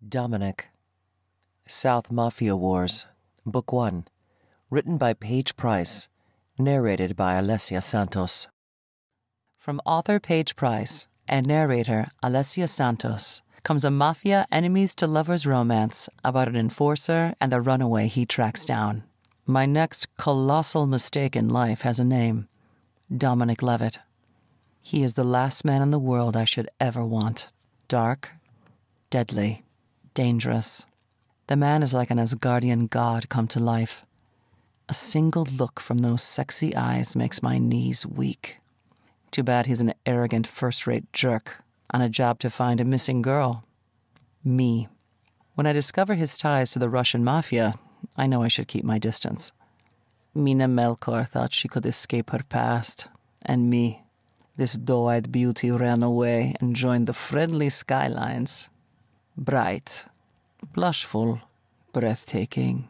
Dominic. South Mafia Wars, Book 1, written by Paige Price, narrated by Alessia Santos. From author Paige Price and narrator Alessia Santos comes a Mafia enemies-to-lovers romance about an enforcer and the runaway he tracks down. My next colossal mistake in life has a name: Dominic Leavitt. He is the last man in the world I should ever want. Dark, deadly, dangerous. The man is like an Asgardian god come to life. A single look from those sexy eyes makes my knees weak. Too bad he's an arrogant first-rate jerk on a job to find a missing girl. Me. When I discover his ties to the Russian Mafia, I know I should keep my distance. Mina Melchor thought she could escape her past, and me. This doe-eyed beauty ran away and joined the Friendly Skylines. Bright, blushful, breathtaking.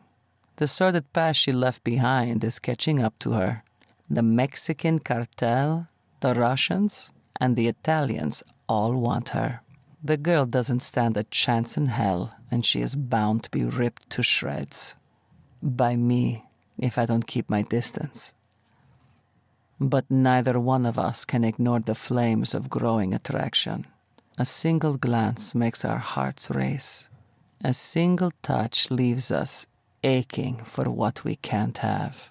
The sordid past she left behind is catching up to her. The Mexican cartel, the Russians, and the Italians all want her. The girl doesn't stand a chance in hell, and she is bound to be ripped to shreds. By me, if I don't keep my distance. But neither one of us can ignore the flames of growing attraction. A single glance makes our hearts race. A single touch leaves us aching for what we can't have.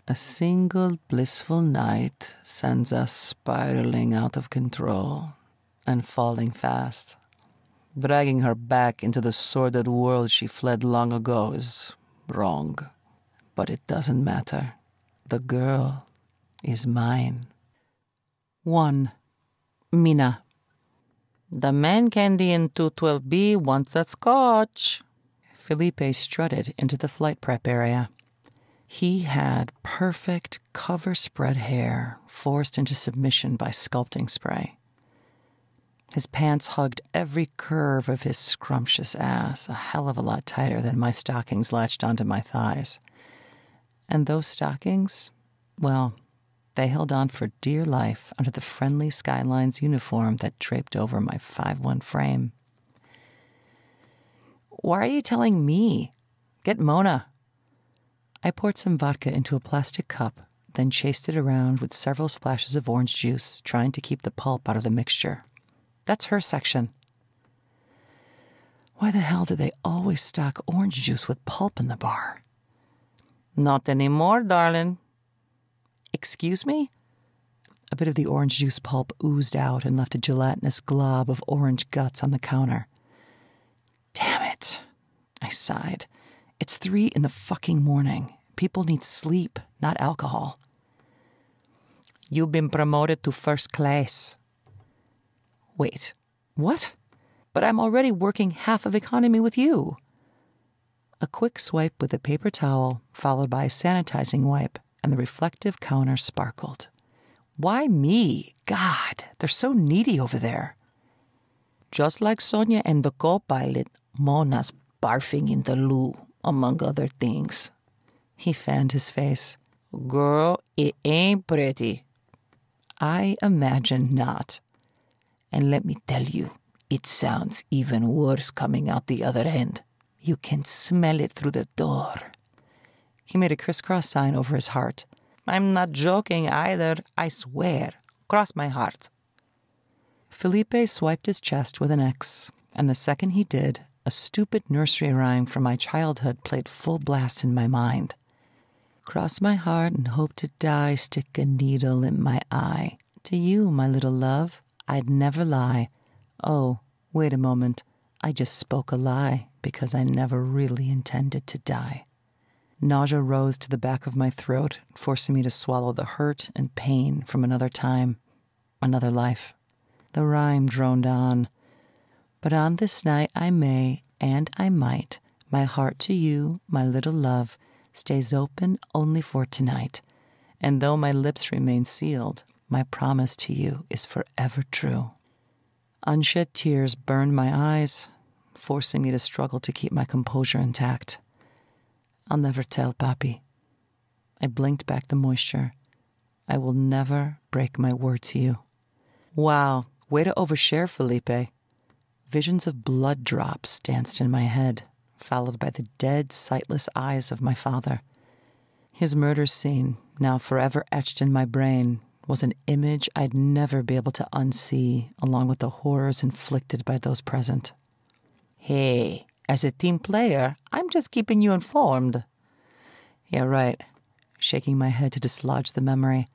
A single blissful night sends us spiraling out of control and falling fast. Dragging her back into the sordid world she fled long ago is wrong. But it doesn't matter. The girl is mine. 1. Mina. The man candy in 212B wants that scotch. Felipe strutted into the flight prep area. He had perfect cover-spread hair forced into submission by sculpting spray. His pants hugged every curve of his scrumptious ass, a hell of a lot tighter than my stockings latched onto my thighs. And those stockings, well, they held on for dear life under the Friendly Skylines uniform that draped over my 5'1" frame. Why are you telling me? Get Mona. I poured some vodka into a plastic cup, then chased it around with several splashes of orange juice, trying to keep the pulp out of the mixture. That's her section. Why the hell do they always stock orange juice with pulp in the bar? Not anymore, darling. Excuse me? A bit of the orange juice pulp oozed out and left a gelatinous glob of orange guts on the counter. Damn it, I sighed. It's 3 in the fucking morning. People need sleep, not alcohol. You've been promoted to first class. Wait, what? But I'm already working half of economy with you. A quick swipe with a paper towel, followed by a sanitizing wipe, and the reflective counter sparkled. Why me? God, they're so needy over there. Just like Sonia and the co-pilot, Mona's barfing in the loo, among other things. He fanned his face. Girl, it ain't pretty. I imagine not. And let me tell you, it sounds even worse coming out the other end. You can smell it through the door. He made a crisscross sign over his heart. I'm not joking either, I swear. Cross my heart. Felipe swiped his chest with an X, and the second he did, a stupid nursery rhyme from my childhood played full blast in my mind. Cross my heart and hope to die, stick a needle in my eye. To you, my little love, I'd never lie. Oh, wait a moment, I just spoke a lie because I never really intended to die. Nausea rose to the back of my throat, forcing me to swallow the hurt and pain from another time, another life. The rhyme droned on. But on this night I may, and I might, my heart to you, my little love, stays open only for tonight. And though my lips remain sealed, my promise to you is forever true. Unshed tears burned my eyes, forcing me to struggle to keep my composure intact. I'll never tell, Papi. I blinked back the moisture. I will never break my word to you. Wow, way to overshare, Felipe. Visions of blood drops danced in my head, followed by the dead, sightless eyes of my father. His murder scene, now forever etched in my brain, was an image I'd never be able to unsee, along with the horrors inflicted by those present. Hey, as a team player, I'm just keeping you informed. Yeah, right. Shaking my head to dislodge the memory,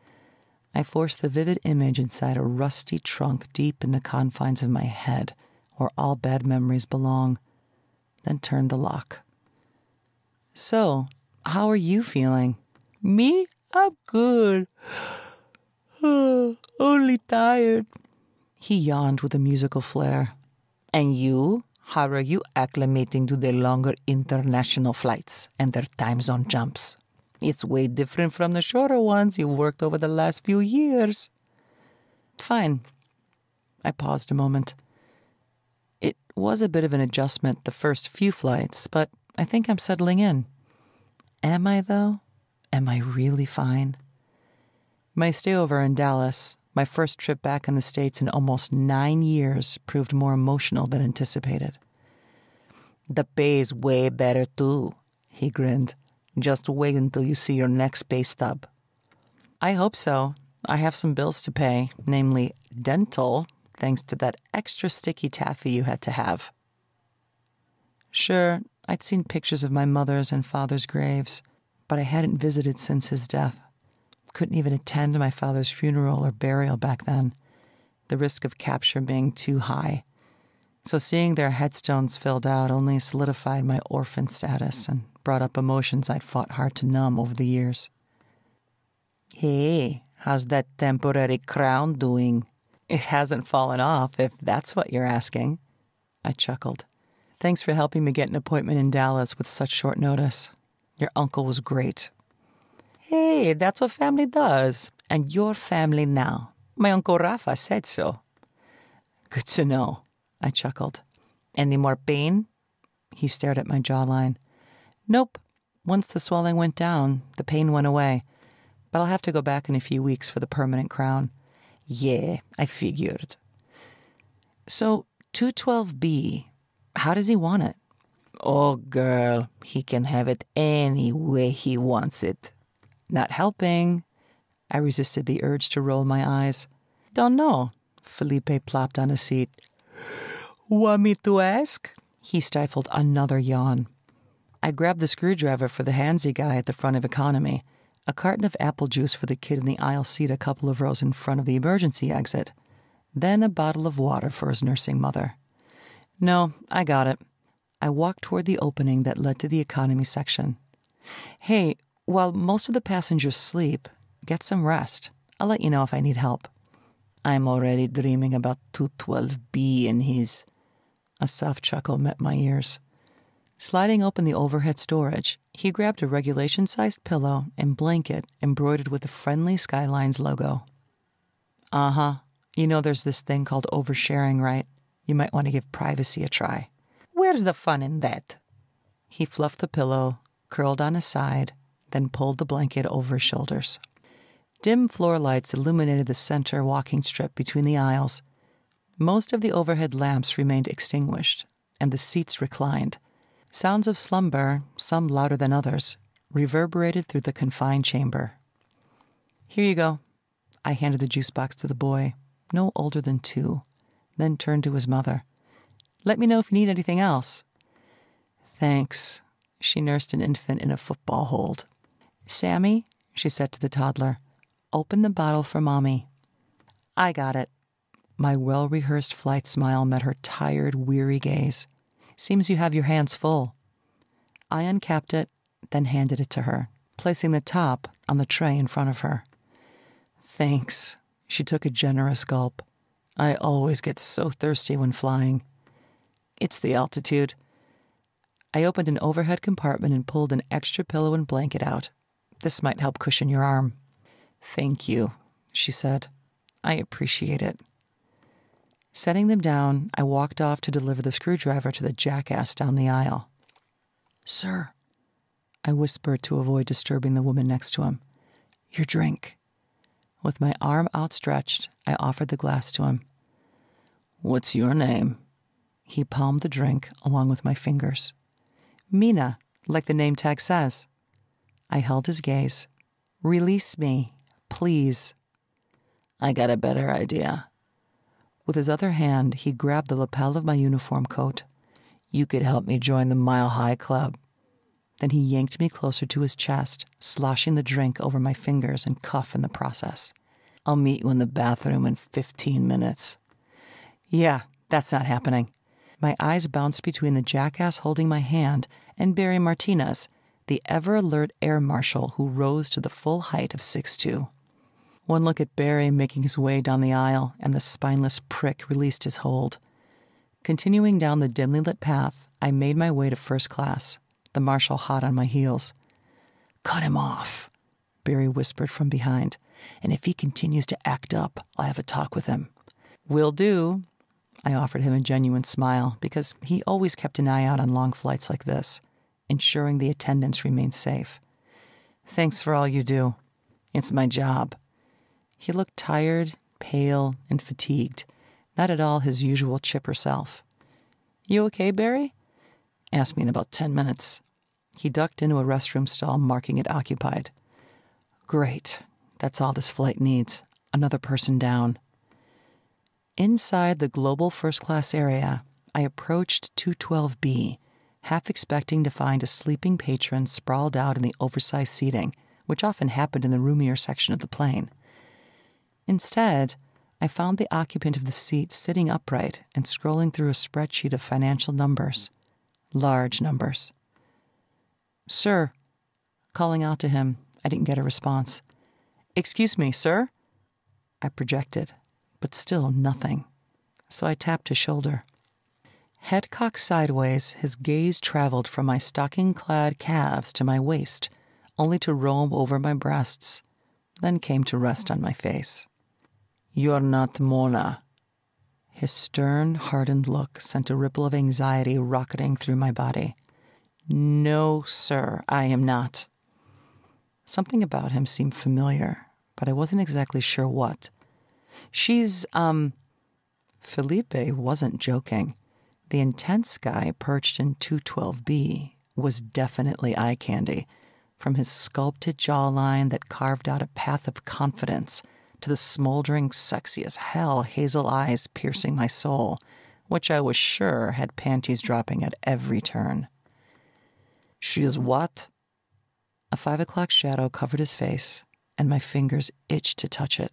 I forced the vivid image inside a rusty trunk deep in the confines of my head, where all bad memories belong, then turned the lock. So, how are you feeling? Me? I'm good. Only tired. He yawned with a musical flair. And you? How are you acclimating to the longer international flights and their time zone jumps? It's way different from the shorter ones you've worked over the last few years. Fine. I paused a moment. It was a bit of an adjustment the first few flights, but I think I'm settling in. Am I, though? Am I really fine? My stay over in Dallas, my first trip back in the States in almost 9 years, proved more emotional than anticipated. The pay's way better, too, he grinned. Just wait until you see your next pay stub. I hope so. I have some bills to pay, namely dental, thanks to that extra sticky taffy you had to have. Sure, I'd seen pictures of my mother's and father's graves, but I hadn't visited since his death. Couldn't even attend my father's funeral or burial back then, the risk of capture being too high. So seeing their headstones filled out only solidified my orphan status and brought up emotions I'd fought hard to numb over the years. Hey, how's that temporary crown doing? It hasn't fallen off, if that's what you're asking. I chuckled. Thanks for helping me get an appointment in Dallas with such short notice. Your uncle was great. Hey, that's what family does. And your family now. My Uncle Rafa said so. Good to know, I chuckled. Any more pain? He stared at my jawline. Nope. Once the swelling went down, the pain went away. But I'll have to go back in a few weeks for the permanent crown. Yeah, I figured. So, 212B, how does he want it? Oh, girl, he can have it any way he wants it. Not helping. I resisted the urge to roll my eyes. Don't know. Felipe plopped on a seat. Want me to ask? He stifled another yawn. I grabbed the screwdriver for the handsy guy at the front of economy, a carton of apple juice for the kid in the aisle seat a couple of rows in front of the emergency exit, then a bottle of water for his nursing mother. No, I got it. I walked toward the opening that led to the economy section. Hey, while most of the passengers sleep, get some rest. I'll let you know if I need help. I'm already dreaming about 212B and his... A soft chuckle met my ears. Sliding open the overhead storage, he grabbed a regulation-sized pillow and blanket embroidered with the Friendly Skylines logo. Uh-huh. You know there's this thing called oversharing, right? You might want to give privacy a try. Where's the fun in that? He fluffed the pillow, curled on his side, then pulled the blanket over his shoulders. Dim floor lights illuminated the center walking strip between the aisles. Most of the overhead lamps remained extinguished, and the seats reclined. Sounds of slumber, some louder than others, reverberated through the confined chamber. Here you go. I handed the juice box to the boy, no older than 2, then turned to his mother. Let me know if you need anything else. Thanks. She nursed an infant in a football hold. Sammy, she said to the toddler, open the bottle for Mommy. I got it. My well-rehearsed flight smile met her tired, weary gaze. Seems you have your hands full. I uncapped it, then handed it to her, placing the top on the tray in front of her. Thanks. She took a generous gulp. I always get so thirsty when flying. It's the altitude. I opened an overhead compartment and pulled an extra pillow and blanket out. This might help cushion your arm. Thank you, she said. I appreciate it. Setting them down, I walked off to deliver the screwdriver to the jackass down the aisle. Sir, I whispered to avoid disturbing the woman next to him. Your drink. With my arm outstretched, I offered the glass to him. What's your name? He palmed the drink along with my fingers. Mina, like the name tag says. I held his gaze. Release me, please. I got a better idea. With his other hand, he grabbed the lapel of my uniform coat. You could help me join the Mile High Club. Then he yanked me closer to his chest, sloshing the drink over my fingers and cuff in the process. I'll meet you in the bathroom in 15 minutes. Yeah, that's not happening. My eyes bounced between the jackass holding my hand and Barry Martinez, the ever-alert air marshal who rose to the full height of 6'2". One look at Barry making his way down the aisle, and the spineless prick released his hold. Continuing down the dimly lit path, I made my way to first class, the marshal hot on my heels. Cut him off, Barry whispered from behind, and if he continues to act up, I'll have a talk with him. Will do. I offered him a genuine smile, because he always kept an eye out on long flights like this, ensuring the attendants remained safe. Thanks for all you do. It's my job. He looked tired, pale, and fatigued, not at all his usual chipper self. You okay, Barry? Ask me in about 10 minutes. He ducked into a restroom stall, marking it occupied. Great. That's all this flight needs. Another person down. Inside the global first-class area, I approached 212B, half expecting to find a sleeping patron sprawled out in the oversized seating, which often happened in the roomier section of the plane. Instead, I found the occupant of the seat sitting upright and scrolling through a spreadsheet of financial numbers. Large numbers. Sir. Calling out to him, I didn't get a response. Excuse me, sir? I projected, but still nothing. So I tapped his shoulder. Head cocked sideways, his gaze traveled from my stocking-clad calves to my waist, only to roam over my breasts, then came to rest on my face. You're not Mona. His stern, hardened look sent a ripple of anxiety rocketing through my body. No, sir, I am not. Something about him seemed familiar, but I wasn't exactly sure what. She's, Felipe wasn't joking. The intense guy perched in 212B was definitely eye candy, from his sculpted jawline that carved out a path of confidence to the smoldering, sexy as hell hazel eyes piercing my soul, which I was sure had panties dropping at every turn. She is what? A 5 o'clock shadow covered his face, and my fingers itched to touch it.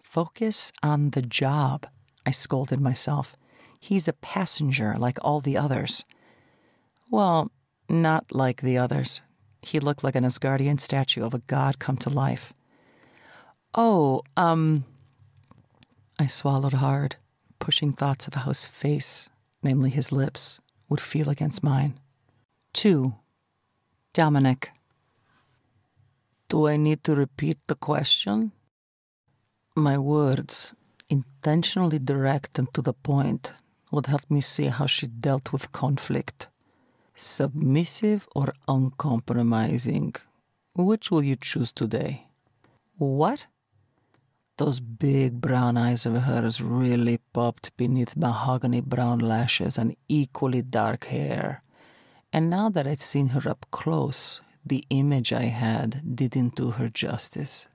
Focus on the job, I scolded myself. He's a passenger like all the others. Well, not like the others. He looked like an Asgardian statue of a god come to life. Oh, I swallowed hard, pushing thoughts of how his face, namely his lips, would feel against mine. 2. Dominic. Do I need to repeat the question? My words, intentionally direct and to the point, would help me see how she dealt with conflict. Submissive or uncompromising? Which will you choose today? What? Those big brown eyes of hers really popped beneath mahogany brown lashes and equally dark hair. And now that I'd seen her up close, the image I had didn't do her justice.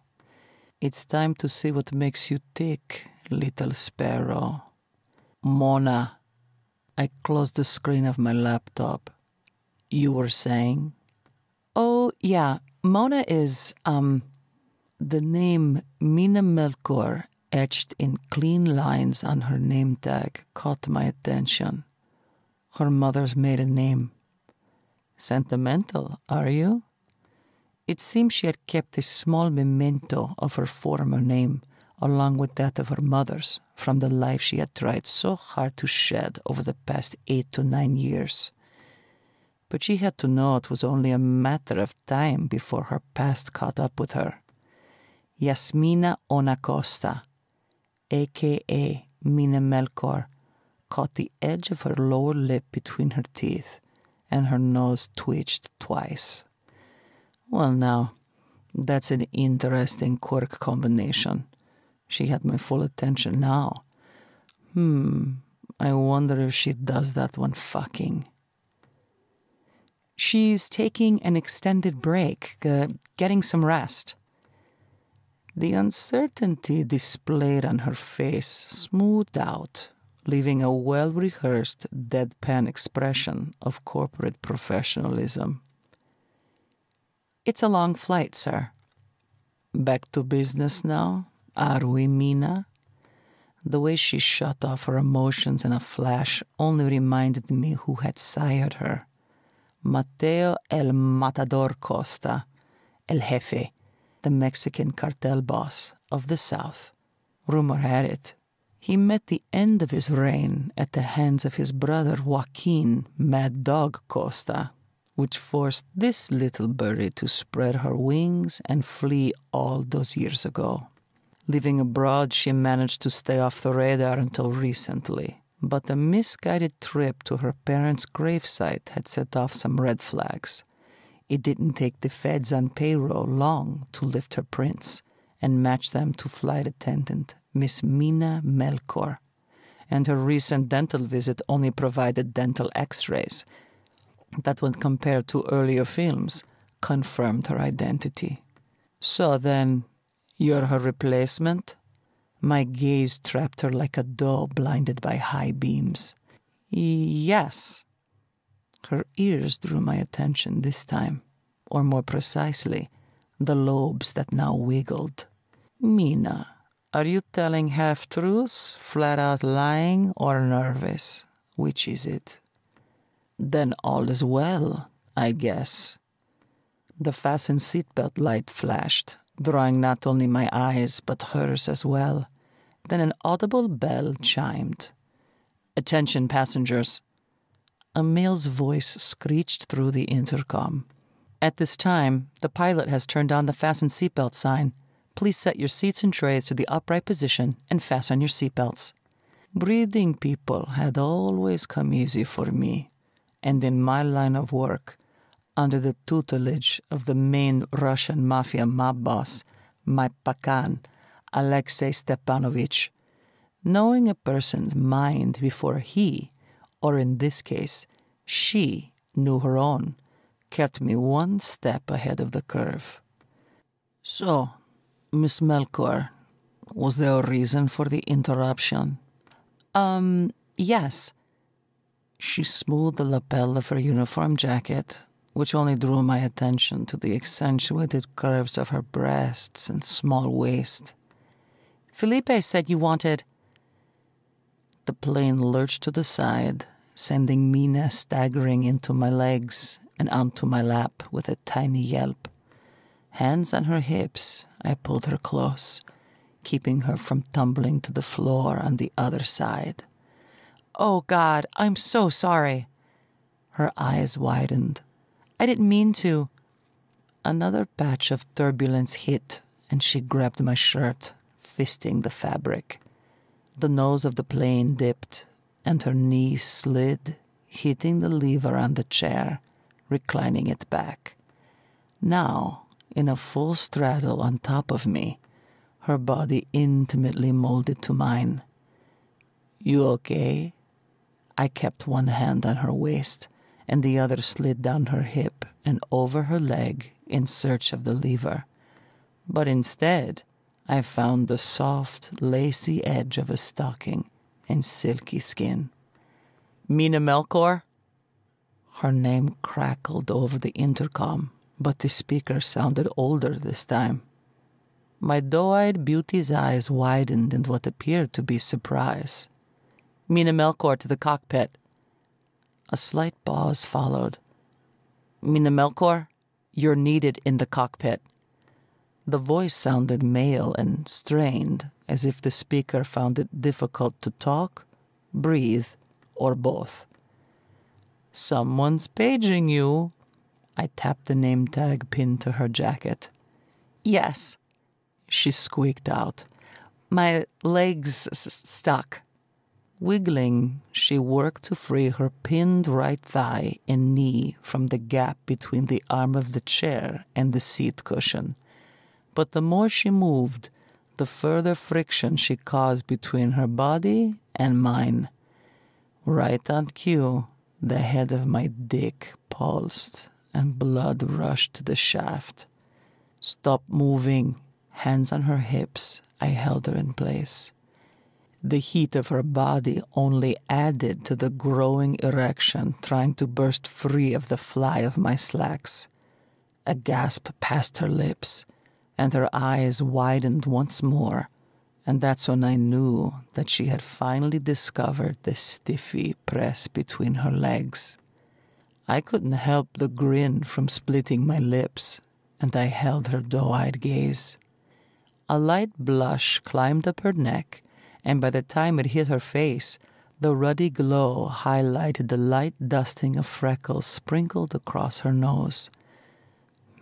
It's time to see what makes you tick, little sparrow. Mona. I closed the screen of my laptop. You were saying? Oh, yeah. Mona is, the name Mina Melchor etched in clean lines on her name tag caught my attention. Her mother's maiden name. Sentimental, are you? It seems she had kept a small memento of her former name, along with that of her mother's, from the life she had tried so hard to shed over the past 8 to 9 years. But she had to know it was only a matter of time before her past caught up with her. Yasmina Onacosta, a.k.a. Mina Melchor, caught the edge of her lower lip between her teeth, and her nose twitched twice. Well, now, that's an interesting quirk combination. She had my full attention now. I wonder if she does that when fucking. She's taking an extended break, getting some rest. The uncertainty displayed on her face smoothed out, leaving a well-rehearsed, deadpan expression of corporate professionalism. It's a long flight, sir. Back to business now, are we, Mina? The way she shut off her emotions in a flash only reminded me who had sired her. Mateo el Matador Costa, el Jefe, the Mexican cartel boss of the South. Rumor had it, he met the end of his reign at the hands of his brother Joaquin Mad Dog Costa, which forced this little birdie to spread her wings and flee all those years ago. Living abroad, she managed to stay off the radar until recently, but a misguided trip to her parents' gravesite had set off some red flags. It didn't take the feds on payroll long to lift her prints and match them to flight attendant Miss Mina Melchor, and her recent dental visit only provided dental x-rays that, when compared to earlier films, confirmed her identity. So then, you're her replacement? My gaze trapped her like a doe blinded by high beams. Yes. Her ears drew my attention this time, or more precisely, the lobes that now wiggled. Mina, are you telling half-truths, flat-out lying, or nervous? Which is it? Then all is well, I guess. The fasten seatbelt light flashed, drawing not only my eyes but hers as well. Then an audible bell chimed. Attention, passengers. A male's voice screeched through the intercom. At this time, the pilot has turned on the fasten seatbelt sign. Please set your seats and trays to the upright position and fasten your seatbelts. Breathing people had always come easy for me, and in my line of work, under the tutelage of the main Russian Mafia mob boss, my pakan, Alexei Stepanovich, knowing a person's mind before he, or in this case, she, knew her own, kept me one step ahead of the curve. So, Miss Melchor, was there a reason for the interruption? Yes. She smoothed the lapel of her uniform jacket, which only drew my attention to the accentuated curves of her breasts and small waist. Felipe said you wanted... The plane lurched to the side, sending Mina staggering into my legs and onto my lap with a tiny yelp. Hands on her hips, I pulled her close, keeping her from tumbling to the floor on the other side. Oh, God, I'm so sorry. Her eyes widened. I didn't mean to. Another patch of turbulence hit, and she grabbed my shirt, fisting the fabric. The nose of the plane dipped, and her knees slid, hitting the lever on the chair, reclining it back. Now, in a full straddle on top of me, her body intimately molded to mine. You okay? I kept one hand on her waist, and the other slid down her hip and over her leg in search of the lever. But instead, I found the soft, lacy edge of a stocking and silky skin. Mina Melchor? Her name crackled over the intercom, but the speaker sounded older this time. My doe-eyed beauty's eyes widened in what appeared to be surprise. Mina Melchor to the cockpit. A slight pause followed. Mina Melchor, you're needed in the cockpit. The voice sounded male and strained, as if the speaker found it difficult to talk, breathe, or both. Someone's paging you. I tapped the name tag pinned to her jacket. Yes, she squeaked out. My legs stuck. Wiggling, she worked to free her pinned right thigh and knee from the gap between the arm of the chair and the seat cushion. But the more she moved, the further friction she caused between her body and mine. Right on cue, the head of my dick pulsed and blood rushed to the shaft. Stop moving. Hands on her hips, I held her in place. The heat of her body only added to the growing erection, trying to burst free of the fly of my slacks. A gasp passed her lips, and her eyes widened once more, and that's when I knew that she had finally discovered the stiffy press between her legs. I couldn't help the grin from splitting my lips, and I held her doe-eyed gaze. A light blush climbed up her neck, and by the time it hit her face, the ruddy glow highlighted the light dusting of freckles sprinkled across her nose.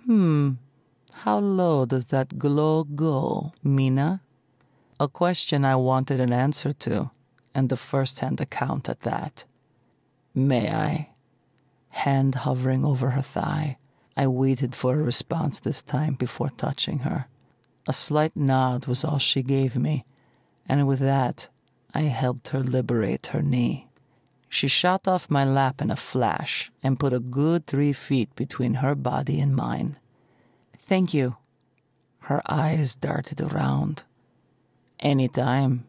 How low does that glow go, Mina? A question I wanted an answer to, and the first-hand account at that. May I? Hand hovering over her thigh, I waited for a response this time before touching her. A slight nod was all she gave me, and with that, I helped her liberate her knee. She shot off my lap in a flash and put a good 3 feet between her body and mine. Thank you. Her eyes darted around. Anytime.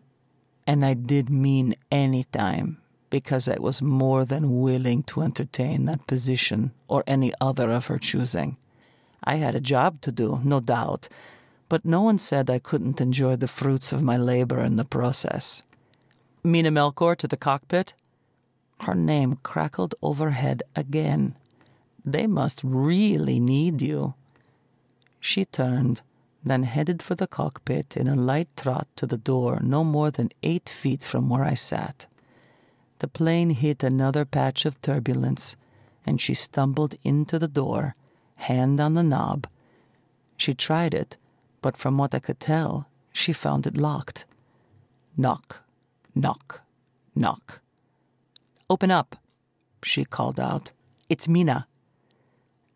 And I did mean anytime, because I was more than willing to entertain that position or any other of her choosing. I had a job to do, no doubt, but no one said I couldn't enjoy the fruits of my labor in the process. Mina Melchor to the cockpit? Her name crackled overhead again. They must really need you. She turned, then headed for the cockpit in a light trot to the door no more than 8 feet from where I sat. The plane hit another patch of turbulence, and she stumbled into the door, hand on the knob. She tried it, but from what I could tell, she found it locked. Knock, knock, knock. Open up, she called out. It's Mina.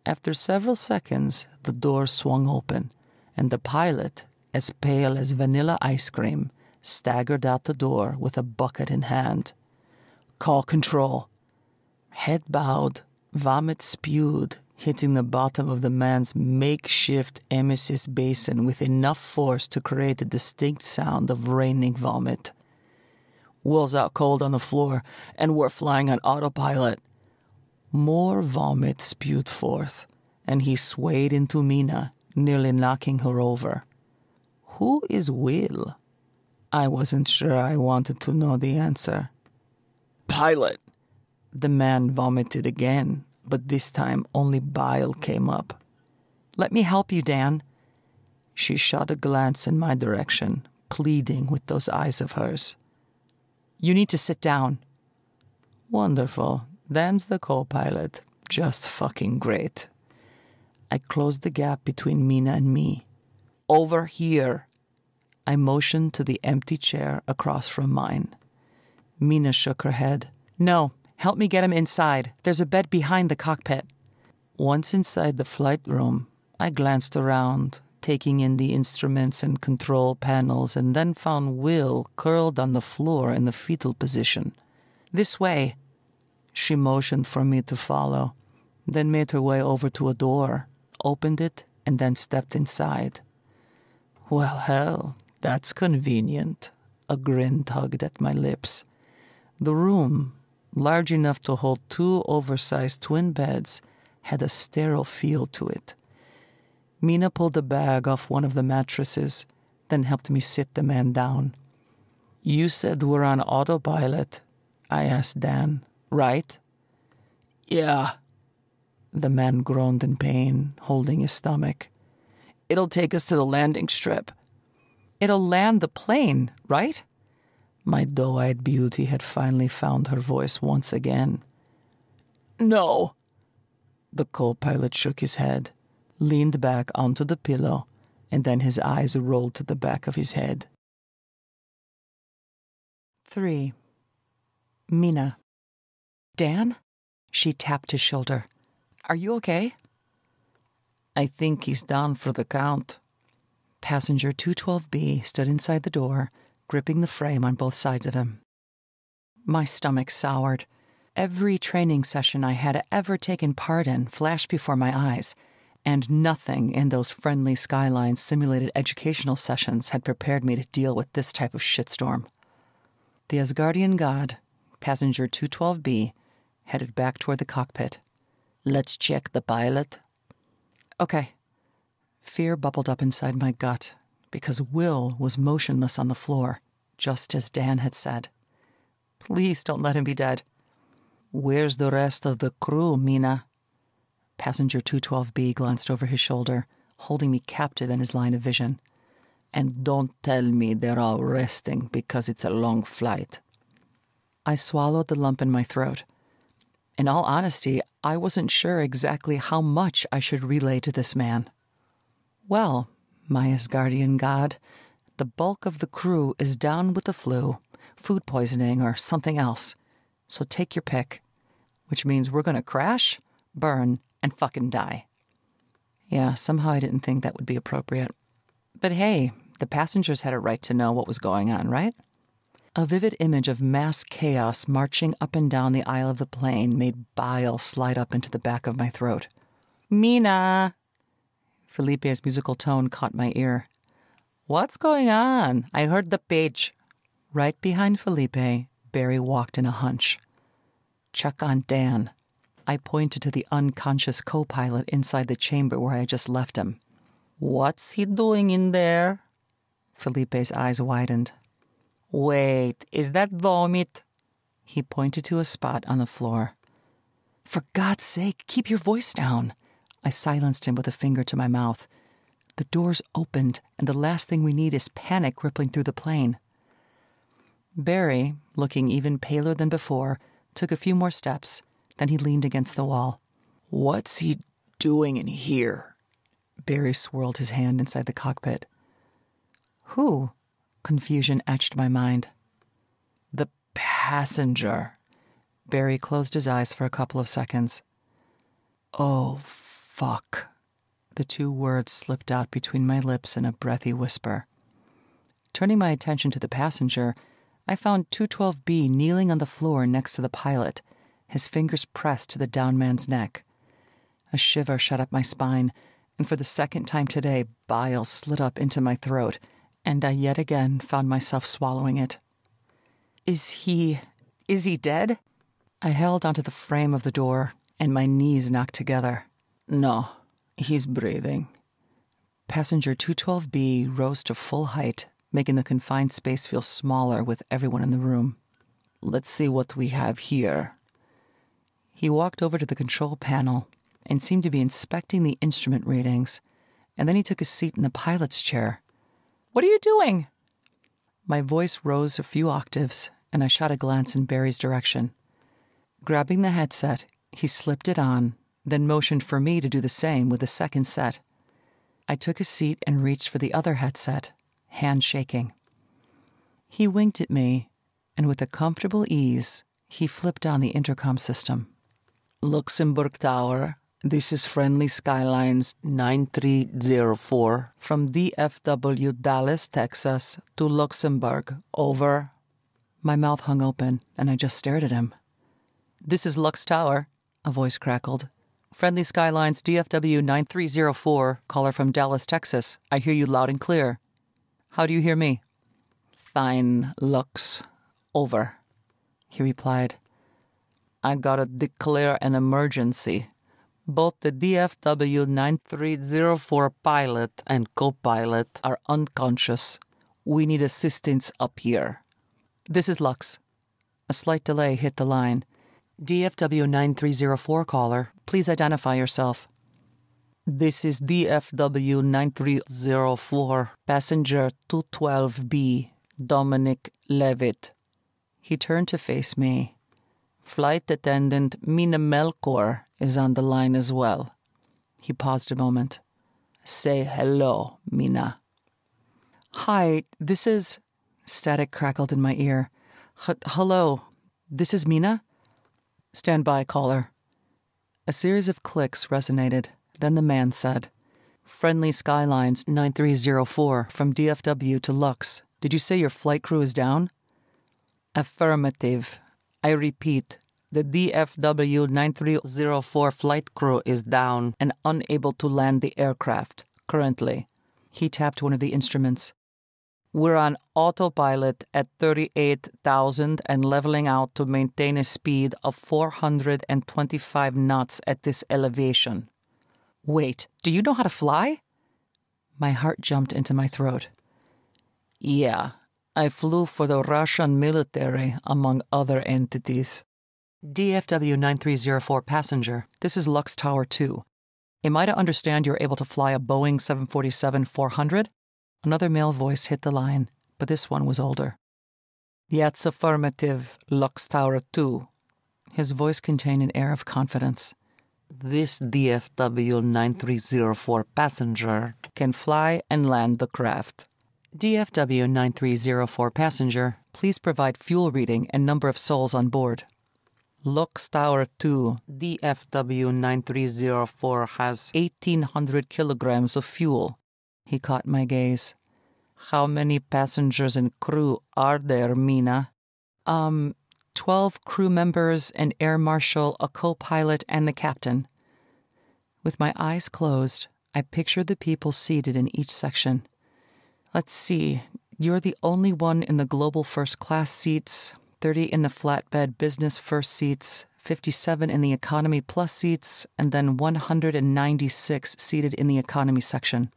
After several seconds, the door swung open, and the pilot, as pale as vanilla ice cream, staggered out the door with a bucket in hand. Call control. Head bowed, vomit spewed, hitting the bottom of the man's makeshift emesis basin with enough force to create a distinct sound of raining vomit. Will's out cold on the floor, and we're flying on autopilot. More vomit spewed forth, and he swayed into Mina, nearly knocking her over. Who is Will? I wasn't sure I wanted to know the answer. Pilot! The man vomited again, but this time only bile came up. Let me help you, Dan. She shot a glance in my direction, pleading with those eyes of hers. You need to sit down. Wonderful. Dan's the co-pilot. Just fucking great. I closed the gap between Mina and me. Over here. I motioned to the empty chair across from mine. Mina shook her head. No, help me get him inside. There's a bed behind the cockpit. Once inside the flight room, I glanced around, taking in the instruments and control panels, and then found Will curled on the floor in the fetal position. This way. She motioned for me to follow, then made her way over to a door, opened it, and then stepped inside. Well, hell, that's convenient. A grin tugged at my lips. The room, large enough to hold 2 oversized twin beds, had a sterile feel to it. Mina pulled a bag off one of the mattresses, then helped me sit the man down. You said we're on autopilot, I asked Dan. Right? Yeah. The man groaned in pain, holding his stomach. It'll take us to the landing strip. It'll land the plane, right? My doe-eyed beauty had finally found her voice once again. No. The co-pilot shook his head, leaned back onto the pillow, and then his eyes rolled to the back of his head. 3. Mina. Dan? She tapped his shoulder. Are you okay? I think he's down for the count. Passenger 212B stood inside the door, gripping the frame on both sides of him. My stomach soured. Every training session I had ever taken part in flashed before my eyes, and nothing in those Friendly Skylines simulated educational sessions had prepared me to deal with this type of shitstorm. The Asgardian god, passenger 212B, headed back toward the cockpit. "Let's check the pilot." Okay. Fear bubbled up inside my gut, because Will was motionless on the floor, just as Dan had said. Please don't let him be dead. "Where's the rest of the crew, Mina?" Passenger 212B glanced over his shoulder, holding me captive in his line of vision. "And don't tell me they're all resting because it's a long flight." I swallowed the lump in my throat. In all honesty, I wasn't sure exactly how much I should relay to this man. "Well, my Asgardian god, the bulk of the crew is down with the flu, food poisoning, or something else. So take your pick. Which means we're going to crash, burn, and fucking die." Yeah, somehow I didn't think that would be appropriate. But hey, the passengers had a right to know what was going on, right? A vivid image of mass chaos marching up and down the aisle of the plane made bile slide up into the back of my throat. "Mina!" Felipe's musical tone caught my ear. "What's going on? I heard the Paige." Right behind Felipe, Barry walked in a hunch. "Check on Dan." I pointed to the unconscious co-pilot inside the chamber where I had just left him. "What's he doing in there?" Felipe's eyes widened. "Wait, is that vomit?" He pointed to a spot on the floor. "For God's sake, keep your voice down." I silenced him with a finger to my mouth. The doors opened, and the last thing we need is panic rippling through the plane. Barry, looking even paler than before, took a few more steps. Then he leaned against the wall. "What's he doing in here?" Barry swirled his hand inside the cockpit. "Who?" Confusion etched my mind. "The passenger." Barry closed his eyes for a couple of seconds. "Oh, fuck." The two words slipped out between my lips in a breathy whisper. Turning my attention to the passenger, I found 212B kneeling on the floor next to the pilot, his fingers pressed to the down man's neck. A shiver shot up my spine, and for the second time today, bile slid up into my throat, and I yet again found myself swallowing it. Is he dead?" I held onto the frame of the door, and my knees knocked together. "No, he's breathing." Passenger 212B rose to full height, making the confined space feel smaller with everyone in the room. "Let's see what we have here." He walked over to the control panel and seemed to be inspecting the instrument readings, and then he took a seat in the pilot's chair. "What are you doing?" My voice rose a few octaves, and I shot a glance in Barry's direction. Grabbing the headset, he slipped it on, then motioned for me to do the same with the second set. I took a seat and reached for the other headset, hand shaking. He winked at me, and with a comfortable ease, he flipped on the intercom system. "Luxembourg Tower, this is Friendly Skylines 9304 from DFW Dallas, Texas to Luxembourg. Over." My mouth hung open, and I just stared at him. "This is Lux Tower," a voice crackled. "Friendly Skylines DFW 9304, caller from Dallas, Texas. I hear you loud and clear. How do you hear me?" "Fine, Lux. Over," he replied. "I gotta declare an emergency. Both the DFW 9304 pilot and co-pilot are unconscious. We need assistance up here." "This is Lux." A slight delay hit the line. "DFW 9304 caller, please identify yourself." "This is DFW 9304, passenger 212B, Dominic Leavitt." He turned to face me. "Flight attendant Mina Melchor is on the line as well." He paused a moment. "Say hello, Mina." "Hi, this is..." Static crackled in my ear. "Hello, this is Mina?" "Stand by, caller." A series of clicks resonated. Then the man said, "Friendly Skylines 9304 from DFW to Lux. Did you say your flight crew is down?" "Affirmative. I repeat, the DFW 9304 flight crew is down and unable to land the aircraft, currently. He tapped one of the instruments. We're on autopilot at 38,000 and leveling out to maintain a speed of 425 knots at this elevation. Wait, do you know how to fly? My heart jumped into my throat. Yeah, I flew for the Russian military, among other entities. DFW 9304 passenger, this is Lux Tower 2. Am I to understand you're able to fly a Boeing 747-400? Another male voice hit the line, but this one was older. That's affirmative, Lux Tower 2. His voice contained an air of confidence. This DFW 9304 passenger can fly and land the craft. DFW 9304 passenger, please provide fuel reading and number of souls on board. Lux Tower 2, DFW 9304 has 1,800 kilograms of fuel. He caught my gaze. How many passengers and crew are there, Mina? 12 crew members, an air marshal, a co-pilot, and the captain. With my eyes closed, I pictured the people seated in each section. Let's see, you're the only one in the global first class seats, 30 in the flatbed business first seats, 57 in the economy plus seats, and then 196 seated in the economy section.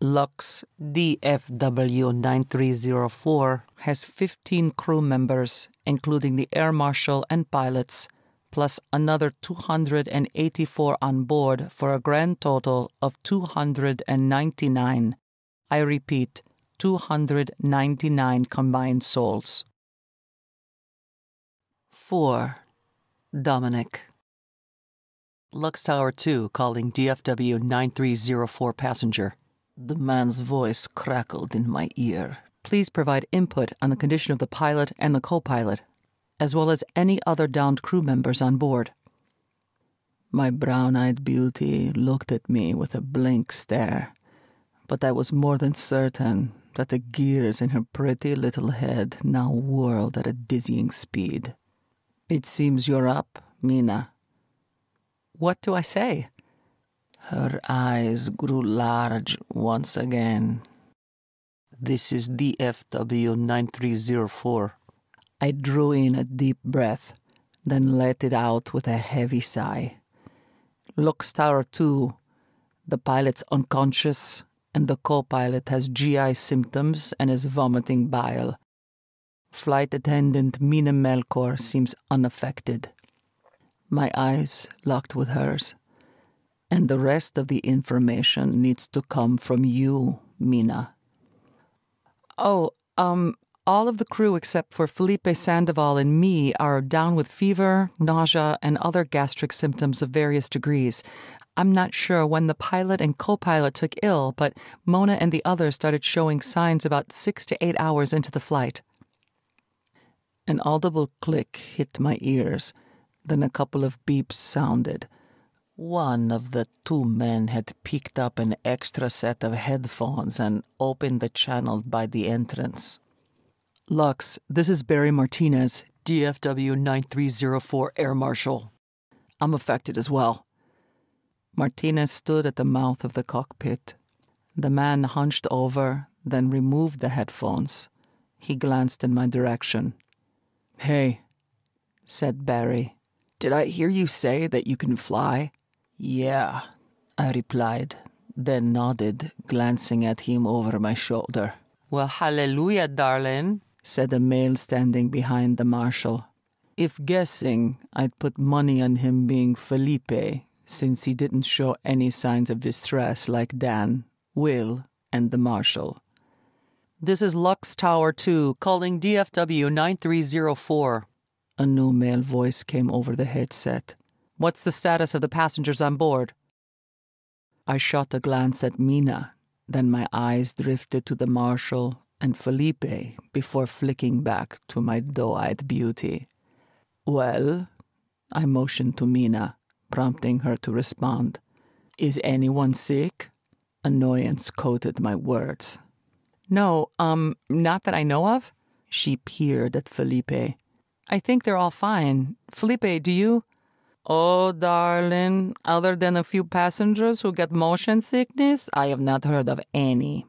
Lux DFW 9304 has 15 crew members, including the air marshal and pilots, plus another 284 on board for a grand total of 299. I repeat, 299 combined souls. 4. Dominic. Lux Tower 2 calling DFW 9304 passenger. The man's voice crackled in my ear. Please provide input on the condition of the pilot and the co-pilot, as well as any other downed crew members on board. My brown-eyed beauty looked at me with a blank stare, but I was more than certain that the gears in her pretty little head now whirled at a dizzying speed. It seems you're up, Mina. What do I say? Her eyes grew large once again. This is DFW 9304. I drew in a deep breath, then let it out with a heavy sigh. Lux Tower 2, the pilot's unconscious, and the co-pilot has GI symptoms and is vomiting bile. Flight attendant Mina Melchor seems unaffected. My eyes locked with hers. And the rest of the information needs to come from you, Mina. All of the crew except for Felipe Sandoval and me are down with fever, nausea, and other gastric symptoms of various degrees. I'm not sure when the pilot and co-pilot took ill, but Mona and the others started showing signs about 6 to 8 hours into the flight. An audible click hit my ears, then a couple of beeps sounded. One of the two men had picked up an extra set of headphones and opened the channel by the entrance. Lux, this is Barry Martinez, DFW 9304 Air Marshal. I'm affected as well. Martinez stood at the mouth of the cockpit. The man hunched over, then removed the headphones. He glanced in my direction. Hey, said Barry. Did I hear you say that you can fly? Yeah, I replied, then nodded, glancing at him over my shoulder. Well, hallelujah, darling, said a male standing behind the marshal. If guessing, I'd put money on him being Felipe, since he didn't show any signs of distress like Dan, Will, and the marshal. This is Lux Tower 2, calling DFW 9304. A new male voice came over the headset. What's the status of the passengers on board? I shot a glance at Mina, then my eyes drifted to the marshal and Felipe before flicking back to my doe-eyed beauty. Well, I motioned to Mina, prompting her to respond. Is anyone sick? Annoyance coated my words. No, not that I know of. She peered at Felipe. I think they're all fine. Felipe, do you? Oh, darling, other than a few passengers who get motion sickness, I have not heard of any.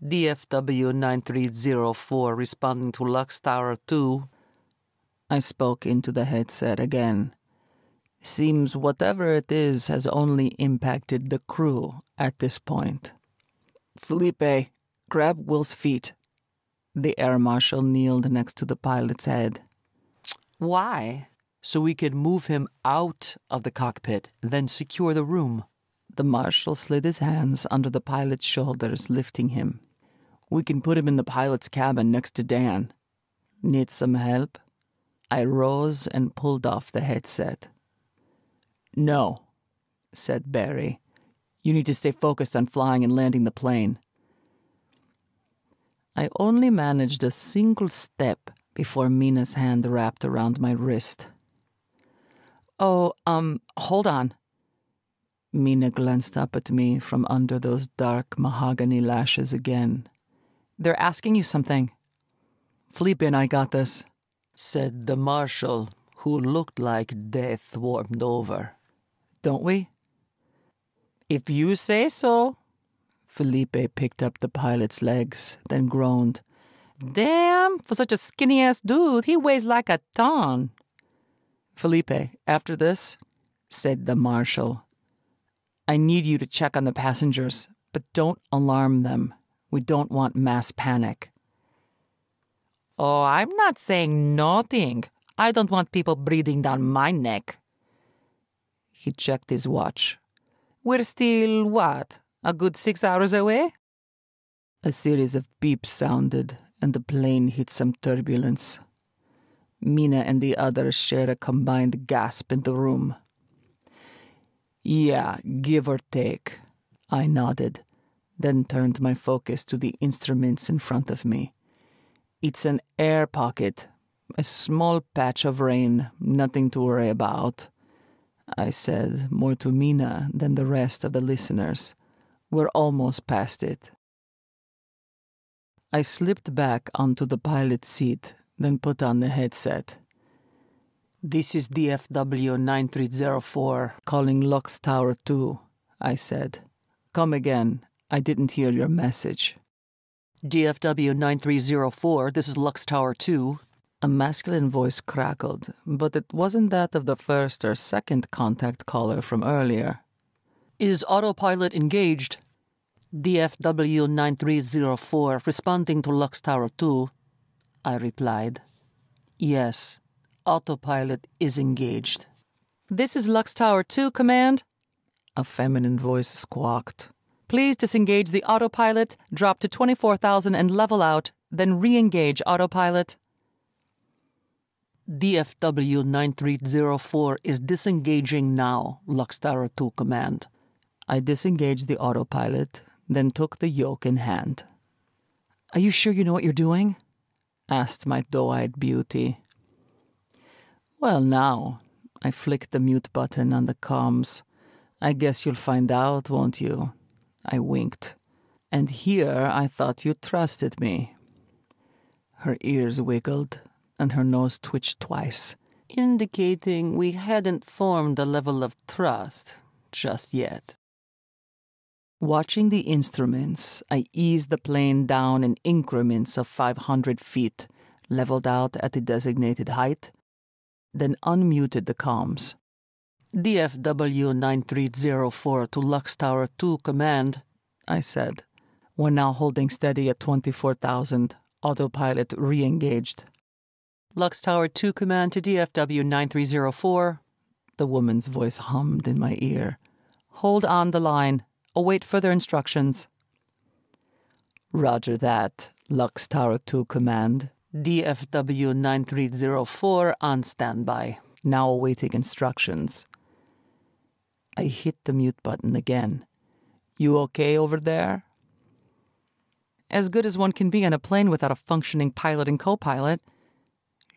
DFW 9304 responding to Lux Tower 2. I spoke into the headset again. Seems whatever it is has only impacted the crew at this point. Felipe, grab Will's feet. The air marshal kneeled next to the pilot's head. Why? So we could move him out of the cockpit, then secure the room. The marshal slid his hands under the pilot's shoulders, lifting him. We can put him in the pilot's cabin next to Dan. Need some help? I rose and pulled off the headset. No, said Barry. You need to stay focused on flying and landing the plane. I only managed a single step before Mina's hand wrapped around my wrist. Oh, hold on. Mina glanced up at me from under those dark mahogany lashes again. They're asking you something. Felipe and I got this, said the marshal, who looked like death warmed over. Don't we? If you say so. Felipe picked up the pilot's legs, then groaned. Damn, for such a skinny-ass dude, he weighs like a ton. Felipe, after this, said the marshal, I need you to check on the passengers, but don't alarm them. We don't want mass panic. Oh, I'm not saying nothing. I don't want people breathing down my neck. He checked his watch. We're still, what, a good 6 hours away? A series of beeps sounded, and the plane hit some turbulence. Mina and the others shared a combined gasp in the room. Yeah, give or take. I nodded, then turned my focus to the instruments in front of me. It's an air pocket, a small patch of rain, nothing to worry about, I said, more to Mina than the rest of the listeners. We're almost past it. I slipped back onto the pilot's seat, then put on the headset. This is DFW 9304 calling Lux Tower 2, I said. Come again. I didn't hear your message. DFW 9304, this is Lux Tower 2. A masculine voice crackled, but it wasn't that of the first or second contact caller from earlier. Is autopilot engaged? DFW 9304 responding to Lux Tower 2, I replied. Yes, autopilot is engaged. This is Lux Tower 2, Command, a feminine voice squawked. Please disengage the autopilot, drop to 24,000 and level out, then re-engage autopilot. DFW 9304 is disengaging now, Lux Tower 2 Command. I disengaged the autopilot, then took the yoke in hand. Are you sure you know what you're doing? Asked my doe-eyed beauty. Well, now, I flicked the mute button on the comms. I guess you'll find out, won't you? I winked. And here I thought you trusted me. Her ears wiggled, and her nose twitched twice, indicating we hadn't formed a level of trust just yet. Watching the instruments, I eased the plane down in increments of 500 feet, leveled out at the designated height, then unmuted the comms. DFW 9304 to Lux Tower 2 Command, I said. We're now holding steady at 24,000, autopilot re-engaged. Lux Tower 2 Command to DFW 9304. The woman's voice hummed in my ear. Hold on the line. Await further instructions. Roger that, Lux Tower 2 Command. DFW 9304 on standby. Now awaiting instructions. I hit the mute button again. You okay over there? As good as one can be on a plane without a functioning pilot and co-pilot.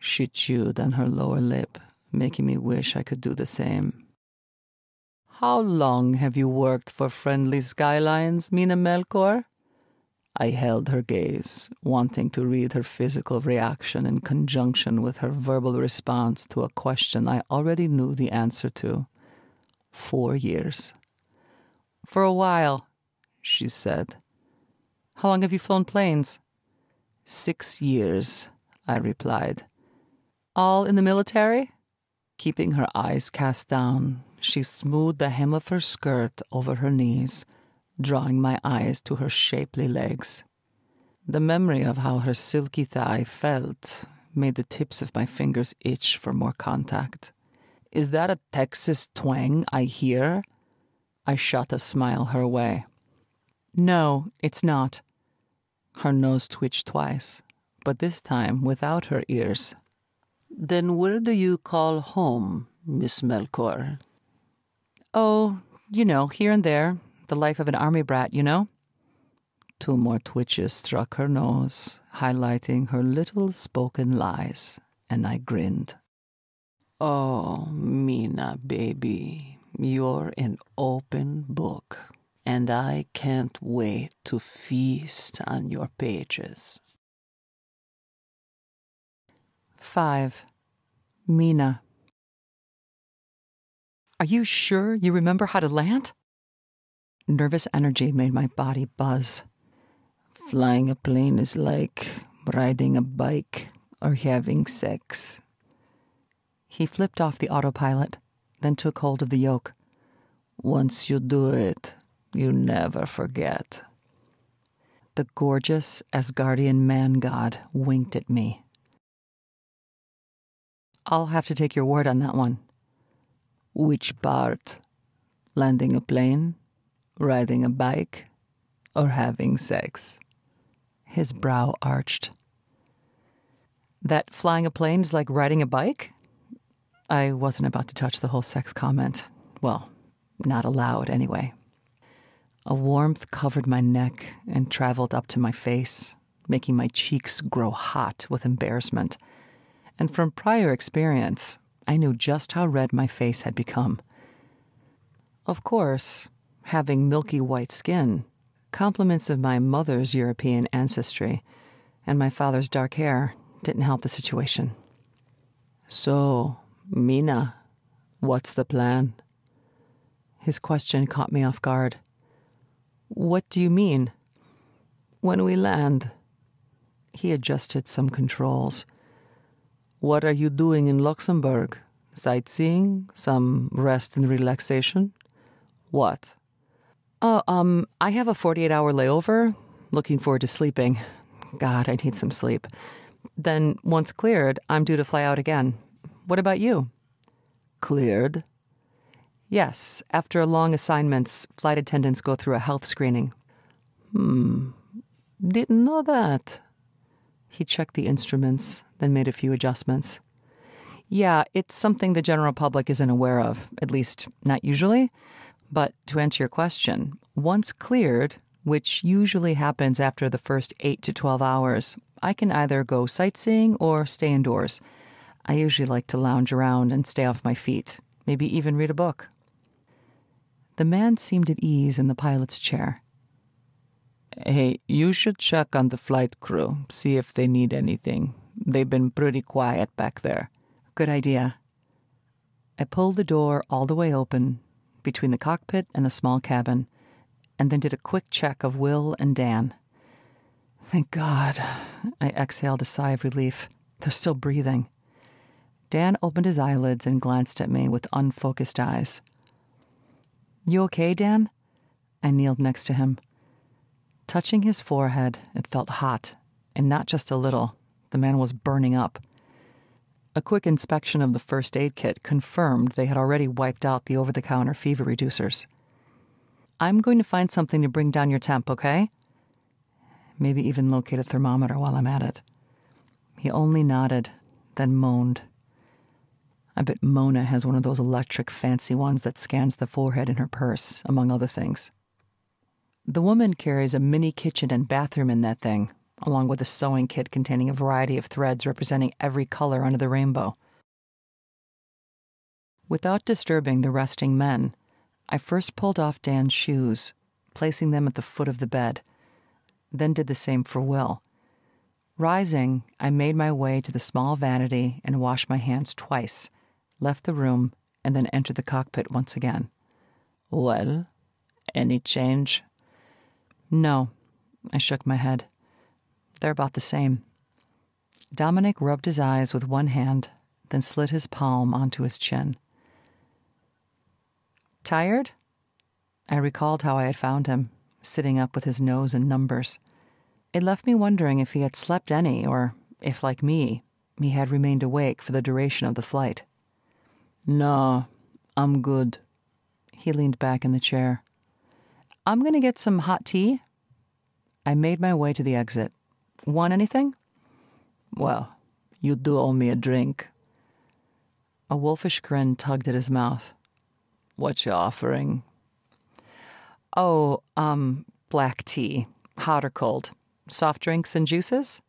She chewed on her lower lip, making me wish I could do the same. How long have you worked for Friendly Skylines, Mina Melchor? I held her gaze, wanting to read her physical reaction in conjunction with her verbal response to a question I already knew the answer to. 4 years. For a while, she said. How long have you flown planes? 6 years, I replied. All in the military? Keeping her eyes cast down, she smoothed the hem of her skirt over her knees, drawing my eyes to her shapely legs. The memory of how her silky thigh felt made the tips of my fingers itch for more contact. Is that a Texas twang I hear? I shot a smile her way. No, it's not. Her nose twitched twice, but this time without her ears. Then where do you call home, Miss Melchor? Oh, here and there. The life of an army brat, 2 more twitches struck her nose, highlighting her little spoken lies, and I grinned. Oh, Mina, baby, you're an open book, and I can't wait to feast on your pages. 5. Mina. Are you sure you remember how to land? Nervous energy made my body buzz. Flying a plane is like riding a bike or having sex. He flipped off the autopilot, then took hold of the yoke. Once you do it, you never forget. The gorgeous Asgardian man-god winked at me. I'll have to take your word on that one. Which part? Landing a plane? Riding a bike, or having sex? His brow arched. That flying a plane is like riding a bike? I wasn't about to touch the whole sex comment. Well, not allowed anyway. A warmth covered my neck and traveled up to my face, making my cheeks grow hot with embarrassment. And from prior experience, I knew just how red my face had become. Of course, having milky white skin, compliments of my mother's European ancestry, and my father's dark hair didn't help the situation. So, Mina, what's the plan? His question caught me off guard. What do you mean? When we land. He adjusted some controls. What are you doing in Luxembourg? Sightseeing? Some rest and relaxation? What? Oh, I have a 48-hour layover. Looking forward to sleeping. God, I need some sleep. Then, once cleared, I'm due to fly out again. What about you? Cleared? Yes, after long assignments, flight attendants go through a health screening. Didn't know that. He checked the instruments, then made a few adjustments. Yeah, it's something the general public isn't aware of, at least not usually. But to answer your question, once cleared, which usually happens after the first 8 to 12 hours, I can either go sightseeing or stay indoors. I usually like to lounge around and stay off my feet, maybe even read a book. The man seemed at ease in the pilot's chair. Hey, you should check on the flight crew, see if they need anything. They've been pretty quiet back there. Good idea. I pulled the door all the way open, between the cockpit and the small cabin, and then did a quick check of Will and Dan. Thank God. I exhaled a sigh of relief. They're still breathing. Dan opened his eyelids and glanced at me with unfocused eyes. You okay, Dan? I kneeled next to him. Touching his forehead, it felt hot, and not just a little. The man was burning up. A quick inspection of the first aid kit confirmed they had already wiped out the over-the-counter fever reducers. I'm going to find something to bring down your temp, okay? Maybe even locate a thermometer while I'm at it. He only nodded, then moaned. I bet Mona has one of those electric fancy ones that scans the forehead in her purse, among other things. The woman carries a mini kitchen and bathroom in that thing, along with a sewing kit containing a variety of threads representing every color under the rainbow. Without disturbing the resting men, I first pulled off Dan's shoes, placing them at the foot of the bed. then did the same for Will. Rising, I made my way to the small vanity and washed my hands twice, left the room, and then entered the cockpit once again. Well, any change? No, I shook my head. They're about the same. Dominic rubbed his eyes with one hand, then slid his palm onto his chin. Tired? I recalled how I had found him, sitting up with his nose in numbers. It left me wondering if he had slept any, or if, like me, he had remained awake for the duration of the flight. No, I'm good. He leaned back in the chair. I'm going to get some hot tea. I made my way to the exit. Want anything? Well, you do owe me a drink. A wolfish grin tugged at his mouth. What you offering? Oh, black tea. Hot or cold? Soft drinks and juices?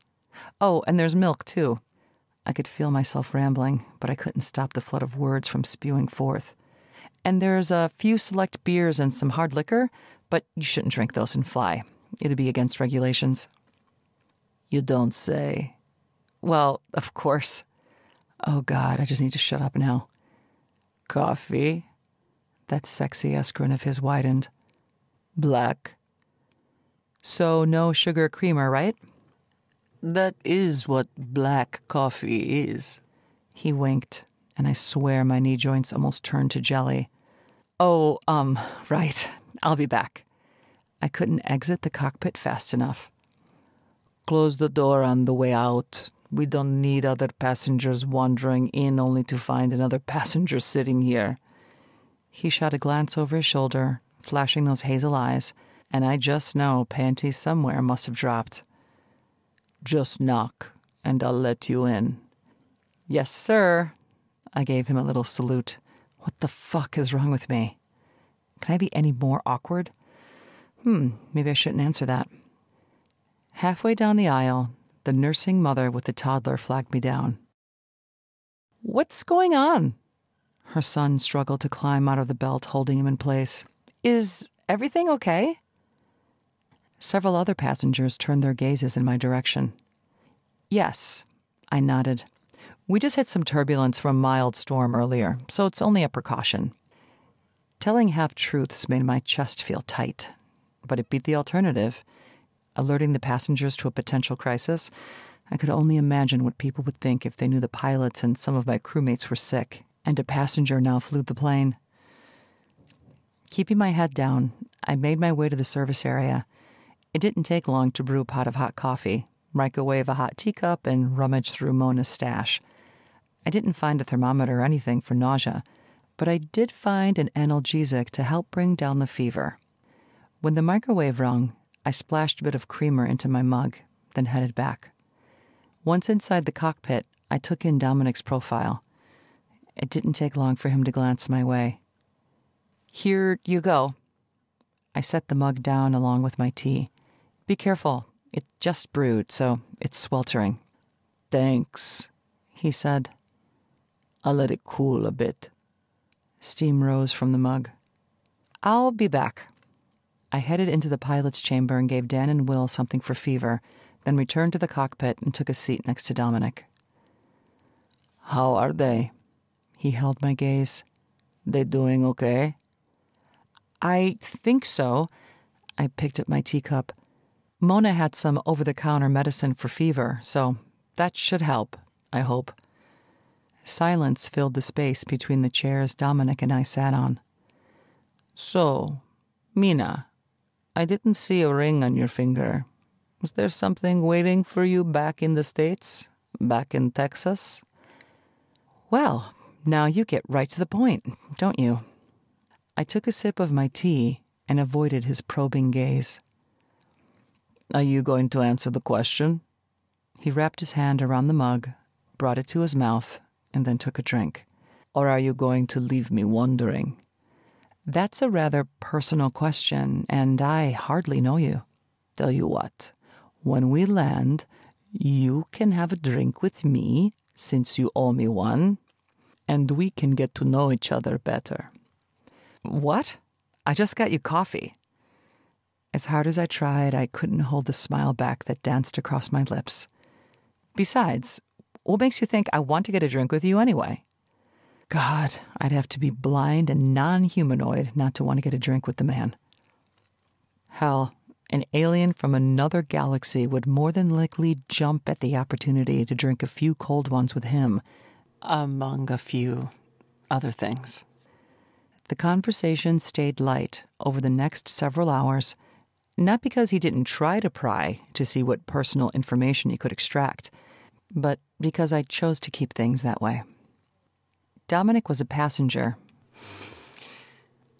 Oh, and there's milk, too. I could feel myself rambling, but I couldn't stop the flood of words from spewing forth. And there's a few select beers and some hard liquor, but you shouldn't drink those and fly. It'd be against regulations. You don't say. Well, of course. Oh, God, I just need to shut up now. Coffee? That sexy-ass grin of his widened. Black? So no sugar creamer, right? That is what black coffee is. He winked, and I swear my knee joints almost turned to jelly. Oh, right. I'll be back. I couldn't exit the cockpit fast enough. Close the door on the way out. We don't need other passengers wandering in only to find another passenger sitting here. He shot a glance over his shoulder, flashing those hazel eyes, and I just know panties somewhere must have dropped. Just knock, and I'll let you in. Yes, sir. I gave him a little salute. What the fuck is wrong with me? Can I be any more awkward? Maybe I shouldn't answer that. Halfway down the aisle, the nursing mother with the toddler flagged me down. What's going on? Her son struggled to climb out of the belt, holding him in place. Is everything okay? Several other passengers turned their gazes in my direction. Yes, I nodded. We just hit some turbulence from a mild storm earlier, so it's only a precaution. Telling half-truths made my chest feel tight, but it beat the alternative. Alerting the passengers to a potential crisis, I could only imagine what people would think if they knew the pilots and some of my crewmates were sick, and a passenger now flew the plane. Keeping my head down, I made my way to the service area. It didn't take long to brew a pot of hot coffee, microwave a hot teacup, and rummage through Mona's stash. I didn't find a thermometer or anything for nausea, but I did find an analgesic to help bring down the fever. When the microwave rung, I splashed a bit of creamer into my mug, then headed back. Once inside the cockpit, I took in Dominic's profile. It didn't take long for him to glance my way. Here you go. I set the mug down along with my tea. Be careful. It just brewed, so it's sweltering. Thanks, he said. I'll let it cool a bit. Steam rose from the mug. I'll be back. I headed into the pilot's chamber and gave Dan and Will something for fever, then returned to the cockpit and took a seat next to Dominic. How are they? He held my gaze. They doing okay? I think so. I picked up my teacup. Mona had some over-the-counter medicine for fever, so that should help, I hope. Silence filled the space between the chairs Dominic and I sat on. So, Mina, I didn't see a ring on your finger. Was there something waiting for you back in the States? Back in Texas? Well, now you get right to the point, don't you? I took a sip of my tea and avoided his probing gaze. Are you going to answer the question? He wrapped his hand around the mug, brought it to his mouth, and then took a drink. Or are you going to leave me wondering? That's a rather personal question, and I hardly know you. Tell you what, when we land, you can have a drink with me, since you owe me one, and we can get to know each other better. What? I just got you coffee. As hard as I tried, I couldn't hold the smile back that danced across my lips. Besides, what makes you think I want to get a drink with you anyway? God, I'd have to be blind and non-humanoid not to want to get a drink with the man. Hell, an alien from another galaxy would more than likely jump at the opportunity to drink a few cold ones with him, among a few other things. The conversation stayed light over the next several hours, not because he didn't try to pry to see what personal information he could extract, but because I chose to keep things that way. Dominic was a passenger,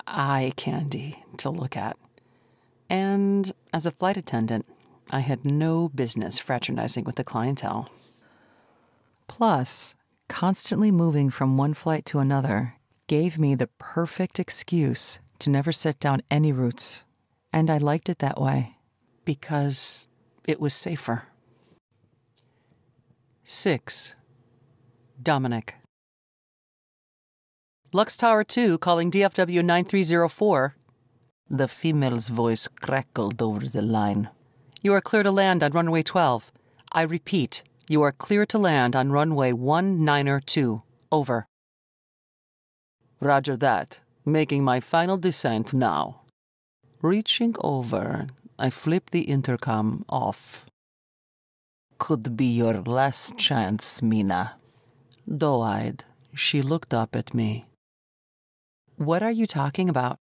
eye candy to look at. And as a flight attendant, I had no business fraternizing with the clientele. Plus, constantly moving from one flight to another gave me the perfect excuse to never set down any routes. And I liked it that way, because it was safer. 6. Dominic. Lux Tower 2 calling DFW 9304. The female's voice crackled over the line. You are clear to land on runway 12. I repeat, you are clear to land on runway 192. Over. Roger that. Making my final descent now. Reaching over, I flip the intercom off. Could be your last chance, Mina. Doe-eyed, she looked up at me. What are you talking about?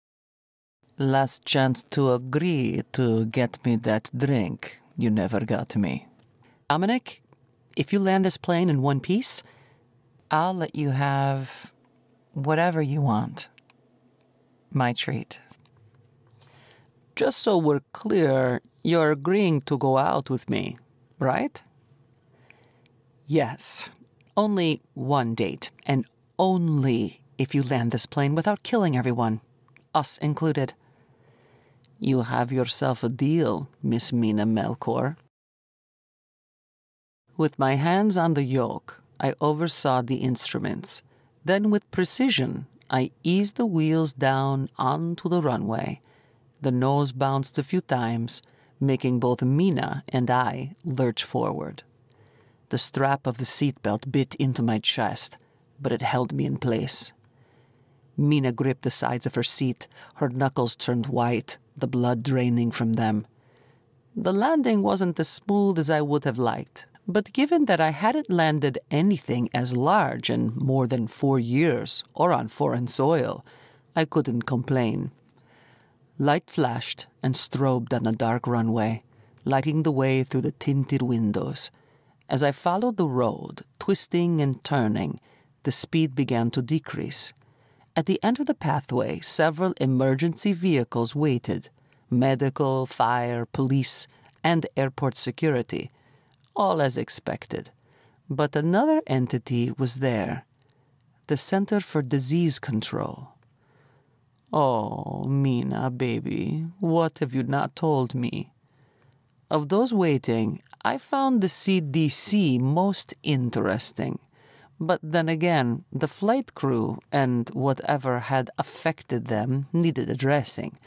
Last chance to agree to get me that drink you never got me. Dominic, if you land this plane in one piece, I'll let you have whatever you want. My treat. Just so we're clear, you're agreeing to go out with me, right? Yes. Only one date, and only if you land this plane without killing everyone, us included. You have yourself a deal, Miss Mina Melchor. With my hands on the yoke, I oversaw the instruments. Then with precision, I eased the wheels down onto the runway. The nose bounced a few times, making both Mina and I lurch forward. The strap of the seatbelt bit into my chest, but it held me in place. Mina gripped the sides of her seat, her knuckles turned white, the blood draining from them. The landing wasn't as smooth as I would have liked, but given that I hadn't landed anything as large in more than 4 years or on foreign soil, I couldn't complain. Light flashed and strobed on the dark runway, lighting the way through the tinted windows. As I followed the road, twisting and turning, the speed began to decrease. At the end of the pathway, several emergency vehicles waited. Medical, fire, police, and airport security. All as expected. But another entity was there. The Center for Disease Control. Oh, Mina, baby, what have you not told me? Of those waiting, I found the CDC most interesting. But then again, the flight crew and whatever had affected them needed addressing,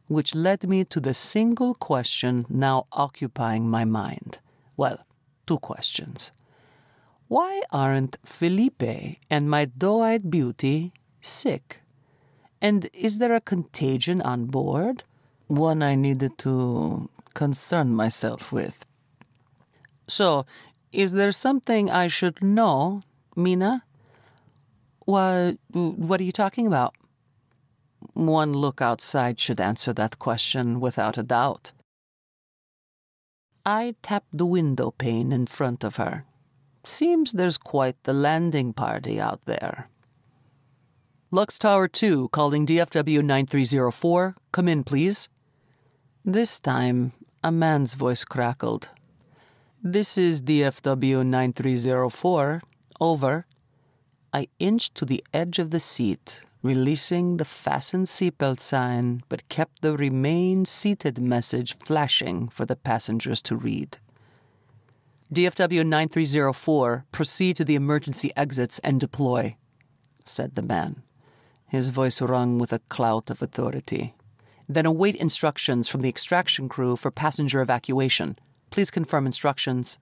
which led me to the single question now occupying my mind. Well, 2 questions. Why aren't Felipe and my doe-eyed beauty sick? And is there a contagion on board? One I needed to concern myself with. So, is there something I should know, Mina? What are you talking about? One look outside should answer that question without a doubt. I tapped the window pane in front of her. Seems there's quite the landing party out there. Lux Tower 2 calling DFW 9304. Come in, please. This time, a man's voice crackled. This is DFW 9304. Over. I inched to the edge of the seat, releasing the fasten seatbelt sign, but kept the remain seated message flashing for the passengers to read. DFW 9304, proceed to the emergency exits and deploy, said the man. His voice rung with a clout of authority. Then await instructions from the extraction crew for passenger evacuation. Please confirm instructions.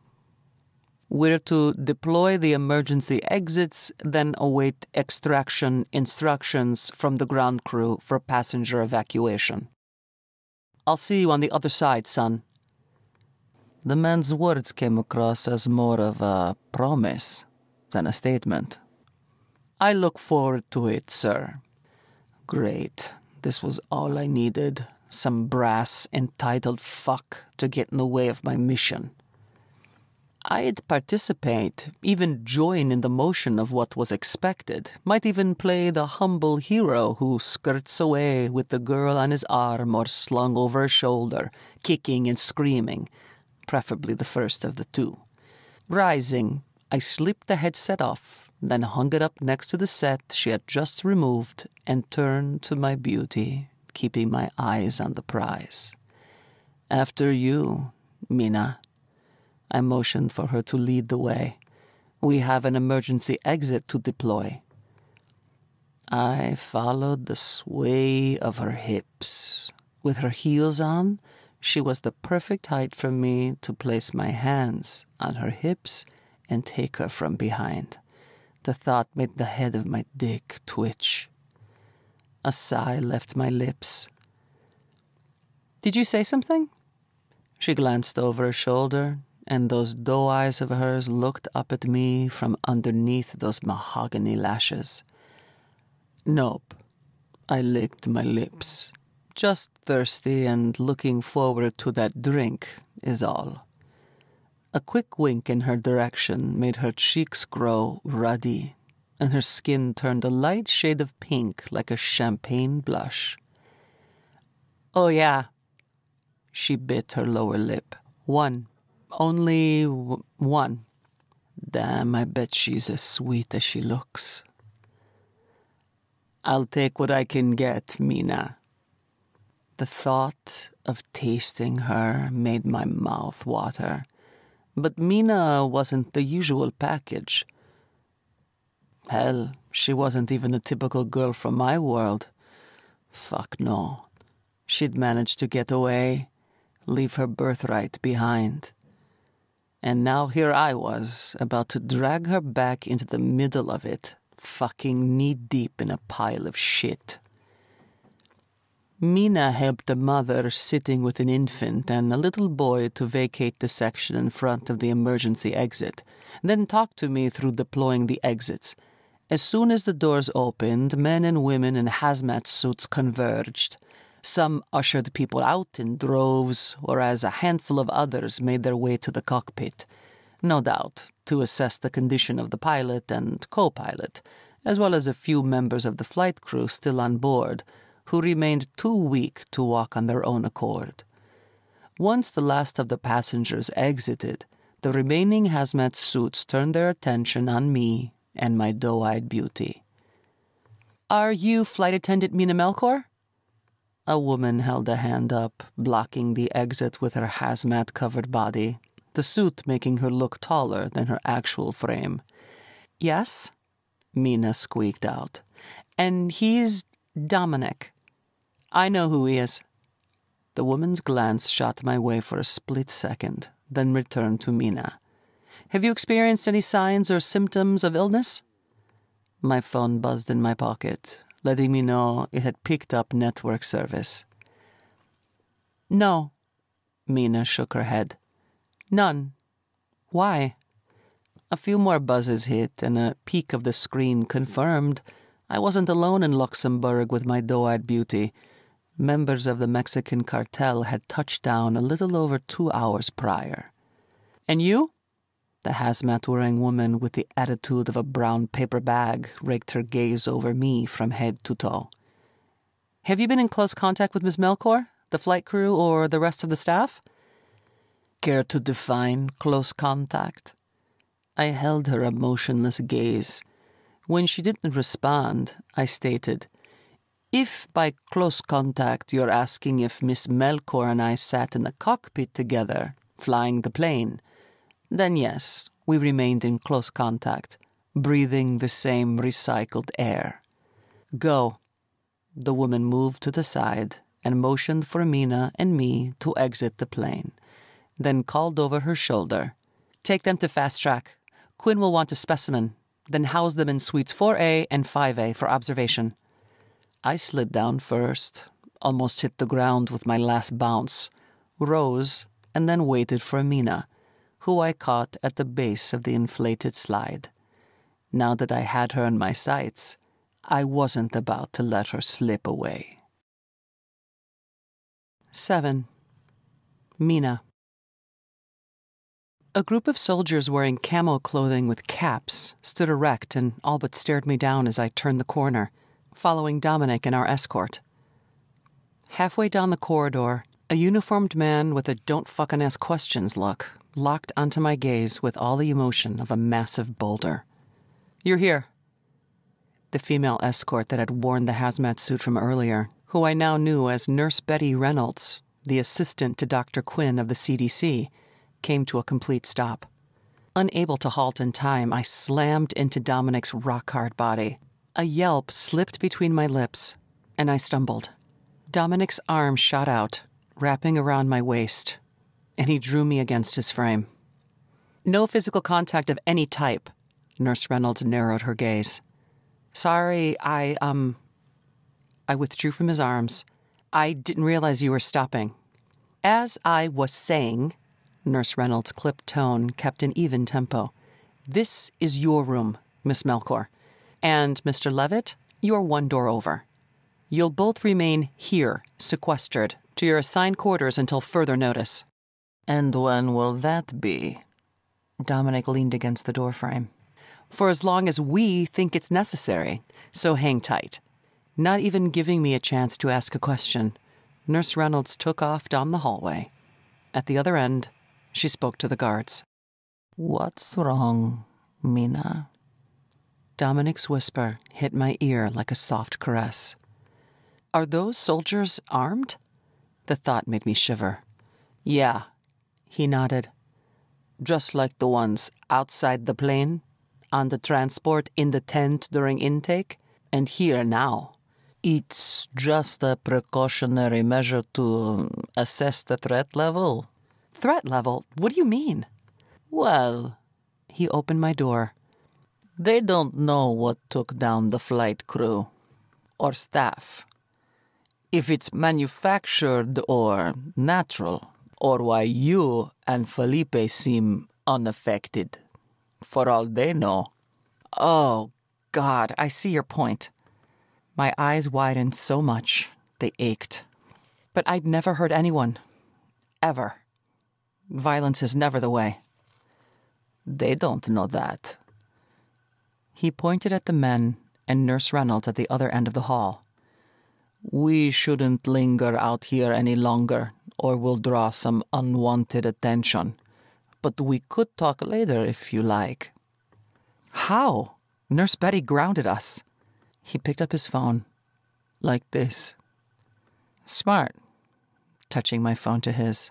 We're to deploy the emergency exits, then await extraction instructions from the ground crew for passenger evacuation. I'll see you on the other side, son. The man's words came across as more of a promise than a statement. I look forward to it, sir. Great. This was all I needed. Some brass, entitled fuck to get in the way of my mission. I'd participate, even join in the motion of what was expected, might even play the humble hero who skirts away with the girl on his arm or slung over her shoulder, kicking and screaming, preferably the first of the two. Rising, I slipped the headset off, then hung it up next to the set she had just removed and turned to my beauty, keeping my eyes on the prize. After you, Mina. I motioned for her to lead the way. We have an emergency exit to deploy. I followed the sway of her hips. With her heels on, she was the perfect height for me to place my hands on her hips and take her from behind. The thought made the head of my dick twitch. A sigh left my lips. Did you say something? She glanced over her shoulder, and those doe eyes of hers looked up at me from underneath those mahogany lashes. Nope. I licked my lips. Just thirsty and looking forward to that drink is all. A quick wink in her direction made her cheeks grow ruddy, and her skin turned a light shade of pink like a champagne blush. Oh, yeah. She bit her lower lip. One. Only one. Damn, I bet she's as sweet as she looks. I'll take what I can get, Mina. The thought of tasting her made my mouth water. But Mina wasn't the usual package. Hell, she wasn't even the typical girl from my world. Fuck no. She'd managed to get away, leave her birthright behind. And now here I was, about to drag her back into the middle of it, fucking knee-deep in a pile of shit. Mina helped a mother sitting with an infant and a little boy to vacate the section in front of the emergency exit, then talked to me through deploying the exits. As soon as the doors opened, men and women in hazmat suits converged. Some ushered people out in droves, whereas a handful of others made their way to the cockpit, no doubt to assess the condition of the pilot and co-pilot, as well as a few members of the flight crew still on board, who remained too weak to walk on their own accord. Once the last of the passengers exited, the remaining hazmat suits turned their attention on me and my doe-eyed beauty. "Are you Flight Attendant Mina Melchor?" A woman held a hand up, blocking the exit with her hazmat-covered body, the suit making her look taller than her actual frame. "Yes," Mina squeaked out. "And he's Dominic. I know who he is." The woman's glance shot my way for a split second, then returned to Mina. "Have you experienced any signs or symptoms of illness?" My phone buzzed in my pocket, letting me know it had picked up network service. "No." Mina shook her head. "None. Why?" A few more buzzes hit, and a peek of the screen confirmed I wasn't alone in Luxembourg with my doe-eyed beauty. Members of the Mexican cartel had touched down a little over 2 hours prior. "And you?" The hazmat-wearing woman with the attitude of a brown paper bag raked her gaze over me from head to toe. "Have you been in close contact with Miss Melchor, the flight crew, or the rest of the staff?" "Care to define close contact?" I held her a motionless gaze. When she didn't respond, I stated, "If by close contact you're asking if Miss Melchor and I sat in the cockpit together, flying the plane, then yes, we remained in close contact, breathing the same recycled air." "Go." The woman moved to the side, and motioned for Mina and me to exit the plane, then called over her shoulder. "Take them to Fast Track. Quinn will want a specimen, then house them in suites 4A and 5A for observation." I slid down first, almost hit the ground with my last bounce, rose, and then waited for Mina, who I caught at the base of the inflated slide. Now that I had her in my sights, I wasn't about to let her slip away. 7. Mina. A group of soldiers wearing camo clothing with caps stood erect and all but stared me down as I turned the corner, following Dominic and our escort. Halfway down the corridor, a uniformed man with a don't-fucking-ask-questions look locked onto my gaze with all the emotion of a massive boulder. "You're here." The female escort that had worn the hazmat suit from earlier, who I now knew as Nurse Betty Reynolds, the assistant to Dr. Quinn of the CDC, came to a complete stop. Unable to halt in time, I slammed into Dominic's rock-hard body. A yelp slipped between my lips, and I stumbled. Dominic's arm shot out, wrapping around my waist, and he drew me against his frame. "No physical contact of any type," Nurse Reynolds narrowed her gaze. "Sorry, I withdrew from his arms. "I didn't realize you were stopping." "As I was saying," Nurse Reynolds' clipped tone kept an even tempo, "this is your room, Miss Melchor. And, Mr. Leavitt, you're one door over. You'll both remain here, sequestered, to your assigned quarters until further notice." "And when will that be?" Dominic leaned against the doorframe. "For as long as we think it's necessary, so hang tight." Not even giving me a chance to ask a question, Nurse Reynolds took off down the hallway. At the other end, she spoke to the guards. "What's wrong, Mina?" Dominic's whisper hit my ear like a soft caress. "Are those soldiers armed?" The thought made me shiver. "Yeah," he nodded. "Just like the ones outside the plane, on the transport, in the tent during intake, and here now. It's just a precautionary measure to assess the threat level." "Threat level? What do you mean?" "Well," he opened my door, "they don't know what took down the flight crew or staff. If it's manufactured or natural, or why you and Felipe seem unaffected. For all they know." "Oh, God, I see your point." My eyes widened so much, they ached. But I'd never hurt anyone. Ever. Violence is never the way. "They don't know that." He pointed at the men and Nurse Reynolds at the other end of the hall. "We shouldn't linger out here any longer, or we'll draw some unwanted attention. But we could talk later if you like." "How? Nurse Betty grounded us." He picked up his phone. "Like this." "Smart," touching my phone to his.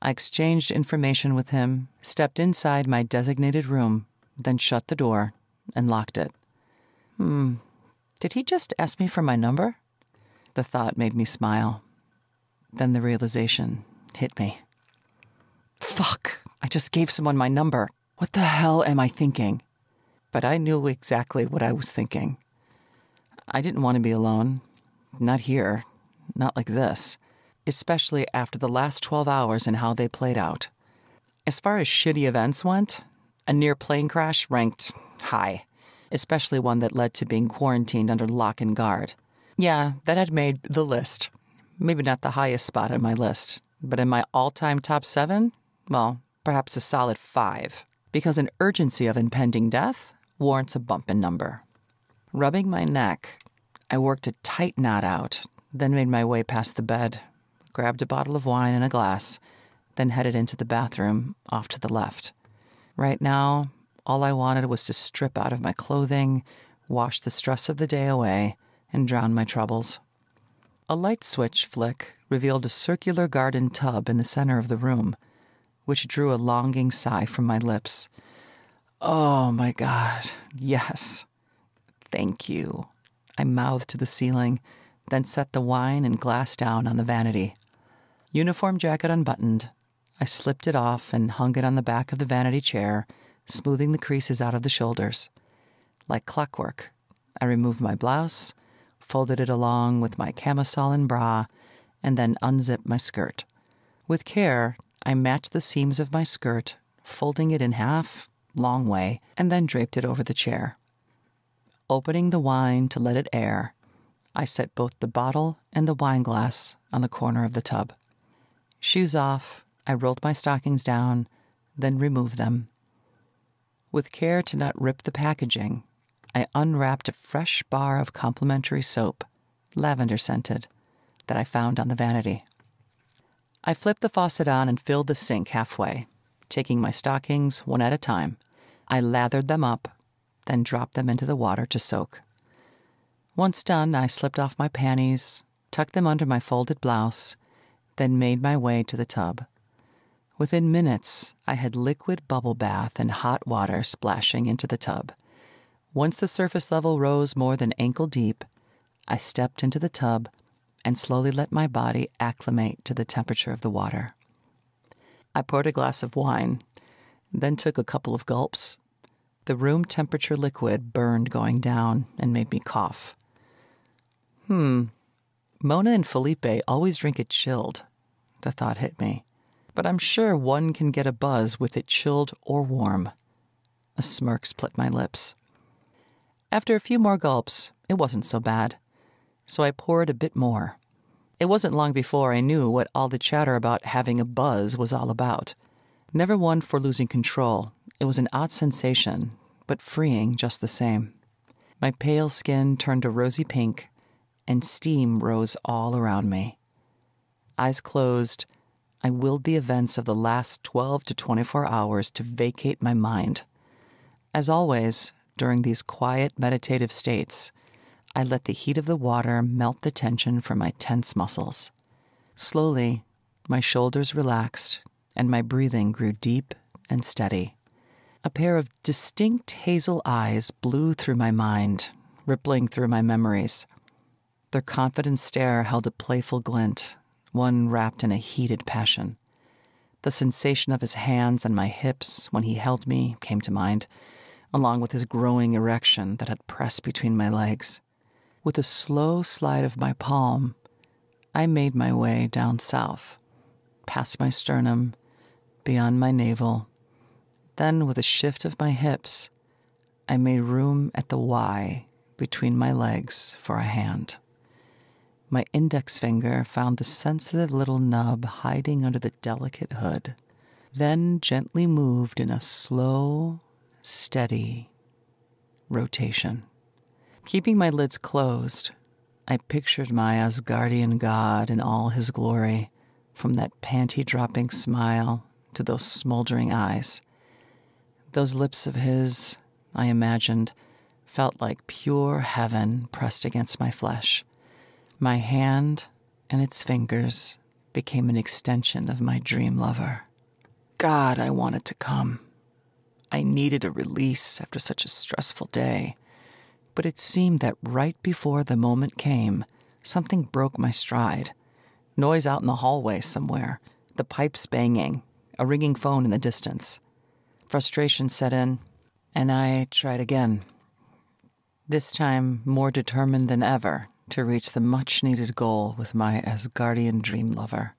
I exchanged information with him, stepped inside my designated room, then shut the door and locked it. Did he just ask me for my number? The thought made me smile. Then the realization hit me. Fuck, I just gave someone my number. What the hell am I thinking? But I knew exactly what I was thinking. I didn't want to be alone. Not here. Not like this. Especially after the last 12 hours and how they played out. As far as shitty events went, a near plane crash ranked high. Especially one that led to being quarantined under lock and guard. Yeah, that had made the list. Maybe not the highest spot on my list. But in my all-time top 7, well, perhaps a solid 5. Because an urgency of impending death warrants a bump in number. Rubbing my neck, I worked a tight knot out, then made my way past the bed, grabbed a bottle of wine and a glass, then headed into the bathroom off to the left. Right now, all I wanted was to strip out of my clothing, wash the stress of the day away, and drown my troubles. A light switch flick revealed a circular garden tub in the center of the room, which drew a longing sigh from my lips. Oh my God, yes. Thank you. I mouthed to the ceiling, then set the wine and glass down on the vanity. Uniform jacket unbuttoned, I slipped it off and hung it on the back of the vanity chair, smoothing the creases out of the shoulders. Like clockwork, I removed my blouse, folded it along with my camisole and bra, and then unzipped my skirt. With care, I matched the seams of my skirt, folding it in half, long way, and then draped it over the chair. Opening the wine to let it air, I set both the bottle and the wine glass on the corner of the tub. Shoes off, I rolled my stockings down, then removed them. With care to not rip the packaging, I unwrapped a fresh bar of complimentary soap, lavender-scented, that I found on the vanity. I flipped the faucet on and filled the sink halfway, taking my stockings one at a time. I lathered them up, then dropped them into the water to soak. Once done, I slipped off my panties, tucked them under my folded blouse, then made my way to the tub. Within minutes, I had liquid bubble bath and hot water splashing into the tub. Once the surface level rose more than ankle deep, I stepped into the tub and slowly let my body acclimate to the temperature of the water. I poured a glass of wine, then took a couple of gulps. The room temperature liquid burned going down and made me cough. Mona and Felipe always drink it chilled, the thought hit me. But I'm sure one can get a buzz with it chilled or warm. A smirk split my lips. After a few more gulps, it wasn't so bad, so I poured a bit more. It wasn't long before I knew what all the chatter about having a buzz was all about. Never one for losing control. It was an odd sensation, but freeing just the same. My pale skin turned a rosy pink, and steam rose all around me. Eyes closed, I willed the events of the last 12 to 24 hours to vacate my mind. As always, during these quiet, meditative states, I let the heat of the water melt the tension from my tense muscles. Slowly, my shoulders relaxed, and my breathing grew deep and steady. A pair of distinct hazel eyes blew through my mind, rippling through my memories. Their confident stare held a playful glint, one wrapped in a heated passion. The sensation of his hands on my hips when he held me came to mind, along with his growing erection that had pressed between my legs. With a slow slide of my palm, I made my way down south, past my sternum, beyond my navel. Then, with a shift of my hips, I made room at the Y between my legs for a hand. My index finger found the sensitive little nub hiding under the delicate hood, then gently moved in a slow, steady rotation. Keeping my lids closed, I pictured my Asgardian god in all his glory, from that panty-dropping smile to those smoldering eyes. Those lips of his, I imagined, felt like pure heaven pressed against my flesh. My hand and its fingers became an extension of my dream lover. God, I wanted to come. I needed a release after such a stressful day. But it seemed that right before the moment came, something broke my stride. Noise out in the hallway somewhere, the pipes banging, a ringing phone in the distance. Frustration set in, and I tried again. This time more determined than ever to reach the much-needed goal with my Asgardian dream lover.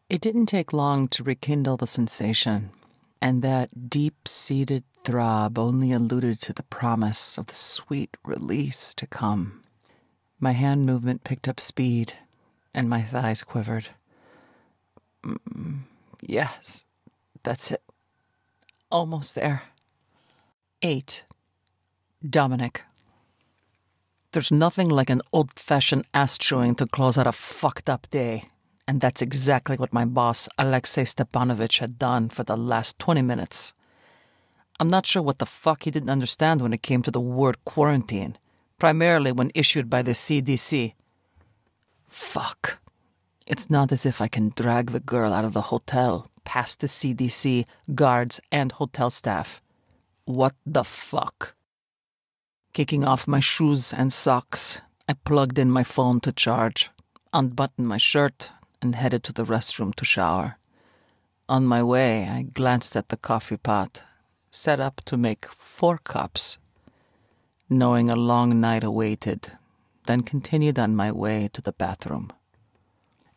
It didn't take long to rekindle the sensation, and that deep-seated throb only alluded to the promise of the sweet release to come. My hand movement picked up speed, and my thighs quivered. Yes, that's it. Almost there. 8. Dominic. There's nothing like an old-fashioned ass-chewing to close out a fucked-up day, and that's exactly what my boss, Alexei Stepanovich, had done for the last 20 minutes. I'm not sure what the fuck he didn't understand when it came to the word quarantine, primarily when issued by the CDC. Fuck. It's not as if I can drag the girl out of the hotel, past the CDC, guards, and hotel staff. What the fuck? Kicking off my shoes and socks, I plugged in my phone to charge, unbuttoned my shirt, and headed to the restroom to shower. On my way, I glanced at the coffee pot, set up to make 4 cups, knowing a long night awaited, then continued on my way to the bathroom.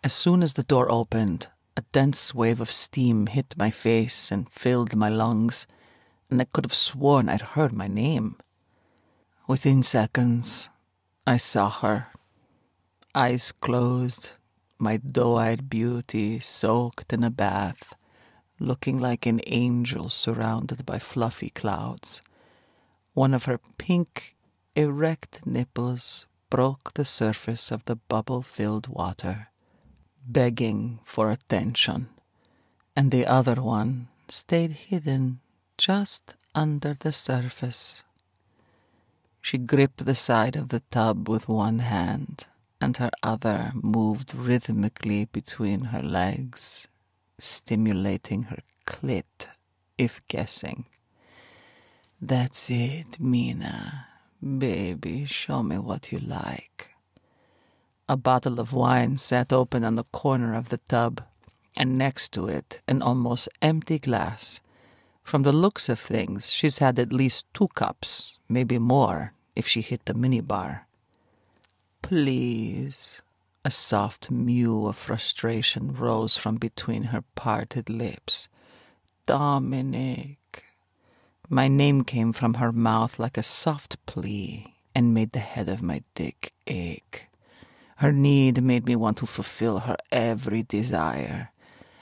As soon as the door opened, a dense wave of steam hit my face and filled my lungs, and I could have sworn I'd heard my name. Within seconds, I saw her. Eyes closed, my doe-eyed beauty soaked in a bath, looking like an angel surrounded by fluffy clouds. One of her pink, erect nipples broke the surface of the bubble-filled water, begging for attention, and the other one stayed hidden just under the surface. She gripped the side of the tub with one hand, and her other moved rhythmically between her legs, stimulating her clit, if guessing. "That's it, Mina. Baby, show me what you like." A bottle of wine sat open on the corner of the tub, and next to it, an almost empty glass. From the looks of things, she's had at least 2 cups, maybe more, if she hit the minibar. "Please." A soft mew of frustration rose from between her parted lips. "Dominic." My name came from her mouth like a soft plea and made the head of my dick ache. Her need made me want to fulfill her every desire.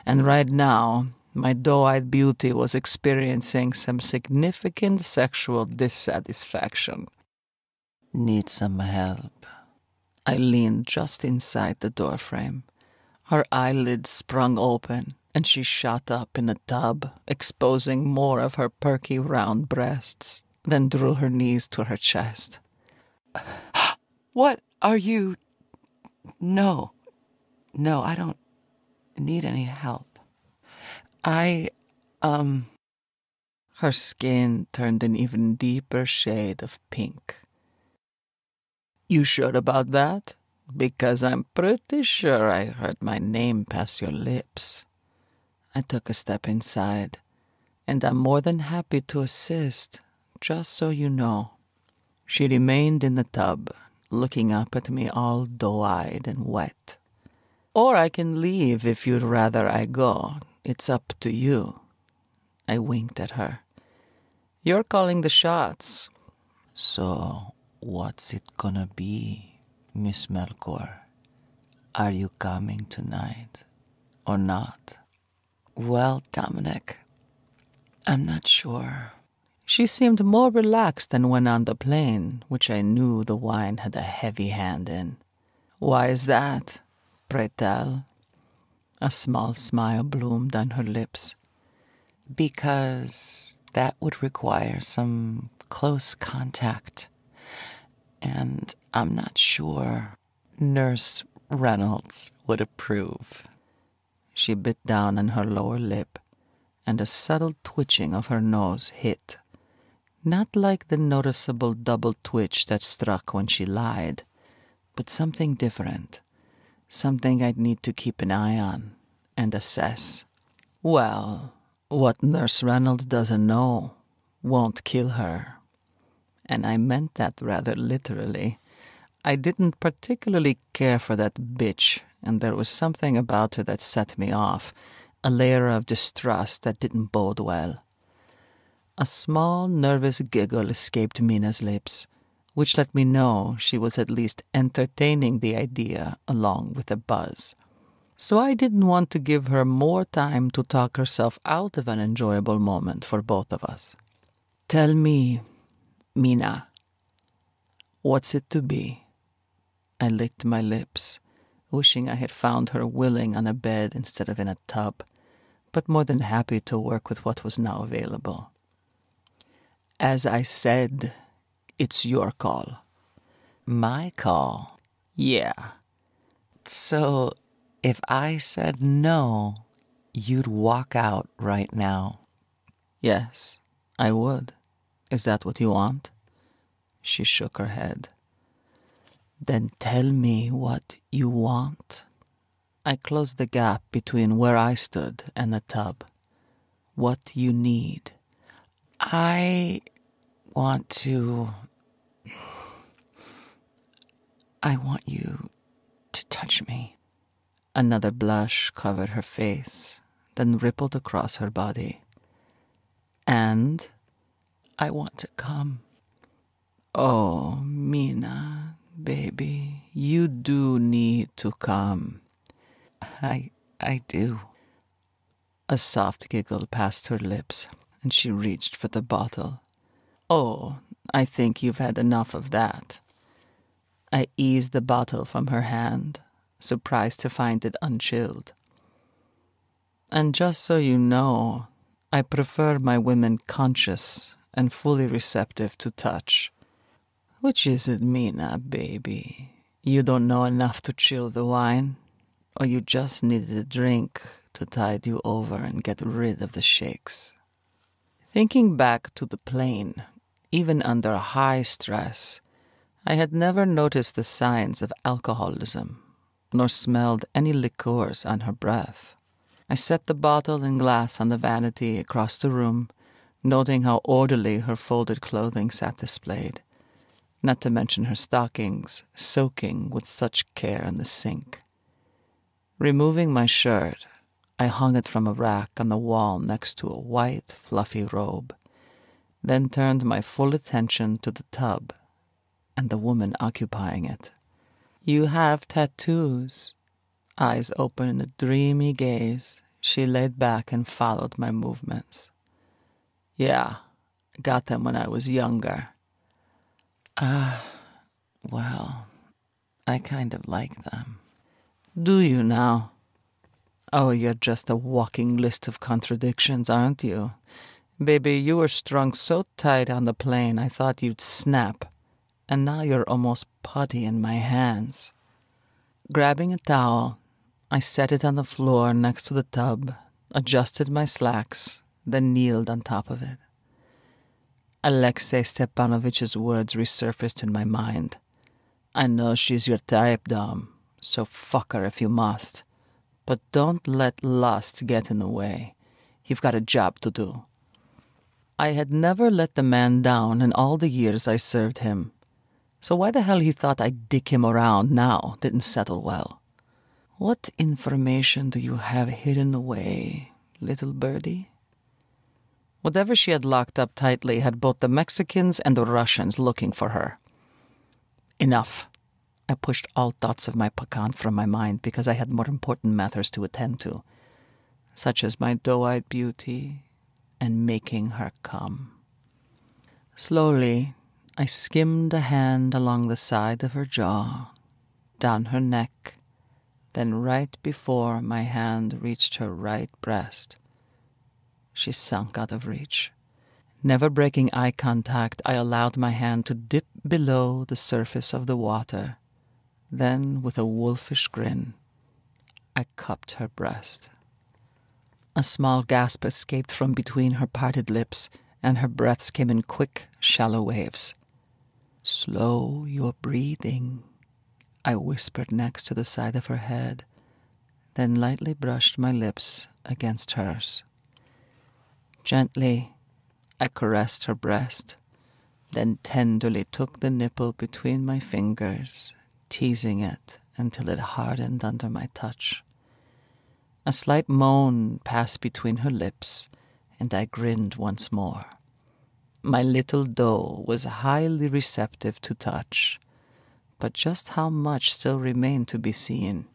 And right now, my doe-eyed beauty was experiencing some significant sexual dissatisfaction. "Need some help?" I leaned just inside the doorframe. Her eyelids sprung open, and she shot up in the tub, exposing more of her perky round breasts, then drew her knees to her chest. "What are you... No, I don't need any help. Her skin turned an even deeper shade of pink. "You sure about that? Because I'm pretty sure I heard my name pass your lips." I took a step inside, and I'm more than happy to assist, just so you know. She remained in the tub, looking up at me all doe-eyed and wet. "Or I can leave if you'd rather I go. It's up to you." I winked at her. "You're calling the shots." "So, what's it gonna be, Miss Melchor? Are you coming tonight, or not?" "Well, Dominic, I'm not sure." She seemed more relaxed than when on the plane, which I knew the wine had a heavy hand in. "Why is that, pray tell?" A small smile bloomed on her lips. "Because that would require some close contact, and I'm not sure Nurse Reynolds would approve." She bit down on her lower lip, and a subtle twitching of her nose hit. Not like the noticeable double twitch that struck when she lied, but something different, something I'd need to keep an eye on and assess. Well, what Nurse Reynolds doesn't know won't kill her. And I meant that rather literally. I didn't particularly care for that bitch, and there was something about her that set me off, a layer of distrust that didn't bode well. A small, nervous giggle escaped Mina's lips, which let me know she was at least entertaining the idea along with a buzz. So I didn't want to give her more time to talk herself out of an enjoyable moment for both of us. "Tell me, Mina, what's it to be?" I licked my lips, wishing I had found her willing on a bed instead of in a tub, but more than happy to work with what was now available. "As I said, it's your call." "My call?" "Yeah." "So, if I said no, you'd walk out right now?" "Yes, I would. Is that what you want?" She shook her head. Then tell me what you want. I closed the gap between where I stood and the tub. What you need. I want you to touch me. Another blush covered her face, then rippled across her body. And I want to come. oh, Mina, baby, you do need to come. I do. A soft giggle passed her lips, and she reached for the bottle. Oh, I think you've had enough of that. I eased the bottle from her hand, surprised to find it unchilled. And just so you know, I prefer my women conscious and fully receptive to touch. Which is it, Mina, baby? You don't know enough to chill the wine? Or you just needed a drink to tide you over and get rid of the shakes? Thinking back to the plane, even under high stress, I had never noticed the signs of alcoholism, nor smelled any liqueurs on her breath. I set the bottle and glass on the vanity across the room, noting how orderly her folded clothing sat displayed, not to mention her stockings soaking with such care in the sink. Removing my shirt, I hung it from a rack on the wall next to a white, fluffy robe, then turned my full attention to the tub and the woman occupying it. You have tattoos. Eyes open in a dreamy gaze, she laid back and followed my movements. Yeah, got them when I was younger. Well, I kind of like them. Do you now? Oh, you're just a walking list of contradictions, aren't you? Baby, you were strung so tight on the plane I thought you'd snap, and now you're almost putty in my hands. Grabbing a towel, I set it on the floor next to the tub, adjusted my slacks, then kneeled on top of it. Alexei Stepanovich's words resurfaced in my mind. I know she's your type, Dom, so fuck her if you must. But don't let lust get in the way. You've got a job to do. I had never let the man down in all the years I served him. So why the hell he thought I'd dick him around now didn't settle well. What information do you have hidden away, little birdie? Whatever she had locked up tightly had both the Mexicans and the Russians looking for her. Enough. I pushed all thoughts of my pecan from my mind because I had more important matters to attend to, such as my doe-eyed beauty and making her come. Slowly, I skimmed a hand along the side of her jaw, down her neck, then right before my hand reached her right breast. She sunk out of reach. Never breaking eye contact, I allowed my hand to dip below the surface of the water. Then, with a wolfish grin, I cupped her breast. A small gasp escaped from between her parted lips, and her breaths came in quick, shallow waves. Slow your breathing, I whispered next to the side of her head, then lightly brushed my lips against hers. Gently, I caressed her breast, then tenderly took the nipple between my fingers, teasing it until it hardened under my touch. A slight moan passed between her lips, and I grinned once more. My little doe was highly receptive to touch, but just how much still remained to be seen.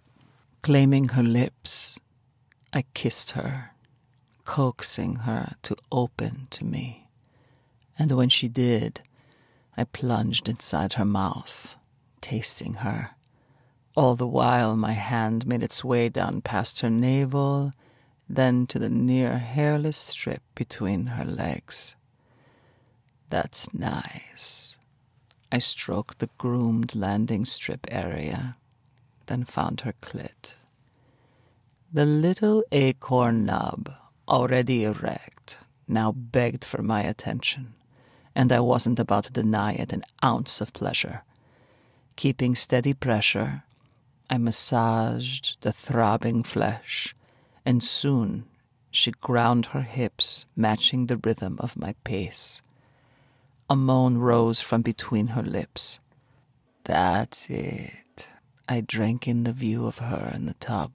Claiming her lips, I kissed her, coaxing her to open to me. And when she did, I plunged inside her mouth, tasting her. All the while my hand made its way down past her navel, then to the near hairless strip between her legs. That's nice. I stroked the groomed landing strip area, then found her clit. The little acorn nub, already erect, now begged for my attention, and I wasn't about to deny it an ounce of pleasure. Keeping steady pressure, I massaged the throbbing flesh, and soon she ground her hips, matching the rhythm of my pace. A moan rose from between her lips. That's it. I drank in the view of her in the tub.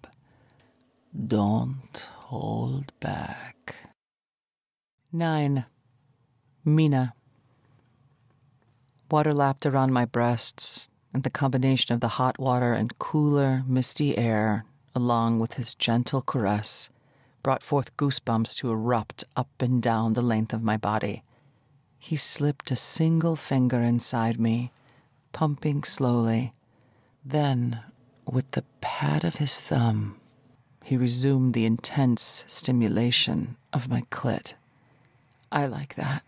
Don't hold back. 9. Mina. Water lapped around my breasts, and the combination of the hot water and cooler, misty air, along with his gentle caress, brought forth goosebumps to erupt up and down the length of my body. He slipped a single finger inside me, pumping slowly. Then, with the pad of his thumb, he resumed the intense stimulation of my clit. I like that.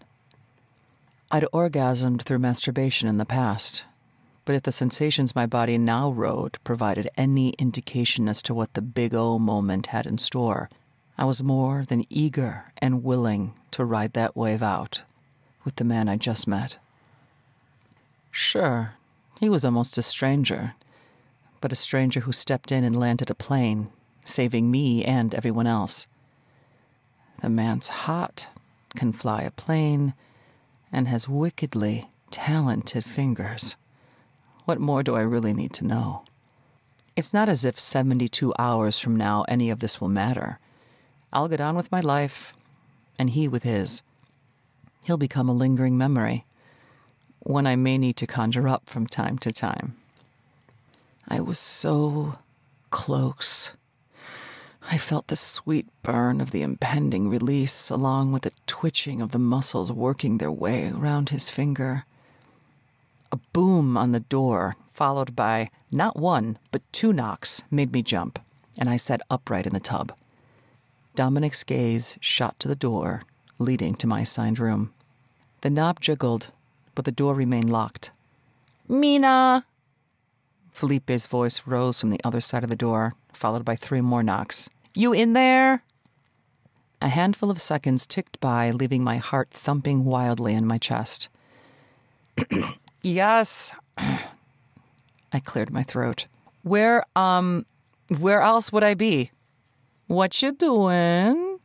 I'd orgasmed through masturbation in the past, but if the sensations my body now rode provided any indication as to what the big O moment had in store, I was more than eager and willing to ride that wave out with the man I just met. Sure, he was almost a stranger, but a stranger who stepped in and landed a plane, saving me and everyone else. The man's hot, can fly a plane, and has wickedly talented fingers. What more do I really need to know? It's not as if 72 hours from now any of this will matter. I'll get on with my life, and he with his. He'll become a lingering memory, one I may need to conjure up from time to time. I was so close. I felt the sweet burn of the impending release, along with the twitching of the muscles working their way around his finger. A boom on the door, followed by not one, but 2 knocks, made me jump, and I sat upright in the tub. Dominic's gaze shot to the door, leading to my assigned room. The knob jiggled, but the door remained locked. "Mina!" Felipe's voice rose from the other side of the door, followed by 3 more knocks. "You in there?" A handful of seconds ticked by, leaving my heart thumping wildly in my chest. "Yes." I cleared my throat. Where else would I be?" "What you doing?"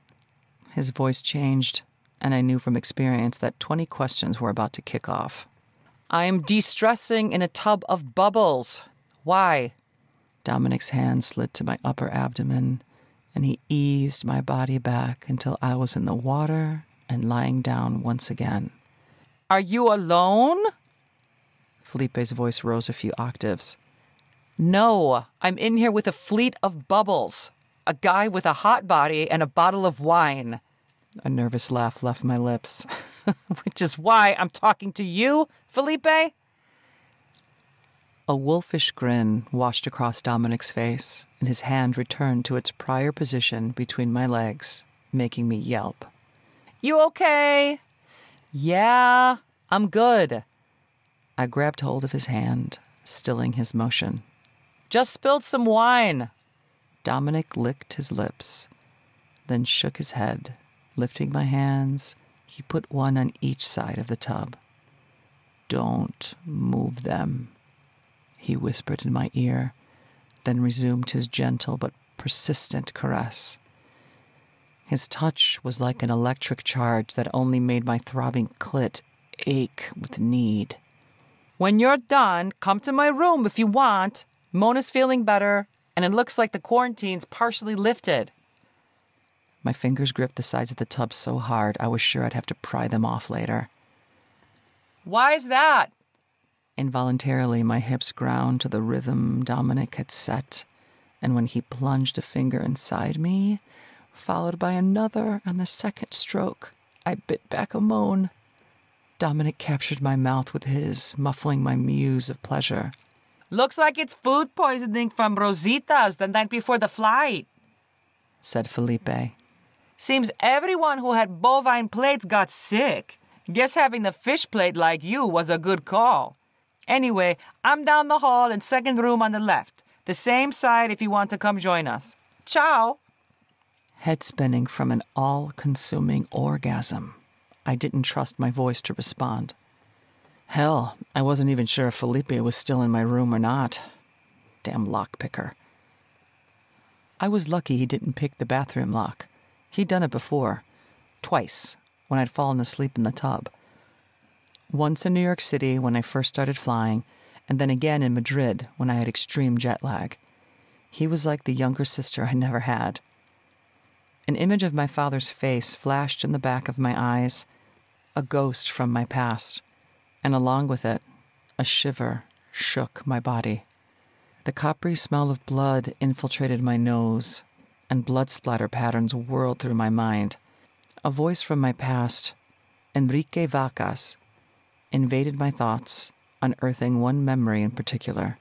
His voice changed, and I knew from experience that 20 questions were about to kick off. "I'm de-stressing in a tub of bubbles. Why?" Dominic's hand slid to my upper abdomen, and he eased my body back until I was in the water and lying down once again. "Are you alone?" Felipe's voice rose a few octaves. "No, I'm in here with a fleet of bubbles. A guy with a hot body and a bottle of wine." A nervous laugh left my lips. "Which is why I'm talking to you, Felipe?" A wolfish grin washed across Dominic's face, and his hand returned to its prior position between my legs, making me yelp. "You okay?" "Yeah, I'm good." I grabbed hold of his hand, stilling his motion. "Just spilled some wine." Dominic licked his lips, then shook his head. Lifting my hands, he put one on each side of the tub. "Don't move them," he whispered in my ear, then resumed his gentle but persistent caress. His touch was like an electric charge that only made my throbbing clit ache with need. "When you're done, come to my room if you want. Mona's feeling better, and it looks like the quarantine's partially lifted." My fingers gripped the sides of the tub so hard I was sure I'd have to pry them off later. "Why's that?" Involuntarily, my hips ground to the rhythm Dominic had set, and when he plunged a finger inside me, followed by another on the second stroke, I bit back a moan. Dominic captured my mouth with his, muffling my mews of pleasure. "Looks like it's food poisoning from Rosita's the night before the flight," said Felipe. "Seems everyone who had bovine plates got sick. Guess having the fish plate like you was a good call. Anyway, I'm down the hall in second room on the left. The same side if you want to come join us. Ciao." Head spinning from an all-consuming orgasm, I didn't trust my voice to respond. Hell, I wasn't even sure if Felipe was still in my room or not. Damn lockpicker. I was lucky he didn't pick the bathroom lock. He'd done it before. Twice, when I'd fallen asleep in the tub. Once in New York City when I first started flying, and then again in Madrid when I had extreme jet lag. He was like the younger sister I never had. An image of my father's face flashed in the back of my eyes, a ghost from my past, and along with it, a shiver shook my body. The coppery smell of blood infiltrated my nose, and blood splatter patterns whirled through my mind. A voice from my past, Enrique Vacas, invaded my thoughts, unearthing one memory in particular,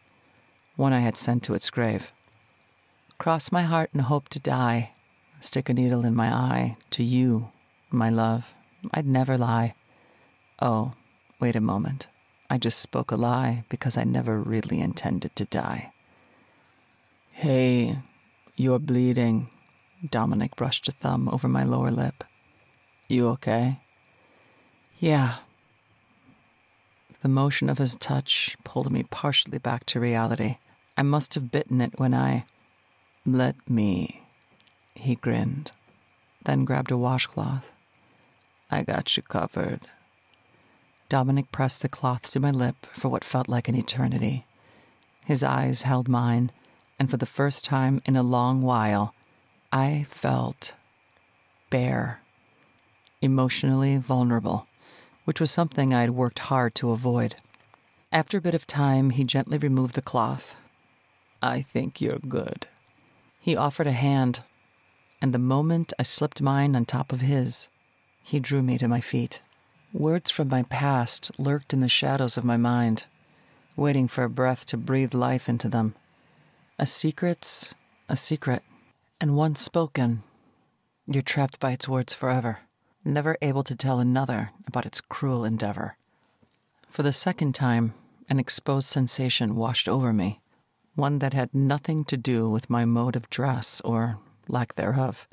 one I had sent to its grave. Cross my heart and hope to die, stick a needle in my eye, to you, my love, I'd never lie. Oh, wait a moment. I just spoke a lie because I never really intended to die. Hey, you're bleeding. Dominic brushed a thumb over my lower lip. You okay? Yeah. The motion of his touch pulled me partially back to reality. I must have bitten it when I... Let me... He grinned, then grabbed a washcloth. I got you covered. Dominic pressed the cloth to my lip for what felt like an eternity. His eyes held mine, and for the first time in a long while, I felt bare, emotionally vulnerable, which was something I had worked hard to avoid. After a bit of time, he gently removed the cloth. I think you're good. He offered a hand, and the moment I slipped mine on top of his, he drew me to my feet. Words from my past lurked in the shadows of my mind, waiting for a breath to breathe life into them. A secret's a secret, and once spoken, you're trapped by its words forever, never able to tell another about its cruel endeavor. For the second time, an exposed sensation washed over me, one that had nothing to do with my mode of dress or lack thereof.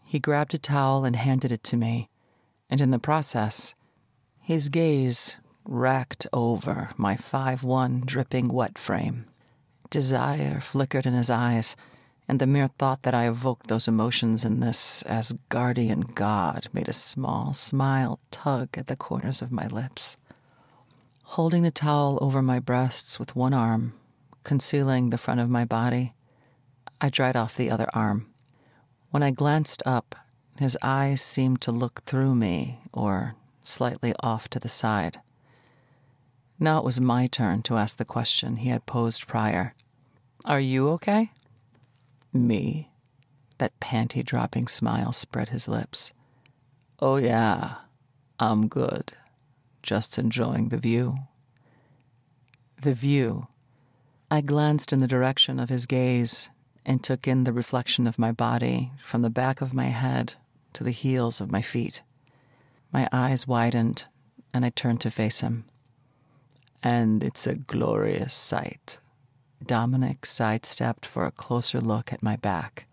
He grabbed a towel and handed it to me, and in the process, his gaze racked over my 5'1" dripping wet frame. Desire flickered in his eyes, and the mere thought that I evoked those emotions in this Asgardian god made a small smile tug at the corners of my lips. Holding the towel over my breasts with one arm, concealing the front of my body, I dried off the other arm. When I glanced up, his eyes seemed to look through me, or slightly off to the side. Now it was my turn to ask the question he had posed prior. Are you okay? Me? That panty-dropping smile spread his lips. Oh yeah, I'm good. Just enjoying the view. The view. I glanced in the direction of his gaze and took in the reflection of my body from the back of my head to the heels of my feet. My eyes widened, and I turned to face him. And it's a glorious sight. Dominic sidestepped for a closer look at my back.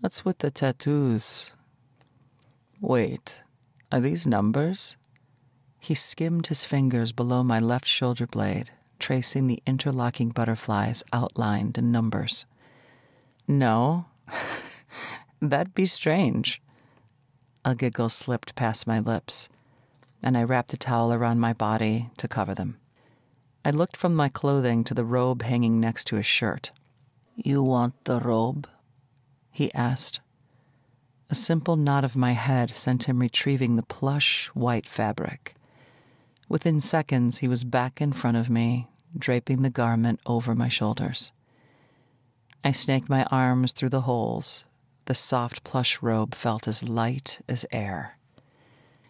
What's with the tattoos? Wait, are these numbers? He skimmed his fingers below my left shoulder blade, tracing the interlocking butterflies outlined in numbers. No, that'd be strange. A giggle slipped past my lips, and I wrapped a towel around my body to cover them. I looked from my clothing to the robe hanging next to his shirt. You want the robe? He asked. A simple nod of my head sent him retrieving the plush, white fabric. Within seconds, he was back in front of me, draping the garment over my shoulders. I snaked my arms through the holes. The soft plush robe felt as light as air.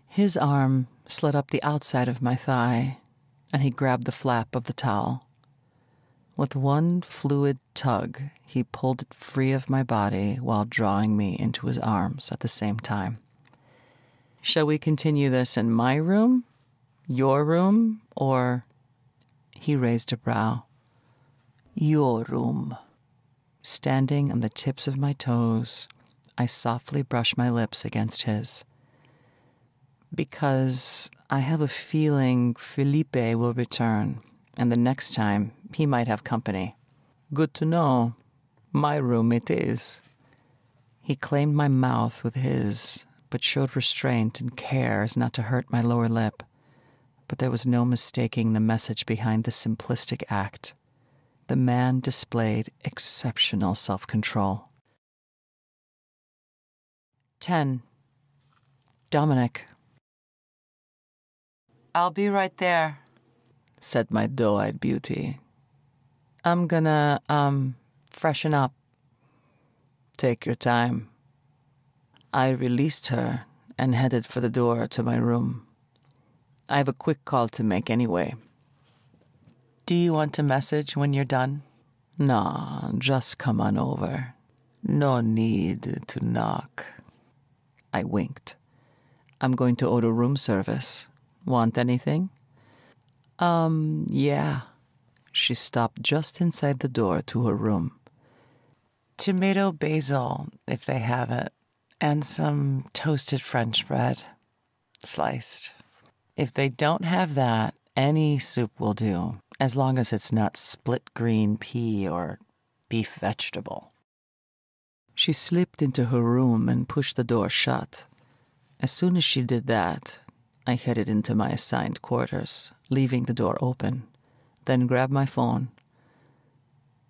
His arm slid up the outside of my thigh, and he grabbed the flap of the towel. With one fluid tug, he pulled it free of my body while drawing me into his arms at the same time. Shall we continue this in my room, your room, or... He raised a brow. Your room. Standing on the tips of my toes, I softly brushed my lips against his. Because I have a feeling Felipe will return, and the next time he might have company. Good to know. My room it is. He claimed my mouth with his, but showed restraint and care as not to hurt my lower lip. But there was no mistaking the message behind the simplistic act. The man displayed exceptional self-control. 10. Dominic. I'll be right there, said my doe-eyed beauty. I'm gonna, freshen up. Take your time. I released her and headed for the door to my room. I have a quick call to make anyway. Do you want to message when you're done? Nah, just come on over. No need to knock. I winked. I'm going to order room service. Want anything? Yeah. She stopped just inside the door to her room. Tomato basil, if they have it, and some toasted French bread, sliced. If they don't have that, any soup will do, as long as it's not split green pea or beef vegetable. She slipped into her room and pushed the door shut. As soon as she did that, I headed into my assigned quarters, leaving the door open, then grabbed my phone.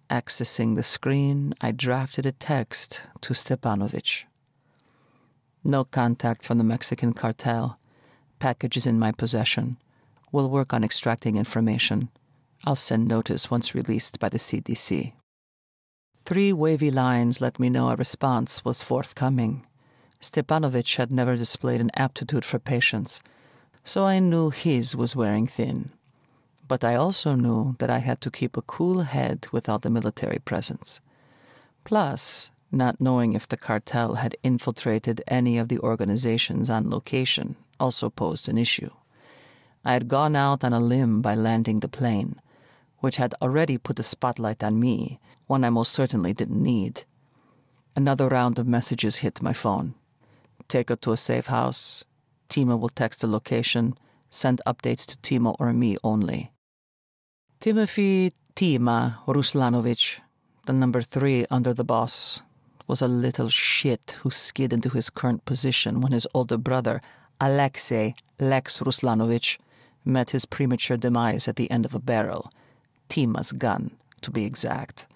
Accessing the screen, I drafted a text to Stepanovich. No contact from the Mexican cartel. Package is in my possession. We'll work on extracting information. I'll send notice once released by the CDC. 3 wavy lines let me know a response was forthcoming. Stepanovich had never displayed an aptitude for patience, so I knew his was wearing thin. But I also knew that I had to keep a cool head without the military presence. Plus, not knowing if the cartel had infiltrated any of the organizations on location also posed an issue. I had gone out on a limb by landing the plane, which had already put a spotlight on me, one I most certainly didn't need. Another round of messages hit my phone. Take her to a safe house. Tima will text the location. Send updates to Tima or me only. Timothy Tima Ruslanovich, the number 3 under the boss, was a little shit who skid into his current position when his older brother, Alexei Lex Ruslanovich, met his premature demise at the end of a barrel. Tima's gun, to be exact.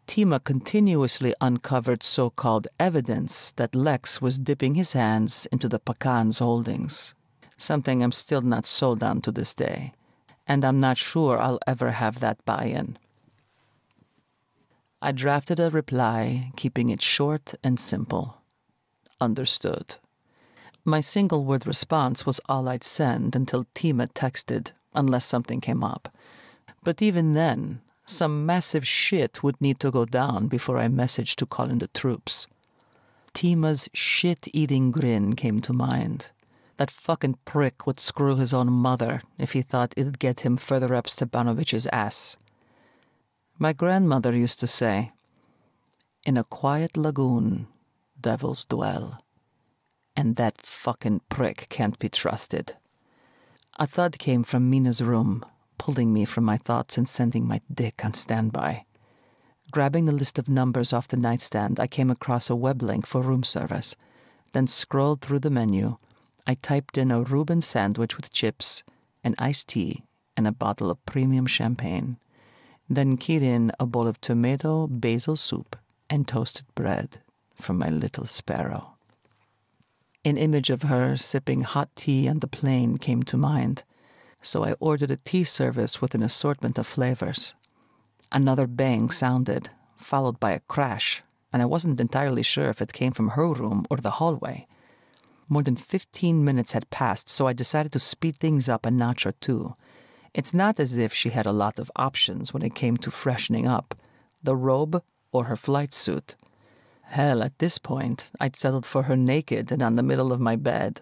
Tima continuously uncovered so-called evidence that Lex was dipping his hands into the Pacan's holdings, something I'm still not sold on to this day, and I'm not sure I'll ever have that buy-in. I drafted a reply, keeping it short and simple. Understood. My single-word response was all I'd send until Tima texted, unless something came up. But even then, some massive shit would need to go down before I messaged to call in the troops. Tima's shit-eating grin came to mind. That fucking prick would screw his own mother if he thought it'd get him further up Stepanovich's ass. My grandmother used to say, "In a quiet lagoon, devils dwell." And that fucking prick can't be trusted. A thud came from Mina's room, pulling me from my thoughts and sending my dick on standby. Grabbing the list of numbers off the nightstand, I came across a web link for room service, then scrolled through the menu. I typed in a Reuben sandwich with chips, an iced tea, and a bottle of premium champagne. Then keyed in a bowl of tomato basil soup and toasted bread from my little sparrow. An image of her sipping hot tea on the plane came to mind, so I ordered a tea service with an assortment of flavors. Another bang sounded, followed by a crash, and I wasn't entirely sure if it came from her room or the hallway. More than 15 minutes had passed, so I decided to speed things up a notch or two. It's not as if she had a lot of options when it came to freshening up, the robe or her flight suit. Hell, at this point, I'd settled for her naked and on the middle of my bed.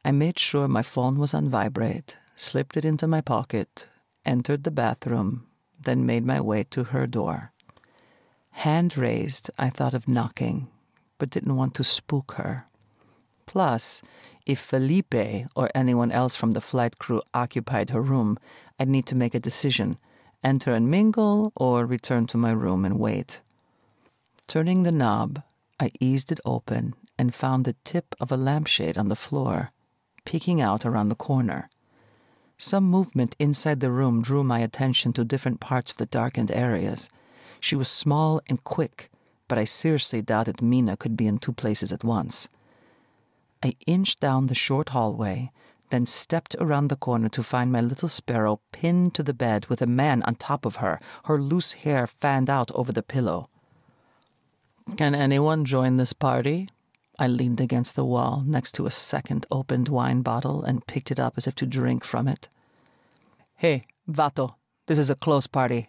I made sure my phone was on vibrate, slipped it into my pocket, entered the bathroom, then made my way to her door. Hand raised, I thought of knocking, but didn't want to spook her. Plus, if Felipe or anyone else from the flight crew occupied her room, I'd need to make a decision, enter and mingle or return to my room and wait. Turning the knob, I eased it open and found the tip of a lampshade on the floor, peeking out around the corner. Some movement inside the room drew my attention to different parts of the darkened areas. She was small and quick, but I seriously doubted Mina could be in 2 places at once. I inched down the short hallway, then stepped around the corner to find my little sparrow pinned to the bed with a man on top of her, her loose hair fanned out over the pillow. "Can anyone join this party?" I leaned against the wall next to a second opened wine bottle and picked it up as if to drink from it. "Hey, Vato, this is a close party,"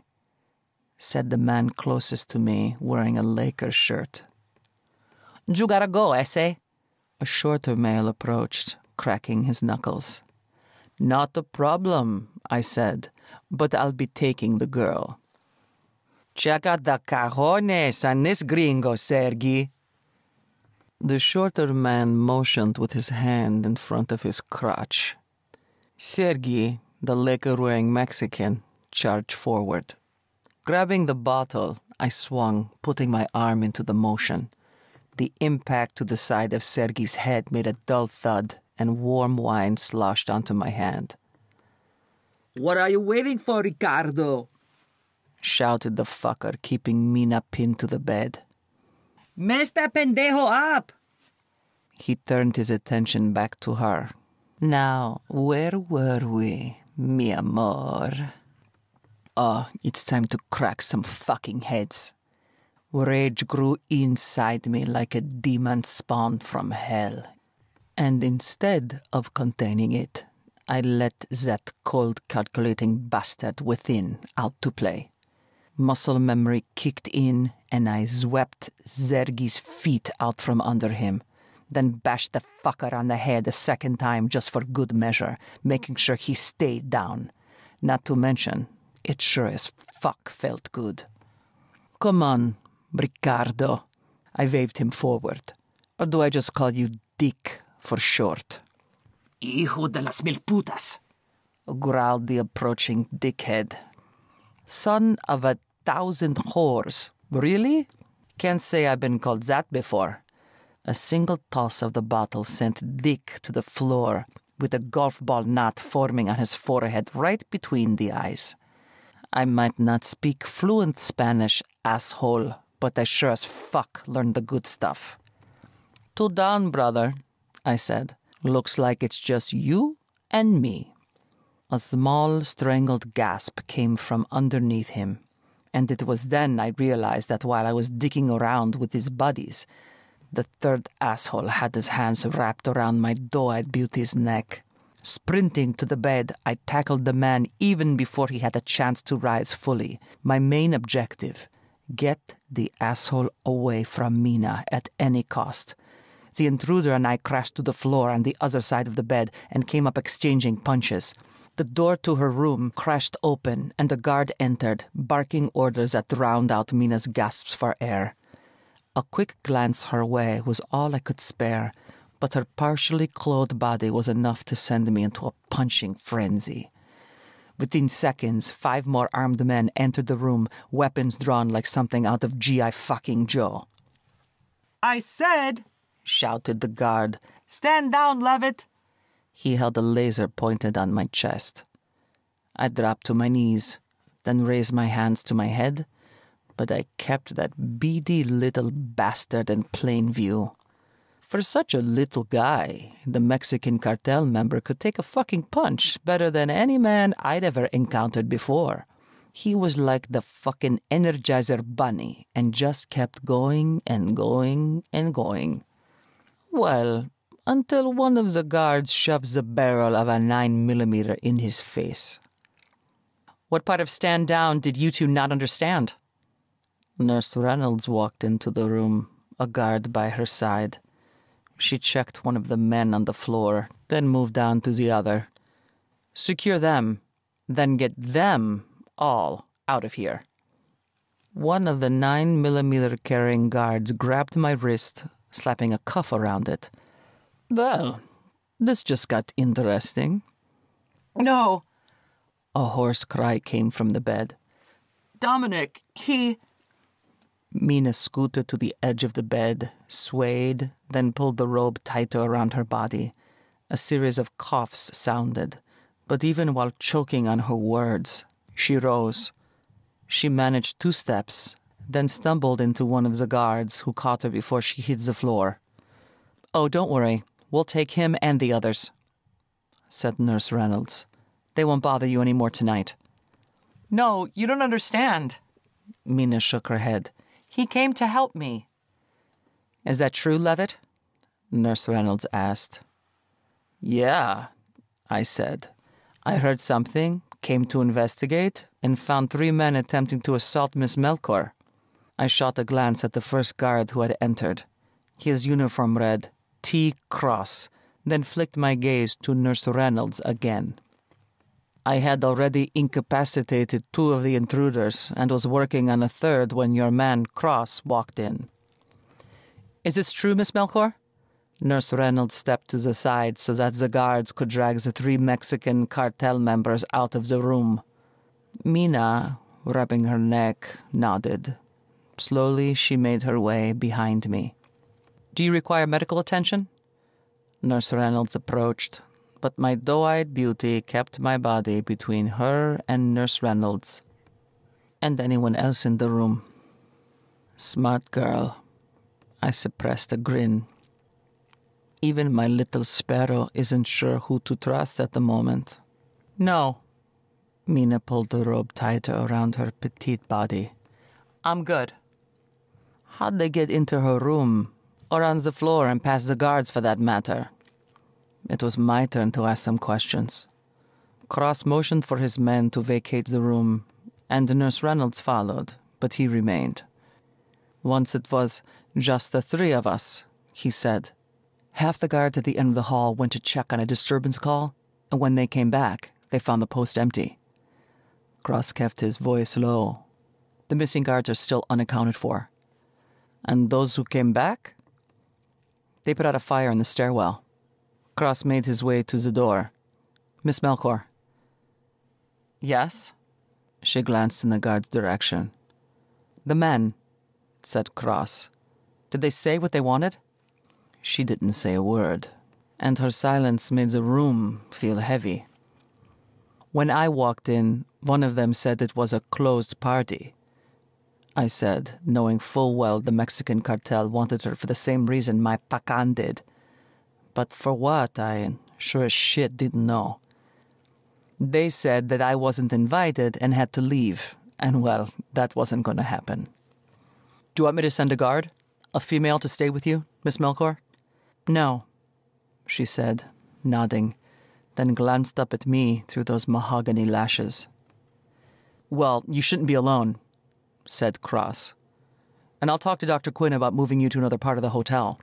said the man closest to me, wearing a Lakers shirt. "You gotta go, Ese?" A shorter male approached, cracking his knuckles. "Not a problem," I said, "but I'll be taking the girl." "Check out the cajones on this gringo, Sergi." The shorter man motioned with his hand in front of his crotch. Sergi, the Laker-wearing Mexican, charged forward. Grabbing the bottle, I swung, putting my arm into the motion. The impact to the side of Sergi's head made a dull thud, and warm wine sloshed onto my hand. "What are you waiting for, Ricardo?" shouted the fucker, keeping Mina pinned to the bed. "Me esta pendejo up!" He turned his attention back to her. "Now, where were we, mi amor?" "Oh, it's time to crack some fucking heads." Rage grew inside me like a demon spawned from hell. And instead of containing it, I let that cold, calculating bastard within out to play. Muscle memory kicked in, and I swept Sergi's feet out from under him, then bashed the fucker on the head a second time just for good measure, making sure he stayed down. Not to mention, it sure as fuck felt good. "Come on, Ricardo." I waved him forward. "Or do I just call you Dick for short?" "Hijo de las mil putas," growled the approaching dickhead. "Son of 1,000 whores. Really? Can't say I've been called that before." A single toss of the bottle sent Dick to the floor, with a golf ball knot forming on his forehead right between the eyes. I might not speak fluent Spanish, asshole, but I sure as fuck learned the good stuff. "Two down, brother," I said. "Looks like it's just you and me." A small, strangled gasp came from underneath him, and it was then I realized that while I was dicking around with his buddies, the third asshole had his hands wrapped around my doe-eyed beauty's neck. Sprinting to the bed, I tackled the man even before he had a chance to rise fully. My main objective: get the asshole away from Mina at any cost. The intruder and I crashed to the floor on the other side of the bed and came up exchanging punches. The door to her room crashed open, and a guard entered, barking orders that drowned out Mina's gasps for air. A quick glance her way was all I could spare, but her partially clothed body was enough to send me into a punching frenzy. Within seconds, 5 more armed men entered the room, weapons drawn like something out of G.I. fucking Joe. "I said," shouted the guard, "stand down, Leavitt." He held a laser pointed on my chest. I dropped to my knees, then raised my hands to my head, but I kept that beady little bastard in plain view. For such a little guy, the Mexican cartel member could take a fucking punch better than any man I'd ever encountered before. He was like the fucking Energizer Bunny and just kept going and going and going. Well, until one of the guards shoves the barrel of a 9mm in his face. "What part of stand down did you two not understand?" Nurse Reynolds walked into the room, a guard by her side. She checked one of the men on the floor, then moved on to the other. "Secure them, then get them all out of here." One of the 9mm carrying guards grabbed my wrist, slapping a cuff around it. Well, this just got interesting. No. A hoarse cry came from the bed. Dominic, he... Mina scooted to the edge of the bed, swayed, then pulled the robe tighter around her body. A series of coughs sounded, but even while choking on her words, she rose. She managed 2 steps, then stumbled into one of the guards, who caught her before she hit the floor. "Oh, don't worry. We'll take him and the others," said Nurse Reynolds. "They won't bother you any more tonight." No, you don't understand. Mina shook her head. He came to help me. "Is that true, Leavitt?" Nurse Reynolds asked. "Yeah," I said. "I heard something, came to investigate, and found 3 men attempting to assault Miss Melchor." I shot a glance at the first guard who had entered. His uniform read, T. Cross, then flicked my gaze to Nurse Reynolds again. "I had already incapacitated 2 of the intruders and was working on a 3rd when your man Cross walked in." "Is this true, Miss Melchor?" Nurse Reynolds stepped to the side so that the guards could drag the 3 Mexican cartel members out of the room. Mina, rubbing her neck, nodded. Slowly she made her way behind me. "Do you require medical attention?" Nurse Reynolds approached, but my doe-eyed beauty kept my body between her and Nurse Reynolds and anyone else in the room. Smart girl. I suppressed a grin. Even my little sparrow isn't sure who to trust at the moment. "No." Mina pulled the robe tighter around her petite body. "I'm good." How'd they get into her room? Or on the floor and past the guards, for that matter? It was my turn to ask some questions. Cross motioned for his men to vacate the room, and Nurse Reynolds followed, but he remained. Once it was just the 3 of us, he said. "Half the guards at the end of the hall went to check on a disturbance call, and when they came back, they found the post empty." Cross kept his voice low. "The missing guards are still unaccounted for." "And those who came back?" "They put out a fire in the stairwell." Cross made his way to the door. "Miss Melchor." Yes? She glanced in the guard's direction. "The men," said Cross. "Did they say what they wanted?" She didn't say a word, and her silence made the room feel heavy. "When I walked in, one of them said it was a closed party," I said, knowing full well the Mexican cartel wanted her for the same reason my pacan did. But for what, I sure as shit didn't know. "They said that I wasn't invited and had to leave, and well, that wasn't going to happen." "Do you want me to send a guard? A female to stay with you, Miss Melchor?" "No," she said, nodding, then glanced up at me through those mahogany lashes. "Well, you shouldn't be alone," said Cross. "And I'll talk to Dr. Quinn about moving you to another part of the hotel."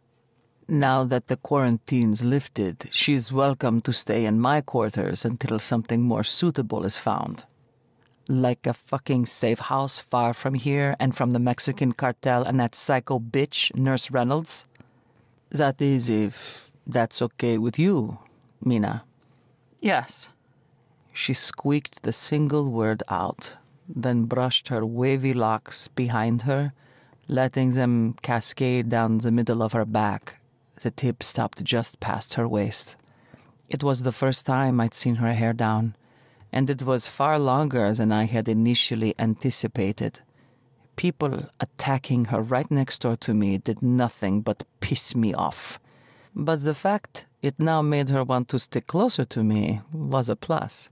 "Now that the quarantine's lifted, she's welcome to stay in my quarters until something more suitable is found." "Like a fucking safe house far from here and from the Mexican cartel and that psycho bitch, Nurse Reynolds?" "That is, if that's okay with you, Mina." Yes. She squeaked the single word out, then brushed her wavy locks behind her, letting them cascade down the middle of her back. The tip stopped just past her waist. It was the first time I'd seen her hair down, and it was far longer than I had initially anticipated. People attacking her right next door to me did nothing but piss me off. But the fact it now made her want to stick closer to me was a plus.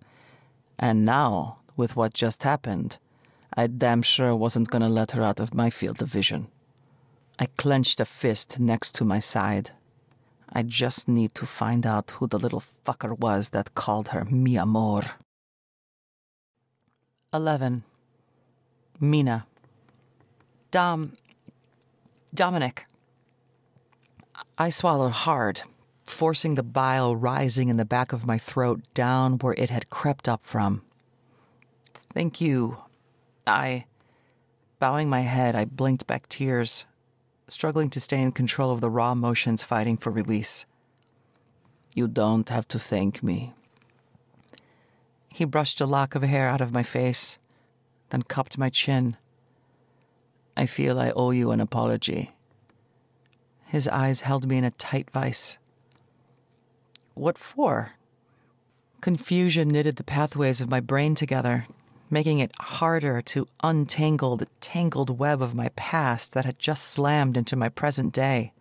And now, with what just happened, I damn sure wasn't going to let her out of my field of vision. I clenched a fist next to my side. I just need to find out who the little fucker was that called her mi amor. 11. Mina. Dominic. I swallowed hard, forcing the bile rising in the back of my throat down where it had crept up from. "Thank you." Bowing my head, I blinked back tears, struggling to stay in control of the raw emotions fighting for release. You don't have to thank me. He brushed a lock of hair out of my face, then cupped my chin. I feel I owe you an apology. His eyes held me in a tight vice. What for? Confusion knitted the pathways of my brain together, making it harder to untangle the tangled web of my past that had just slammed into my present day.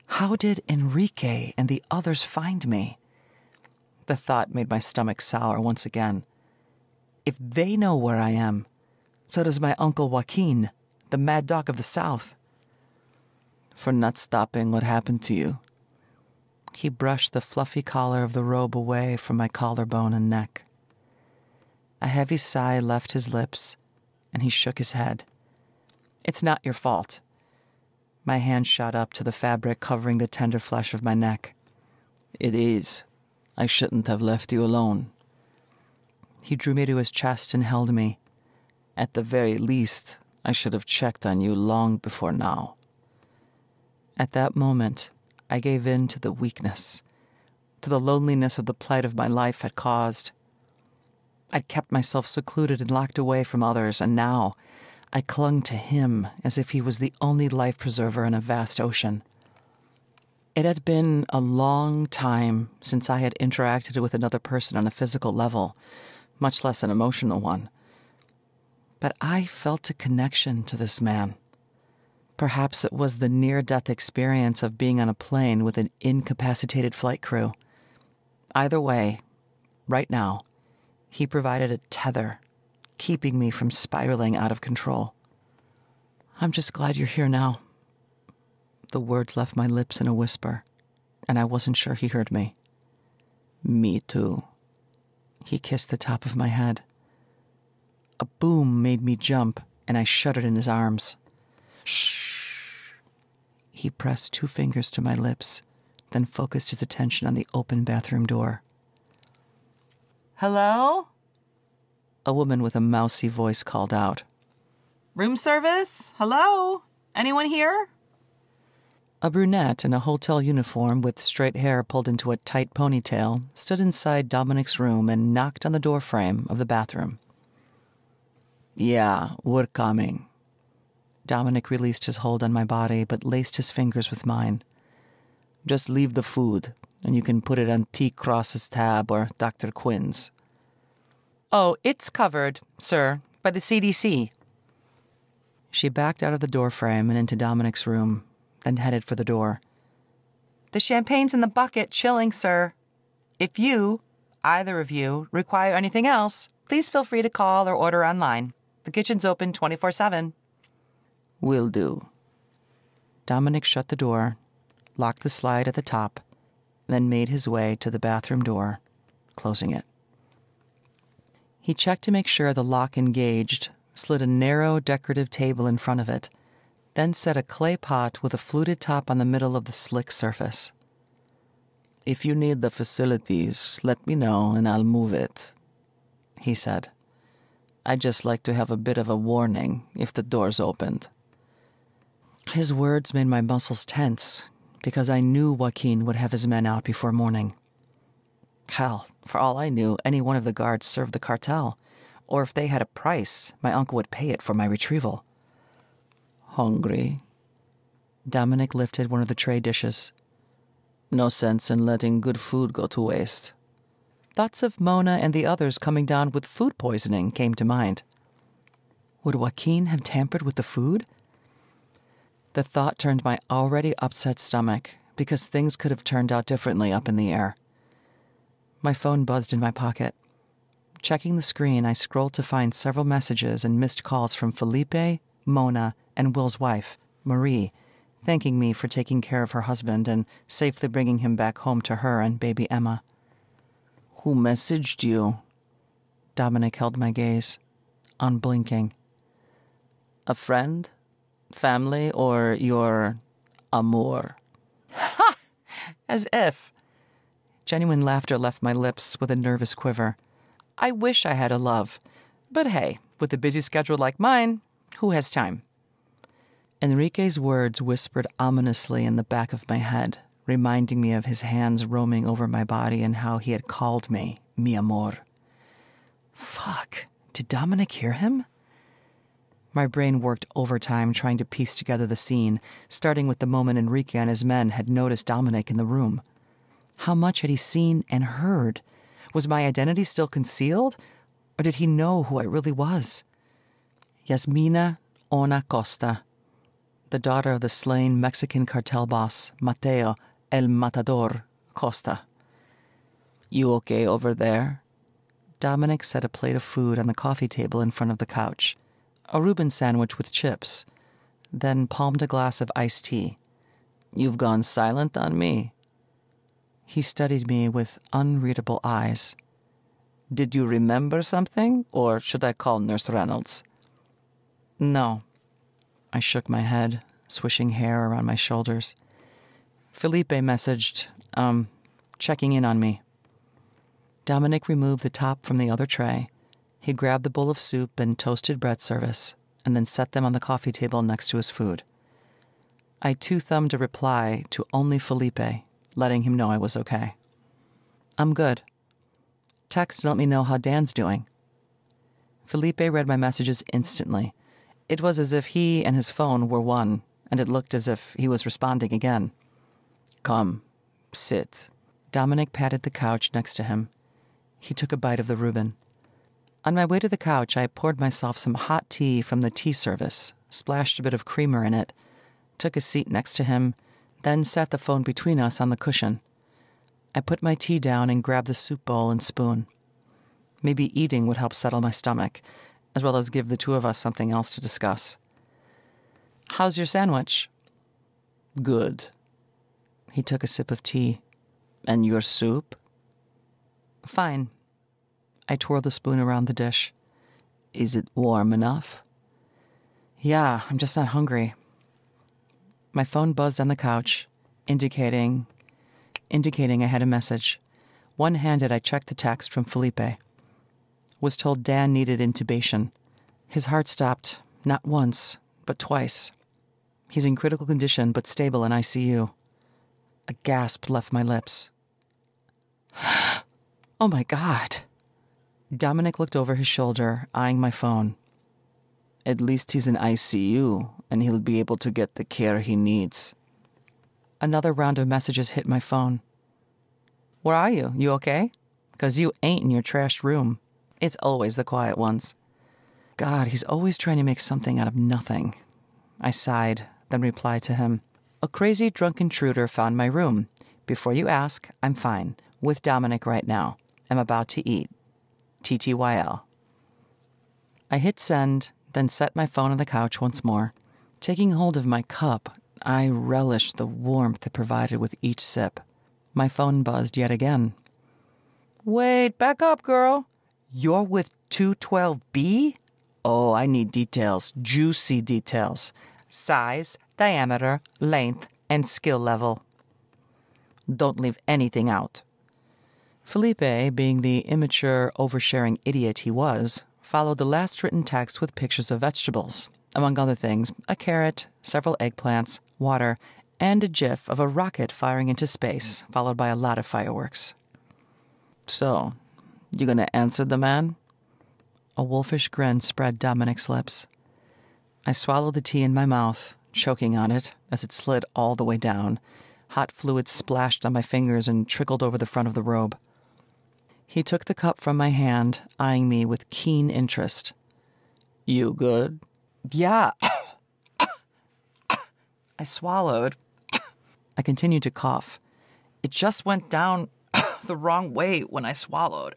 How did Enrique and the others find me? The thought made my stomach sour once again. If they know where I am, so does my Uncle Joaquin, the mad dog of the South. For not stopping what happened to you. He brushed the fluffy collar of the robe away from my collarbone and neck. A heavy sigh left his lips, and he shook his head. It's not your fault. My hand shot up to the fabric covering the tender flesh of my neck. It is. I shouldn't have left you alone. He drew me to his chest and held me. At the very least, I should have checked on you long before now. At that moment, I gave in to the weakness, to the loneliness of the plight of my life had caused. I'd kept myself secluded and locked away from others, and now I clung to him as if he was the only life preserver in a vast ocean. It had been a long time since I had interacted with another person on a physical level, much less an emotional one. But I felt a connection to this man. Perhaps it was the near-death experience of being on a plane with an incapacitated flight crew. Either way, right now, he provided a tether, keeping me from spiraling out of control. I'm just glad you're here now. The words left my lips in a whisper, and I wasn't sure he heard me. Me too. He kissed the top of my head. A boom made me jump, and I shuddered in his arms. Shh. He pressed 2 fingers to my lips, then focused his attention on the open bathroom door. Hello? A woman with a mousy voice called out. Room service? Hello? Anyone here? A brunette in a hotel uniform with straight hair pulled into a tight ponytail stood inside Dominic's room and knocked on the doorframe of the bathroom. Yeah, we're coming. Dominic released his hold on my body but laced his fingers with mine. Just leave the food, and you can put it on T. Cross's tab or Dr. Quinn's. Oh, it's covered, sir, by the CDC. She backed out of the doorframe and into Dominic's room, then headed for the door. The champagne's in the bucket, chilling, sir. If you, either of you, require anything else, please feel free to call or order online. The kitchen's open 24/7. Will do. Dominic shut the door, locked the slide at the top, then made his way to the bathroom door, closing it. He checked to make sure the lock engaged, slid a narrow decorative table in front of it, then set a clay pot with a fluted top on the middle of the slick surface. If you need the facilities, let me know and I'll move it, he said. I'd just like to have a bit of a warning if the door's opened. His words made my muscles tense, because I knew Joaquin would have his men out before morning. Hell, for all I knew, any one of the guards served the cartel, or if they had a price, my uncle would pay it for my retrieval. Hungry? Dominic lifted one of the tray dishes. No sense in letting good food go to waste. Thoughts of Mona and the others coming down with food poisoning came to mind. Would Joaquin have tampered with the food? The thought turned my already upset stomach, because things could have turned out differently up in the air. My phone buzzed in my pocket. Checking the screen, I scrolled to find several messages and missed calls from Felipe, Mona, and Will's wife, Marie, thanking me for taking care of her husband and safely bringing him back home to her and baby Emma. Who messaged you? Dominic held my gaze, unblinking. A friend? Family, or your amour? Ha! As if. Genuine laughter left my lips with a nervous quiver. I wish I had a love. But hey, with a busy schedule like mine, who has time? Enrique's words whispered ominously in the back of my head, reminding me of his hands roaming over my body and how he had called me, mi amor. Fuck, did Dominic hear him? My brain worked overtime trying to piece together the scene, starting with the moment Enrique and his men had noticed Dominic in the room. How much had he seen and heard? Was my identity still concealed? Or did he know who I really was? Yasmina Ona Costa, the daughter of the slain Mexican cartel boss, Mateo El Matador Costa. You okay over there? Dominic set a plate of food on the coffee table in front of the couch, a Reuben sandwich with chips, then palmed a glass of iced tea. You've gone silent on me. He studied me with unreadable eyes. Did you remember something, or should I call Nurse Reynolds? No. I shook my head, swishing hair around my shoulders. Felipe messaged, checking in on me. Dominic removed the top from the other tray. He grabbed the bowl of soup and toasted bread service, and then set them on the coffee table next to his food. I two-thumbed a reply to only Felipe, letting him know I was okay. I'm good. Text and let me know how Dan's doing. Felipe read my messages instantly. It was as if he and his phone were one, and it looked as if he was responding again. Come, sit. Dominic patted the couch next to him. He took a bite of the Reuben. On my way to the couch, I poured myself some hot tea from the tea service, splashed a bit of creamer in it, took a seat next to him, then sat the phone between us on the cushion. I put my tea down and grabbed the soup bowl and spoon. Maybe eating would help settle my stomach, as well as give the two of us something else to discuss. How's your sandwich? Good. He took a sip of tea. And your soup? Fine. I twirled the spoon around the dish. Is it warm enough? Yeah, I'm just not hungry. My phone buzzed on the couch, indicating I had a message. One-handed, I checked the text from Felipe. Was told Dan needed intubation. His heart stopped, not once, but twice. He's in critical condition, but stable in ICU. A gasp left my lips. Oh my God. Dominic looked over his shoulder, eyeing my phone. At least he's in ICU, and he'll be able to get the care he needs. Another round of messages hit my phone. Where are you? You okay? 'Cause you ain't in your trashed room. It's always the quiet ones. God, he's always trying to make something out of nothing. I sighed, then replied to him. A crazy drunk intruder found my room. Before you ask, I'm fine. With Dominic right now. I'm about to eat. TTYL. I hit send, then set my phone on the couch once more. Taking hold of my cup, I relished the warmth it provided with each sip. My phone buzzed yet again. Wait, back up, girl. You're with 212B? Oh, I need details. Juicy details. Size, diameter, length, and skill level. Don't leave anything out. Felipe, being the immature, oversharing idiot he was, followed the last written text with pictures of vegetables. Among other things, a carrot, several eggplants, water, and a gif of a rocket firing into space, followed by a lot of fireworks. So, you gonna answer the man? A wolfish grin spread Dominic's lips. I swallowed the tea in my mouth, choking on it as it slid all the way down. Hot fluid splashed on my fingers and trickled over the front of the robe. He took the cup from my hand, eyeing me with keen interest. You good? Yeah. I swallowed. I continued to cough. It just went down the wrong way when I swallowed.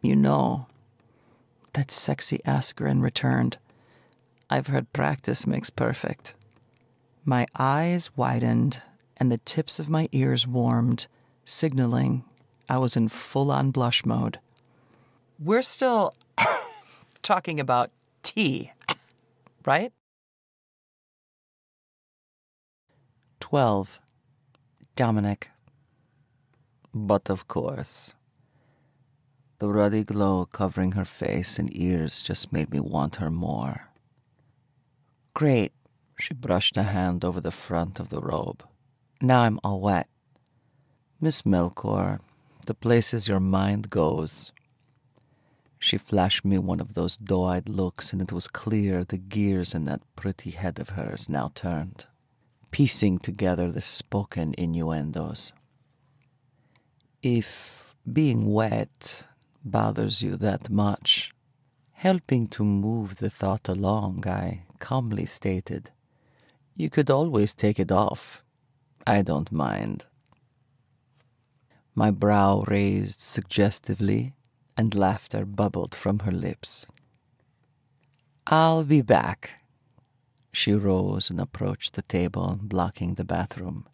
You know, that sexy-ass grin returned. I've heard practice makes perfect. My eyes widened and the tips of my ears warmed, signaling I was in full-on blush mode. We're still talking about tea, right? 12. Dominic. But of course. The ruddy glow covering her face and ears just made me want her more. Great. She brushed a hand over the front of the robe. Now I'm all wet. Miss Melchor, the places your mind goes. She flashed me one of those doe-eyed looks, and it was clear the gears in that pretty head of hers now turned, piecing together the spoken innuendos. If being wet bothers you that much, helping to move the thought along, I calmly stated, you could always take it off. I don't mind. My brow raised suggestively, and laughter bubbled from her lips. I'll be back. She rose and approached the table, blocking the bathroom.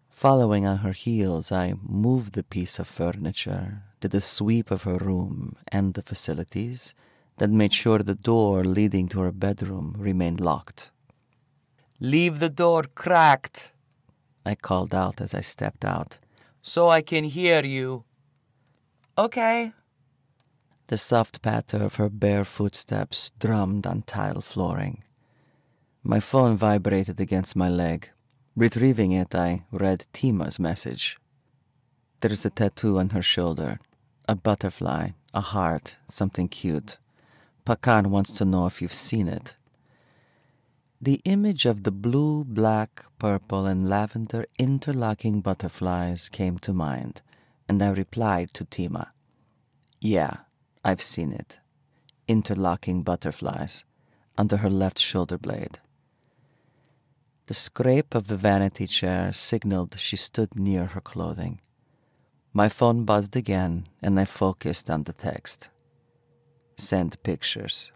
Following on her heels, I moved the piece of furniture, did a sweep of her room and the facilities, then made sure the door leading to her bedroom remained locked. "Leave the door cracked," I called out as I stepped out, "so I can hear you." Okay. The soft patter of her bare footsteps drummed on tile flooring. My phone vibrated against my leg. Retrieving it, I read Tima's message. There's a tattoo on her shoulder. A butterfly, a heart, something cute. Pakan wants to know if you've seen it. The image of the blue, black, purple, and lavender interlocking butterflies came to mind, and I replied to Tima. Yeah, I've seen it. Interlocking butterflies, under her left shoulder blade. The scrape of the vanity chair signaled she stood near her clothing. My phone buzzed again, and I focused on the text. Send pictures.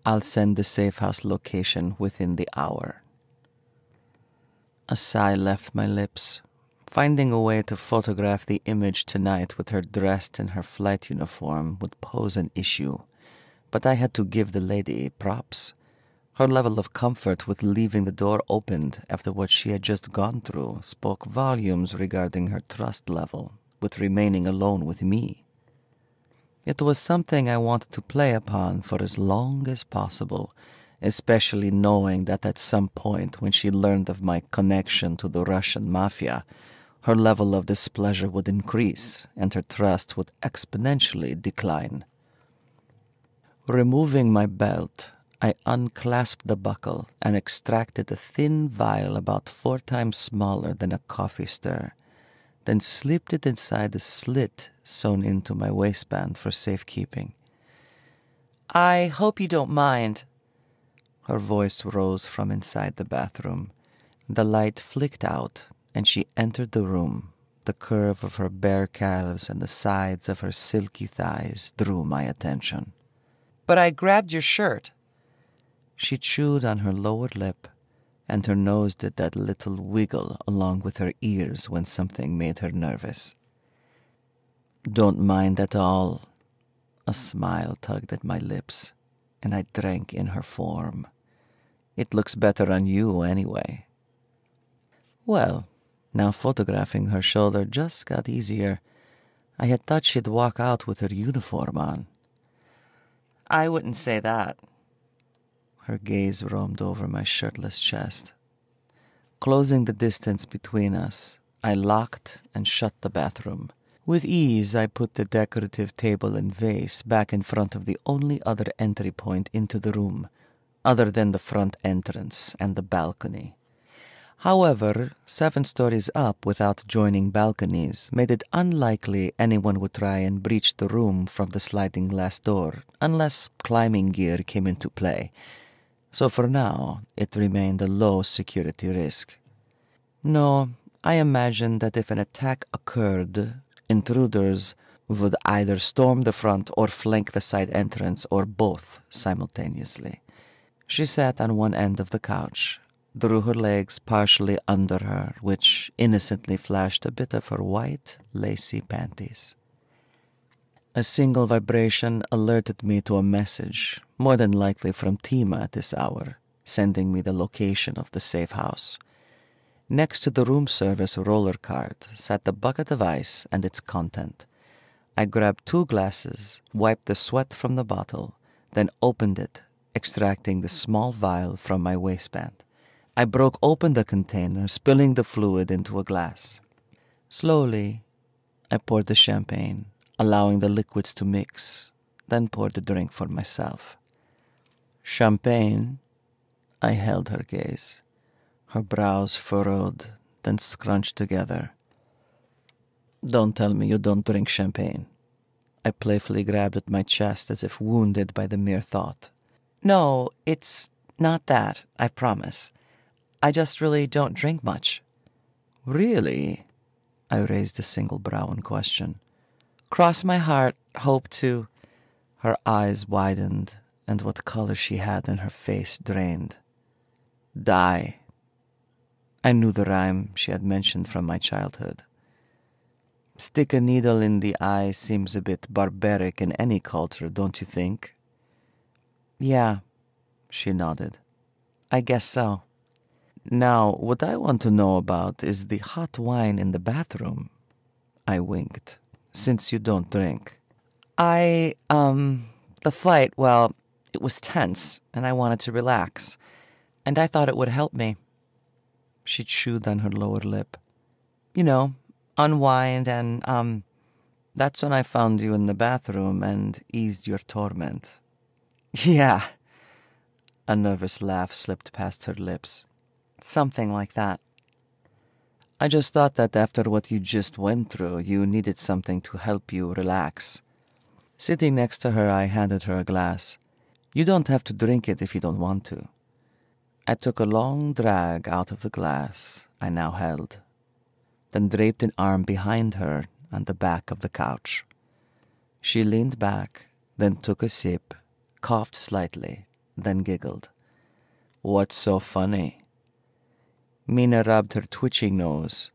I'll send the safe house location within the hour. A sigh left my lips. Finding a way to photograph the image tonight with her dressed in her flight uniform would pose an issue, but I had to give the lady props. Her level of comfort with leaving the door opened after what she had just gone through spoke volumes regarding her trust level with remaining alone with me. It was something I wanted to play upon for as long as possible, especially knowing that at some point when she learned of my connection to the Russian Mafia, her level of displeasure would increase and her trust would exponentially decline. Removing my belt, I unclasped the buckle and extracted a thin vial about 4 times smaller than a coffee stir, then slipped it inside a slit sewn into my waistband for safekeeping. I hope you don't mind. Her voice rose from inside the bathroom. The light flicked out, and she entered the room. The curve of her bare calves and the sides of her silky thighs drew my attention. But I grabbed your shirt. She chewed on her lower lip, and her nose did that little wiggle along with her ears when something made her nervous. Don't mind at all. A smile tugged at my lips, and I drank in her form. It looks better on you anyway. Well, now photographing her shoulder just got easier. I had thought she'd walk out with her uniform on. I wouldn't say that. Her gaze roamed over my shirtless chest. Closing the distance between us, I locked and shut the bathroom. With ease, I put the decorative table and vase back in front of the only other entry point into the room, other than the front entrance and the balcony. However, 7 stories up without joining balconies made it unlikely anyone would try and breach the room from the sliding glass door, unless climbing gear came into play. So for now, it remained a low security risk. No, I imagined that if an attack occurred, intruders would either storm the front or flank the side entrance or both simultaneously. She sat on one end of the couch, drew her legs partially under her, which innocently flashed a bit of her white, lacy panties. A single vibration alerted me to a message, more than likely from Tima at this hour, sending me the location of the safe house. Next to the room service roller cart sat the bucket of ice and its content. I grabbed 2 glasses, wiped the sweat from the bottle, then opened it, extracting the small vial from my waistband. I broke open the container, spilling the fluid into a glass. Slowly, I poured the champagne, allowing the liquids to mix, then poured the drink for myself. Champagne? I held her gaze, her brows furrowed, then scrunched together. Don't tell me you don't drink champagne. I playfully grabbed at my chest as if wounded by the mere thought. No, it's not that, I promise. I just really don't drink much. Really? I raised a single brow in question. Cross my heart, hope to. Her eyes widened, and what color she had in her face drained. Die. I knew the rhyme she had mentioned from my childhood. Stick a needle in the eye seems a bit barbaric in any culture, don't you think? Yeah, she nodded. I guess so. Now, what I want to know about is the hot wine in the bathroom. I winked. Since you don't drink. The flight, well, it was tense, and I wanted to relax, and I thought it would help me. She chewed on her lower lip. You know, unwind, and, that's when I found you in the bathroom and eased your torment. Yeah. A nervous laugh slipped past her lips. Something like that. I just thought that after what you just went through, you needed something to help you relax. Sitting next to her, I handed her a glass. You don't have to drink it if you don't want to. I took a long drag out of the glass I now held, then draped an arm behind her on the back of the couch. She leaned back, then took a sip, coughed slightly, then giggled. What's so funny? Mina rubbed her twitching nose.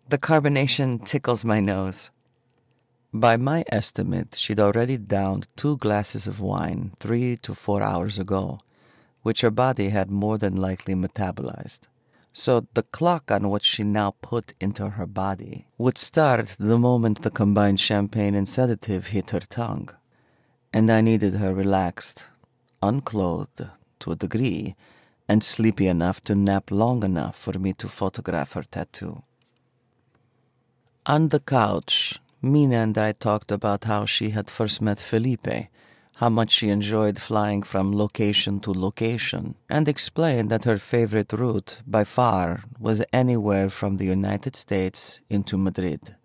The carbonation tickles my nose. By my estimate, she'd already downed 2 glasses of wine 3 to 4 hours ago, which her body had more than likely metabolized. So the clock on what she now put into her body would start the moment the combined champagne and sedative hit her tongue. And I needed her relaxed, unclothed to a degree, and sleepy enough to nap long enough for me to photograph her tattoo. On the couch, Mina and I talked about how she had first met Felipe, how much she enjoyed flying from location to location, and explained that her favorite route, by far, was anywhere from the United States into Madrid.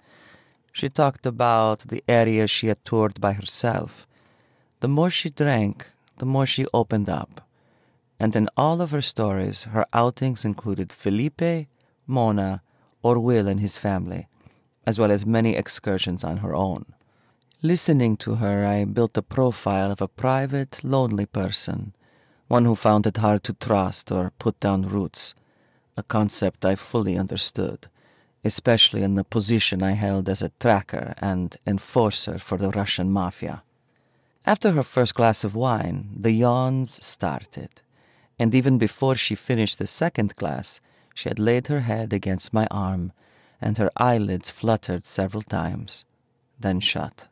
She talked about the areas she had toured by herself. The more she drank, the more she opened up. And in all of her stories, her outings included Felipe, Mona, or Will and his family, as well as many excursions on her own. Listening to her, I built a profile of a private, lonely person, one who found it hard to trust or put down roots, a concept I fully understood, especially in the position I held as a tracker and enforcer for the Russian Mafia. After her first glass of wine, the yawns started, and even before she finished the second glass, she had laid her head against my arm, and her eyelids fluttered several times, then shut.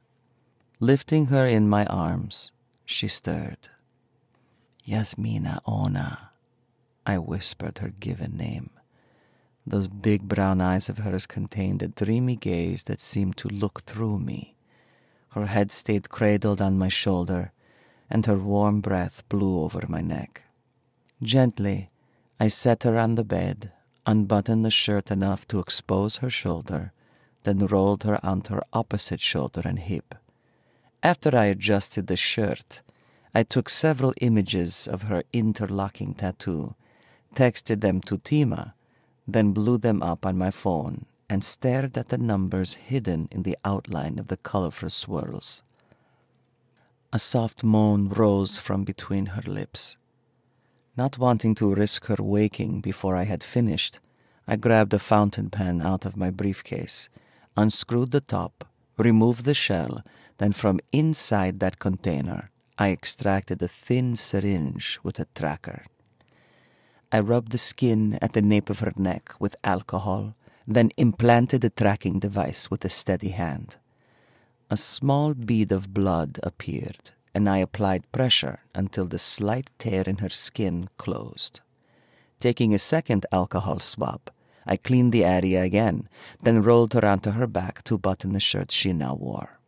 Lifting her in my arms, she stirred. Yasmina Ona, I whispered her given name. Those big brown eyes of hers contained a dreamy gaze that seemed to look through me. Her head stayed cradled on my shoulder, and her warm breath blew over my neck. Gently, I set her on the bed, unbuttoned the shirt enough to expose her shoulder, then rolled her onto her opposite shoulder and hip. After I adjusted the shirt, I took several images of her interlocking tattoo, texted them to Tima, then blew them up on my phone and stared at the numbers hidden in the outline of the colorful swirls. A soft moan rose from between her lips. Not wanting to risk her waking before I had finished, I grabbed a fountain pen out of my briefcase, unscrewed the top, removed the shell, then from inside that container, I extracted a thin syringe with a tracker. I rubbed the skin at the nape of her neck with alcohol, then implanted the tracking device with a steady hand. A small bead of blood appeared, and I applied pressure until the slight tear in her skin closed. Taking a second alcohol swab, I cleaned the area again, then rolled her onto her back to button the shirt she now wore.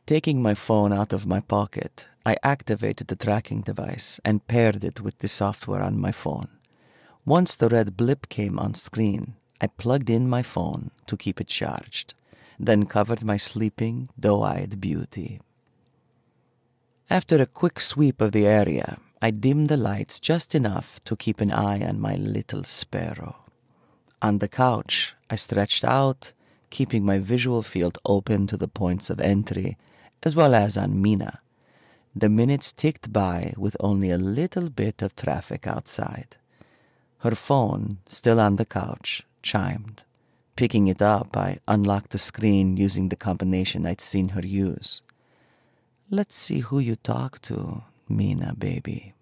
Taking my phone out of my pocket, I activated the tracking device and paired it with the software on my phone. Once the red blip came on screen, I plugged in my phone to keep it charged, then covered my sleeping, doe-eyed beauty. After a quick sweep of the area, I dimmed the lights just enough to keep an eye on my little sparrow. On the couch, I stretched out, keeping my visual field open to the points of entry, as well as on Mina. The minutes ticked by with only a little bit of traffic outside. Her phone, still on the couch, chimed. Picking it up, I unlocked the screen using the combination I'd seen her use. Let's see who you talk to, Mina, baby.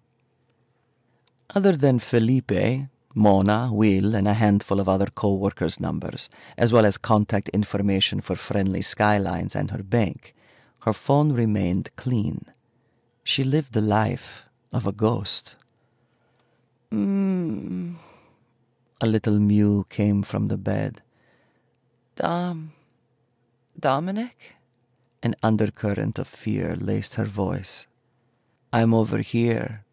Other than Felipe, Mona, Will, and a handful of other co-workers' numbers, as well as contact information for Friendly Skylines and her bank, her phone remained clean. She lived the life of a ghost. A little mew came from the bed. Dominic? An undercurrent of fear laced her voice. I'm over here.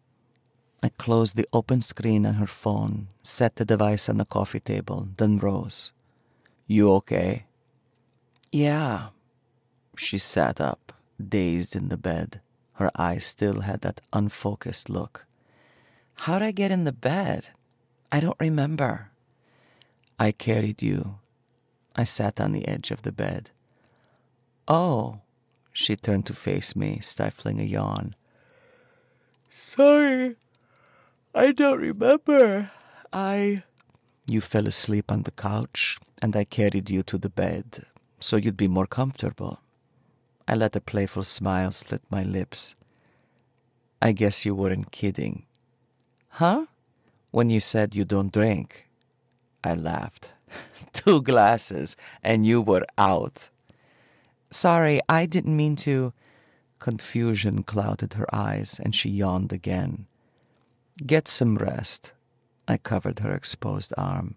I closed the open screen on her phone, set the device on the coffee table, then rose. You okay? Yeah. She sat up, dazed in the bed. Her eyes still had that unfocused look. How'd I get in the bed? I don't remember. I carried you. I sat on the edge of the bed. Oh. She turned to face me, stifling a yawn. Sorry. I don't remember. You fell asleep on the couch, and I carried you to the bed, so you'd be more comfortable. I let a playful smile slit my lips. I guess you weren't kidding. Huh? When you said you don't drink. I laughed. 2 glasses, and you were out. Sorry, I didn't mean to. Confusion clouded her eyes, and she yawned again. Get some rest. I covered her exposed arm.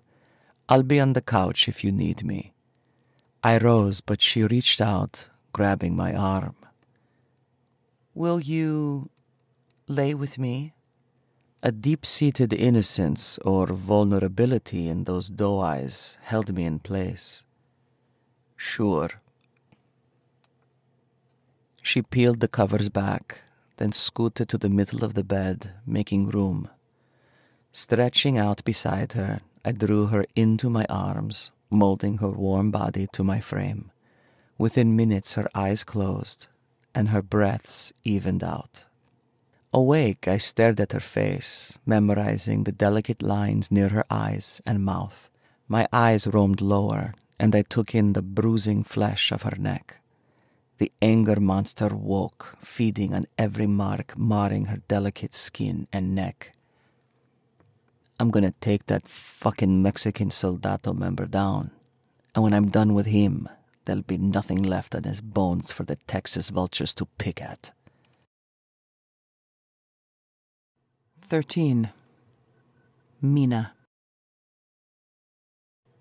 I'll be on the couch if you need me. I rose, but she reached out, grabbing my arm. Will you lay with me? A deep-seated innocence or vulnerability in those doe eyes held me in place. Sure. She peeled the covers back, then scooted to the middle of the bed, making room. Stretching out beside her, I drew her into my arms, molding her warm body to my frame. Within minutes, her eyes closed, and her breaths evened out. Awake, I stared at her face, memorizing the delicate lines near her eyes and mouth. My eyes roamed lower, and I took in the bruising flesh of her neck. The anger monster woke, feeding on every mark, marring her delicate skin and neck. I'm gonna take that fucking Mexican Soldado member down, and when I'm done with him, there'll be nothing left on his bones for the Texas vultures to pick at. 13. Mina.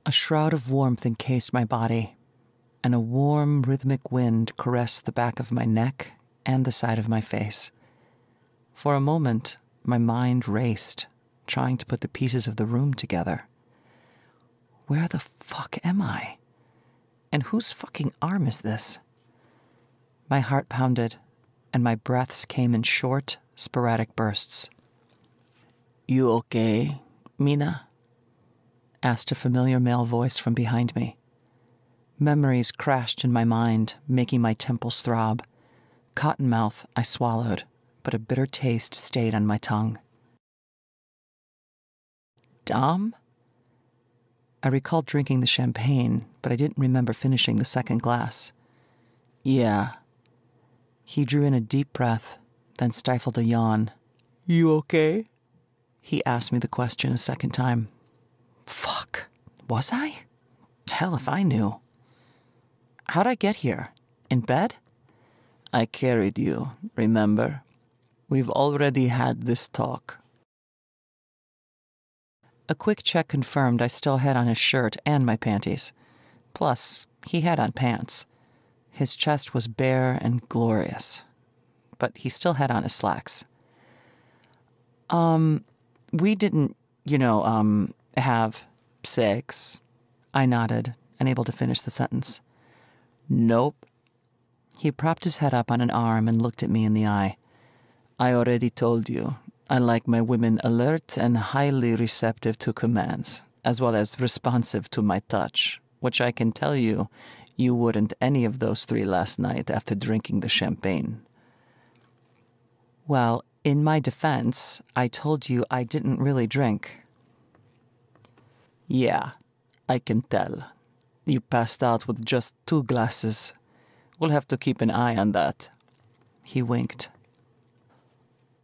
A shroud of warmth encased my body, and a warm, rhythmic wind caressed the back of my neck and the side of my face. For a moment, my mind raced, trying to put the pieces of the room together. Where the fuck am I? And whose fucking arm is this? My heart pounded, and my breaths came in short, sporadic bursts. You okay, Mina? Asked a familiar male voice from behind me. Memories crashed in my mind, making my temples throb. Cottonmouth, I swallowed, but a bitter taste stayed on my tongue. Dom? I recalled drinking the champagne, but I didn't remember finishing the second glass. Yeah. He drew in a deep breath, then stifled a yawn. You okay? He asked me the question a second time. Fuck. Was I? Hell if I knew. How'd I get here? In bed? I carried you, remember? We've already had this talk. A quick check confirmed I still had on his shirt and my panties. Plus, he had on pants. His chest was bare and glorious, but he still had on his slacks. We didn't, have sex. I nodded, unable to finish the sentence. Nope. He propped his head up on an arm and looked at me in the eye. I already told you, I like my women alert and highly receptive to commands, as well as responsive to my touch, which I can tell you, you weren't any of those three last night after drinking the champagne. Well, in my defense, I told you I didn't really drink. Yeah, I can tell. You passed out with just 2 glasses. We'll have to keep an eye on that. He winked.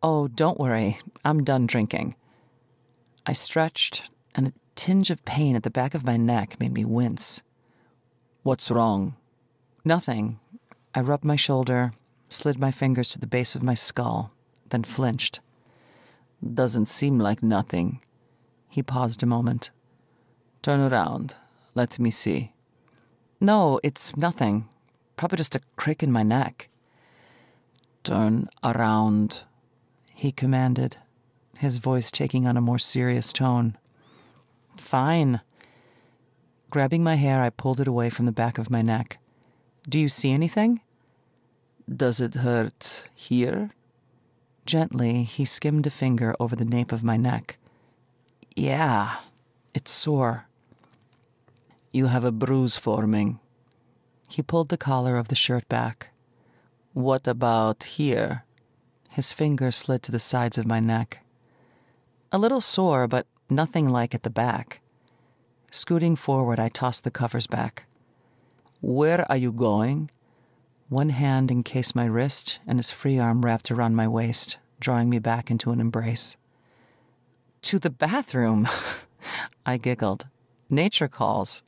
Oh, don't worry. I'm done drinking. I stretched, and a tinge of pain at the back of my neck made me wince. What's wrong? Nothing. I rubbed my shoulder, slid my fingers to the base of my skull, then flinched. Doesn't seem like nothing. He paused a moment. Turn around. Let me see. No, it's nothing. Probably just a crick in my neck. Turn around, he commanded, his voice taking on a more serious tone. Fine. Grabbing my hair, I pulled it away from the back of my neck. Do you see anything? Does it hurt here? Gently, he skimmed a finger over the nape of my neck. Yeah, it's sore. You have a bruise forming. He pulled the collar of the shirt back. What about here? His finger slid to the sides of my neck. A little sore, but nothing like at the back. Scooting forward, I tossed the covers back. Where are you going? One hand encased my wrist, and his free arm wrapped around my waist, drawing me back into an embrace. To the bathroom, I giggled. Nature calls.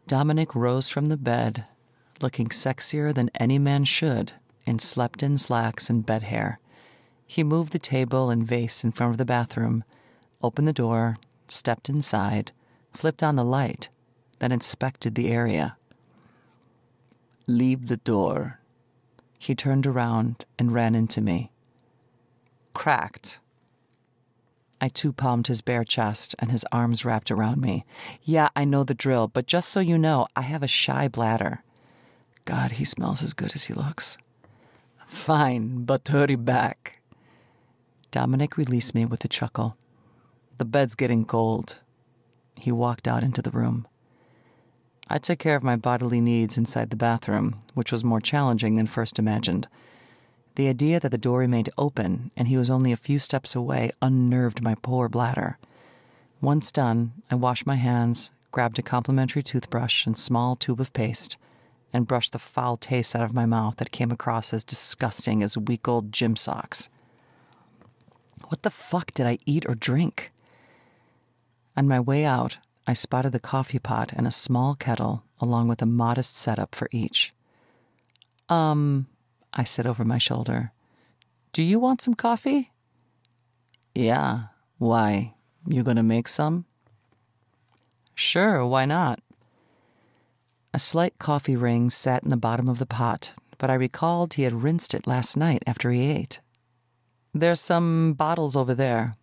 Dominic rose from the bed, looking sexier than any man should, in slept-in slacks and bed hair. He moved the table and vase in front of the bathroom, opened the door, stepped inside, flipped on the light, then inspected the area. Leave the door. He turned around and ran into me. Cracked. I two-palmed his bare chest, and his arms wrapped around me. Yeah, I know the drill, but just so you know, I have a shy bladder. God, he smells as good as he looks. Fine, but hurry back. Dominic released me with a chuckle. The bed's getting cold. He walked out into the room. I took care of my bodily needs inside the bathroom, which was more challenging than first imagined. The idea that the door remained open and he was only a few steps away unnerved my poor bladder. Once done, I washed my hands, grabbed a complimentary toothbrush and small tube of paste, and brushed the foul taste out of my mouth that came across as disgusting as week-old gym socks. What the fuck did I eat or drink? On my way out, I spotted the coffee pot and a small kettle, along with a modest setup for each. I said over my shoulder. Do you want some coffee? Yeah. Why? You gonna make some? Sure, why not? A slight coffee ring sat in the bottom of the pot, but I recalled he had rinsed it last night after he ate. There's some bottles over there.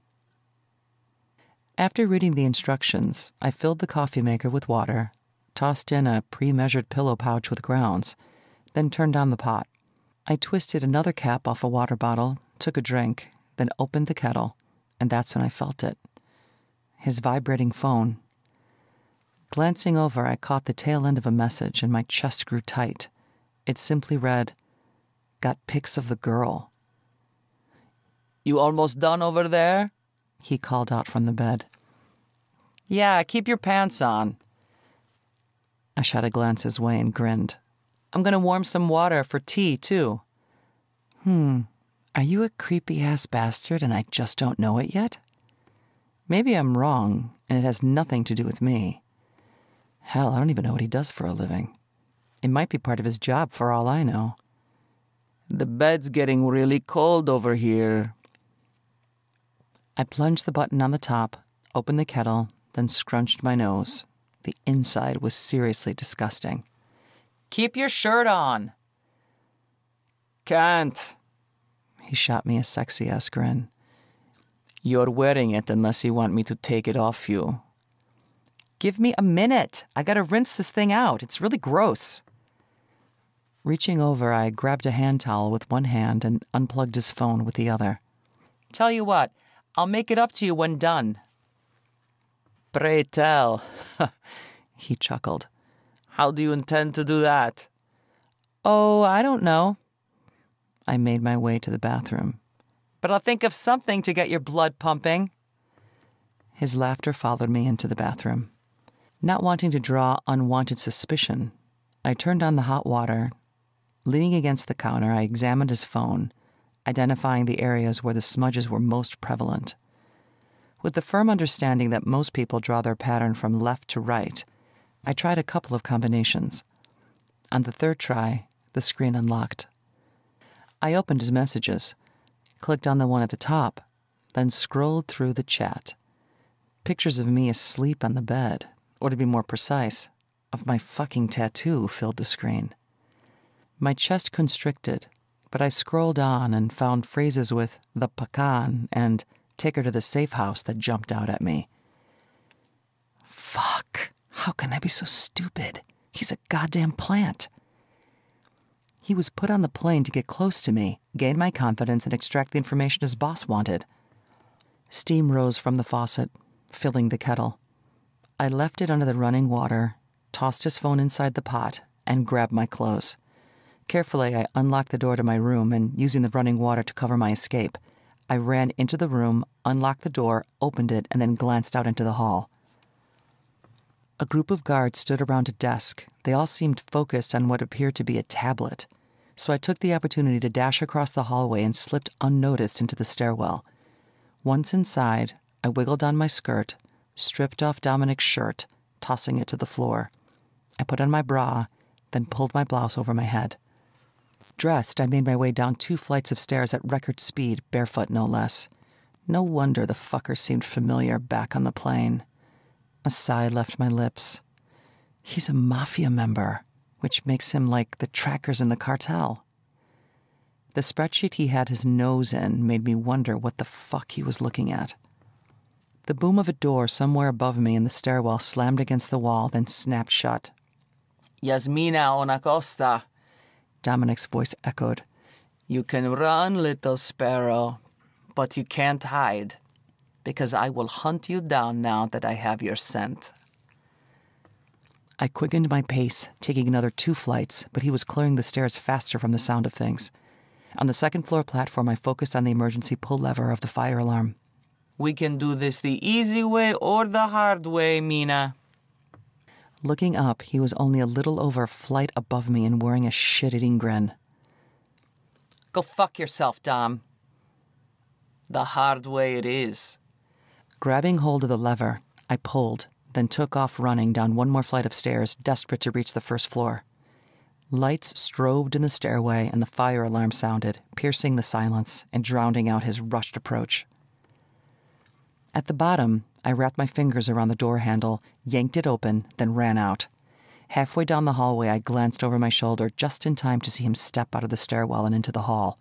After reading the instructions, I filled the coffee maker with water, tossed in a pre-measured pillow pouch with grounds, then turned on the pot. I twisted another cap off a water bottle, took a drink, then opened the kettle, and that's when I felt it. His vibrating phone. Glancing over, I caught the tail end of a message, and my chest grew tight. It simply read, "Got pics of the girl." You almost done over there? He called out from the bed. Yeah, keep your pants on. I shot a glance his way and grinned. I'm going to warm some water for tea, too. Are you a creepy-ass bastard and I just don't know it yet? Maybe I'm wrong, and it has nothing to do with me. Hell, I don't even know what he does for a living. It might be part of his job for all I know. The bed's getting really cold over here. I plunged the button on the top, opened the kettle, then scrunched my nose. The inside was seriously disgusting. Keep your shirt on. Can't. He shot me a sexy-ass grin. You're wearing it unless you want me to take it off you. Give me a minute. I gotta rinse this thing out. It's really gross. Reaching over, I grabbed a hand towel with one hand and unplugged his phone with the other. Tell you what, I'll make it up to you when done. Pray tell. He chuckled. How do you intend to do that? Oh, I don't know. I made my way to the bathroom. But I'll think of something to get your blood pumping. His laughter followed me into the bathroom. Not wanting to draw unwanted suspicion, I turned on the hot water. Leaning against the counter, I examined his phone, identifying the areas where the smudges were most prevalent. With the firm understanding that most people draw their pattern from left to right, I tried a couple of combinations. On the third try, the screen unlocked. I opened his messages, clicked on the one at the top, then scrolled through the chat. Pictures of me asleep on the bed, or to be more precise, of my fucking tattoo filled the screen. My chest constricted, but I scrolled on and found phrases with the pecan and take her to the safe house that jumped out at me. Fuck, how can I be so stupid? He's a goddamn plant. He was put on the plane to get close to me, gain my confidence, and extract the information his boss wanted. Steam rose from the faucet, filling the kettle. I left it under the running water, tossed his phone inside the pot, and grabbed my clothes. Carefully, I unlocked the door to my room, and using the running water to cover my escape, I ran into the room, unlocked the door, opened it, and then glanced out into the hall. A group of guards stood around a desk. They all seemed focused on what appeared to be a tablet. So I took the opportunity to dash across the hallway and slipped unnoticed into the stairwell. Once inside, I wiggled on my skirt, stripped off Dominic's shirt, tossing it to the floor. I put on my bra, then pulled my blouse over my head. Dressed, I made my way down 2 flights of stairs at record speed, barefoot no less. No wonder the fucker seemed familiar back on the plane. A sigh left my lips. He's a Mafia member, which makes him like the trackers in the Cartel. The spreadsheet he had his nose in made me wonder what the fuck he was looking at. The boom of a door somewhere above me in the stairwell slammed against the wall, then snapped shut. Yasmina una costa. Dominic's voice echoed. You can run, little sparrow, but you can't hide, because I will hunt you down now that I have your scent. I quickened my pace, taking another 2 flights, but he was clearing the stairs faster from the sound of things. On the second-floor platform, I focused on the emergency pull lever of the fire alarm. We can do this the easy way or the hard way, Mina. Looking up, he was only a little over a flight above me and wearing a shit-eating grin. Go fuck yourself, Dom. The hard way it is. Grabbing hold of the lever, I pulled, then took off running down 1 more flight of stairs, desperate to reach the first floor. Lights strobed in the stairway and the fire alarm sounded, piercing the silence and drowning out his rushed approach. At the bottom, I wrapped my fingers around the door handle, yanked it open, then ran out. Halfway down the hallway, I glanced over my shoulder just in time to see him step out of the stairwell and into the hall.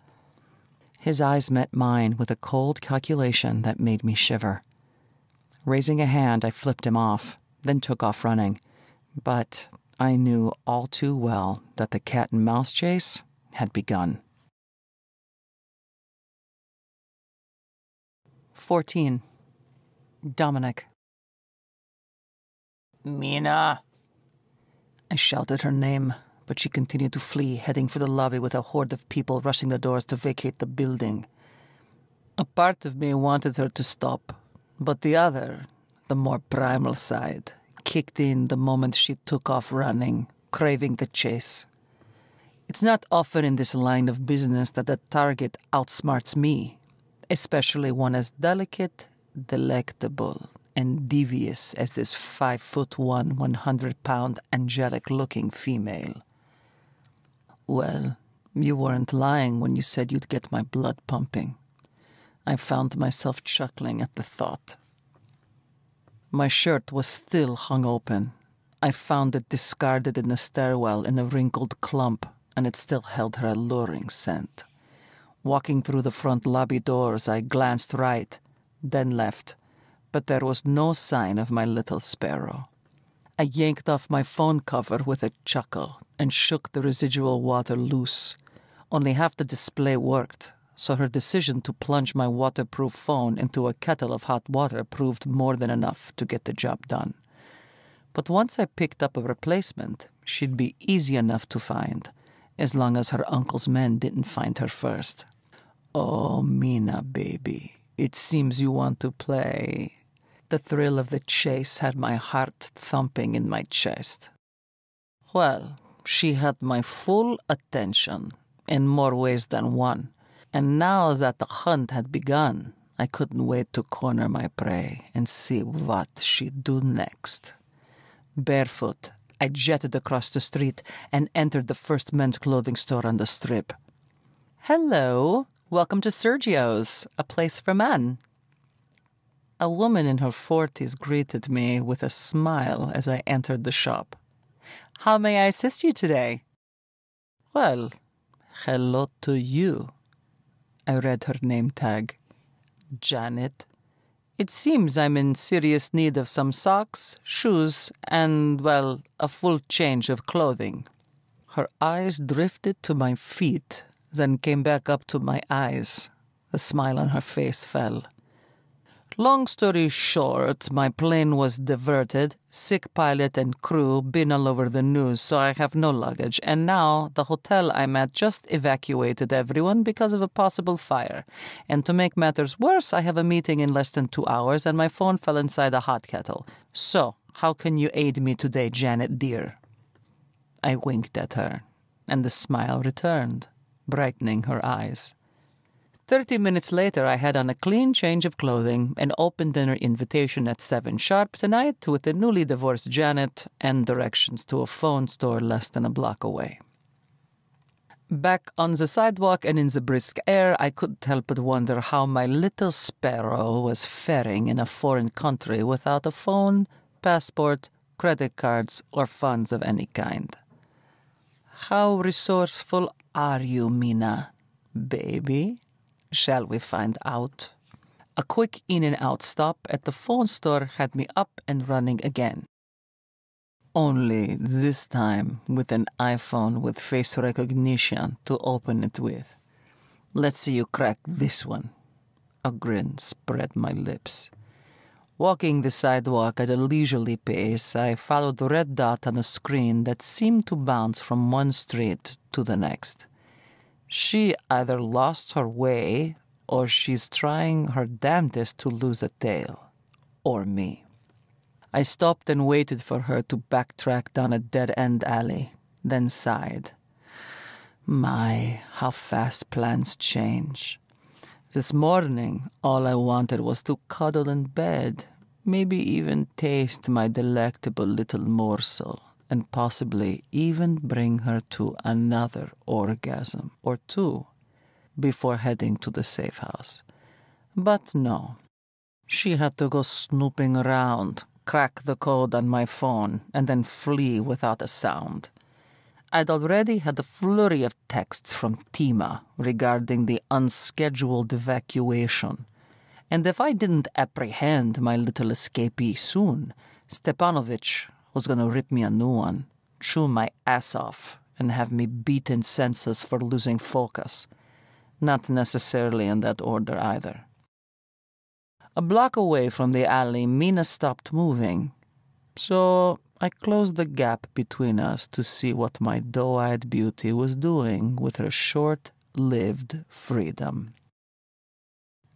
His eyes met mine with a cold calculation that made me shiver. Raising a hand, I flipped him off, then took off running. But I knew all too well that the cat-and-mouse chase had begun. 14. Dominic. Mina. I shouted her name, but she continued to flee, heading for the lobby with a horde of people rushing the doors to vacate the building. A part of me wanted her to stop, but the other, the more primal side, kicked in the moment she took off running, craving the chase. It's not often in this line of business that the target outsmarts me, especially one as delicate, delectable, and devious as this 5'1", 100-pound, angelic-looking female. Well, you weren't lying when you said you'd get my blood pumping. I found myself chuckling at the thought. My shirt was still hung open. I found it discarded in the stairwell in a wrinkled clump, and it still held her alluring scent. Walking through the front lobby doors, I glanced right, then left, but there was no sign of my little sparrow. I yanked off my phone cover with a chuckle and shook the residual water loose. Only half the display worked, so her decision to plunge my waterproof phone into a kettle of hot water proved more than enough to get the job done. But once I picked up a replacement, she'd be easy enough to find, as long as her uncle's men didn't find her first. "Oh, Mina, baby, it seems you want to play." The thrill of the chase had my heart thumping in my chest. Well, she had my full attention, in more ways than one, and now that the hunt had begun, I couldn't wait to corner my prey and see what she'd do next. Barefoot, I jetted across the street and entered the first men's clothing store on the strip. Hello. Welcome to Sergio's, a place for men. A woman in her 40s greeted me with a smile as I entered the shop. How may I assist you today? Well, hello to you. I read her name tag. Janet. It seems I'm in serious need of some socks, shoes, and, well, a full change of clothing. Her eyes drifted to my feet, then came back up to my eyes. The smile on her face fell. Long story short, my plane was diverted, sick pilot and crew been all over the news, so I have no luggage, and now the hotel I'm at just evacuated everyone because of a possible fire. And to make matters worse, I have a meeting in less than 2 hours, and my phone fell inside a hot kettle. So, how can you aid me today, Janet dear? I winked at her, and the smile returned, brightening her eyes. 30 minutes later, I had on a clean change of clothing and opened dinner invitation at 7 sharp tonight with the newly divorced Janet and directions to a phone store less than a block away. Back on the sidewalk and in the brisk air, I couldn't help but wonder how my little sparrow was faring in a foreign country without a phone, passport, credit cards, or funds of any kind. How resourceful are you, Mina, baby? Shall we find out? A quick in-and-out stop at the phone store had me up and running again. Only this time with an iPhone with face recognition to open it with. Let's see you crack this one. A grin spread my lips. Walking the sidewalk at a leisurely pace, I followed the red dot on the screen that seemed to bounce from one street to the next. She either lost her way, or she's trying her damnedest to lose a tail. Or me. I stopped and waited for her to backtrack down a dead-end alley, then sighed. My, how fast plans change. This morning, all I wanted was to cuddle in bed, maybe even taste my delectable little morsel, and possibly even bring her to another orgasm or two before heading to the safe house. But no. She had to go snooping around, crack the code on my phone, and then flee without a sound. I'd already had a flurry of texts from Tima regarding the unscheduled evacuation, and if I didn't apprehend my little escapee soon, Stepanovich was going to rip me a new one, chew my ass off, and have me beaten senseless for losing focus. Not necessarily in that order either. A block away from the alley, Mina stopped moving, so I closed the gap between us to see what my doe-eyed beauty was doing with her short-lived freedom.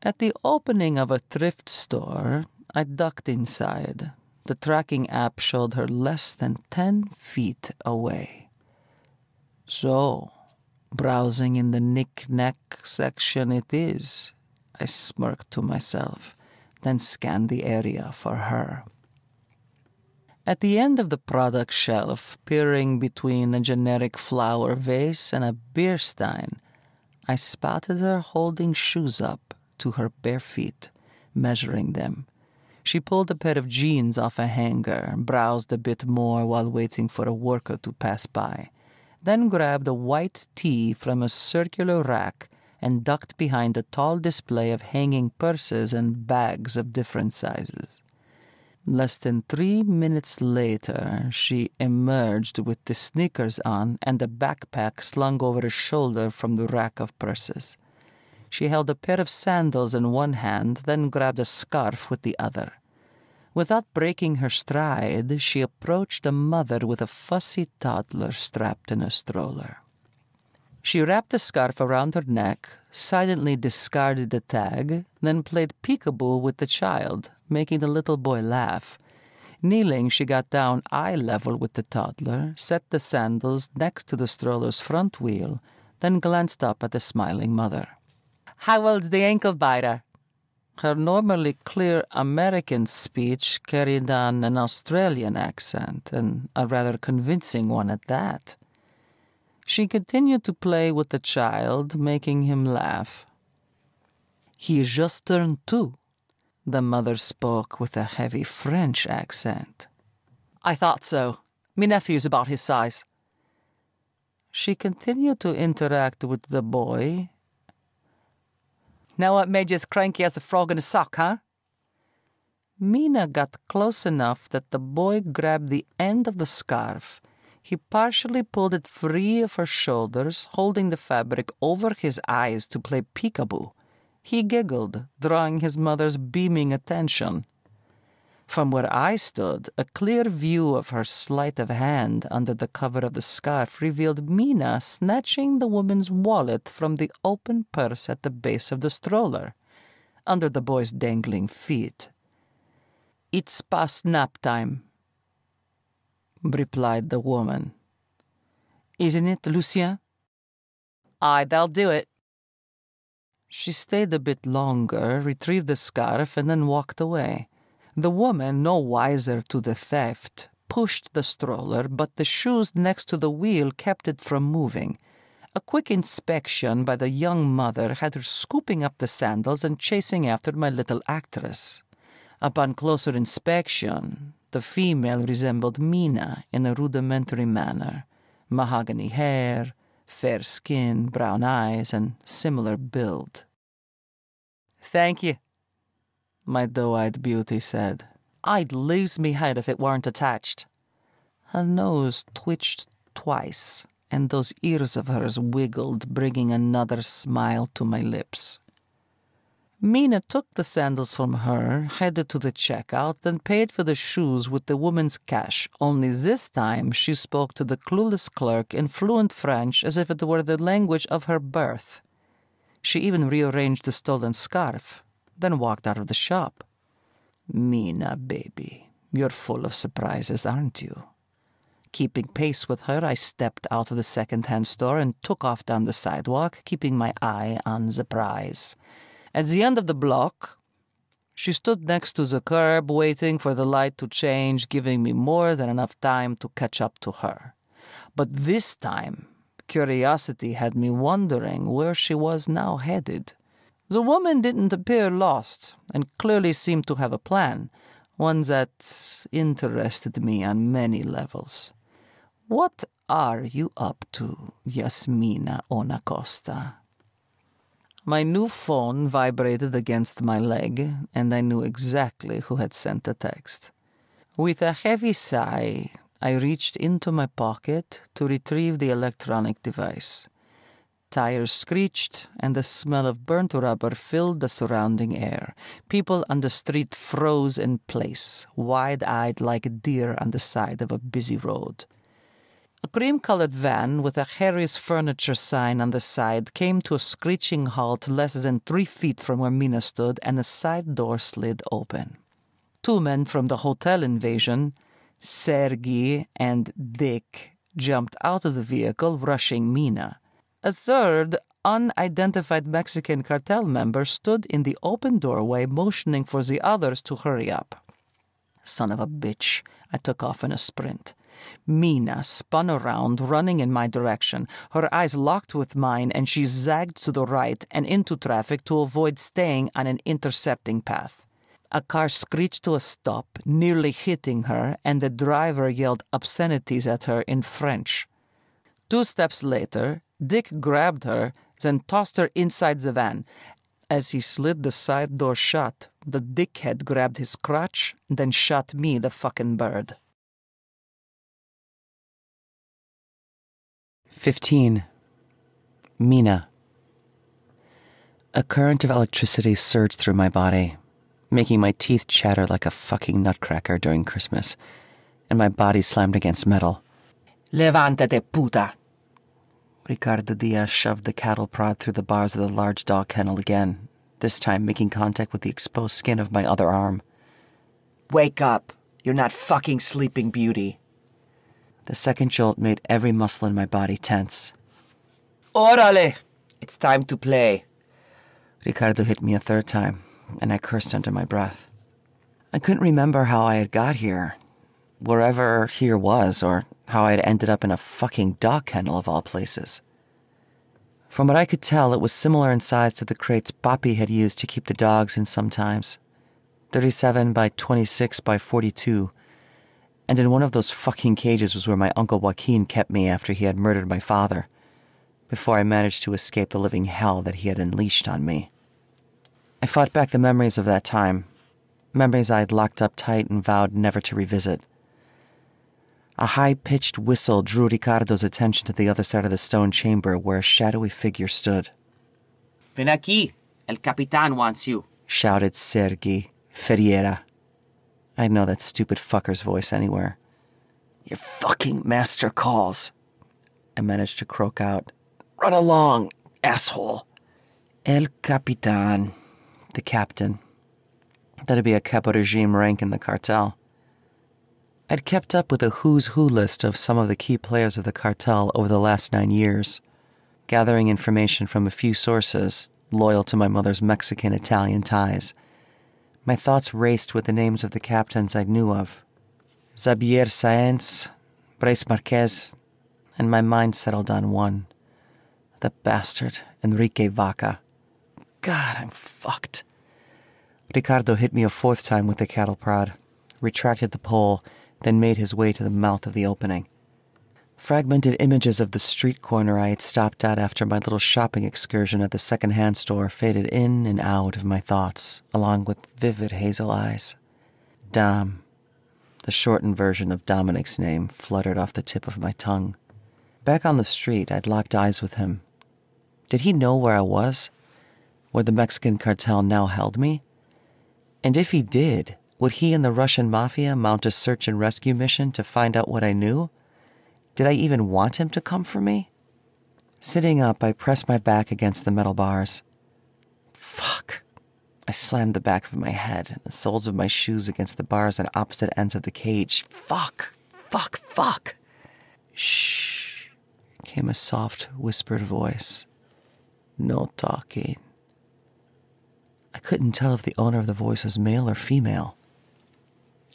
At the opening of a thrift store, I ducked inside. The tracking app showed her less than 10 feet away. So, browsing in the knick-knack section it is, I smirked to myself, then scanned the area for her. At the end of the product shelf, peering between a generic flower vase and a beer stein, I spotted her holding shoes up to her bare feet, measuring them. She pulled a pair of jeans off a hanger, browsed a bit more while waiting for a worker to pass by, then grabbed a white tee from a circular rack and ducked behind a tall display of hanging purses and bags of different sizes. Less than 3 minutes later, she emerged with the sneakers on and a backpack slung over her shoulder from the rack of purses. She held a pair of sandals in one hand, then grabbed a scarf with the other. Without breaking her stride, she approached a mother with a fussy toddler strapped in a stroller. She wrapped the scarf around her neck, silently discarded the tag, then played peekaboo with the child, making the little boy laugh. Kneeling, she got down eye level with the toddler, set the sandals next to the stroller's front wheel, then glanced up at the smiling mother. "How old's the ankle biter?" Her normally clear American speech carried on an Australian accent, and a rather convincing one at that. She continued to play with the child, making him laugh. "He just turned 2. The mother spoke with a heavy French accent. "I thought so. Me nephew's about his size." She continued to interact with the boy. "Now what made you as cranky as a frog in a sock, huh?" Mina got close enough that the boy grabbed the end of the scarf. He partially pulled it free of her shoulders, holding the fabric over his eyes to play peekaboo. He giggled, drawing his mother's beaming attention. From where I stood, a clear view of her sleight of hand under the cover of the scarf revealed Mina snatching the woman's wallet from the open purse at the base of the stroller, under the boy's dangling feet. "It's past nap time," replied the woman. "Isn't it, Lucien?" "Aye, that'll do it." She stayed a bit longer, retrieved the scarf, and then walked away. The woman, no wiser to the theft, pushed the stroller, but the shoes next to the wheel kept it from moving. A quick inspection by the young mother had her scooping up the sandals and chasing after my little actress. Upon closer inspection, the female resembled Mina in a rudimentary manner. Mahogany hair, fair skin, brown eyes, and similar build. "Thank you," my doe-eyed beauty said. "I'd lose me head if it weren't attached." Her nose twitched twice, and those ears of hers wiggled, bringing another smile to my lips. Mina took the sandals from her, headed to the checkout, then paid for the shoes with the woman's cash, only this time she spoke to the clueless clerk in fluent French as if it were the language of her birth. She even rearranged the stolen scarf, then walked out of the shop. "Mina, baby, you're full of surprises, aren't you?" Keeping pace with her, I stepped out of the second-hand store and took off down the sidewalk, keeping my eye on the prize. At the end of the block, she stood next to the curb, waiting for the light to change, giving me more than enough time to catch up to her. But this time, curiosity had me wondering where she was now headed. The woman didn't appear lost, and clearly seemed to have a plan, one that interested me on many levels. "What are you up to, Yasmina Onacosta?" My new phone vibrated against my leg, and I knew exactly who had sent the text. With a heavy sigh, I reached into my pocket to retrieve the electronic device. Tires screeched, and the smell of burnt rubber filled the surrounding air. People on the street froze in place, wide-eyed like a deer on the side of a busy road. A cream-colored van with a Harry's Furniture sign on the side came to a screeching halt less than 3 feet from where Mina stood, and the side door slid open. 2 men from the hotel invasion, Sergei and Dick, jumped out of the vehicle, rushing Mina. A third, unidentified Mexican cartel member stood in the open doorway, motioning for the others to hurry up. Son of a bitch, I took off in a sprint. Mina spun around, running in my direction. Her eyes locked with mine, and she zagged to the right and into traffic to avoid staying on an intercepting path. A car screeched to a stop, nearly hitting her, and the driver yelled obscenities at her in French. 2 steps later, Dick grabbed her, then tossed her inside the van. As he slid the side door shut, the dickhead grabbed his crotch, then shot me the fucking bird. 15. Mina. A current of electricity surged through my body, making my teeth chatter like a fucking nutcracker during Christmas, and my body slammed against metal. Levántate, puta! Ricardo Diaz shoved the cattle prod through the bars of the large dog kennel again, this time making contact with the exposed skin of my other arm. Wake up! You're not fucking Sleeping Beauty. The second jolt made every muscle in my body tense. Órale! It's time to play. Ricardo hit me a third time, and I cursed under my breath. I couldn't remember how I had got here, wherever here was, or how I had ended up in a fucking dog kennel of all places. From what I could tell, it was similar in size to the crates Papi had used to keep the dogs in sometimes. 37 by 26 by 42, and in one of those fucking cages was where my Uncle Joaquin kept me after he had murdered my father, before I managed to escape the living hell that he had unleashed on me. I fought back the memories of that time, memories I had locked up tight and vowed never to revisit. A high-pitched whistle drew Ricardo's attention to the other side of the stone chamber where a shadowy figure stood. Ven aquí, el capitán wants you, shouted Sergi Ferreira. I'd know that stupid fucker's voice anywhere. Your fucking master calls, I managed to croak out. Run along, asshole. El Capitan, the captain. That'd be a capo regime rank in the cartel. I'd kept up with a who's who list of some of the key players of the cartel over the last 9 years, gathering information from a few sources loyal to my mother's Mexican-Italian ties. My thoughts raced with the names of the captains I knew of. Xavier Sáenz, Bryce Marquez, and my mind settled on one. The bastard, Enrique Vaca. God, I'm fucked. Ricardo hit me a 4th time with the cattle prod, retracted the pole, then made his way to the mouth of the opening. Fragmented images of the street corner I had stopped at after my little shopping excursion at the second-hand store faded in and out of my thoughts, along with vivid hazel eyes. Dom, the shortened version of Dominic's name, fluttered off the tip of my tongue. Back on the street, I'd locked eyes with him. Did he know where I was? Where the Mexican cartel now held me? And if he did, would he and the Russian Mafia mount a search and rescue mission to find out what I knew? Did I even want him to come for me? Sitting up, I pressed my back against the metal bars. Fuck. I slammed the back of my head and the soles of my shoes against the bars on opposite ends of the cage. Fuck. Fuck. Fuck. Shh, came a soft, whispered voice. No talking. I couldn't tell if the owner of the voice was male or female.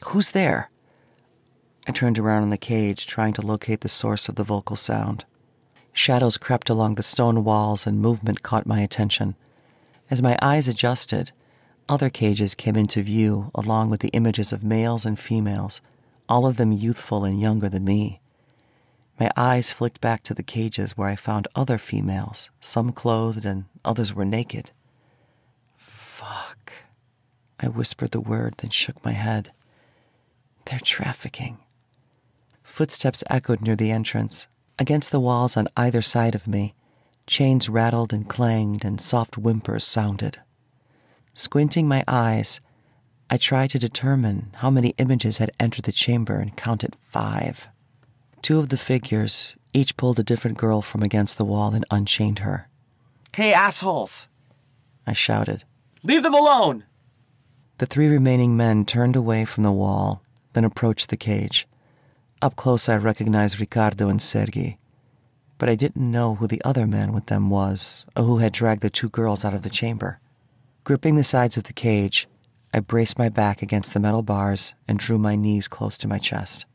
Who's there? I turned around in the cage, trying to locate the source of the vocal sound. Shadows crept along the stone walls and movement caught my attention. As my eyes adjusted, other cages came into view along with the images of males and females, all of them youthful and younger than me. My eyes flicked back to the cages where I found other females, some clothed and others were naked. Fuck. I whispered the word, then shook my head. They're trafficking. Footsteps echoed near the entrance. Against the walls on either side of me, chains rattled and clanged and soft whimpers sounded. Squinting my eyes, I tried to determine how many images had entered the chamber and counted 5. 2 of the figures each pulled a different girl from against the wall and unchained her. Hey, assholes! I shouted. Leave them alone! The 3 remaining men turned away from the wall, then approached the cage. Up close I recognized Ricardo and Sergi, but I didn't know who the other man with them was, or who had dragged the 2 girls out of the chamber. Gripping the sides of the cage, I braced my back against the metal bars and drew my knees close to my chest.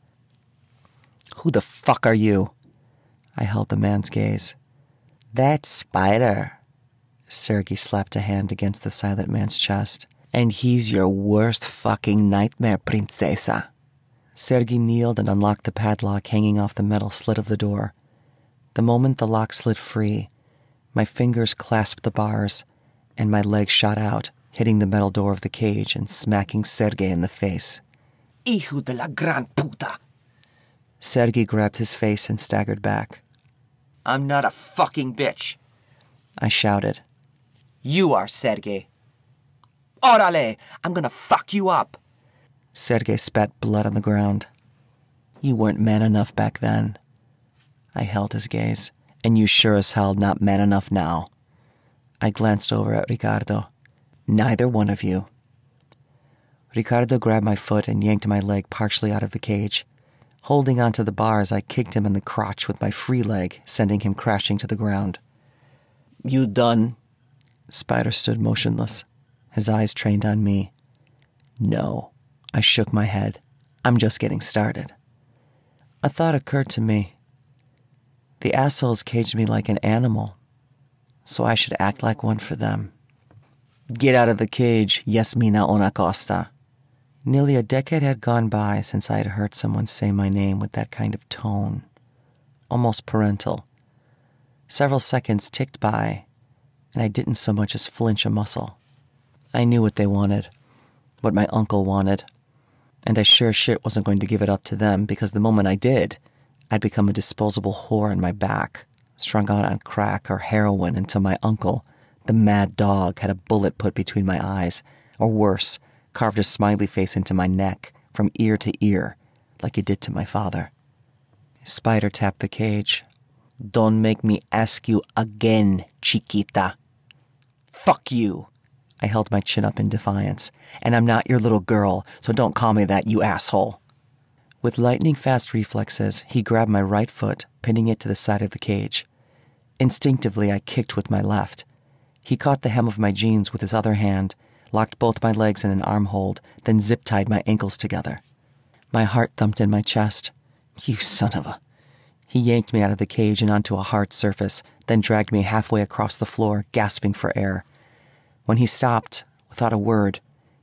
Who the fuck are you? I held the man's gaze. That's Spider. Sergi slapped a hand against the silent man's chest. And he's your worst fucking nightmare, princesa. Sergei kneeled and unlocked the padlock hanging off the metal slit of the door. The moment the lock slid free, my fingers clasped the bars, and my legs shot out, hitting the metal door of the cage and smacking Sergei in the face. Hijo de la gran puta! Sergei grabbed his face and staggered back. I'm not a fucking bitch. I shouted. You are, Sergei. Orale! I'm gonna fuck you up. Sergei spat blood on the ground. You weren't man enough back then. I held his gaze, and you sure as hell not man enough now. I glanced over at Ricardo. Neither one of you. Ricardo grabbed my foot and yanked my leg partially out of the cage. Holding onto the bars, I kicked him in the crotch with my free leg, sending him crashing to the ground. You done? Spider stood motionless, his eyes trained on me. No. I shook my head. I'm just getting started. A thought occurred to me. The assholes caged me like an animal, so I should act like one for them. Get out of the cage, Yasmina Onacosta. Nearly a decade had gone by since I had heard someone say my name with that kind of tone, almost parental. Several seconds ticked by, and I didn't so much as flinch a muscle. I knew what they wanted, what my uncle wanted, and I sure shit wasn't going to give it up to them, because the moment I did, I'd become a disposable whore on my back, strung out on crack or heroin until my uncle, the mad dog, had a bullet put between my eyes, or worse, carved a smiley face into my neck from ear to ear, like he did to my father. Spider tapped the cage. Don't make me ask you again, chiquita. Fuck you. I held my chin up in defiance. And I'm not your little girl, so don't call me that, you asshole. With lightning-fast reflexes, he grabbed my right foot, pinning it to the side of the cage. Instinctively, I kicked with my left. He caught the hem of my jeans with his other hand, locked both my legs in an arm hold, then zip-tied my ankles together. My heart thumped in my chest. You son of a... He yanked me out of the cage and onto a hard surface, then dragged me halfway across the floor, gasping for air. When he stopped, without a word,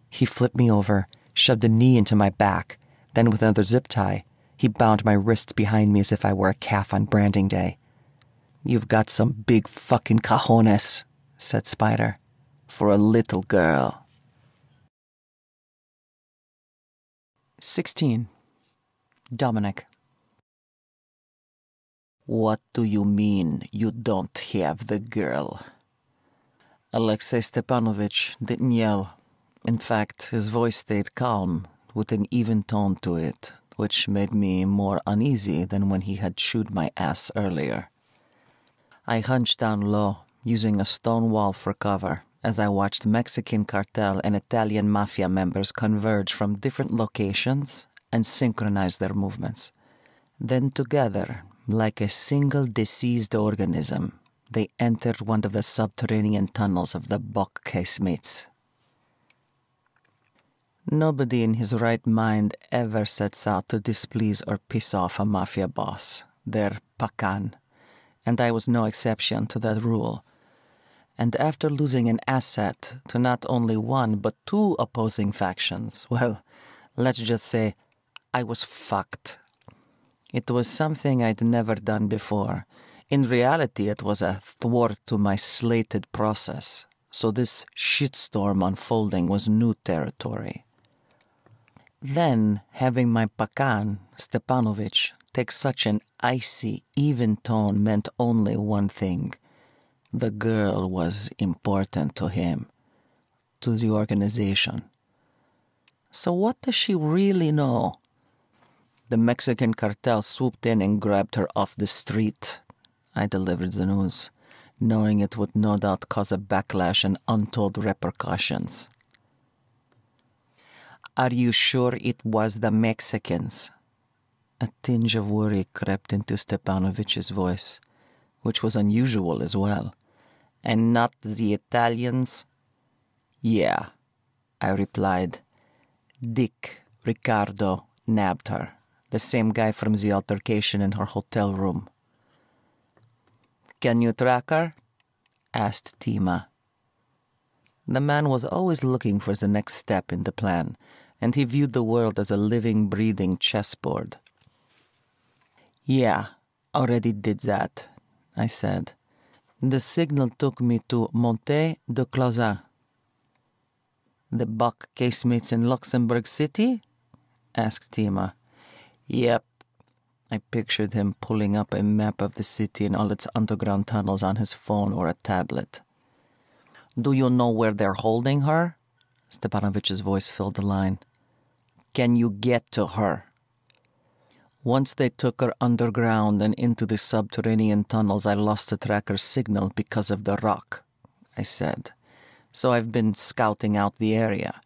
he flipped me over, shoved a knee into my back, then with another zip tie, he bound my wrists behind me as if I were a calf on branding day. You've got some big fucking cojones, said Spider, for a little girl. 16. Dominic. What do you mean you don't have the girl? Alexei Stepanovich didn't yell. In fact, his voice stayed calm, with an even tone to it, which made me more uneasy than when he had chewed my ass earlier. I hunched down low, using a stone wall for cover, as I watched Mexican Cartel and Italian Mafia members converge from different locations and synchronize their movements. Then together, like a single diseased organism, they entered one of the subterranean tunnels of the Bock casemates. Nobody in his right mind ever sets out to displease or piss off a Mafia boss, their pacan, and I was no exception to that rule. And after losing an asset to not only one but two opposing factions, well, let's just say I was fucked. It was something I'd never done before. In reality, it was a thwart to my slated process, so this shitstorm unfolding was new territory. Then, having my pacan, Stepanovich, take such an icy, even tone meant only one thing. The girl was important to him, to the organization. So what does she really know? The Mexican Cartel swooped in and grabbed her off the street. I delivered the news, knowing it would no doubt cause a backlash and untold repercussions. Are you sure it was the Mexicans? A tinge of worry crept into Stepanovich's voice, which was unusual as well. And not the Italians? Yeah, I replied. Dick, Ricardo, nabbed her, the same guy from the altercation in her hotel room. Can you track her? Asked Tima. The man was always looking for the next step in the plan, and he viewed the world as a living, breathing chessboard. "Yeah, already did that," I said. "The signal took me to Monte de Closet." "The Buck casemates in Luxembourg City?" asked Tima. "Yep." I pictured him pulling up a map of the city and all its underground tunnels on his phone or a tablet. "Do you know where they're holding her?" Stepanovich's voice filled the line. "Can you get to her?" "Once they took her underground and into the subterranean tunnels, I lost the tracker's signal because of the rock," I said. "So I've been scouting out the area.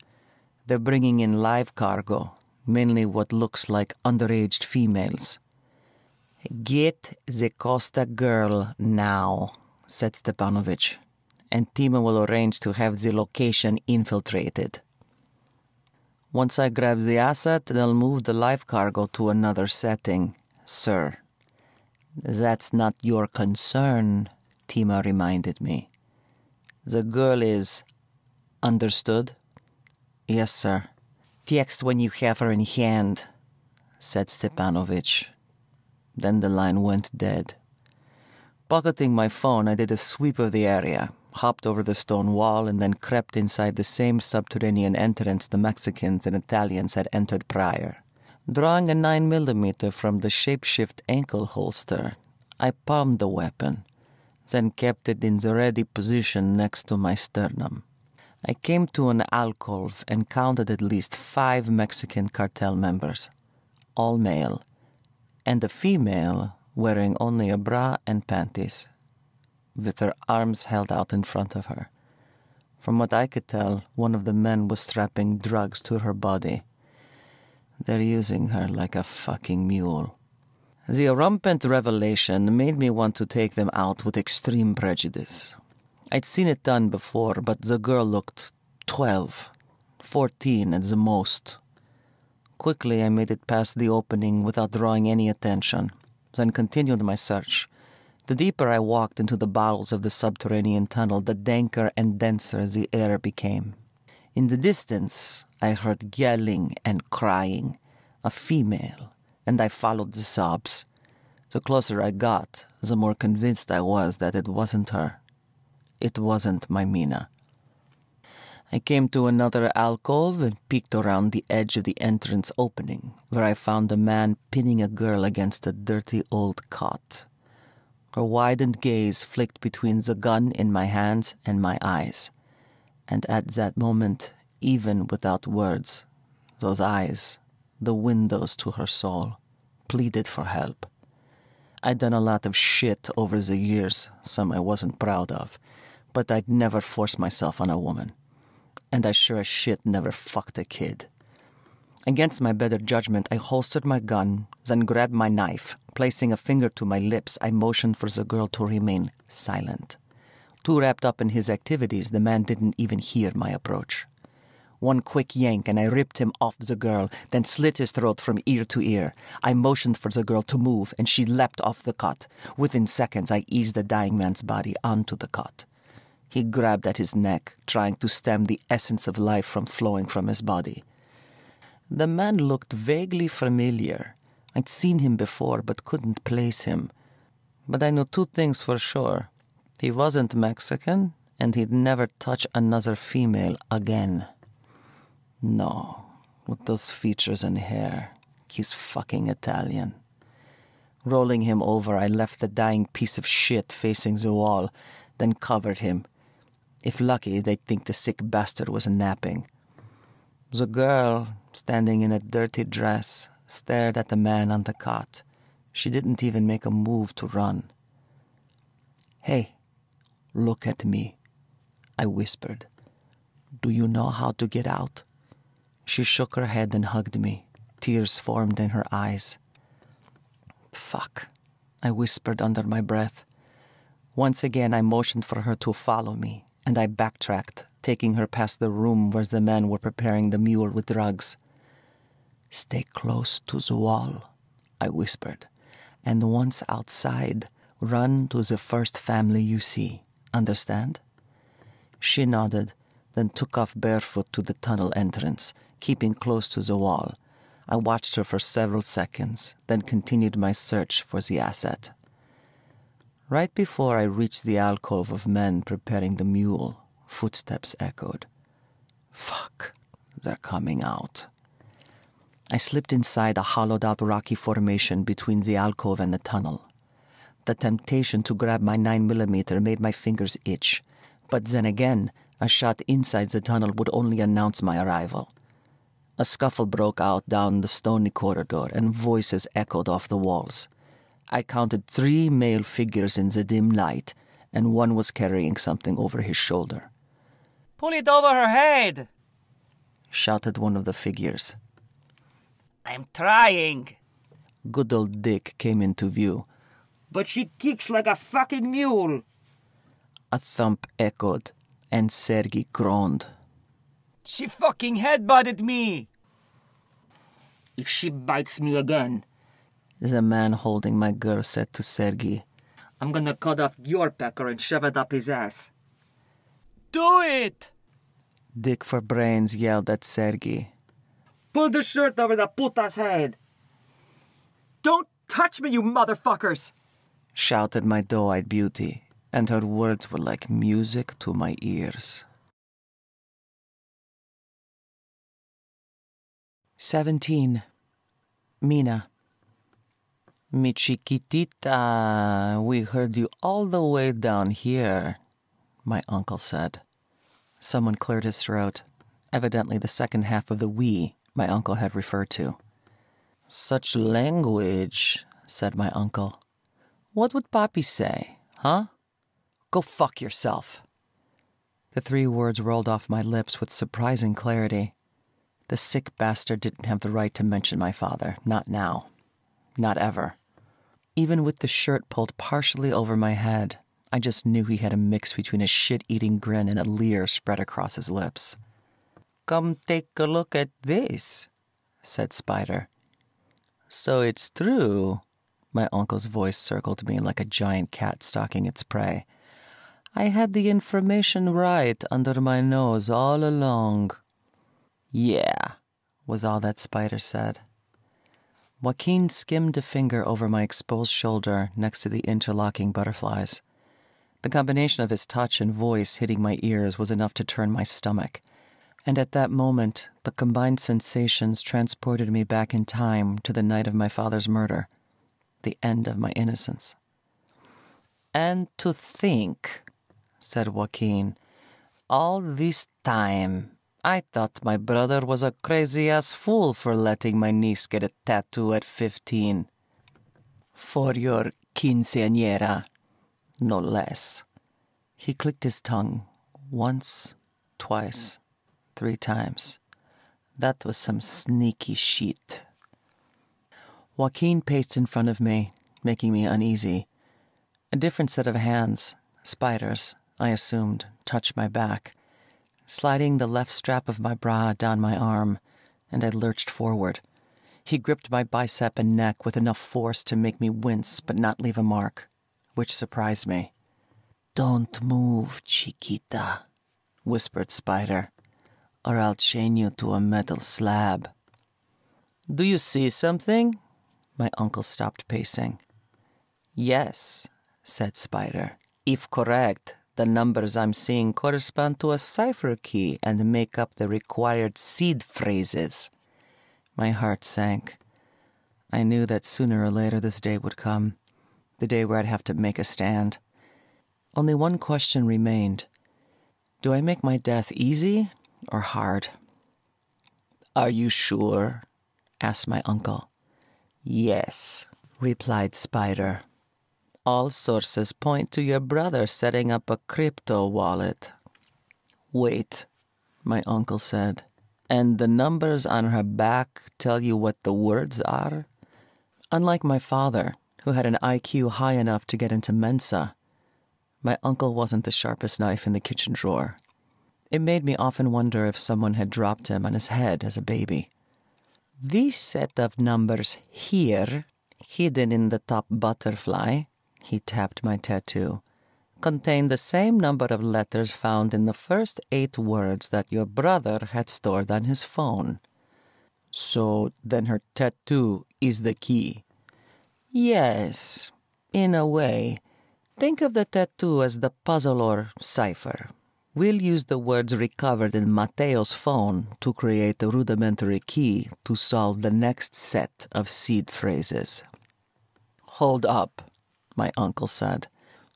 They're bringing in live cargo, mainly what looks like underage females." "Get the Costa girl now," said Stepanovich, "and Tima will arrange to have the location infiltrated. Once I grab the asset, they'll move the live cargo to another setting, sir." "That's not your concern," Tima reminded me. "The girl is understood?" "Yes, sir." "Text when you have her in hand," said Stepanovich. Then the line went dead. Pocketing my phone, I did a sweep of the area, hopped over the stone wall, and then crept inside the same subterranean entrance the Mexicans and Italians had entered prior. Drawing a 9mm from the shapeshift ankle holster, I palmed the weapon, then kept it in the ready position next to my sternum. I came to an alcove and counted at least 5 Mexican cartel members, all male, and a female wearing only a bra and panties, with her arms held out in front of her. From what I could tell, one of the men was strapping drugs to her body. They're using her like a fucking mule. The rampant revelation made me want to take them out with extreme prejudice. I'd seen it done before, but the girl looked 12, 14 at the most. Quickly, I made it past the opening without drawing any attention, then continued my search. The deeper I walked into the bowels of the subterranean tunnel, the danker and denser the air became. In the distance, I heard yelling and crying, a female, and I followed the sobs. The closer I got, the more convinced I was that it wasn't her. It wasn't my Mina. I came to another alcove and peeked around the edge of the entrance opening, where I found a man pinning a girl against a dirty old cot. Her widened gaze flicked between the gun in my hands and my eyes, and at that moment, even without words, those eyes, the windows to her soul, pleaded for help. I'd done a lot of shit over the years, some I wasn't proud of, but I'd never forced myself on a woman. And I sure as shit never fucked a kid. Against my better judgment, I holstered my gun, then grabbed my knife. Placing a finger to my lips, I motioned for the girl to remain silent. Too wrapped up in his activities, the man didn't even hear my approach. One quick yank, and I ripped him off the girl, then slit his throat from ear to ear. I motioned for the girl to move, and she leapt off the cot. Within seconds, I eased the dying man's body onto the cot. He grabbed at his neck, trying to stem the essence of life from flowing from his body. The man looked vaguely familiar. I'd seen him before, but couldn't place him. But I knew 2 things for sure. He wasn't Mexican, and he'd never touch another female again. No, with those features and hair, he's fucking Italian. Rolling him over, I left the dying piece of shit facing the wall, then covered him. If lucky, they'd think the sick bastard was napping. The girl, standing in a dirty dress, stared at the man on the cot. She didn't even make a move to run. "Hey, look at me," I whispered. "Do you know how to get out?" She shook her head and hugged me. Tears formed in her eyes. "Fuck," I whispered under my breath. Once again, I motioned for her to follow me, and I backtracked, taking her past the room where the men were preparing the mule with drugs. "Stay close to the wall," I whispered, "and once outside, run to the first family you see. Understand?" She nodded, then took off barefoot to the tunnel entrance, keeping close to the wall. I watched her for several seconds, then continued my search for the asset. Right before I reached the alcove of men preparing the mule, footsteps echoed. Fuck, they're coming out. I slipped inside a hollowed-out rocky formation between the alcove and the tunnel. The temptation to grab my 9mm made my fingers itch, but then again, a shot inside the tunnel would only announce my arrival. A scuffle broke out down the stony corridor, and voices echoed off the walls. I counted 3 male figures in the dim light, and one was carrying something over his shoulder. "Pull it over her head!" shouted one of the figures. "I'm trying." Good old Dick came into view. "But she kicks like a fucking mule." A thump echoed, and Sergei groaned. "She fucking headbutted me." "If she bites me again," the man holding my girl said to Sergei, "I'm gonna cut off your pecker and shove it up his ass." "Do it!" Dick for brains yelled at Sergei. "Pull the shirt over the puta's head." "Don't touch me, you motherfuckers!" shouted my doe-eyed beauty, and her words were like music to my ears. 17. Mina. Mi chiquitita, we heard you all the way down here, my uncle said. Someone cleared his throat, evidently the second half of the we my uncle had referred to. Such language, said my uncle. What would Papi say, huh? Go fuck yourself. The 3 words rolled off my lips with surprising clarity. The sick bastard didn't have the right to mention my father, not now. Not ever. Even with the shirt pulled partially over my head, I just knew he had a mix between a shit-eating grin and a leer spread across his lips. Come take a look at this, said Spider. So it's true. My uncle's voice circled me like a giant cat stalking its prey. I had the information right under my nose all along. Yeah, was all that Spider said. Joaquin skimmed a finger over my exposed shoulder next to the interlocking butterflies. The combination of his touch and voice hitting my ears was enough to turn my stomach, and at that moment, the combined sensations transported me back in time to the night of my father's murder, the end of my innocence. And to think, said Joaquin, all this time, I thought my brother was a crazy-ass fool for letting my niece get a tattoo at 15. For your quinceañera, no less. He clicked his tongue once, twice, 3 times. That was some sneaky shit. Joaquin paced in front of me, making me uneasy. A different set of hands, Spiders, I assumed, touched my back, sliding the left strap of my bra down my arm, and I lurched forward. He gripped my bicep and neck with enough force to make me wince but not leave a mark, which surprised me. Don't move, chiquita, whispered Spider, or I'll chain you to a metal slab. Do you see something? My uncle stopped pacing. Yes, said Spider. If correct, the numbers I'm seeing correspond to a cipher key and make up the required seed phrases. My heart sank. I knew that sooner or later this day would come, the day where I'd have to make a stand. Only one question remained. Do I make my death easy or hard? Are you sure? Asked my uncle. Yes, replied Spider. All sources point to your brother setting up a crypto wallet. Wait, my uncle said. And the numbers on her back tell you what the words are? Unlike my father, who had an IQ high enough to get into Mensa, my uncle wasn't the sharpest knife in the kitchen drawer. It made me often wonder if someone had dropped him on his head as a baby. This set of numbers here, hidden in the top butterfly, he tapped my tattoo, contained the same number of letters found in the first 8 words that your brother had stored on his phone. So then her tattoo is the key. Yes, in a way. Think of the tattoo as the puzzle or cipher. We'll use the words recovered in Mateo's phone to create a rudimentary key to solve the next set of seed phrases. Hold up, my uncle said.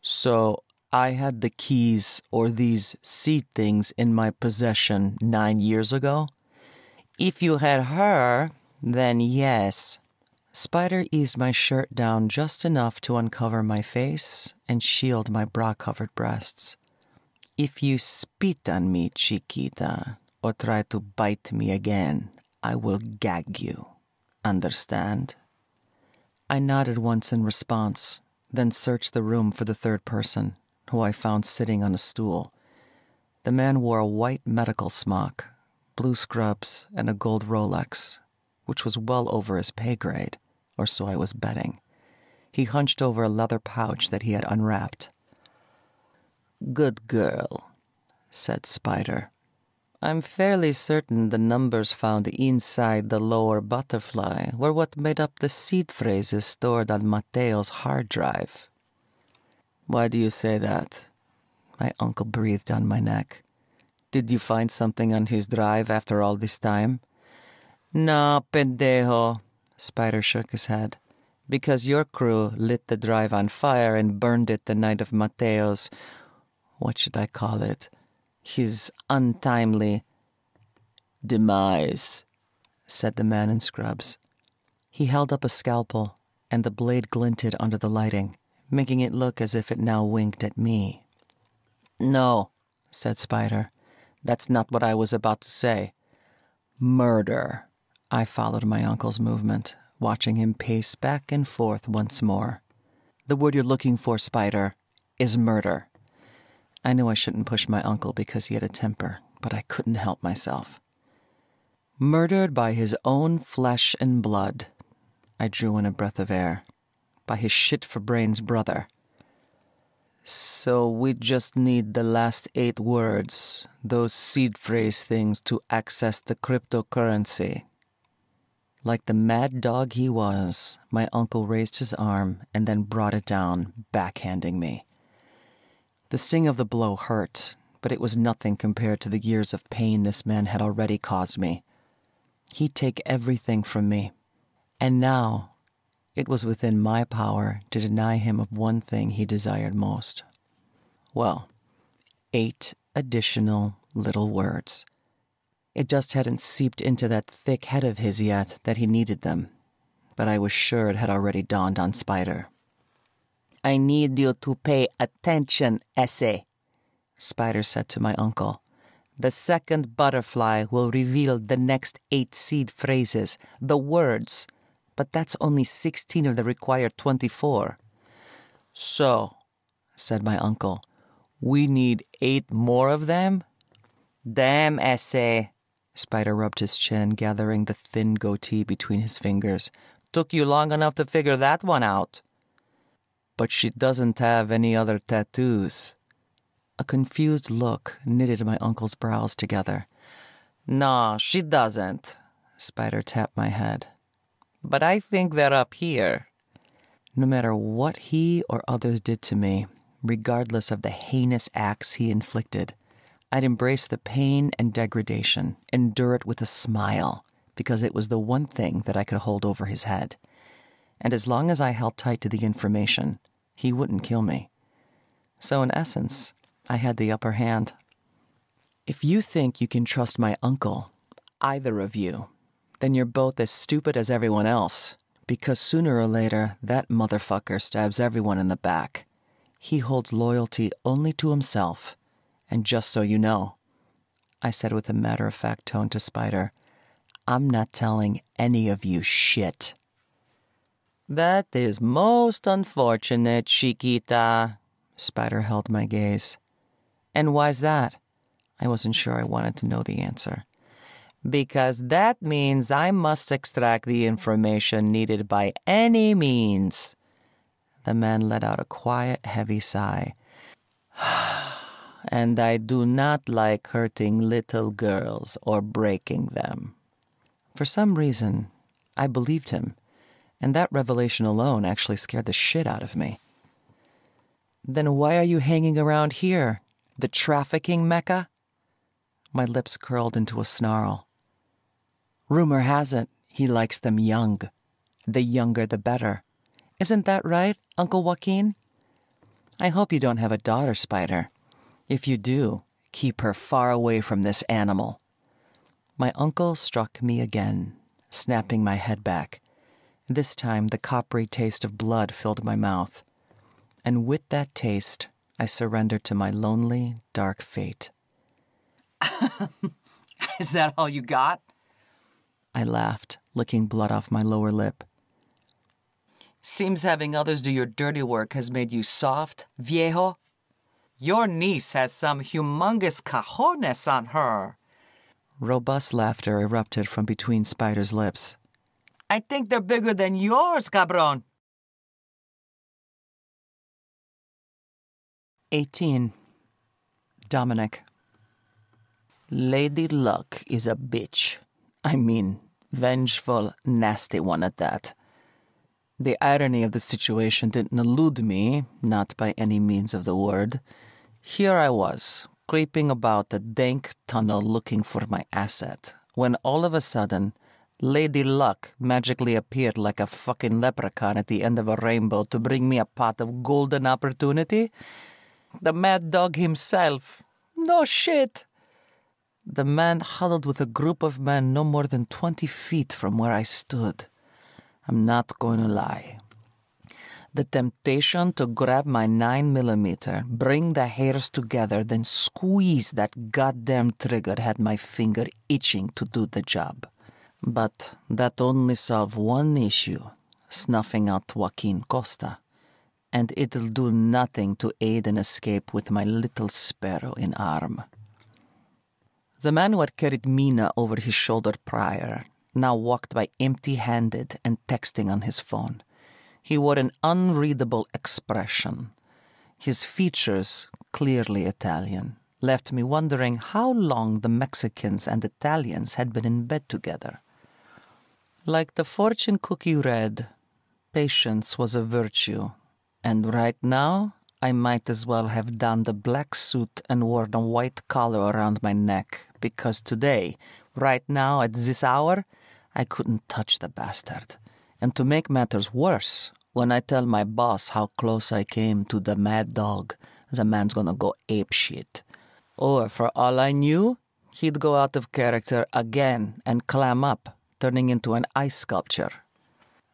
So I had the keys or these seed things in my possession 9 years ago? If you had her, then yes. Spider eased my shirt down just enough to uncover my face and shield my bra-covered breasts. If you spit on me, Chiquita, or try to bite me again, I will gag you. Understand? I nodded once in response, then searched the room for the third person, who I found sitting on a stool. The man wore a white medical smock, blue scrubs, and a gold Rolex, which was well over his pay grade, or so I was betting. He hunched over a leather pouch that he had unwrapped. "Good girl," said Spider. "I'm fairly certain the numbers found inside the lower butterfly were what made up the seed phrases stored on Mateo's hard drive." "Why do you say that?" My uncle breathed on my neck. "Did you find something on his drive after all this time?" "No, pendejo," Spider shook his head. "Because your crew lit the drive on fire and burned it the night of Mateo's, what should I call it? His untimely demise," said the man in scrubs. He held up a scalpel, and the blade glinted under the lighting, making it look as if it now winked at me. "No," said Spider. "That's not what I was about to say. Murder." I followed my uncle's movement, watching him pace back and forth once more. "The word you're looking for, Spider, is murder." I knew I shouldn't push my uncle because he had a temper, but I couldn't help myself. "Murdered by his own flesh and blood." I drew in a breath of air. "By his shit-for-brains brother." "So we just need the last 8 words, those seed phrase things, to access the cryptocurrency." Like the mad dog he was, my uncle raised his arm and then brought it down, backhanding me. The sting of the blow hurt, but it was nothing compared to the years of pain this man had already caused me. He'd take everything from me, and now it was within my power to deny him of one thing he desired most. Well, 8 additional little words. It just hadn't seeped into that thick head of his yet that he needed them, but I was sure it had already dawned on Spider. "I need you to pay attention, Esse," Spider said to my uncle. "The second butterfly will reveal the next 8 seed phrases, the words, but that's only 16 of the required 24. "So," said my uncle, "we need 8 more of them?" "Damn, Esse," Spider rubbed his chin, gathering the thin goatee between his fingers. "Took you long enough to figure that one out." "But she doesn't have any other tattoos." A confused look knitted my uncle's brows together. "No, she doesn't," Spider tapped my head. "But I think they're up here." No matter what he or others did to me, regardless of the heinous acts he inflicted, I'd embrace the pain and degradation, endure it with a smile, because it was the one thing that I could hold over his head. And as long as I held tight to the information, he wouldn't kill me. So in essence, I had the upper hand. If you think you can trust my uncle, either of you, then you're both as stupid as everyone else, because sooner or later, that motherfucker stabs everyone in the back. He holds loyalty only to himself. And just so you know, I said with a matter-of-fact tone to Spider, I'm not telling any of you shit. That is most unfortunate, Chiquita. Spider held my gaze. And why's that? I wasn't sure I wanted to know the answer. Because that means I must extract the information needed by any means. The man let out a quiet, heavy sigh. And I do not like hurting little girls or breaking them. For some reason, I believed him, and that revelation alone actually scared the shit out of me. Then why are you hanging around here? The trafficking mecca? My lips curled into a snarl. Rumor has it he likes them young. The younger the better. Isn't that right, Uncle Joaquin? I hope you don't have a daughter, Spider. If you do, keep her far away from this animal. My uncle struck me again, snapping my head back. This time the coppery taste of blood filled my mouth. And with that taste, I surrendered to my lonely, dark fate. Is that all you got? I laughed, licking blood off my lower lip. Seems having others do your dirty work has made you soft, viejo. Your niece has some humongous cajones on her. Robust laughter erupted from between Spider's lips. I think they're bigger than yours, cabron. 18. Dominic. Lady Luck is a bitch. I mean, vengeful, nasty one at that. The irony of the situation didn't elude me, not by any means of the word. Here I was, creeping about the dank tunnel looking for my asset, when all of a sudden, Lady Luck magically appeared like a fucking leprechaun at the end of a rainbow to bring me a pot of golden opportunity. The mad dog himself. No shit. The man huddled with a group of men no more than 20 feet from where I stood. I'm not going to lie. The temptation to grab my 9mm, bring the hairs together, then squeeze that goddamn trigger had my finger itching to do the job. But that only solved one issue, snuffing out Joaquin Costa. And it'll do nothing to aid an escape with my little sparrow in arm. The man who had carried Mina over his shoulder prior now walked by empty-handed and texting on his phone. He wore an unreadable expression. His features, clearly Italian, left me wondering how long the Mexicans and Italians had been in bed together. Like the fortune cookie read, patience was a virtue, and right now I might as well have donned a black suit and worn a white collar around my neck, because today, right now, at this hour, I couldn't touch the bastard. And to make matters worse, when I tell my boss how close I came to the mad dog, the man's gonna go apeshit. Or, for all I knew, he'd go out of character again and clam up, turning into an ice sculpture.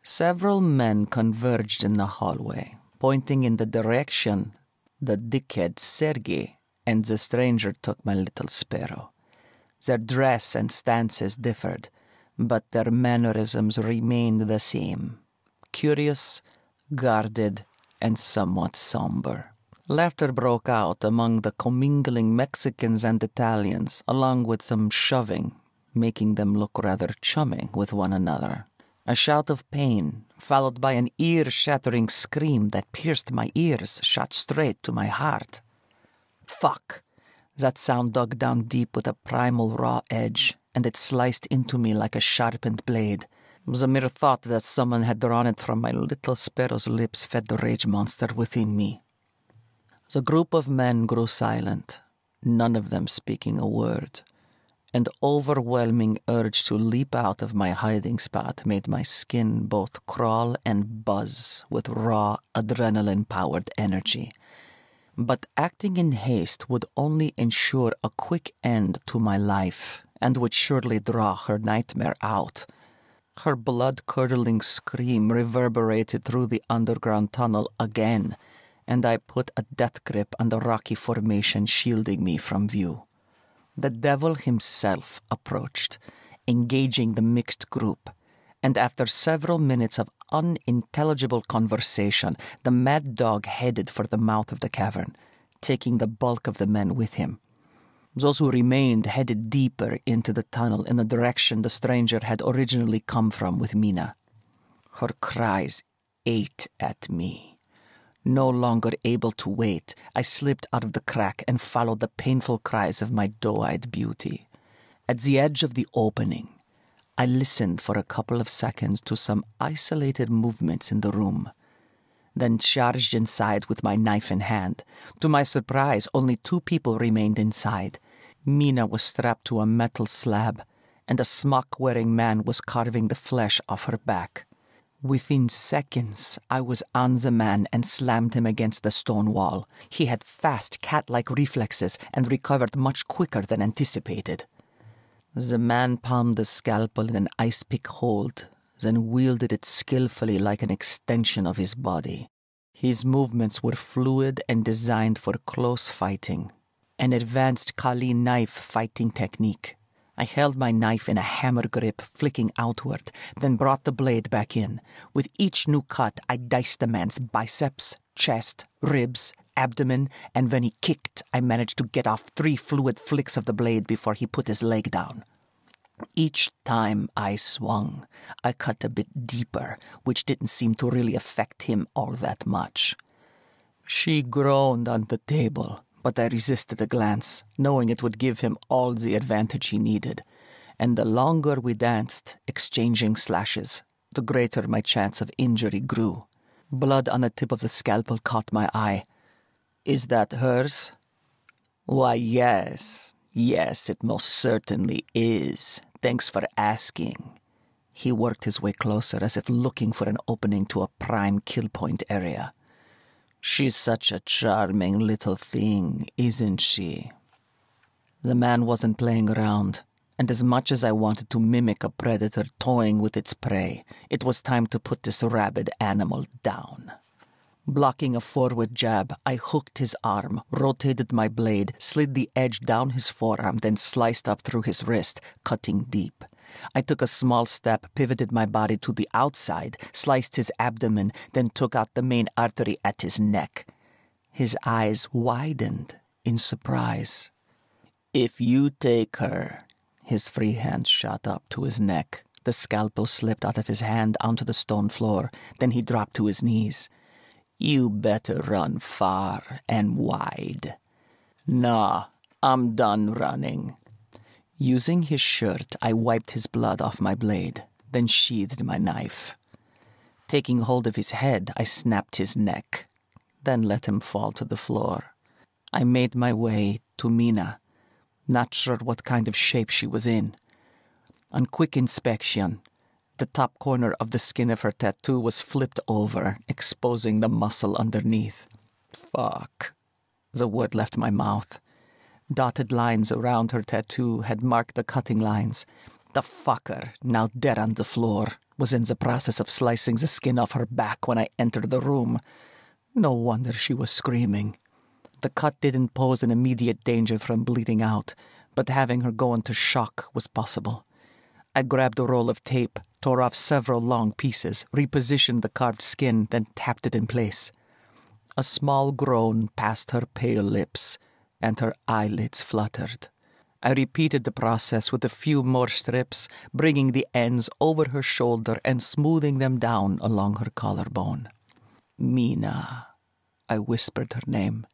Several men converged in the hallway, pointing in the direction the dickhead Sergei and the stranger took my little sparrow. Their dress and stances differed, but their mannerisms remained the same. Curious, guarded, and somewhat somber. Laughter broke out among the commingling Mexicans and Italians, along with some shoving, making them look rather chummy with one another. A shout of pain, followed by an ear-shattering scream that pierced my ears, shot straight to my heart. Fuck! That sound dug down deep with a primal raw edge, and it sliced into me like a sharpened blade. It was a mere thought that someone had drawn it from my little sparrow's lips fed the rage monster within me. The group of men grew silent, none of them speaking a word. An overwhelming urge to leap out of my hiding spot made my skin both crawl and buzz with raw, adrenaline-powered energy. But acting in haste would only ensure a quick end to my life, and would surely draw her nightmare out. Her blood-curdling scream reverberated through the underground tunnel again, and I put a death grip on the rocky formation shielding me from view. The devil himself approached, engaging the mixed group, and after several minutes of unintelligible conversation, the mad dog headed for the mouth of the cavern, taking the bulk of the men with him. Those who remained headed deeper into the tunnel in the direction the stranger had originally come from with Mina. Her cries ate at me. No longer able to wait, I slipped out of the crack and followed the painful cries of my doe-eyed beauty. At the edge of the opening, I listened for a couple of seconds to some isolated movements in the room, then charged inside with my knife in hand. To my surprise, only 2 people remained inside. Mina was strapped to a metal slab, and a smock-wearing man was carving the flesh off her back. Within seconds, I was on the man and slammed him against the stone wall. He had fast, cat-like reflexes and recovered much quicker than anticipated. The man palmed the scalpel in an ice-pick hold, then wielded it skillfully like an extension of his body. His movements were fluid and designed for close fighting, an advanced Kali knife fighting technique. I held my knife in a hammer grip, flicking outward, then brought the blade back in. With each new cut, I diced the man's biceps, chest, ribs, abdomen, and when he kicked, I managed to get off 3 fluid flicks of the blade before he put his leg down. Each time I swung, I cut a bit deeper, which didn't seem to really affect him all that much. She groaned on the table, but I resisted a glance, knowing it would give him all the advantage he needed. And the longer we danced, exchanging slashes, the greater my chance of injury grew. Blood on the tip of the scalpel caught my eye. "Is that hers?" "Why, yes, it most certainly is. Thanks for asking." He worked his way closer, as if looking for an opening to a prime kill point area. "She's such a charming little thing, isn't she?" The man wasn't playing around, and as much as I wanted to mimic a predator toying with its prey, it was time to put this rabid animal down. Blocking a forward jab, I hooked his arm, rotated my blade, slid the edge down his forearm, then sliced up through his wrist, cutting deep. I took a small step, pivoted my body to the outside, sliced his abdomen, then took out the main artery at his neck. His eyes widened in surprise. "If you take her..." His free hand shot up to his neck. The scalpel slipped out of his hand onto the stone floor. Then he dropped to his knees. "You better run far and wide." "Nah, I'm done running." Using his shirt, I wiped his blood off my blade, then sheathed my knife. Taking hold of his head, I snapped his neck, then let him fall to the floor. I made my way to Mina, not sure what kind of shape she was in. On quick inspection, the top corner of the skin of her tattoo was flipped over, exposing the muscle underneath. Fuck. The word left my mouth. Dotted lines around her tattoo had marked the cutting lines. The fucker, now dead on the floor, was in the process of slicing the skin off her back when I entered the room. No wonder she was screaming. The cut didn't pose an immediate danger from bleeding out, but having her go into shock was possible. I grabbed a roll of tape, tore off several long pieces, repositioned the carved skin, then tapped it in place. A small groan passed her pale lips, and her eyelids fluttered. I repeated the process with a few more strips, bringing the ends over her shoulder and smoothing them down along her collarbone. "Mina," I whispered her name.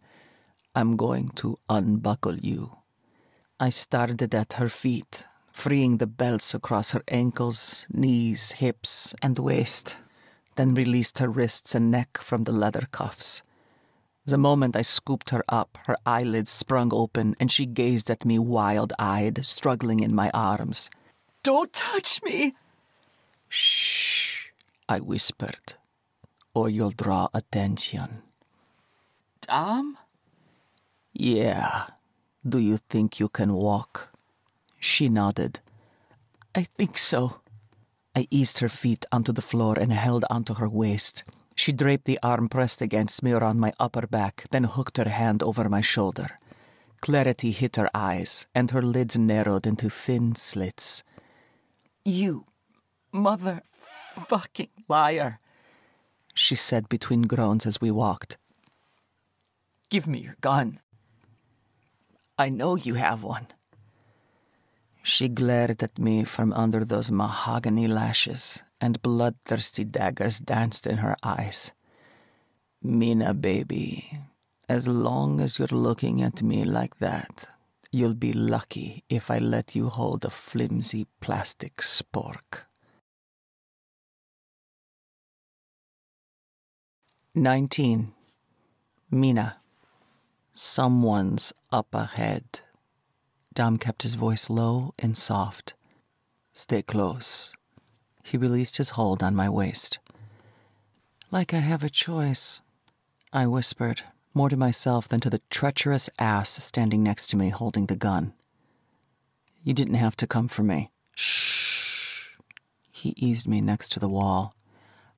"I'm going to unbuckle you." I started at her feet, freeing the belts across her ankles, knees, hips, and waist, then released her wrists and neck from the leather cuffs. The moment I scooped her up, her eyelids sprung open, and she gazed at me wild-eyed, struggling in my arms. "Don't touch me!" "Shh," I whispered, "or you'll draw attention." "Dom?" "Yeah. Do you think you can walk?" She nodded. "I think so." I eased her feet onto the floor and held onto her waist. She draped the arm pressed against me around my upper back, then hooked her hand over my shoulder. Clarity hit her eyes, and her lids narrowed into thin slits. "You motherfucking liar," she said between groans as we walked. "Give me your gun. I know you have one." She glared at me from under those mahogany lashes, and bloodthirsty daggers danced in her eyes. Mina, baby, as long as you're looking at me like that, you'll be lucky if I let you hold a flimsy plastic spork. 19. Mina. Someone's up ahead. Dom kept his voice low and soft. Stay close. He released his hold on my waist. Like I have a choice, I whispered, more to myself than to the treacherous ass standing next to me holding the gun. You didn't have to come for me. Shh. He eased me next to the wall.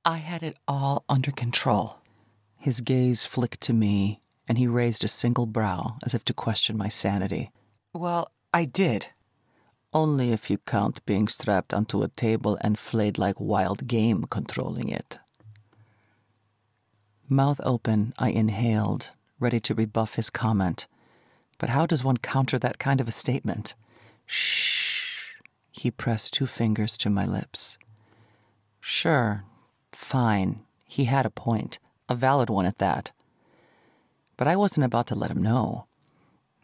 I had it all under control. His gaze flicked to me, and he raised a single brow as if to question my sanity. Well, I did. Only if you count being strapped onto a table and flayed like wild game controlling it. Mouth open, I inhaled, ready to rebuff his comment. But how does one counter that kind of a statement? Shh. He pressed 2 fingers to my lips. Sure, fine. He had a point. A valid one at that. But I wasn't about to let him know.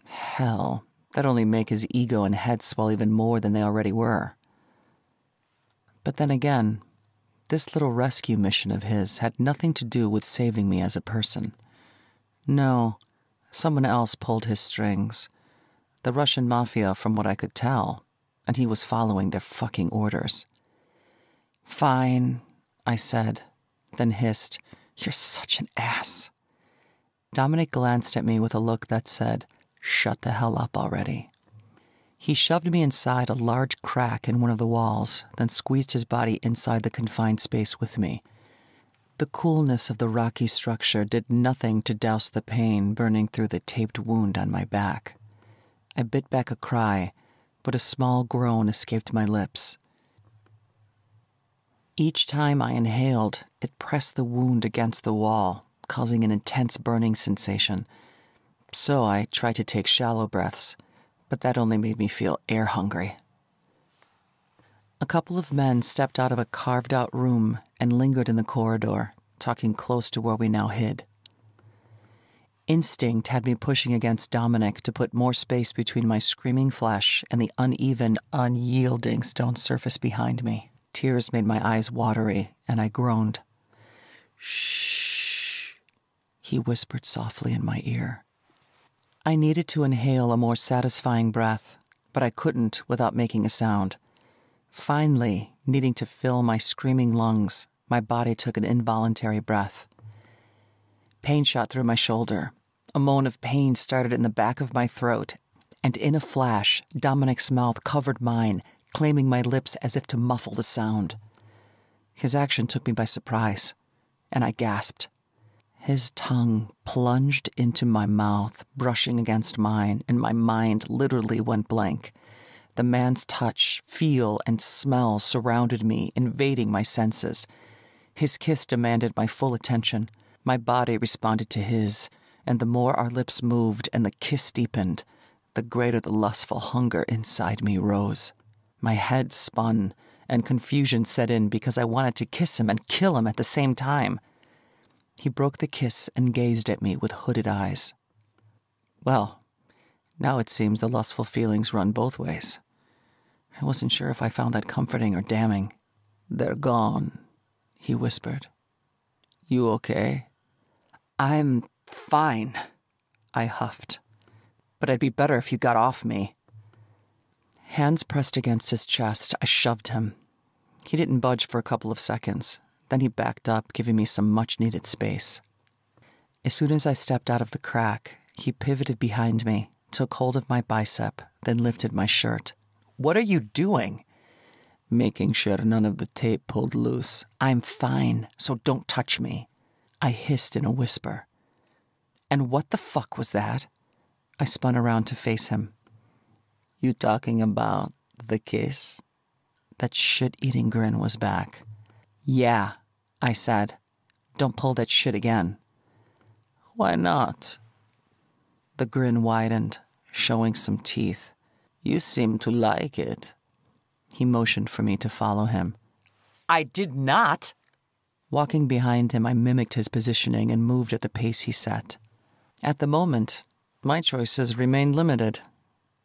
Hell, that'd only make his ego and head swell even more than they already were. But then again, this little rescue mission of his had nothing to do with saving me as a person. No, someone else pulled his strings. The Russian Mafia, from what I could tell, and he was following their fucking orders. Fine, I said, then hissed, You're such an ass. Dominic glanced at me with a look that said, Shut the hell up already. He shoved me inside a large crack in one of the walls, then squeezed his body inside the confined space with me. The coolness of the rocky structure did nothing to douse the pain burning through the taped wound on my back. I bit back a cry, but a small groan escaped my lips. Each time I inhaled, it pressed the wound against the wall, causing an intense burning sensation. So I tried to take shallow breaths, but that only made me feel air-hungry. A couple of men stepped out of a carved-out room and lingered in the corridor, talking close to where we now hid. Instinct had me pushing against Dominic to put more space between my screaming flesh and the uneven, unyielding stone surface behind me. Tears made my eyes watery, and I groaned. Shh, he whispered softly in my ear. I needed to inhale a more satisfying breath, but I couldn't without making a sound. Finally, needing to fill my screaming lungs, my body took an involuntary breath. Pain shot through my shoulder. A moan of pain started in the back of my throat, and in a flash, Dominic's mouth covered mine, claiming my lips as if to muffle the sound. His action took me by surprise, and I gasped. His tongue plunged into my mouth, brushing against mine, and my mind literally went blank. The man's touch, feel, and smell surrounded me, invading my senses. His kiss demanded my full attention. My body responded to his, and the more our lips moved and the kiss deepened, the greater the lustful hunger inside me rose. My head spun, and confusion set in because I wanted to kiss him and kill him at the same time. He broke the kiss and gazed at me with hooded eyes. Well, now it seems the lustful feelings run both ways. I wasn't sure if I found that comforting or damning. They're gone, he whispered. You okay? I'm fine, I huffed. But I'd be better if you got off me. Hands pressed against his chest, I shoved him. He didn't budge for a couple of seconds. Then he backed up, giving me some much-needed space. As soon as I stepped out of the crack, he pivoted behind me, took hold of my bicep, then lifted my shirt. What are you doing? Making sure none of the tape pulled loose. I'm fine, so don't touch me. I hissed in a whisper. And what the fuck was that? I spun around to face him. You talking about the kiss? That shit-eating grin was back. Yeah, I said. Don't pull that shit again. Why not? The grin widened, showing some teeth. You seem to like it. He motioned for me to follow him. I did not. Walking behind him, I mimicked his positioning and moved at the pace he set. At the moment, my choices remained limited,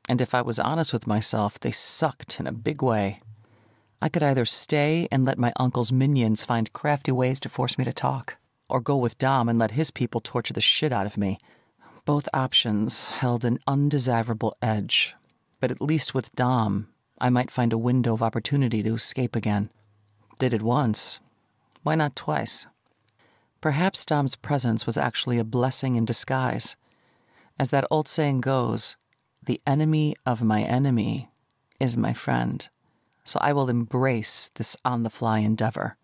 and if I was honest with myself, they sucked in a big way. I could either stay and let my uncle's minions find crafty ways to force me to talk, or go with Dom and let his people torture the shit out of me. Both options held an undesirable edge, but at least with Dom, I might find a window of opportunity to escape again. Did it once. Why not twice? Perhaps Dom's presence was actually a blessing in disguise. As that old saying goes, the enemy of my enemy is my friend. So I will embrace this on-the-fly endeavor,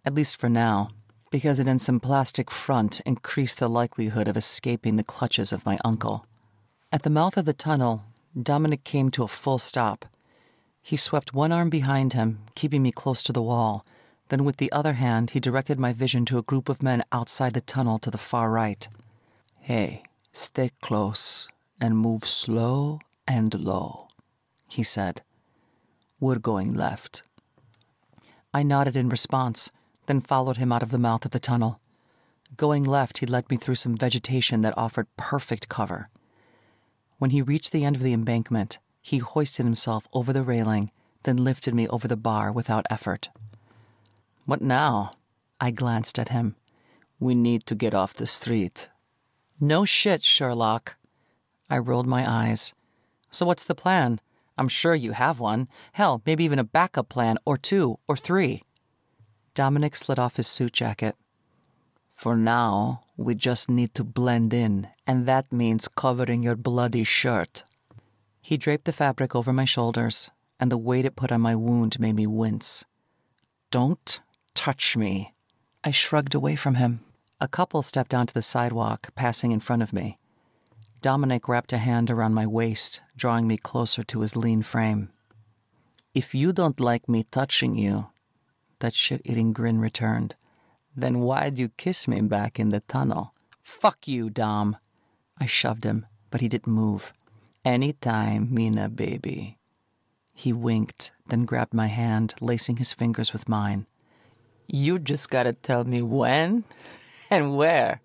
at least for now, because it in some plastic front increased the likelihood of escaping the clutches of my uncle. At the mouth of the tunnel, Dominic came to a full stop. He swept one arm behind him, keeping me close to the wall. Then with the other hand, he directed my vision to a group of men outside the tunnel to the far right. "Hey, stay close and move slow and low," he said. "We're going left." I nodded in response, then followed him out of the mouth of the tunnel. Going left, he led me through some vegetation that offered perfect cover. When he reached the end of the embankment, he hoisted himself over the railing, then lifted me over the bar without effort. "What now?" I glanced at him. "We need to get off the street." "No shit, Sherlock." I rolled my eyes. "So what's the plan? I'm sure you have one. Hell, maybe even a backup plan, or two, or three." Dominic slid off his suit jacket. "For now, we just need to blend in, and that means covering your bloody shirt." He draped the fabric over my shoulders, and the weight it put on my wound made me wince. "Don't touch me." I shrugged away from him. A couple stepped onto the sidewalk, passing in front of me. Dominic wrapped a hand around my waist, drawing me closer to his lean frame. "If you don't like me touching you," that shit-eating grin returned, "then why'd you kiss me back in the tunnel?" "Fuck you, Dom." I shoved him, but he didn't move. "Anytime, Mina, baby." He winked, then grabbed my hand, lacing his fingers with mine. "You just gotta tell me when and where."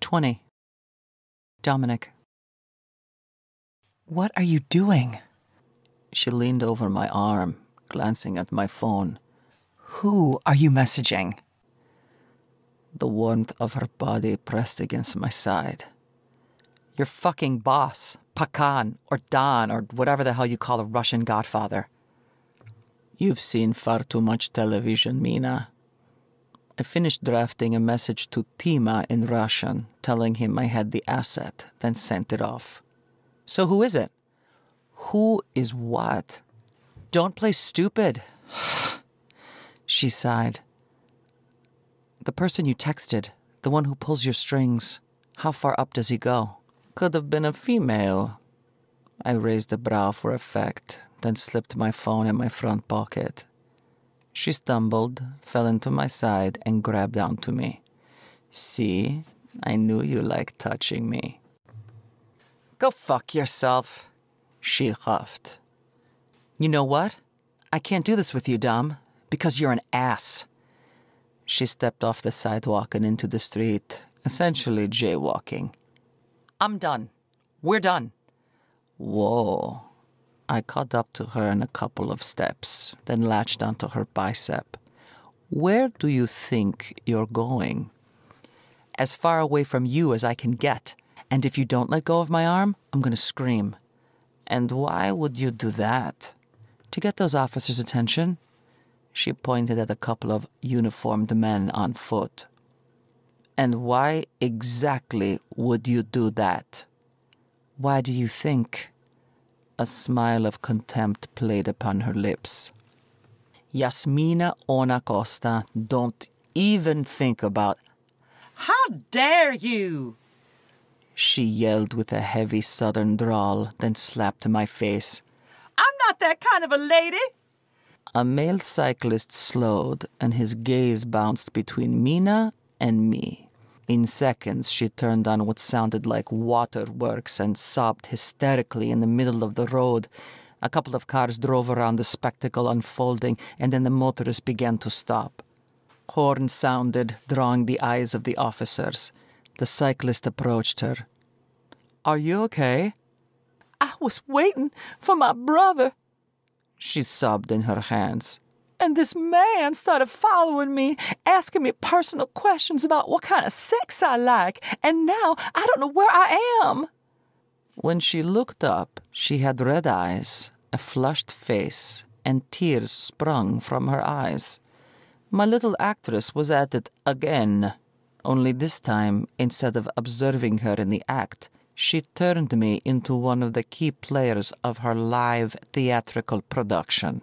20. Dominic. "What are you doing?" She leaned over my arm, glancing at my phone. "Who are you messaging?" The warmth of her body pressed against my side. "Your fucking boss, Pakan, or Don, or whatever the hell you call a Russian godfather." "You've seen far too much television, Mina." I finished drafting a message to Tima in Russian, telling him I had the asset, then sent it off. "So who is it?" "Who is what?" "Don't play stupid." She sighed. "The person you texted, the one who pulls your strings, how far up does he go?" "Could have been a female." I raised a brow for effect, then slipped my phone in my front pocket. She stumbled, fell into my side, and grabbed onto me. "See, I knew you liked touching me." "Go fuck yourself," she huffed. "You know what? I can't do this with you, Dom, because you're an ass." She stepped off the sidewalk and into the street, essentially jaywalking. "I'm done. We're done." "Whoa." I caught up to her in a couple of steps, then latched onto her bicep. "Where do you think you're going?" "As far away from you as I can get. And if you don't let go of my arm, I'm going to scream." "And why would you do that?" "To get those officers' attention." She pointed at a couple of uniformed men on foot. "And why exactly would you do that?" "Why do you think?" A smile of contempt played upon her lips. "Yasmina Ona Costa, don't even think about—" "How dare you!" she yelled with a heavy southern drawl, then slapped my face. "I'm not that kind of a lady!" A male cyclist slowed, and his gaze bounced between Mina and me. In seconds, she turned on what sounded like waterworks and sobbed hysterically in the middle of the road. A couple of cars drove around the spectacle unfolding, and then the motorist began to stop. Horns sounded, drawing the eyes of the officers. The cyclist approached her. "Are you okay?" "I was waiting for my brother," she sobbed in her hands. "And this man started following me, asking me personal questions about what kind of sex I like, and now I don't know where I am." When she looked up, she had red eyes, a flushed face, and tears sprung from her eyes. My little actress was at it again, only this time, instead of observing her in the act, she turned me into one of the key players of her live theatrical production.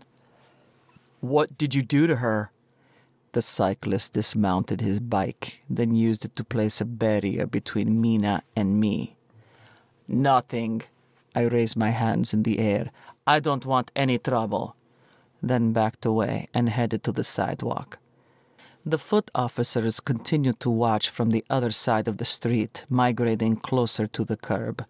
"What did you do to her?" The cyclist dismounted his bike, then used it to place a barrier between Mina and me. "Nothing." I raised my hands in the air. "I don't want any trouble." Then backed away and headed to the sidewalk. The foot officers continued to watch from the other side of the street, migrating closer to the curb.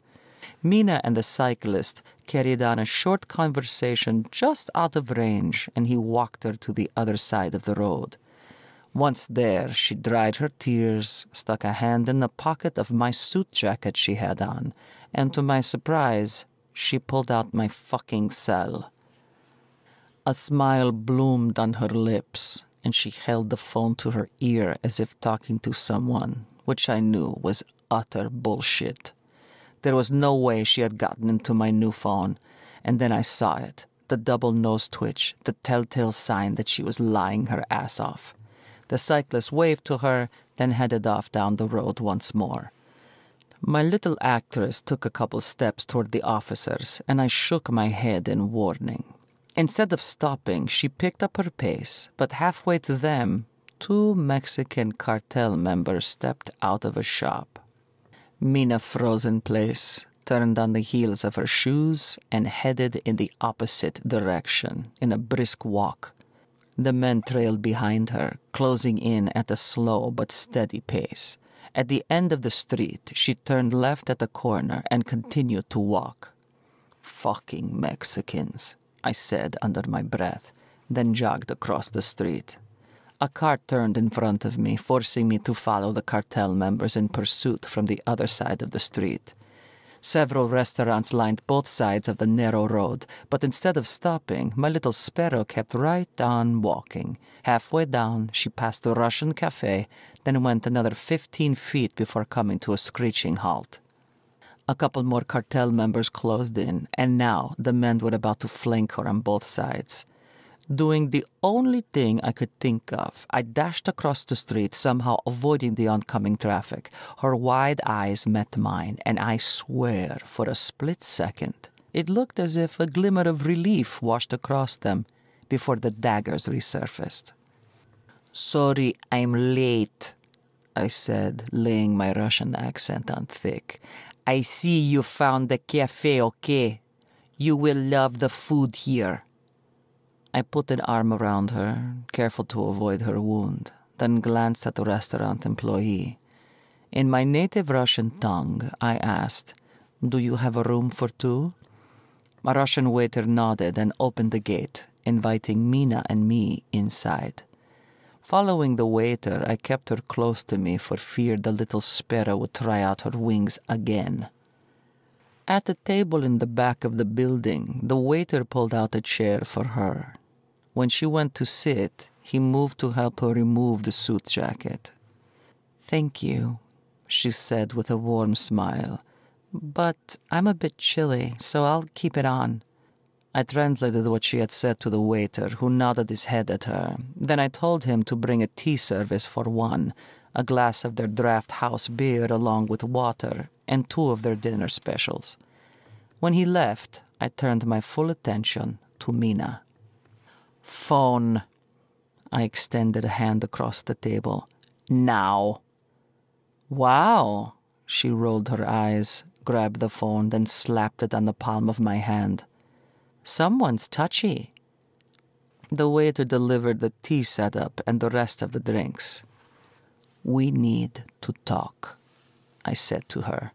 Mina and the cyclist carried on a short conversation just out of range, and he walked her to the other side of the road. Once there, she dried her tears, stuck a hand in the pocket of my suit jacket she had on, and to my surprise, she pulled out my fucking cell. A smile bloomed on her lips, and she held the phone to her ear as if talking to someone, which I knew was utter bullshit. There was no way she had gotten into my new phone, and then I saw it, the double nose twitch, the telltale sign that she was lying her ass off. The cyclist waved to her, then headed off down the road once more. My little actress took a couple steps toward the officers, and I shook my head in warning. Instead of stopping, she picked up her pace, but halfway to them, 2 Mexican cartel members stepped out of a shop. Mina froze in place, turned on the heels of her shoes, and headed in the opposite direction, in a brisk walk. The men trailed behind her, closing in at a slow but steady pace. At the end of the street, she turned left at the corner and continued to walk. "Fucking Mexicans," I said under my breath, then jogged across the street. A car turned in front of me, forcing me to follow the cartel members in pursuit from the other side of the street. Several restaurants lined both sides of the narrow road, but instead of stopping, my little sparrow kept right on walking. Halfway down, she passed the Russian cafe, then went another 15 feet before coming to a screeching halt. A couple more cartel members closed in, and now the men were about to flank her on both sides. Doing the only thing I could think of, I dashed across the street, somehow avoiding the oncoming traffic. Her wide eyes met mine, and I swear, for a split second, it looked as if a glimmer of relief washed across them before the daggers resurfaced. "Sorry, I'm late," I said, laying my Russian accent on thick. "I see you found the cafe okay. You will love the food here." I put an arm around her, careful to avoid her wound, then glanced at the restaurant employee. In my native Russian tongue, I asked, "Do you have a room for 2? A Russian waiter nodded and opened the gate, inviting Mina and me inside. Following the waiter, I kept her close to me for fear the little sparrow would try out her wings again. At the table in the back of the building, the waiter pulled out a chair for her. When she went to sit, he moved to help her remove the suit jacket. "Thank you," she said with a warm smile. "But I'm a bit chilly, so I'll keep it on." I translated what she had said to the waiter, who nodded his head at her. Then I told him to bring a tea service for 1, a glass of their draft house beer along with water, and 2 of their dinner specials. When he left, I turned my full attention to Mina. "Phone." I extended a hand across the table. "Now." "Wow." She rolled her eyes, grabbed the phone, then slapped it on the palm of my hand. "Someone's touchy." The waiter delivered the tea setup and the rest of the drinks. "We need to talk," I said to her.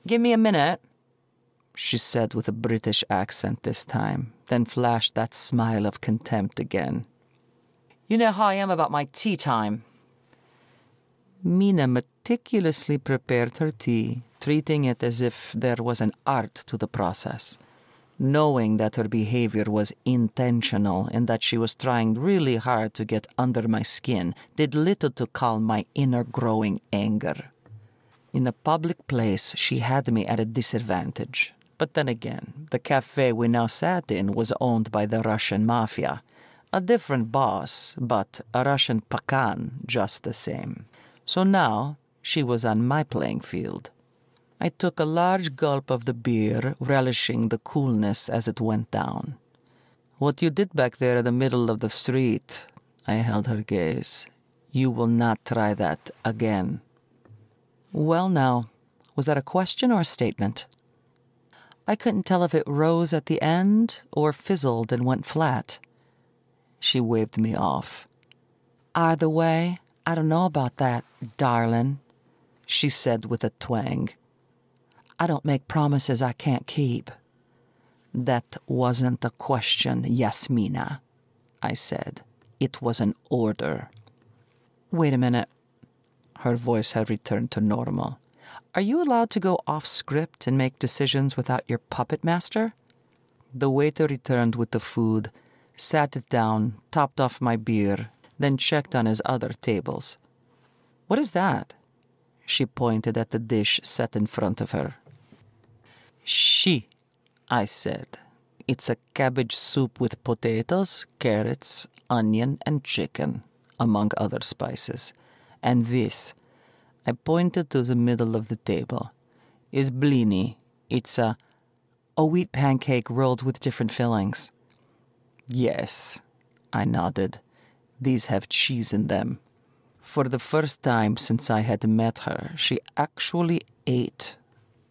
"Give me a minute." she said with a British accent this time, then flashed that smile of contempt again. You know how I am about my tea time. Mina meticulously prepared her tea, treating it as if there was an art to the process. Knowing that her behavior was intentional and that she was trying really hard to get under my skin did little to calm my inner growing anger. In a public place, she had me at a disadvantage. But then again, the cafe we now sat in was owned by the Russian Mafia. A different boss, but a Russian pakan just the same. So now she was on my playing field. I took a large gulp of the beer, relishing the coolness as it went down. What you did back there in the middle of the street, I held her gaze. You will not try that again. Well now, was that a question or a statement? I couldn't tell if it rose at the end or fizzled and went flat. She waved me off. Either way, I don't know about that, darling, she said with a twang. I don't make promises I can't keep. That wasn't a question, Yasmina, I said. It was an order. Wait a minute. Her voice had returned to normal. Are you allowed to go off script and make decisions without your puppet master? The waiter returned with the food, sat it down, topped off my beer, then checked on his other tables. What is that? She pointed at the dish set in front of her. She, I said. It's a cabbage soup with potatoes, carrots, onion, and chicken, among other spices. And this, I pointed to the middle of the table, is blini. It's a wheat pancake rolled with different fillings. Yes, I nodded. These have cheese in them. For the first time since I had met her, she actually ate.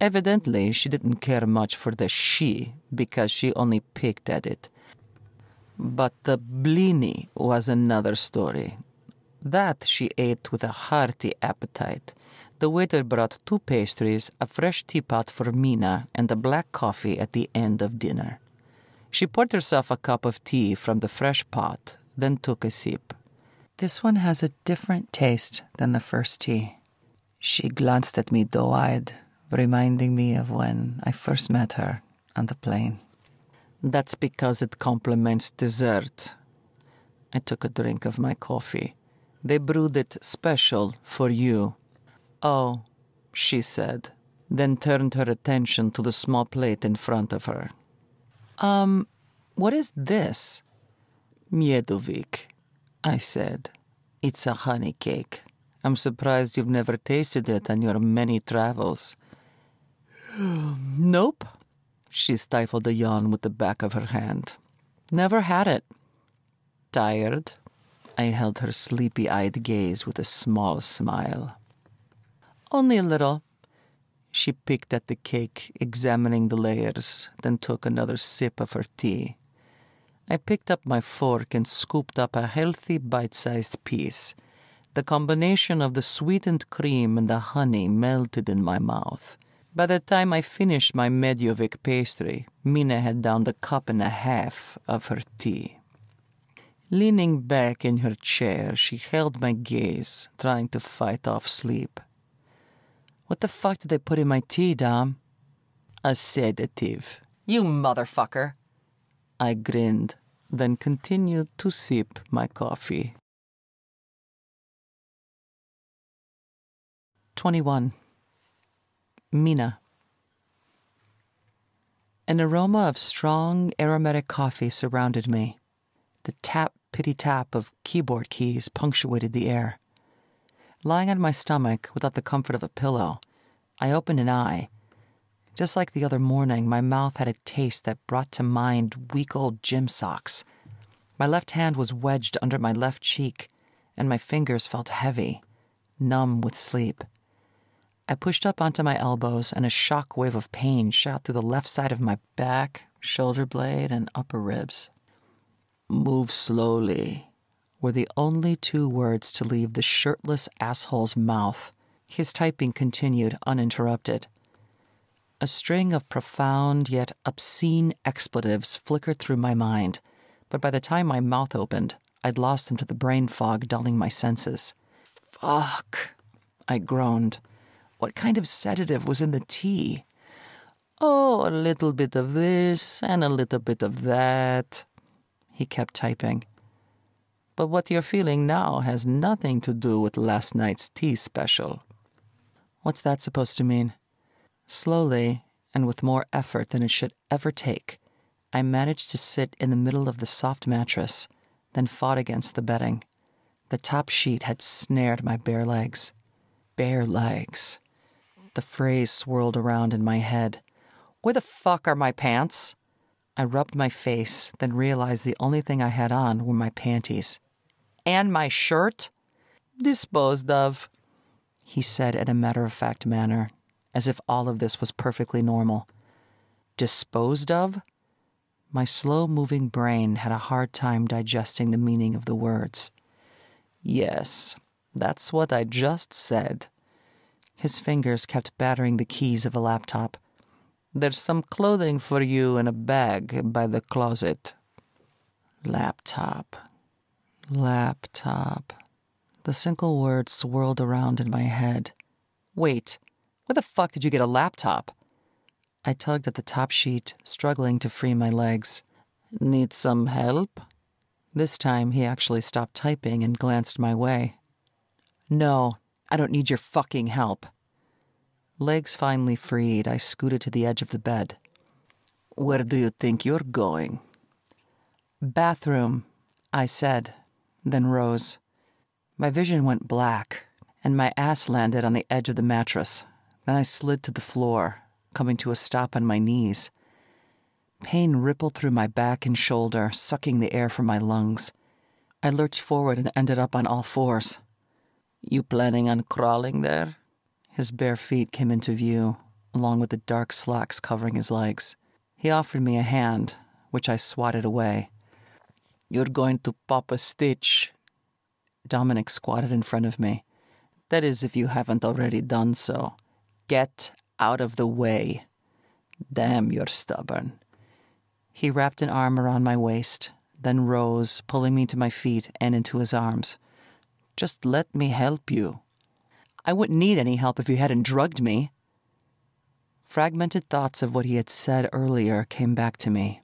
Evidently, she didn't care much for the she, because she only picked at it. But the blini was another story. That she ate with a hearty appetite. The waiter brought 2 pastries, a fresh teapot for Mina, and a black coffee at the end of dinner. She poured herself a cup of tea from the fresh pot, then took a sip. This one has a different taste than the first tea. She glanced at me doe-eyed, reminding me of when I first met her on the plane. That's because it complements dessert. I took a drink of my coffee. They brewed it special for you. Oh, she said, then turned her attention to the small plate in front of her. What is this? Miedowik, I said. It's a honey cake. I'm surprised you've never tasted it on your many travels. Nope. She stifled a yawn with the back of her hand. Never had it. Tired? I held her sleepy-eyed gaze with a small smile. Only a little. She picked at the cake, examining the layers, then took another sip of her tea. I picked up my fork and scooped up a healthy, bite-sized piece. The combination of the sweetened cream and the honey melted in my mouth. By the time I finished my Medjovic pastry, Mina had downed a cup and a half of her tea. Leaning back in her chair, she held my gaze, trying to fight off sleep. What the fuck did they put in my tea, Dom? A sedative. You motherfucker. I grinned, then continued to sip my coffee. 21. Mina. An aroma of strong, aromatic coffee surrounded me. The tap-pitty-tap of keyboard keys punctuated the air. Lying on my stomach without the comfort of a pillow, I opened an eye. Just like the other morning, my mouth had a taste that brought to mind week-old gym socks. My left hand was wedged under my left cheek, and my fingers felt heavy, numb with sleep. I pushed up onto my elbows, and a shock wave of pain shot through the left side of my back, shoulder blade, and upper ribs. Move slowly were the only 2 words to leave the shirtless asshole's mouth. His typing continued uninterrupted. A string of profound yet obscene expletives flickered through my mind, but by the time my mouth opened, I'd lost them to the brain fog dulling my senses. Fuck, I groaned. What kind of sedative was in the tea? Oh, a little bit of this and a little bit of that. He kept typing. But what you're feeling now has nothing to do with last night's tea special. What's that supposed to mean? Slowly, and with more effort than it should ever take, I managed to sit in the middle of the soft mattress, then fought against the bedding. The top sheet had snared my bare legs. Bare legs. The phrase swirled around in my head. Where the fuck are my pants? I rubbed my face, then realized the only thing I had on were my panties. And my shirt? Disposed of, he said in a matter-of-fact manner, as if all of this was perfectly normal. Disposed of? My slow-moving brain had a hard time digesting the meaning of the words. Yes, that's what I just said. His fingers kept battering the keys of a laptop. There's some clothing for you in a bag by the closet. Laptop. Laptop. The single word swirled around in my head. Wait, where the fuck did you get a laptop? I tugged at the top sheet, struggling to free my legs. Need some help? This time he actually stopped typing and glanced my way. No, I don't need your fucking help. Legs finally freed, I scooted to the edge of the bed. Where do you think you're going? Bathroom, I said, then rose. My vision went black, and my ass landed on the edge of the mattress. Then I slid to the floor, coming to a stop on my knees. Pain rippled through my back and shoulder, sucking the air from my lungs. I lurched forward and ended up on all fours. You planning on crawling there? His bare feet came into view, along with the dark slacks covering his legs. He offered me a hand, which I swatted away. You're going to pop a stitch. Dominic squatted in front of me. That is, if you haven't already done so. Get out of the way. Damn, you're stubborn. He wrapped an arm around my waist, then rose, pulling me to my feet and into his arms. Just let me help you. I wouldn't need any help if you hadn't drugged me. Fragmented thoughts of what he had said earlier came back to me.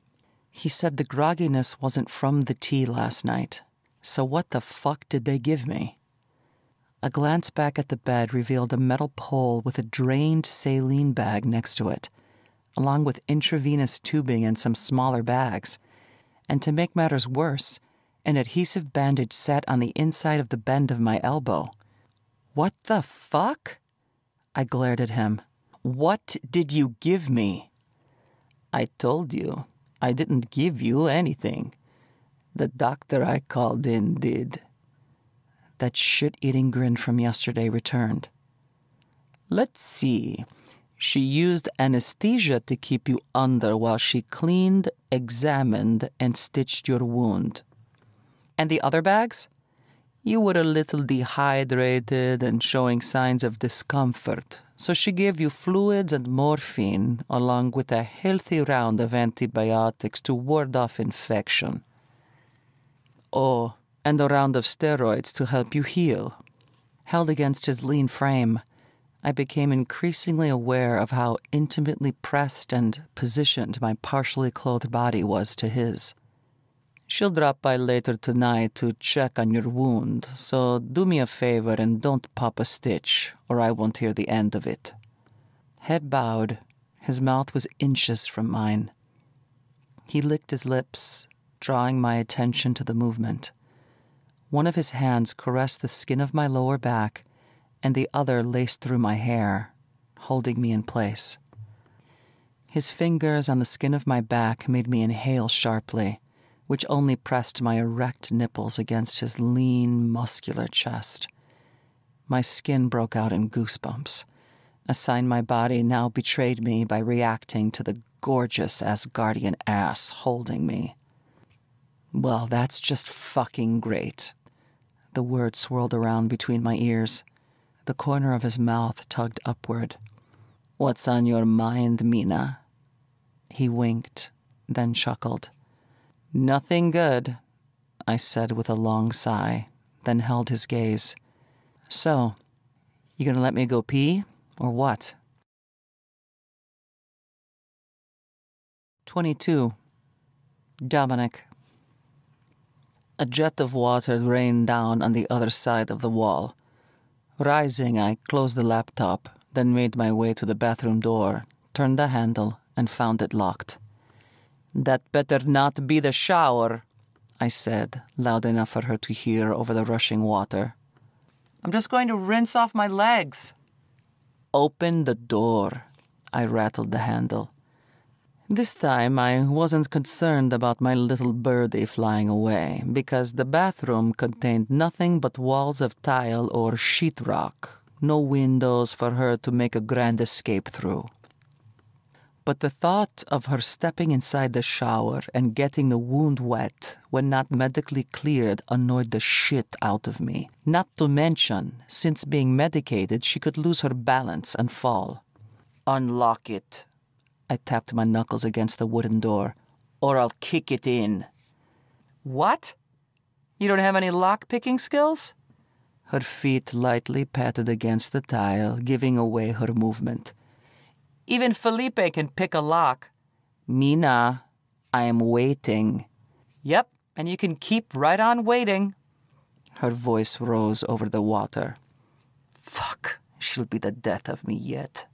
He said the grogginess wasn't from the tea last night. So what the fuck did they give me? A glance back at the bed revealed a metal pole with a drained saline bag next to it, along with intravenous tubing and some smaller bags. And to make matters worse, an adhesive bandage sat on the inside of the bend of my elbow. What the fuck? I glared at him. What did you give me? I told you, I didn't give you anything. The doctor I called in did. That shit-eating grin from yesterday returned. Let's see. She used anesthesia to keep you under while she cleaned, examined, and stitched your wound. And the other bags? You were a little dehydrated and showing signs of discomfort, so she gave you fluids and morphine, along with a healthy round of antibiotics to ward off infection. Oh, and a round of steroids to help you heal. Held against his lean frame, I became increasingly aware of how intimately pressed and positioned my partially clothed body was to his. She'll drop by later tonight to check on your wound, so do me a favor and don't pop a stitch, or I won't hear the end of it. Head bowed, his mouth was inches from mine. He licked his lips, drawing my attention to the movement. One of his hands caressed the skin of my lower back, and the other laced through my hair, holding me in place. His fingers on the skin of my back made me inhale sharply, which only pressed my erect nipples against his lean, muscular chest. My skin broke out in goosebumps, a sign my body now betrayed me by reacting to the gorgeous Asgardian ass holding me. Well, that's just fucking great. The word swirled around between my ears. The corner of his mouth tugged upward. What's on your mind, Mina? He winked, then chuckled. Nothing good, I said with a long sigh, then held his gaze. So, you gonna let me go pee, or what? 22. Dominic. A jet of water rained down on the other side of the wall. Rising, I closed the laptop, then made my way to the bathroom door, turned the handle, and found it locked. That better not be the shower, I said, loud enough for her to hear over the rushing water. I'm just going to rinse off my legs. Open the door. I rattled the handle. This time I wasn't concerned about my little birdie flying away, because the bathroom contained nothing but walls of tile or sheetrock, no windows for her to make a grand escape through. But the thought of her stepping inside the shower and getting the wound wet when not medically cleared annoyed the shit out of me. Not to mention, since being medicated, she could lose her balance and fall. Unlock it. I tapped my knuckles against the wooden door. Or I'll kick it in. What? You don't have any lock-picking skills? Her feet lightly patted against the tile, giving away her movement. Even Felipe can pick a lock. Mina, I am waiting. Yep, and you can keep right on waiting. Her voice rose over the water. Fuck, she'll be the death of me yet.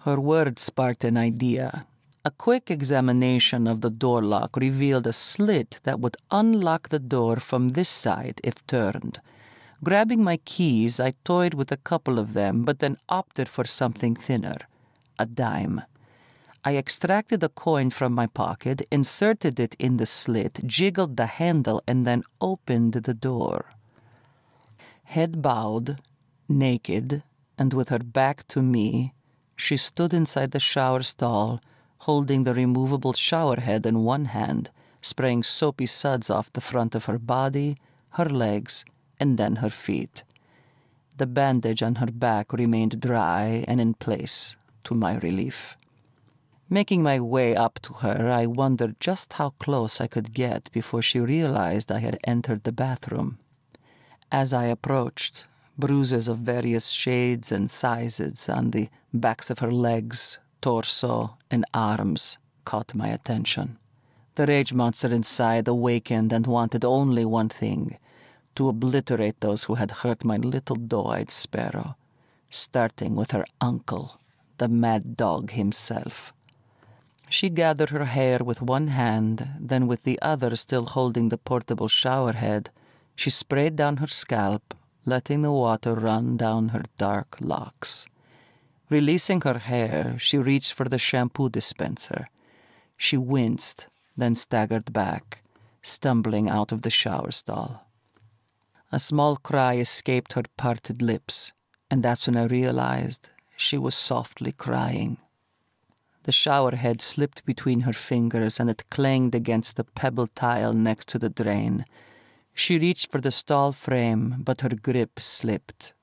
Her words sparked an idea. A quick examination of the door lock revealed a slit that would unlock the door from this side if turned. Grabbing my keys, I toyed with a couple of them, but then opted for something thinner. A dime. I extracted a coin from my pocket, inserted it in the slit, jiggled the handle, and then opened the door. Head bowed, naked, and with her back to me, she stood inside the shower stall, holding the removable shower head in one hand, spraying soapy suds off the front of her body, her legs, and then her feet. The bandage on her back remained dry and in place, to my relief. Making my way up to her, I wondered just how close I could get before she realized I had entered the bathroom. As I approached, bruises of various shades and sizes on the backs of her legs, torso, and arms caught my attention. The rage monster inside awakened and wanted only one thing: to obliterate those who had hurt my little doe-eyed sparrow, starting with her uncle, the mad dog himself. She gathered her hair with one hand, then with the other still holding the portable shower head, she sprayed down her scalp, letting the water run down her dark locks. Releasing her hair, she reached for the shampoo dispenser. She winced, then staggered back, stumbling out of the shower stall. A small cry escaped her parted lips, and that's when I realized she was softly crying. The shower head slipped between her fingers and it clanged against the pebble tile next to the drain. She reached for the stall frame, but her grip slipped.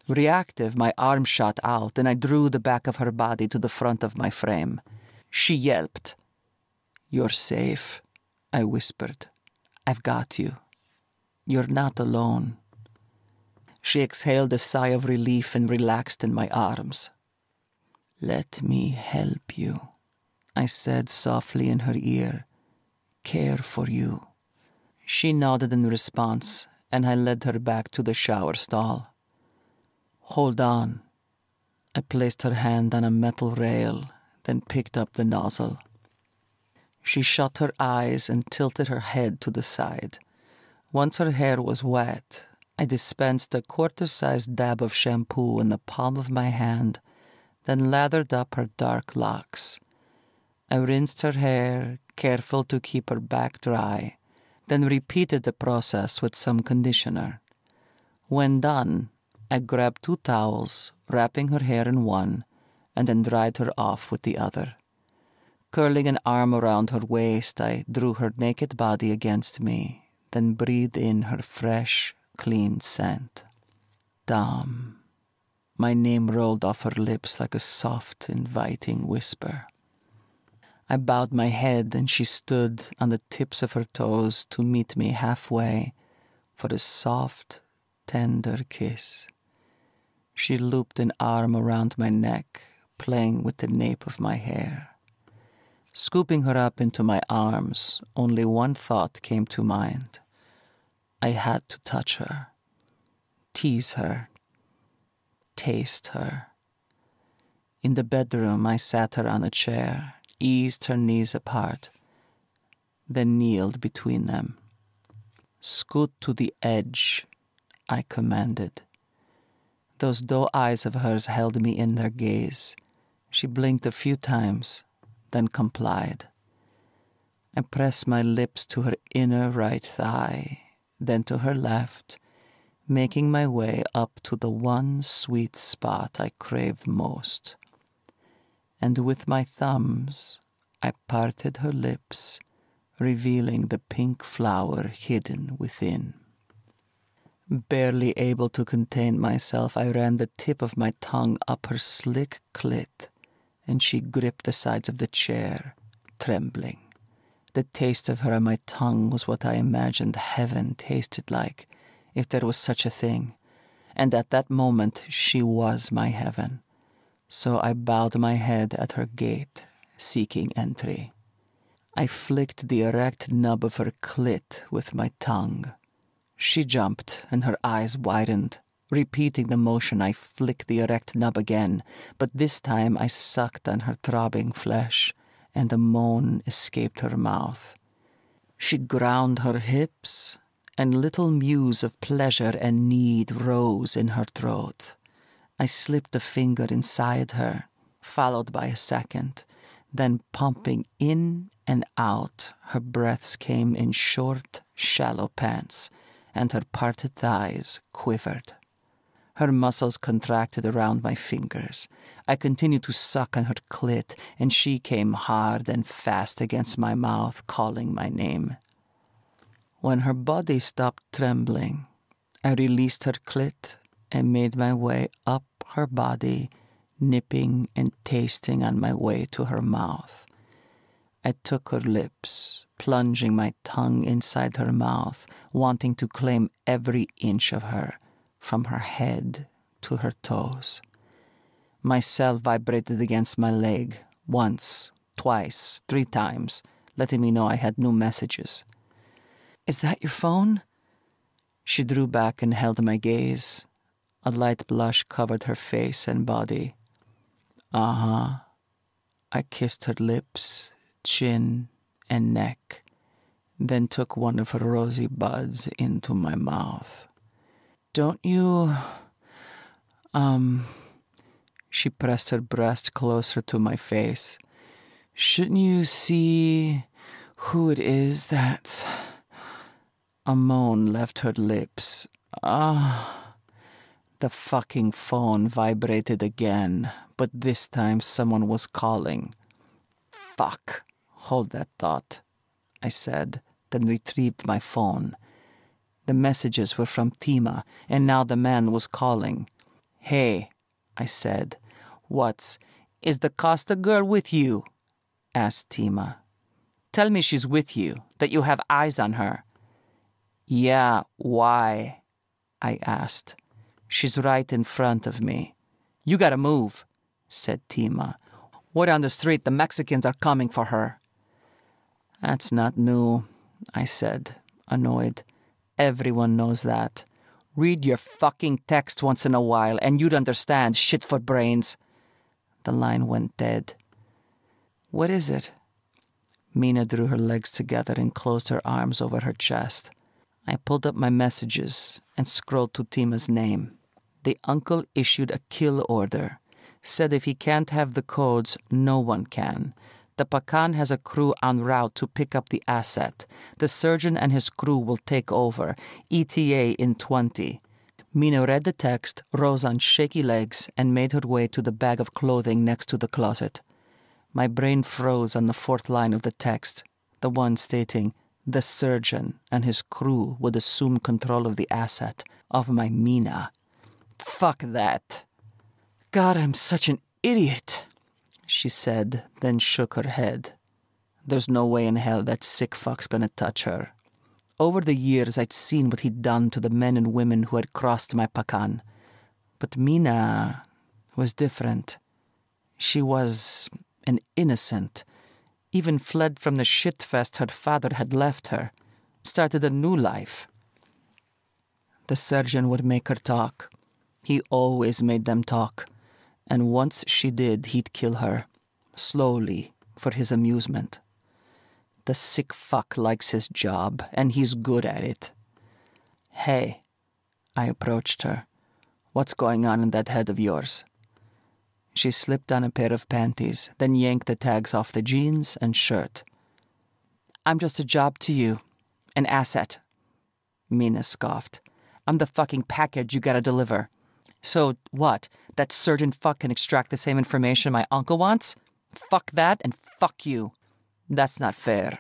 Reactive, my arm shot out, and I drew the back of her body to the front of my frame. She yelped. "You're safe," I whispered. "I've got you. You're not alone." She exhaled a sigh of relief and relaxed in my arms. "Let me help you," I said softly in her ear. "Care for you." She nodded in response, and I led her back to the shower stall. "Hold on." I placed her hand on a metal rail, then picked up the nozzle. She shut her eyes and tilted her head to the side. Once her hair was wet, I dispensed a quarter-sized dab of shampoo in the palm of my hand, then lathered up her dark locks. I rinsed her hair, careful to keep her back dry, then repeated the process with some conditioner. When done, I grabbed 2 towels, wrapping her hair in one, and then dried her off with the other. Curling an arm around her waist, I drew her naked body against me, then breathed in her fresh, clean scent. Dom. My name rolled off her lips like a soft, inviting whisper. I bowed my head, and she stood on the tips of her toes to meet me halfway for a soft, tender kiss. She looped an arm around my neck, playing with the nape of my hair. Scooping her up into my arms, only one thought came to mind. I had to touch her, tease her, taste her. In the bedroom, I sat her on a chair, eased her knees apart, then kneeled between them. "Scoot to the edge," I commanded. Those doe eyes of hers held me in their gaze. She blinked a few times, then complied. I pressed my lips to her inner right thigh, then to her left, making my way up to the one sweet spot I craved most. And with my thumbs, I parted her lips, revealing the pink flower hidden within. Barely able to contain myself, I ran the tip of my tongue up her slick clit, and she gripped the sides of the chair, trembling. The taste of her on my tongue was what I imagined heaven tasted like, if there was such a thing, and at that moment she was my heaven. So I bowed my head at her gate, seeking entry. I flicked the erect nub of her clit with my tongue. She jumped, and her eyes widened. Repeating the motion, I flicked the erect nub again, but this time I sucked on her throbbing flesh, and a moan escaped her mouth. She ground her hips, and little mews of pleasure and need rose in her throat. I slipped a finger inside her, followed by a second. Then pumping in and out, her breaths came in short, shallow pants, and her parted thighs quivered. Her muscles contracted around my fingers. I continued to suck on her clit, and she came hard and fast against my mouth, calling my name. When her body stopped trembling, I released her clit and made my way up her body, nipping and tasting on my way to her mouth. I took her lips, plunging my tongue inside her mouth, wanting to claim every inch of her, from her head to her toes. My cell vibrated against my leg, once, twice, 3 times, letting me know I had new messages. "Is that your phone?" She drew back and held my gaze. A light blush covered her face and body. "Uh-huh." I kissed her lips, chin, and neck, then took one of her rosy buds into my mouth. "Don't you, She pressed her breast closer to my face. "Shouldn't you see who it is that's..." A moan left her lips. The fucking phone vibrated again, but this time someone was calling. "Fuck, hold that thought," I said, then retrieved my phone. The messages were from Tima, and now the man was calling. "Hey," I said. Is the Costa girl with you?" asked Tima. "Tell me she's with you, that you have eyes on her." "Yeah, why?" I asked. "She's right in front of me." "You gotta move," said Tima. "Word on the street, the Mexicans are coming for her." "That's not new," I said, annoyed. "Everyone knows that. Read your fucking text once in a while, and you'd understand, shit for brains." The line went dead. "What is it?" Mina drew her legs together and closed her arms over her chest. I pulled up my messages and scrolled to Tima's name. The uncle issued a kill order. Said if he can't have the codes, no one can. The Pacan has a crew en route to pick up the asset. The surgeon and his crew will take over. ETA in 20. Mina read the text, rose on shaky legs, and made her way to the bag of clothing next to the closet. My brain froze on the 4th line of the text, the one stating, "The surgeon and his crew would assume control of the asset, of my Mina." Fuck that. God, I'm such an idiot, she said, then shook her head. There's no way in hell that sick fuck's gonna touch her. Over the years, I'd seen what he'd done to the men and women who had crossed my pakan. But Mina was different. She was an innocent, even fled from the shitfest her father had left her, started a new life. The surgeon would make her talk. He always made them talk. And once she did, he'd kill her, slowly, for his amusement. The sick fuck likes his job, and he's good at it. Hey, I approached her. What's going on in that head of yours? She slipped on a pair of panties, then yanked the tags off the jeans and shirt. I'm just a job to you. An asset. Mina scoffed. I'm the fucking package you gotta deliver. So, what? That surgeon fuck can extract the same information my uncle wants? Fuck that and fuck you. That's not fair,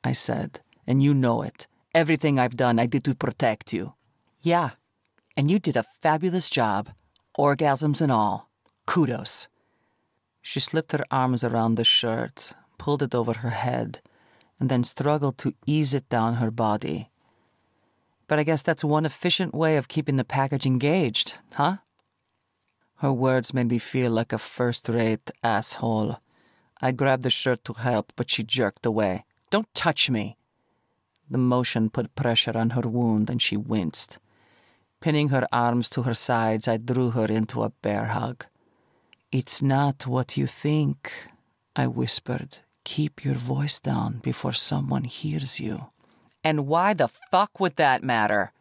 I said, and you know it. Everything I've done, I did to protect you. Yeah, and you did a fabulous job. Orgasms and all. Kudos. She slipped her arms around the shirt, pulled it over her head, and then struggled to ease it down her body. But I guess that's one efficient way of keeping the package engaged, huh? Her words made me feel like a first-rate asshole. I grabbed the shirt to help, but she jerked away. Don't touch me. The motion put pressure on her wound, and she winced. Pinning her arms to her sides, I drew her into a bear hug. It's not what you think, I whispered. Keep your voice down before someone hears you. And why the fuck would that matter?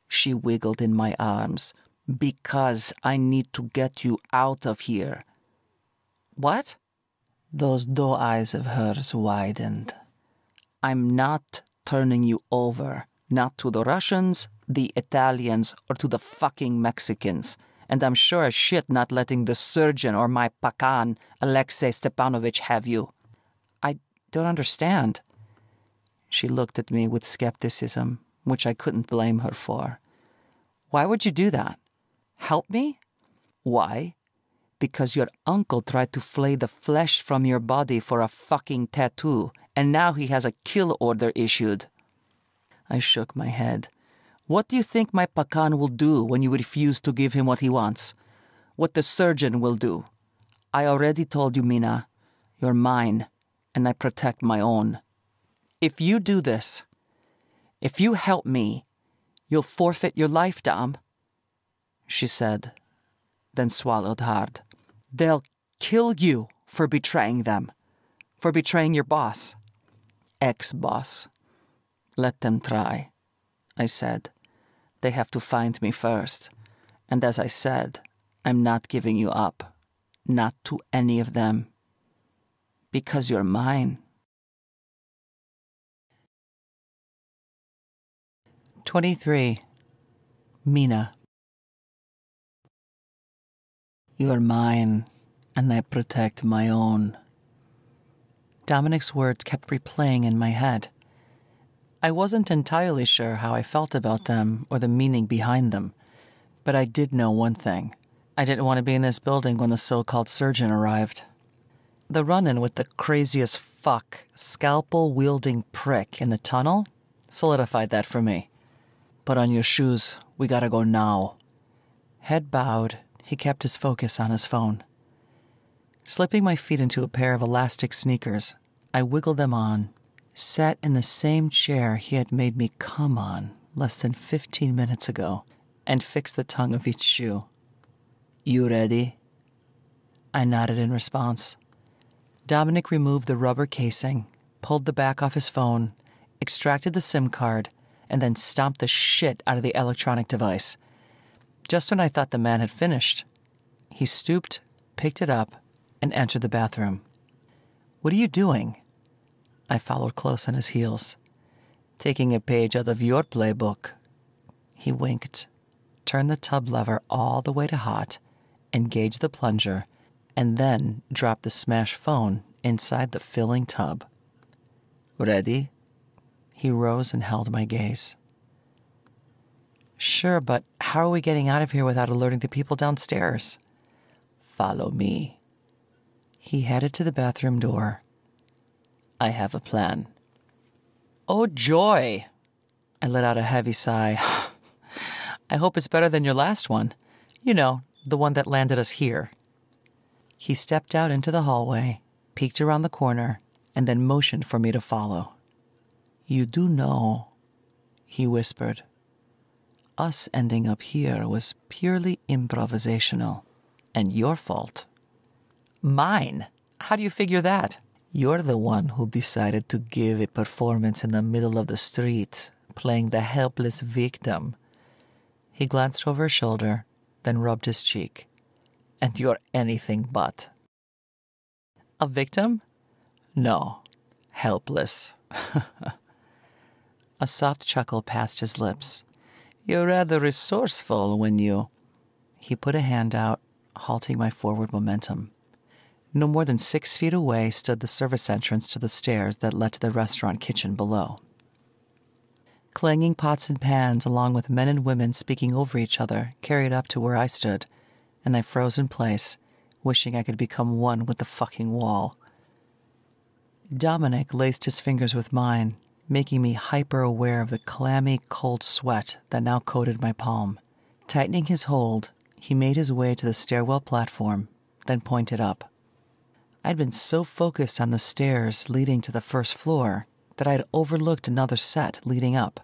She wiggled in my arms. Because I need to get you out of here. What? Those doe eyes of hers widened. I'm not turning you over, not to the Russians, the Italians, or to the fucking Mexicans. And I'm sure as shit not letting the surgeon or my pakan, Alexei Stepanovich, have you. I don't understand. She looked at me with skepticism, which I couldn't blame her for. Why would you do that? Help me? Why? Because your uncle tried to flay the flesh from your body for a fucking tattoo, and now he has a kill order issued. I shook my head. What do you think my pakan will do when you refuse to give him what he wants? What the surgeon will do? I already told you, Mina. You're mine, and I protect my own. If you do this, if you help me, you'll forfeit your life, Dom, she said, then swallowed hard. They'll kill you for betraying them, for betraying your boss. Ex-boss. Let them try, I said. They have to find me first. And as I said, I'm not giving you up. Not to any of them. Because you're mine. 23. Mina. You're mine, and I protect my own. Dominic's words kept replaying in my head. I wasn't entirely sure how I felt about them or the meaning behind them, but I did know one thing. I didn't want to be in this building when the so-called surgeon arrived. The run-in with the craziest fuck, scalpel-wielding prick in the tunnel solidified that for me. Put on your shoes. We gotta go now. Head bowed, he kept his focus on his phone. Slipping my feet into a pair of elastic sneakers, I wiggled them on, sat in the same chair he had made me come on less than 15 minutes ago, and fixed the tongue of each shoe. You ready? I nodded in response. Dominic removed the rubber casing, pulled the back off his phone, extracted the SIM card, and then stomped the shit out of the electronic device. Just when I thought the man had finished, he stooped, picked it up, and entered the bathroom. What are you doing? I followed close on his heels. Taking a page out of your playbook. He winked, turned the tub lever all the way to hot, engaged the plunger, and then dropped the smashed phone inside the filling tub. Ready? He rose and held my gaze. Sure, but how are we getting out of here without alerting the people downstairs? Follow me. He headed to the bathroom door. I have a plan. Oh, joy! I let out a heavy sigh. I hope it's better than your last one. You know, the one that landed us here. He stepped out into the hallway, peeked around the corner, and then motioned for me to follow. You do know, he whispered. Us ending up here was purely improvisational, and your fault. Mine? How do you figure that? You're the one who decided to give a performance in the middle of the street, playing the helpless victim. He glanced over his shoulder, then rubbed his cheek. And you're anything but. A victim? No, helpless. A soft chuckle passed his lips. You're rather resourceful when you... He put a hand out, halting my forward momentum. No more than 6 feet away stood the service entrance to the stairs that led to the restaurant kitchen below. Clanging pots and pans, along with men and women speaking over each other, carried up to where I stood, and I froze in place, wishing I could become one with the fucking wall. Dominic laced his fingers with mine, making me hyper-aware of the clammy, cold sweat that now coated my palm. Tightening his hold, he made his way to the stairwell platform, then pointed up. I'd been so focused on the stairs leading to the first floor that I'd overlooked another set leading up.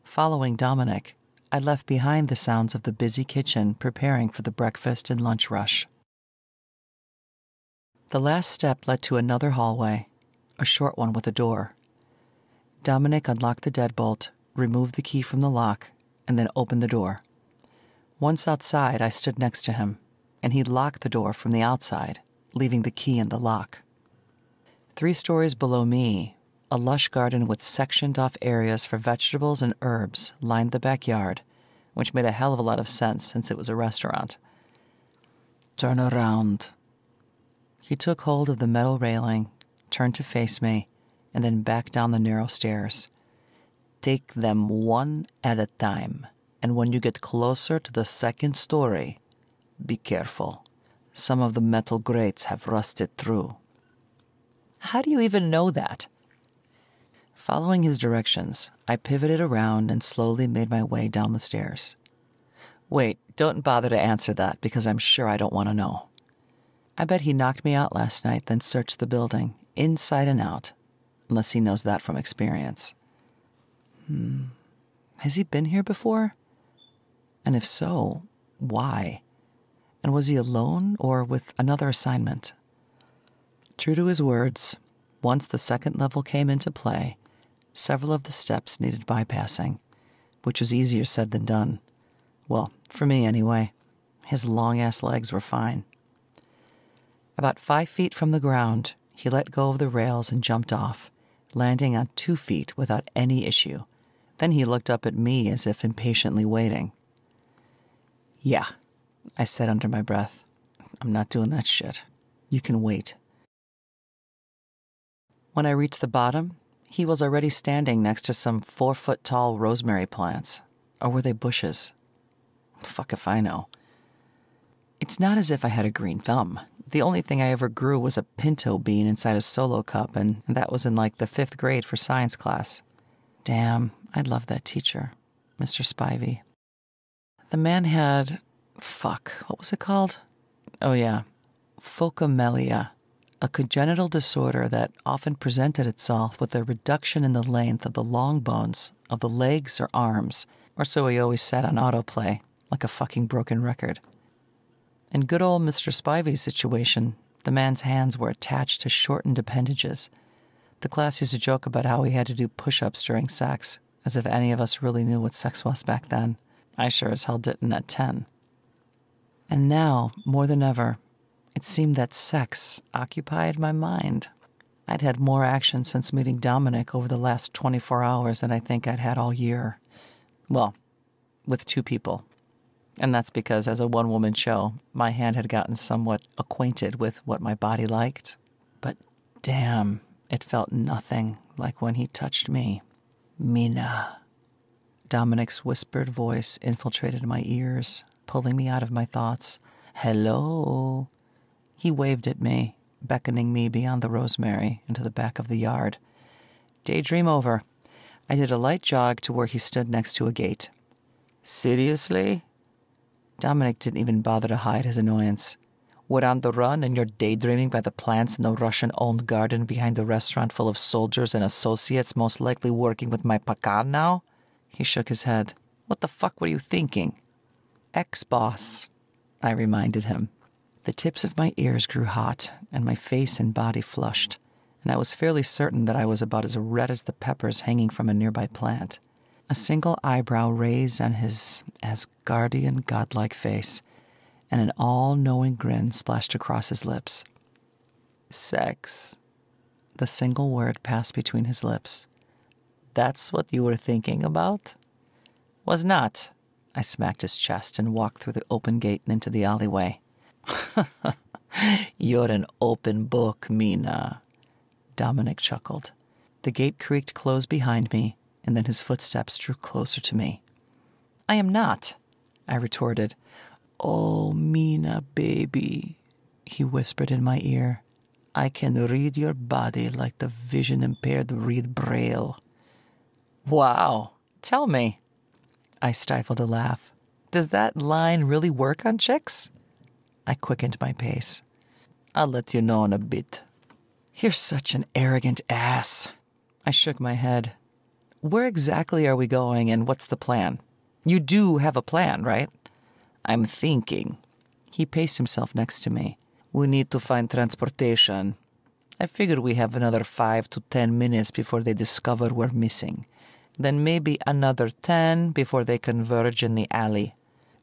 Following Dominic, I left behind the sounds of the busy kitchen preparing for the breakfast and lunch rush. The last step led to another hallway, a short one with a door. Dominic unlocked the deadbolt, removed the key from the lock, and then opened the door. Once outside, I stood next to him, and he locked the door from the outside, leaving the key in the lock. 3 stories below me, a lush garden with sectioned-off areas for vegetables and herbs lined the backyard, which made a hell of a lot of sense since it was a restaurant. Turn around. He took hold of the metal railing, turned to face me, and then back down the narrow stairs. Take them one at a time, and when you get closer to the 2nd story, be careful. Some of the metal grates have rusted through. How do you even know that? Following his directions, I pivoted around and slowly made my way down the stairs. Wait, don't bother to answer that, because I'm sure I don't want to know. I bet he knocked me out last night, then searched the building, inside and out, unless he knows that from experience. Has he been here before? And if so, why? And was he alone or with another assignment? True to his words, once the 2nd level came into play, several of the steps needed bypassing, which was easier said than done. Well, for me anyway. His long-ass legs were fine. About 5 feet from the ground, he let go of the rails and jumped off, landing on 2 feet without any issue. Then he looked up at me as if impatiently waiting. Yeah, I said under my breath. I'm not doing that shit. You can wait. When I reached the bottom, he was already standing next to some 4-foot-tall rosemary plants. Or were they bushes? Fuck if I know. It's not as if I had a green thumb. The only thing I ever grew was a pinto bean inside a Solo cup, and that was in like the 5th grade for science class. Damn, I'd love that teacher, Mr. Spivey. The man had... what was it called? Oh yeah, phocomelia, a congenital disorder that often presented itself with a reduction in the length of the long bones of the legs or arms, or so he always said on autoplay, like a fucking broken record. In good old Mr. Spivey's situation, the man's hands were attached to shortened appendages. The class used to joke about how he had to do push-ups during sex, as if any of us really knew what sex was back then. I sure as hell didn't at 10. And now, more than ever, it seemed that sex occupied my mind. I'd had more action since meeting Dominic over the last 24 hours than I think I'd had all year. Well, with 2 people. And that's because, as a one-woman show, my hand had gotten somewhat acquainted with what my body liked. But damn, it felt nothing like when he touched me. Mina. Dominic's whispered voice infiltrated my ears, pulling me out of my thoughts Hello. He waved at me, beckoning me beyond the rosemary into the back of the yard. Daydream over. I did a light jog to where he stood next to a gate. Seriously? Dominic didn't even bother to hide his annoyance. We're on the run and you're daydreaming by the plants in the Russian-owned garden behind the restaurant full of soldiers and associates most likely working with my pakan now? He shook his head. What the fuck were you thinking? Ex-boss, I reminded him. The tips of my ears grew hot and my face and body flushed, and I was fairly certain that I was about as red as the peppers hanging from a nearby plant. A single eyebrow raised on his Asgardian godlike face, and an all-knowing grin splashed across his lips. Sex. The single word passed between his lips. That's what you were thinking about? Was not. I smacked his chest and walked through the open gate and into the alleyway. You're an open book, Mina. Dominic chuckled. The gate creaked closed behind me, and then his footsteps drew closer to me. I am not, I retorted. Oh, Mina, baby, he whispered in my ear. I can read your body like the vision-impaired read Braille. Wow, tell me. I stifled a laugh. Does that line really work on chicks? I quickened my pace. I'll let you know in a bit. You're such an arrogant ass. I shook my head. Where exactly are we going and what's the plan? You do have a plan, right? I'm thinking. He paced himself next to me. We need to find transportation. I figure we have another 5 to 10 minutes before they discover we're missing. Then maybe another 10 before they converge in the alley.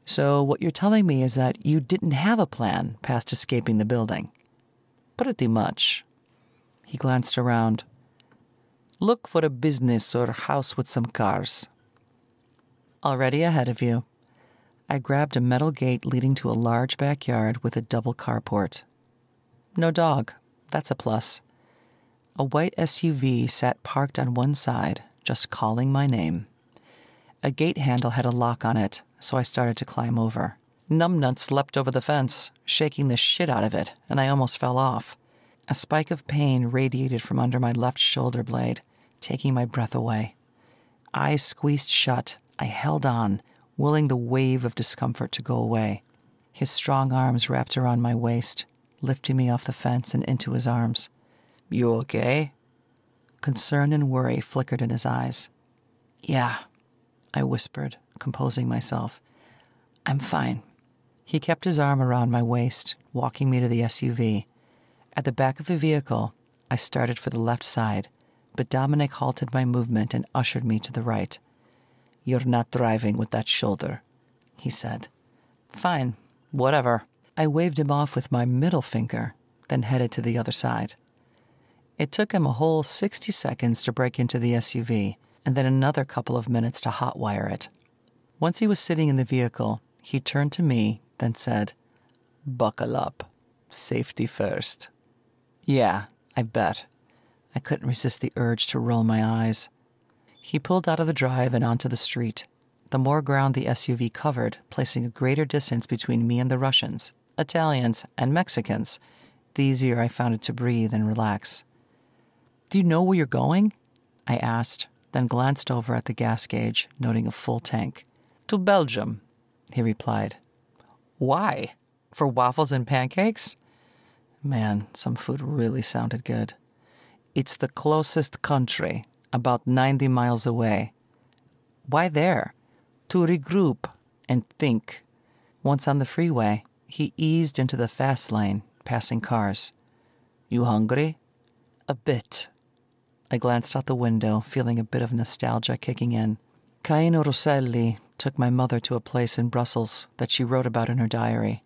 So what you're telling me is that you didn't have a plan past escaping the building. Pretty much. He glanced around. Look for a business or house with some cars. Already ahead of you. I grabbed a metal gate leading to a large backyard with a double carport. No dog. That's a plus. A white SUV sat parked on one side, just calling my name. A gate handle had a lock on it, so I started to climb over. Numbnuts leapt over the fence, shaking the shit out of it, and I almost fell off. A spike of pain radiated from under my left shoulder blade, taking my breath away. Eyes squeezed shut, I held on, willing the wave of discomfort to go away. His strong arms wrapped around my waist, lifting me off the fence and into his arms. You okay? Concern and worry flickered in his eyes. Yeah, I whispered, composing myself. I'm fine. He kept his arm around my waist, walking me to the SUV. At the back of the vehicle, I started for the left side, but Dominic halted my movement and ushered me to the right. You're not driving with that shoulder, he said. Fine, whatever. I waved him off with my middle finger, then headed to the other side. It took him a whole 60 seconds to break into the SUV, and then another couple of minutes to hotwire it. Once he was sitting in the vehicle, he turned to me, then said, Buckle up. Safety first. Yeah, I bet. I couldn't resist the urge to roll my eyes. He pulled out of the drive and onto the street. The more ground the SUV covered, placing a greater distance between me and the Russians, Italians, and Mexicans, the easier I found it to breathe and relax. Do you know where you're going? I asked, then glanced over at the gas gauge, noting a full tank. To Belgium, he replied. Why? For waffles and pancakes? Man, some food really sounded good. It's the closest country, about 90 miles away. Why there? To regroup and think. Once on the freeway, he eased into the fast lane, passing cars. You hungry? A bit. I glanced out the window, feeling a bit of nostalgia kicking in. Caino Rosselli took my mother to a place in Brussels that she wrote about in her diary.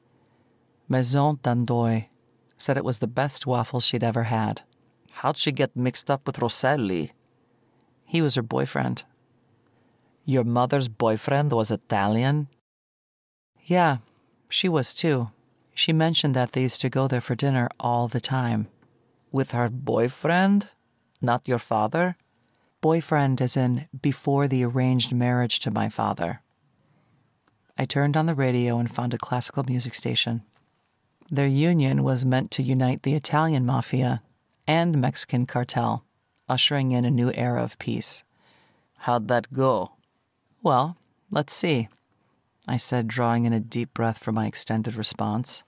Maison d'Andoy said it was the best waffles she'd ever had. How'd she get mixed up with Rosselli? He was her boyfriend. Your mother's boyfriend was Italian? Yeah, she was too. She mentioned that they used to go there for dinner all the time. With her boyfriend? Not your father? Boyfriend as in before the arranged marriage to my father. I turned on the radio and found a classical music station. Their union was meant to unite the Italian Mafia and Mexican Cartel, ushering in a new era of peace. How'd that go? Well, let's see, I said, drawing in a deep breath for my extended response.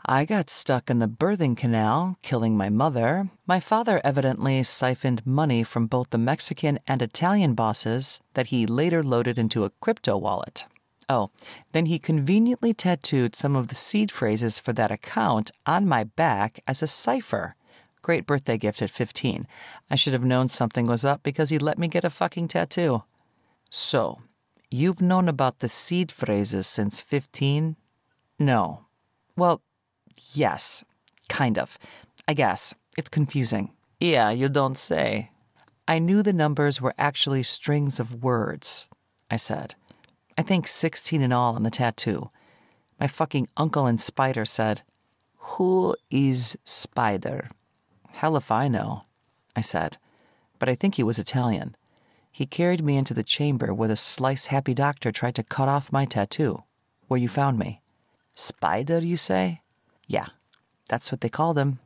I got stuck in the birthing canal, killing my mother. My father evidently siphoned money from both the Mexican and Italian bosses that he later loaded into a crypto wallet. Oh, then he conveniently tattooed some of the seed phrases for that account on my back as a cipher. Great birthday gift at 15. I should have known something was up because he let me get a fucking tattoo. So, you've known about the seed phrases since 15? No. Well, yes. Kind of. I guess. It's confusing. Yeah, you don't say. I knew the numbers were actually strings of words, I said. I think 16 in all on the tattoo. My fucking uncle in Spider said, "Who is Spider?" Hell if I know, I said. But I think he was Italian. He carried me into the chamber where the slice-happy doctor tried to cut off my tattoo, where you found me. Spider, you say? Yeah, that's what they called him.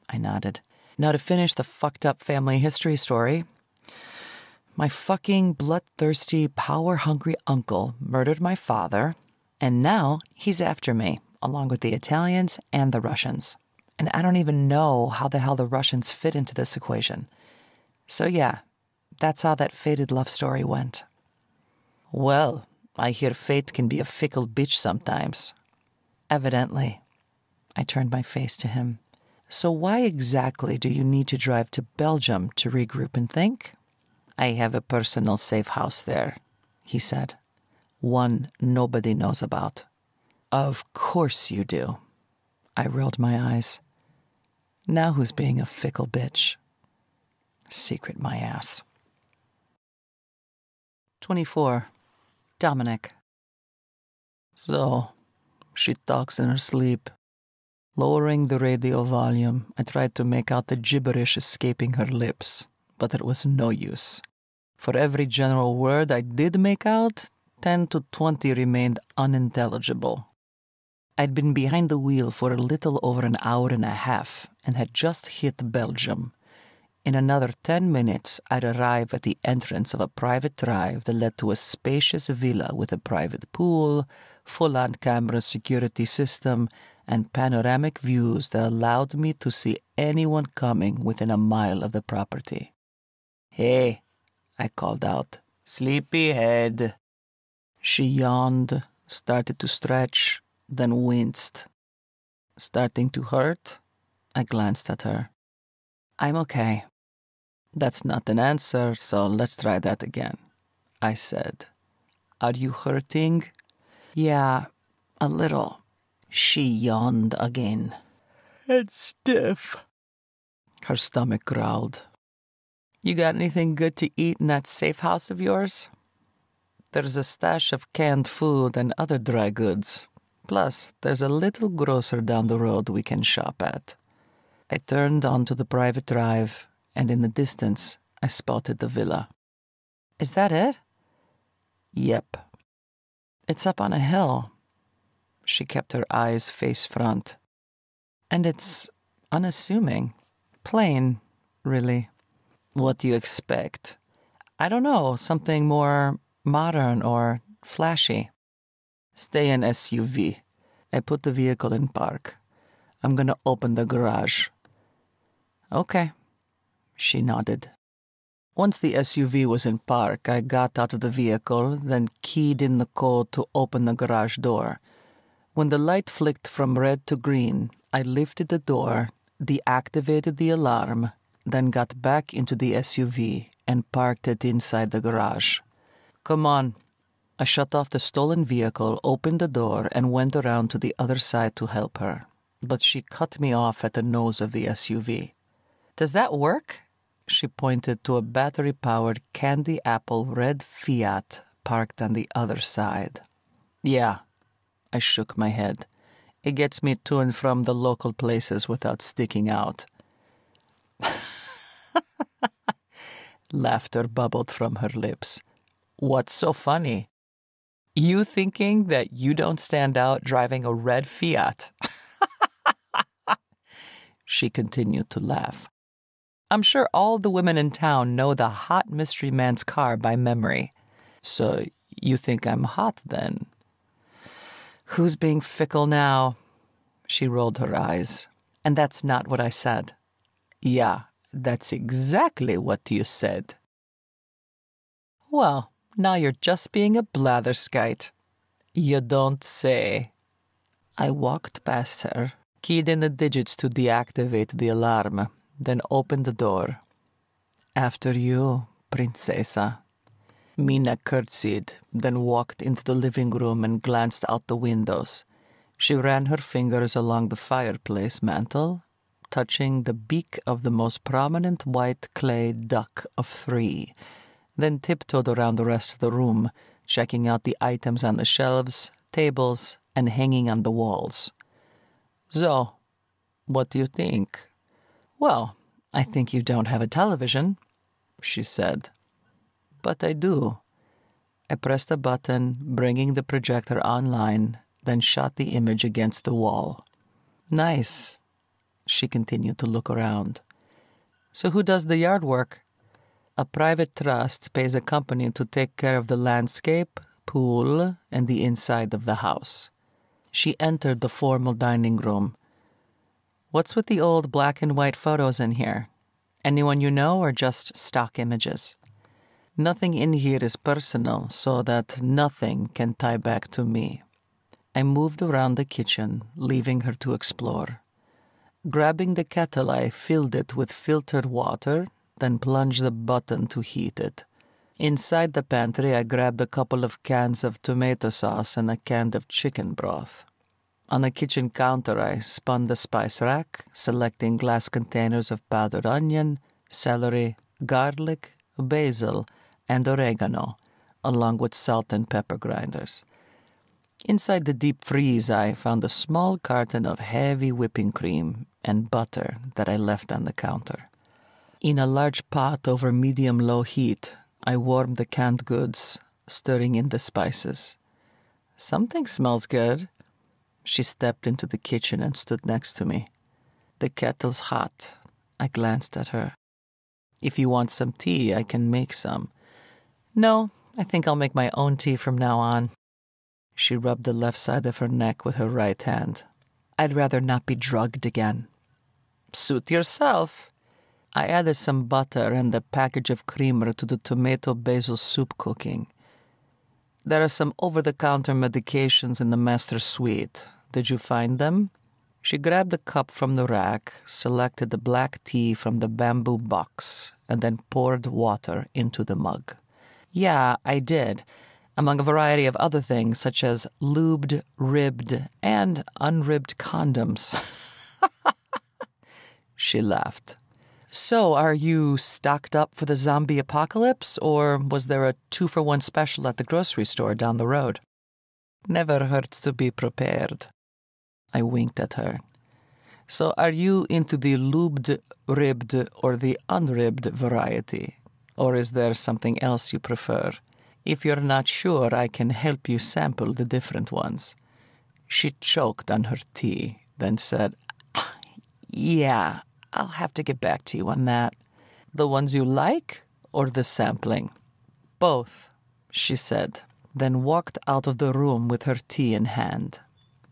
I nodded. Now to finish the fucked-up family history story. My fucking bloodthirsty, power-hungry uncle murdered my father, and now he's after me, along with the Italians and the Russians. And I don't even know how the hell the Russians fit into this equation. So yeah, that's how that fated love story went. Well, I hear fate can be a fickle bitch sometimes. Evidently. I turned my face to him. So why exactly do you need to drive to Belgium to regroup and think? I have a personal safe house there, he said. One nobody knows about. Of course you do. I rolled my eyes. Now who's being a fickle bitch? Secret my ass. 24. Dominic. So, she talks in her sleep. Lowering the radio volume, I tried to make out the gibberish escaping her lips, but it was no use. For every general word I did make out, 10 to 20 remained unintelligible. I'd been behind the wheel for a little over an hour and a half and had just hit Belgium. In another 10 minutes, I'd arrive at the entrance of a private drive that led to a spacious villa with a private pool, full-on camera security system, and panoramic views that allowed me to see anyone coming within a mile of the property. "Hey," I called out, "sleepyhead." She yawned, started to stretch, then winced. "Starting to hurt?" I glanced at her. "I'm okay." "That's not an answer, so let's try that again," I said. "Are you hurting?" "Yeah, a little." She yawned again. "It's stiff." Her stomach growled. "You got anything good to eat in that safe house of yours?" "There's a stash of canned food and other dry goods. Plus, there's a little grocer down the road we can shop at." I turned onto the private drive, and in the distance, I spotted the villa. "Is that it?" "Yep." "It's up on a hill." She kept her eyes face front. "And it's unassuming. Plain, really." "What do you expect?" "I don't know, something more modern or flashy." "Stay in SUV. I put the vehicle in park. I'm gonna open the garage." "Okay." She nodded. Once the SUV was in park, I got out of the vehicle, then keyed in the code to open the garage door. When the light flicked from red to green, I lifted the door, deactivated the alarm, then got back into the SUV and parked it inside the garage. "Come on." I shut off the stolen vehicle, opened the door, and went around to the other side to help her. But she cut me off at the nose of the SUV. "Does that work?" She pointed to a battery-powered candy apple red Fiat parked on the other side. "Yeah." I shook my head. "It gets me to and from the local places without sticking out." Laughter bubbled from her lips. "What's so funny?" You thinking that you don't stand out driving a red Fiat? She continued to laugh. I'm sure all the women in town know the hot mystery man's car by memory. So you think I'm hot then? Who's being fickle now? She rolled her eyes. And that's not what I said. Yeah, that's exactly what you said. Well, now you're just being a blatherskite. You don't say. I walked past her, keyed in the digits to deactivate the alarm, then opened the door. After you, Princesa. Mina curtsied, then walked into the living room and glanced out the windows. She ran her fingers along the fireplace mantel, touching the beak of the most prominent white clay duck of 3, then tiptoed around the rest of the room, checking out the items on the shelves, tables, and hanging on the walls. So, what do you think? Well, I think you don't have a television, she said. But I do. I pressed a button, bringing the projector online, then shot the image against the wall. Nice. She continued to look around. So who does the yard work? A private trust pays a company to take care of the landscape, pool, and the inside of the house. She entered the formal dining room. What's with the old black and white photos in here? Anyone you know or just stock images? Nothing in here is personal, so that nothing can tie back to me. I moved around the kitchen, leaving her to explore. Grabbing the kettle, I filled it with filtered water, then plunged the button to heat it. Inside the pantry, I grabbed a couple of cans of tomato sauce and a can of chicken broth. On the kitchen counter, I spun the spice rack, selecting glass containers of powdered onion, celery, garlic, basil, and oregano, along with salt and pepper grinders. Inside the deep freeze, I found a small carton of heavy whipping cream and butter that I left on the counter. In a large pot over medium-low heat, I warmed the canned goods, stirring in the spices. Something smells good. She stepped into the kitchen and stood next to me. The kettle's hot. I glanced at her. If you want some tea, I can make some. No, I think I'll make my own tea from now on. She rubbed the left side of her neck with her right hand. I'd rather not be drugged again. Suit yourself. I added some butter and a package of creamer to the tomato basil soup cooking. There are some over-the-counter medications in the master suite. Did you find them? She grabbed a cup from the rack, selected the black tea from the bamboo box, and then poured water into the mug. Yeah, I did, among a variety of other things, such as lubed, ribbed, and unribbed condoms. She laughed. So, are you stocked up for the zombie apocalypse, or was there a 2-for-1 special at the grocery store down the road? Never hurts to be prepared. I winked at her. So, are you into the lubed, ribbed, or the unribbed variety? Or is there something else you prefer? If you're not sure, I can help you sample the different ones. She choked on her tea, then said, Yeah, I'll have to get back to you on that. The ones you like, or the sampling? Both, she said, then walked out of the room with her tea in hand.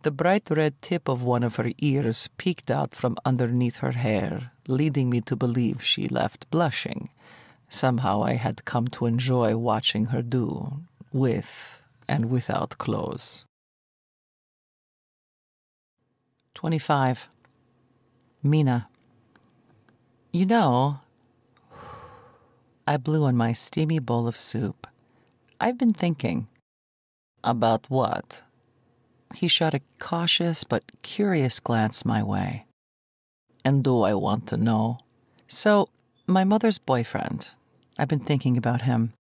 The bright red tip of one of her ears peeked out from underneath her hair, leading me to believe she left blushing. Somehow I had come to enjoy watching her do, with and without clothes. 25. Mina. You know, I blew on my steamy bowl of soup. I've been thinking. About what? He shot a cautious but curious glance my way. And do I want to know? So, my mother's boyfriend. I've been thinking about him.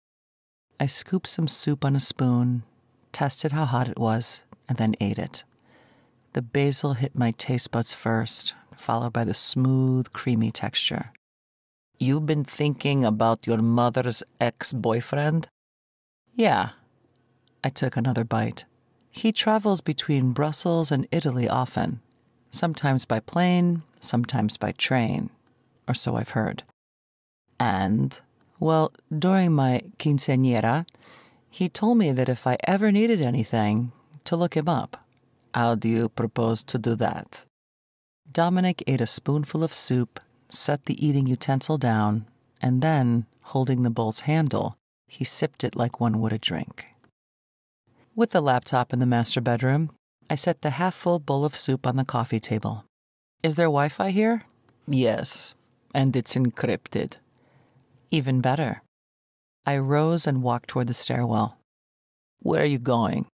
I scooped some soup on a spoon, tested how hot it was, and then ate it. The basil hit my taste buds first, followed by the smooth, creamy texture. You've been thinking about your mother's ex-boyfriend? Yeah. I took another bite. He travels between Brussels and Italy often, sometimes by plane, sometimes by train, or so I've heard. And, well, during my quinceañera, he told me that if I ever needed anything, to look him up. How do you propose to do that? Dominic ate a spoonful of soup, set the eating utensil down, and then, holding the bowl's handle, he sipped it like one would a drink. With the laptop in the master bedroom, I set the half-full bowl of soup on the coffee table. Is there Wi-Fi here? Yes, and it's encrypted. Even better. I rose and walked toward the stairwell. Where are you going?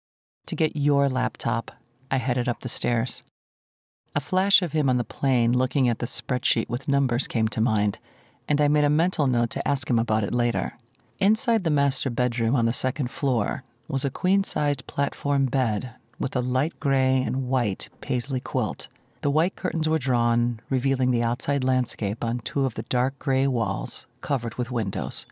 To get your laptop. I headed up the stairs. A flash of him on the plane looking at the spreadsheet with numbers came to mind, and I made a mental note to ask him about it later. Inside the master bedroom on the second floor was a queen-sized platform bed with a light gray and white paisley quilt. The white curtains were drawn, revealing the outside landscape on two of the dark gray walls covered with windows.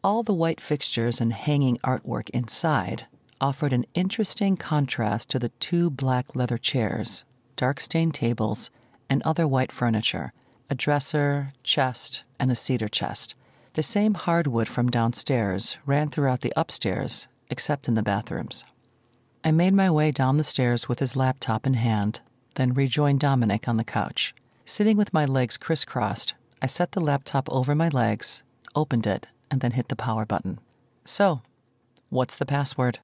All the white fixtures and hanging artwork inside offered an interesting contrast to the two black leather chairs, dark-stained tables, and other white furniture, a dresser, chest, and a cedar chest. The same hardwood from downstairs ran throughout the upstairs, except in the bathrooms. I made my way down the stairs with his laptop in hand, then rejoined Dominic on the couch. Sitting with my legs crisscrossed, I set the laptop over my legs, opened it, and then hit the power button. So, what's the password?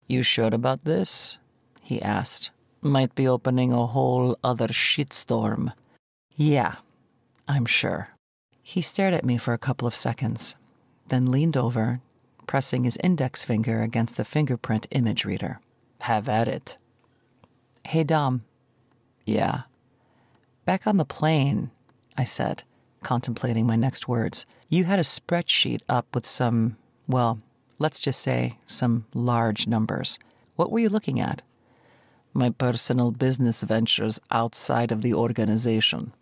You sure about this? He asked. Might be opening a whole other shitstorm. Yeah, I'm sure. He stared at me for a couple of seconds, then leaned over, pressing his index finger against the fingerprint image reader. Have at it. Hey, Dom. Yeah. Back on the plane, I said, contemplating my next words. You had a spreadsheet up with some, well, let's just say some large numbers. What were you looking at? My personal business ventures outside of the organization.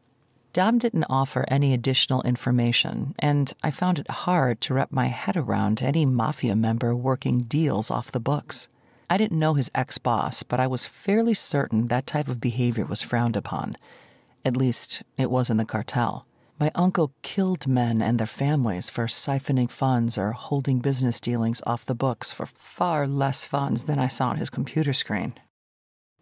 Dom didn't offer any additional information, and I found it hard to wrap my head around any Mafia member working deals off the books. I didn't know his ex-boss, but I was fairly certain that type of behavior was frowned upon. At least, it was in the Cartel. My uncle killed men and their families for siphoning funds or holding business dealings off the books for far less funds than I saw on his computer screen.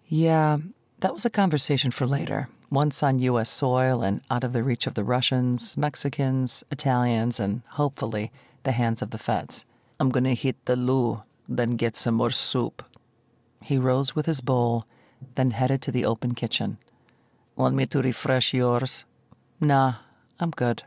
Yeah, that was a conversation for later, once on U.S. soil and out of the reach of the Russians, Mexicans, Italians, and, hopefully, the hands of the feds. I'm gonna hit the loo, then get some more soup. He rose with his bowl, then headed to the open kitchen. Want me to refresh yours? Nah, I'm good.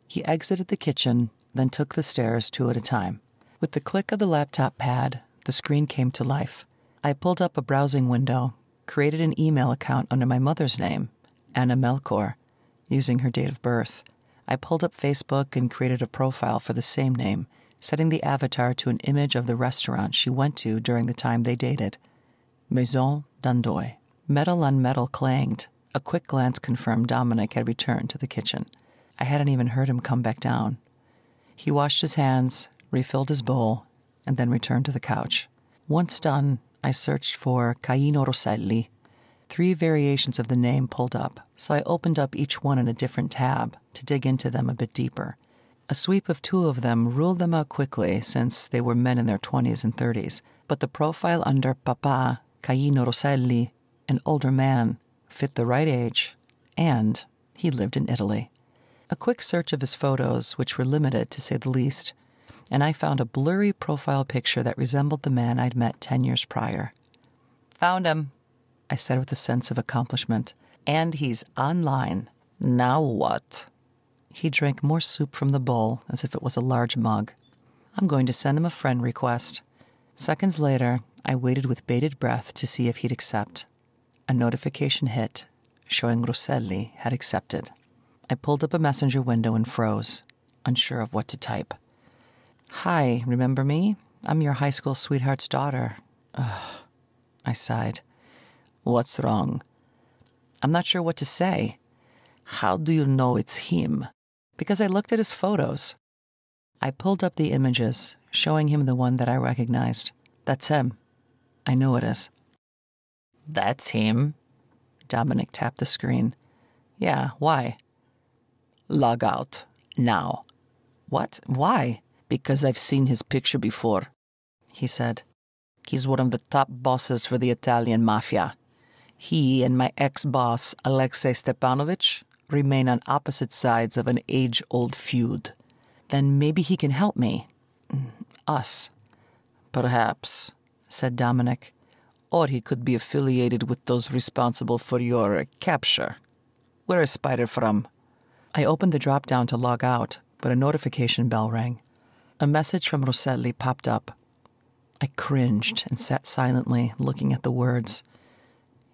He exited the kitchen, then took the stairs two at a time. With the click of the laptop pad, the screen came to life. I pulled up a browsing window, created an email account under my mother's name, Mina Melchor, using her date of birth. I pulled up Facebook and created a profile for the same name, setting the avatar to an image of the restaurant she went to during the time they dated. Maison d'Andoy. Metal on metal clanged. A quick glance confirmed Dominic had returned to the kitchen. I hadn't even heard him come back down. He washed his hands, refilled his bowl, and then returned to the couch. Once done, I searched for Caino Rosselli. 3 variations of the name pulled up, so I opened up each one in a different tab to dig into them a bit deeper. A sweep of 2 of them ruled them out quickly since they were men in their 20s and 30s, but the profile under Papa, Caino Rosselli, an older man, fit the right age, and he lived in Italy. A quick search of his photos, which were limited to say the least, and I found a blurry profile picture that resembled the man I'd met 10 years prior. Found him, I said with a sense of accomplishment. And he's online. Now what? He drank more soup from the bowl as if it was a large mug. I'm going to send him a friend request. Seconds later, I waited with bated breath to see if he'd accept. A notification hit, showing Rosselli had accepted. I pulled up a messenger window and froze, unsure of what to type. Hi, remember me? I'm your high school sweetheart's daughter. Ugh, I sighed. What's wrong? I'm not sure what to say. How do you know it's him? Because I looked at his photos. I pulled up the images, showing him the one that I recognized. That's him. I know it is. That's him. Dominic tapped the screen. Yeah, why? Log out. Now. What? Why? Because I've seen his picture before, he said. He's one of the top bosses for the Italian Mafia. He and my ex-boss, Alexei Stepanovich, remain on opposite sides of an age-old feud. Then maybe he can help me. Us. Perhaps, said Dominic. Or he could be affiliated with those responsible for your capture. Where is Spider from? I opened the drop-down to log out, but a notification bell rang. A message from Rosselli popped up. I cringed and sat silently, looking at the words.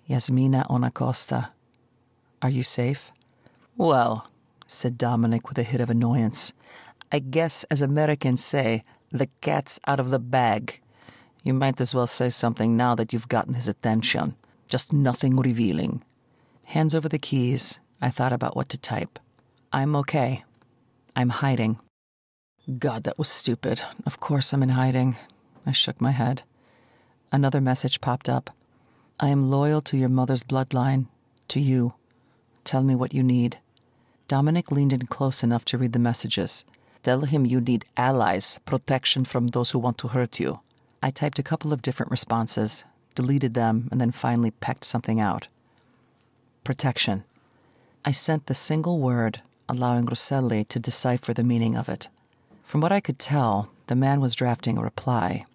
Yasmina Onacosta. Are you safe? Well, said Dominic with a hit of annoyance, I guess, as Americans say, the cat's out of the bag. You might as well say something now that you've gotten his attention. Just nothing revealing. Hands over the keys, I thought about what to type. I'm okay. I'm hiding. God, that was stupid. Of course I'm in hiding. I shook my head. Another message popped up. I am loyal to your mother's bloodline. To you. Tell me what you need. Dominic leaned in close enough to read the messages. Tell him you need allies, protection from those who want to hurt you. I typed a couple of different responses, deleted them, and then finally pecked something out. Protection. I sent the single word, allowing Rosselli to decipher the meaning of it. From what I could tell, the man was drafting a reply.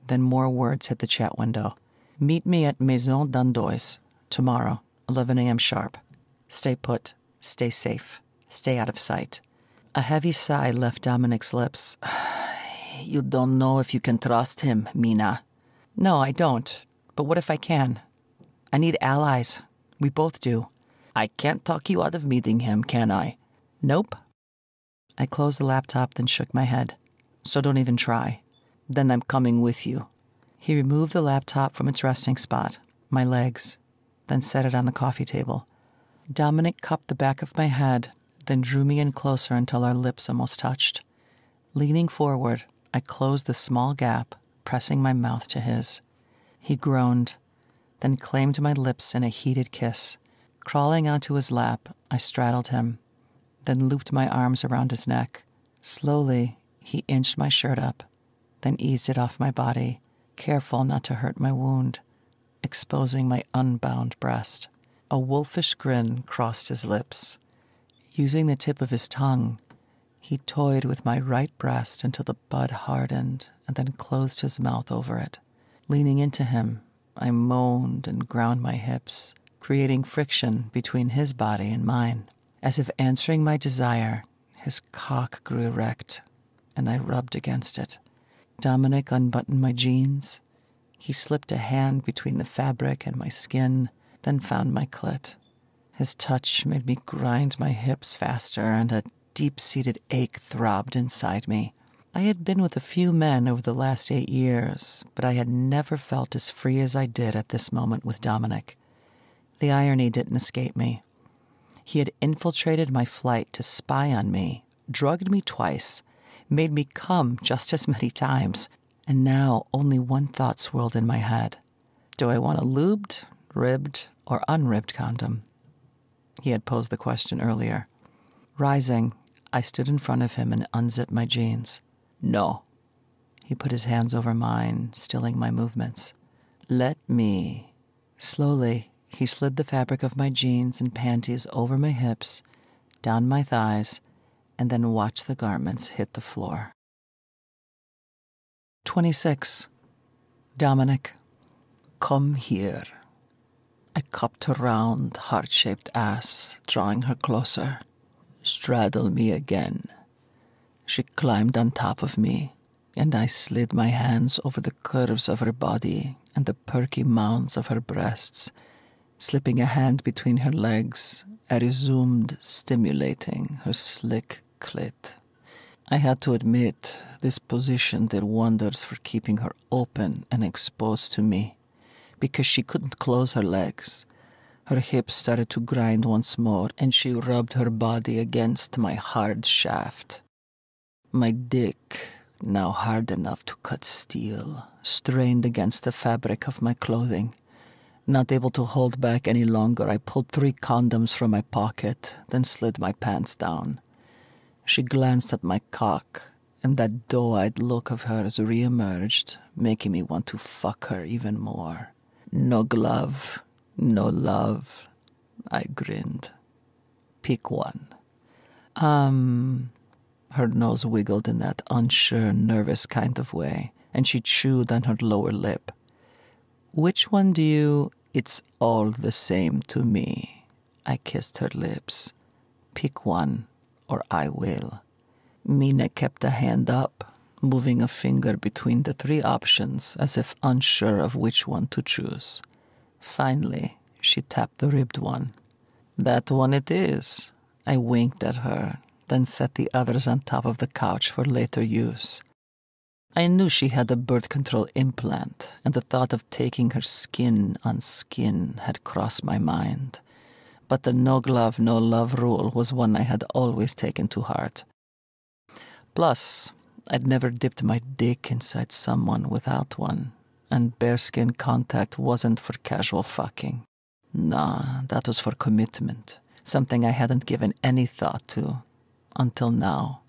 Then more words hit the chat window. Meet me at Maison d'Andois, tomorrow, 11 a.m. sharp. Stay put, stay safe, stay out of sight. A heavy sigh left Dominic's lips. You don't know if you can trust him, Mina. No, I don't. But what if I can? I need allies. We both do. I can't talk you out of meeting him, can I? Nope. I closed the laptop, then shook my head. So don't even try. Then I'm coming with you. He removed the laptop from its resting spot, my legs, then set it on the coffee table. Dominic cupped the back of my head, then drew me in closer until our lips almost touched. Leaning forward, I closed the small gap, pressing my mouth to his. He groaned, then claimed my lips in a heated kiss. Crawling onto his lap, I straddled him, then looped my arms around his neck. Slowly, he inched my shirt up, then eased it off my body, careful not to hurt my wound, exposing my unbound breast. A wolfish grin crossed his lips. Using the tip of his tongue, he toyed with my right breast until the bud hardened and then closed his mouth over it. Leaning into him, I moaned and ground my hips, creating friction between his body and mine. As if answering my desire, his cock grew erect, and I rubbed against it. Dominic unbuttoned my jeans. He slipped a hand between the fabric and my skin, then found my clit. His touch made me grind my hips faster, and a deep-seated ache throbbed inside me. I had been with a few men over the last 8 years, but I had never felt as free as I did at this moment with Dominic. The irony didn't escape me. He had infiltrated my flight to spy on me, drugged me twice, made me come just as many times, and now only one thought swirled in my head. Do I want a lubed, ribbed, or unribbed condom? He had posed the question earlier. Rising, I stood in front of him and unzipped my jeans. No. He put his hands over mine, stilling my movements. Let me. Slowly, he slid the fabric of my jeans and panties over my hips, down my thighs, and then watched the garments hit the floor. 26. Dominic. Come here. I cupped her round, heart-shaped ass, drawing her closer. Straddle me again. She climbed on top of me, and I slid my hands over the curves of her body and the perky mounds of her breasts. Slipping a hand between her legs, I resumed stimulating her slick clit. I had to admit, this position did wonders for keeping her open and exposed to me, because she couldn't close her legs. Her hips started to grind once more, and she rubbed her body against my hard shaft. My dick, now hard enough to cut steel, strained against the fabric of my clothing. Not able to hold back any longer, I pulled 3 condoms from my pocket, then slid my pants down. She glanced at my cock, and that doe-eyed look of hers reemerged, making me want to fuck her even more. No glove, no love, I grinned. Pick one. Her nose wiggled in that unsure, nervous kind of way, and she chewed on her lower lip. Which one do you... It's all the same to me. I kissed her lips. Pick one, or I will. Mina kept a hand up, moving a finger between the 3 options as if unsure of which one to choose. Finally, she tapped the ribbed one. That one it is. I winked at her, then set the others on top of the couch for later use. I knew she had a birth control implant, and the thought of taking her skin on skin had crossed my mind. But the no glove, no love rule was one I had always taken to heart. Plus, I'd never dipped my dick inside someone without one, and bearskin contact wasn't for casual fucking. Nah, that was for commitment, something I hadn't given any thought to, until now.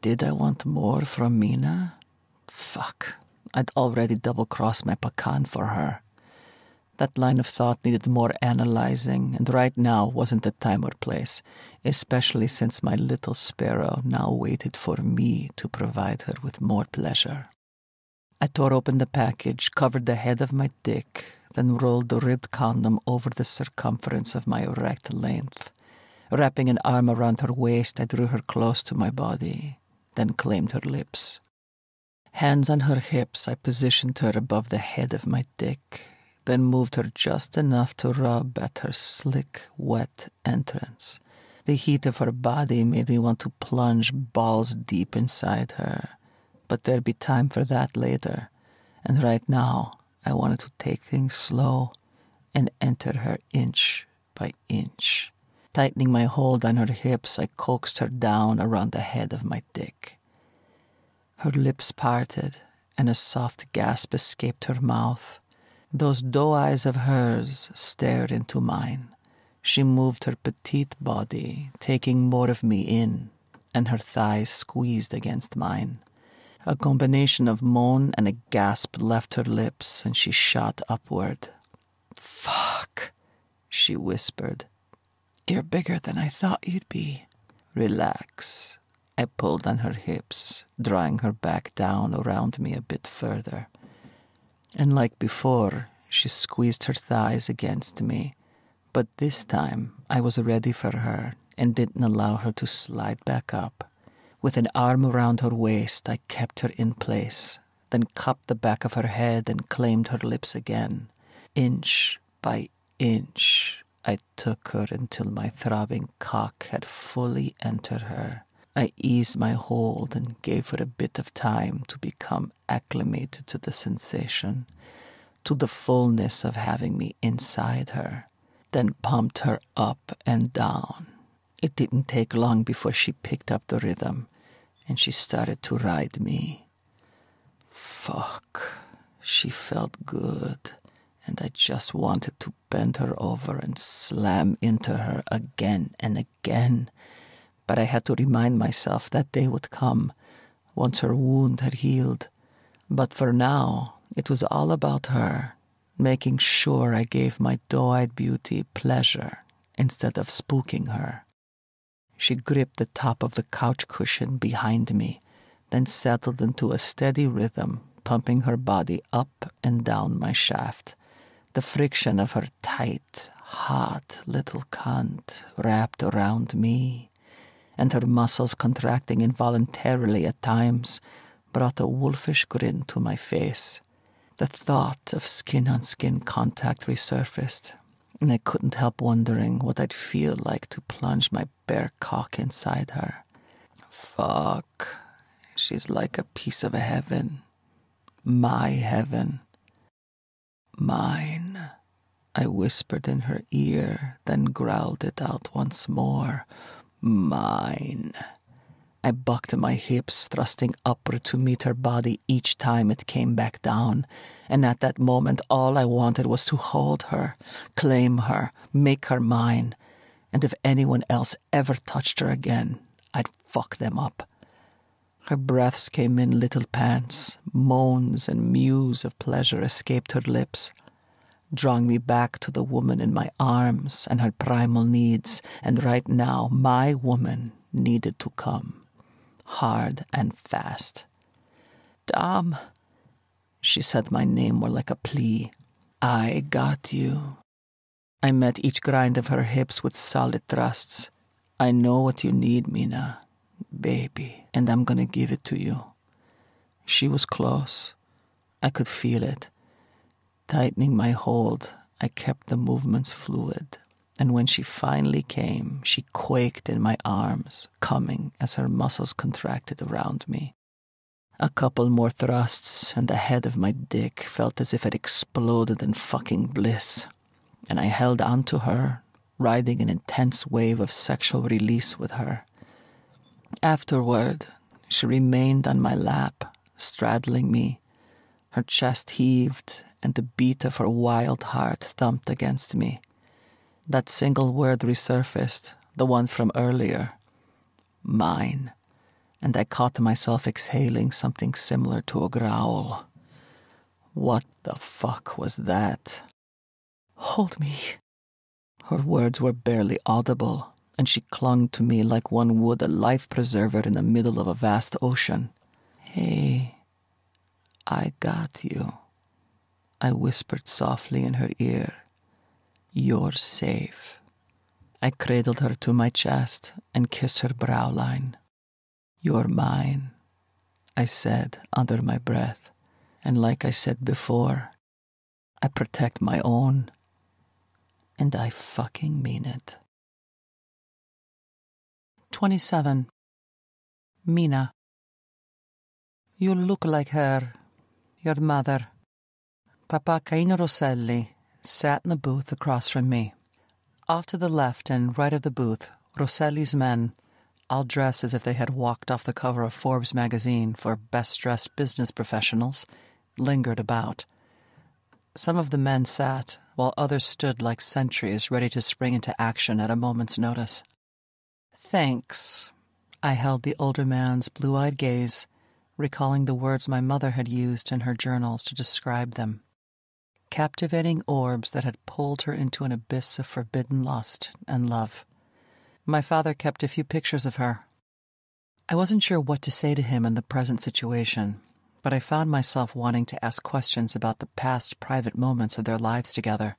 Did I want more from Mina? Fuck, I'd already double-crossed my pecan for her. That line of thought needed more analyzing, and right now wasn't the time or place, especially since my little sparrow now waited for me to provide her with more pleasure. I tore open the package, covered the head of my dick, then rolled the ribbed condom over the circumference of my erect length. Wrapping an arm around her waist, I drew her close to my body, then claimed her lips. Hands on her hips, I positioned her above the head of my dick, then moved her just enough to rub at her slick, wet entrance. The heat of her body made me want to plunge balls deep inside her, but there'd be time for that later, and right now I wanted to take things slow and enter her inch by inch. Tightening my hold on her hips, I coaxed her down around the head of my dick. Her lips parted, and a soft gasp escaped her mouth. Those doe eyes of hers stared into mine. She moved her petite body, taking more of me in, and her thighs squeezed against mine. A combination of moan and a gasp left her lips, and she shot upward. "Fuck," she whispered. "You're bigger than I thought you'd be." "Relax." I pulled on her hips, drawing her back down around me a bit further. And like before, she squeezed her thighs against me. But this time, I was ready for her and didn't allow her to slide back up. With an arm around her waist, I kept her in place, then cupped the back of her head and claimed her lips again. Inch by inch, I took her until my throbbing cock had fully entered her. I eased my hold and gave her a bit of time to become acclimated to the sensation, to the fullness of having me inside her, then pumped her up and down. It didn't take long before she picked up the rhythm, and she started to ride me. Fuck, she felt good, and I just wanted to bend her over and slam into her again and again. But I had to remind myself that day would come, once her wound had healed. But for now, it was all about her, making sure I gave my doe-eyed beauty pleasure instead of spooking her. She gripped the top of the couch cushion behind me, then settled into a steady rhythm, pumping her body up and down my shaft. The friction of her tight, hot little cunt wrapped around me, and her muscles contracting involuntarily at times brought a wolfish grin to my face. The thought of skin-on-skin contact resurfaced, and I couldn't help wondering what I'd feel like to plunge my bare cock inside her. Fuck, she's like a piece of heaven. My heaven. Mine, I whispered in her ear, then growled it out once more. Mine. I bucked my hips, thrusting upward to meet her body each time it came back down, and at that moment all I wanted was to hold her, claim her, make her mine, and if anyone else ever touched her again, I'd fuck them up. Her breaths came in little pants, moans and mews of pleasure escaped her lips, drawing me back to the woman in my arms and her primal needs, and right now my woman needed to come. Hard and fast. Dom, she said my name more like a plea. I got you. I met each grind of her hips with solid thrusts. I know what you need, Mina, baby, and I'm gonna give it to you. She was close. I could feel it. Tightening my hold, I kept the movements fluid. And when she finally came, she quaked in my arms, coming as her muscles contracted around me. A couple more thrusts, and the head of my dick felt as if it exploded in fucking bliss. And I held onto her, riding an intense wave of sexual release with her. Afterward, she remained on my lap, straddling me. Her chest heaved, and the beat of her wild heart thumped against me. That single word resurfaced, the one from earlier. Mine. And I caught myself exhaling something similar to a growl. What the fuck was that? Hold me. Her words were barely audible, and she clung to me like one would a life preserver in the middle of a vast ocean. Hey, I got you. I whispered softly in her ear. You're safe. I cradled her to my chest and kissed her brow line. You're mine, I said under my breath, and like I said before, I protect my own, and I fucking mean it. 27. Mina. You look like her, your mother. Papa Caino Rosselli sat in the booth across from me. Off to the left and right of the booth, Rosselli's men, all dressed as if they had walked off the cover of Forbes magazine for best-dressed business professionals, lingered about. Some of the men sat, while others stood like sentries ready to spring into action at a moment's notice. Thanks. I held the older man's blue-eyed gaze, recalling the words my mother had used in her journals to describe them. Captivating orbs that had pulled her into an abyss of forbidden lust and love. My father kept a few pictures of her. I wasn't sure what to say to him in the present situation, but I found myself wanting to ask questions about the past private moments of their lives together.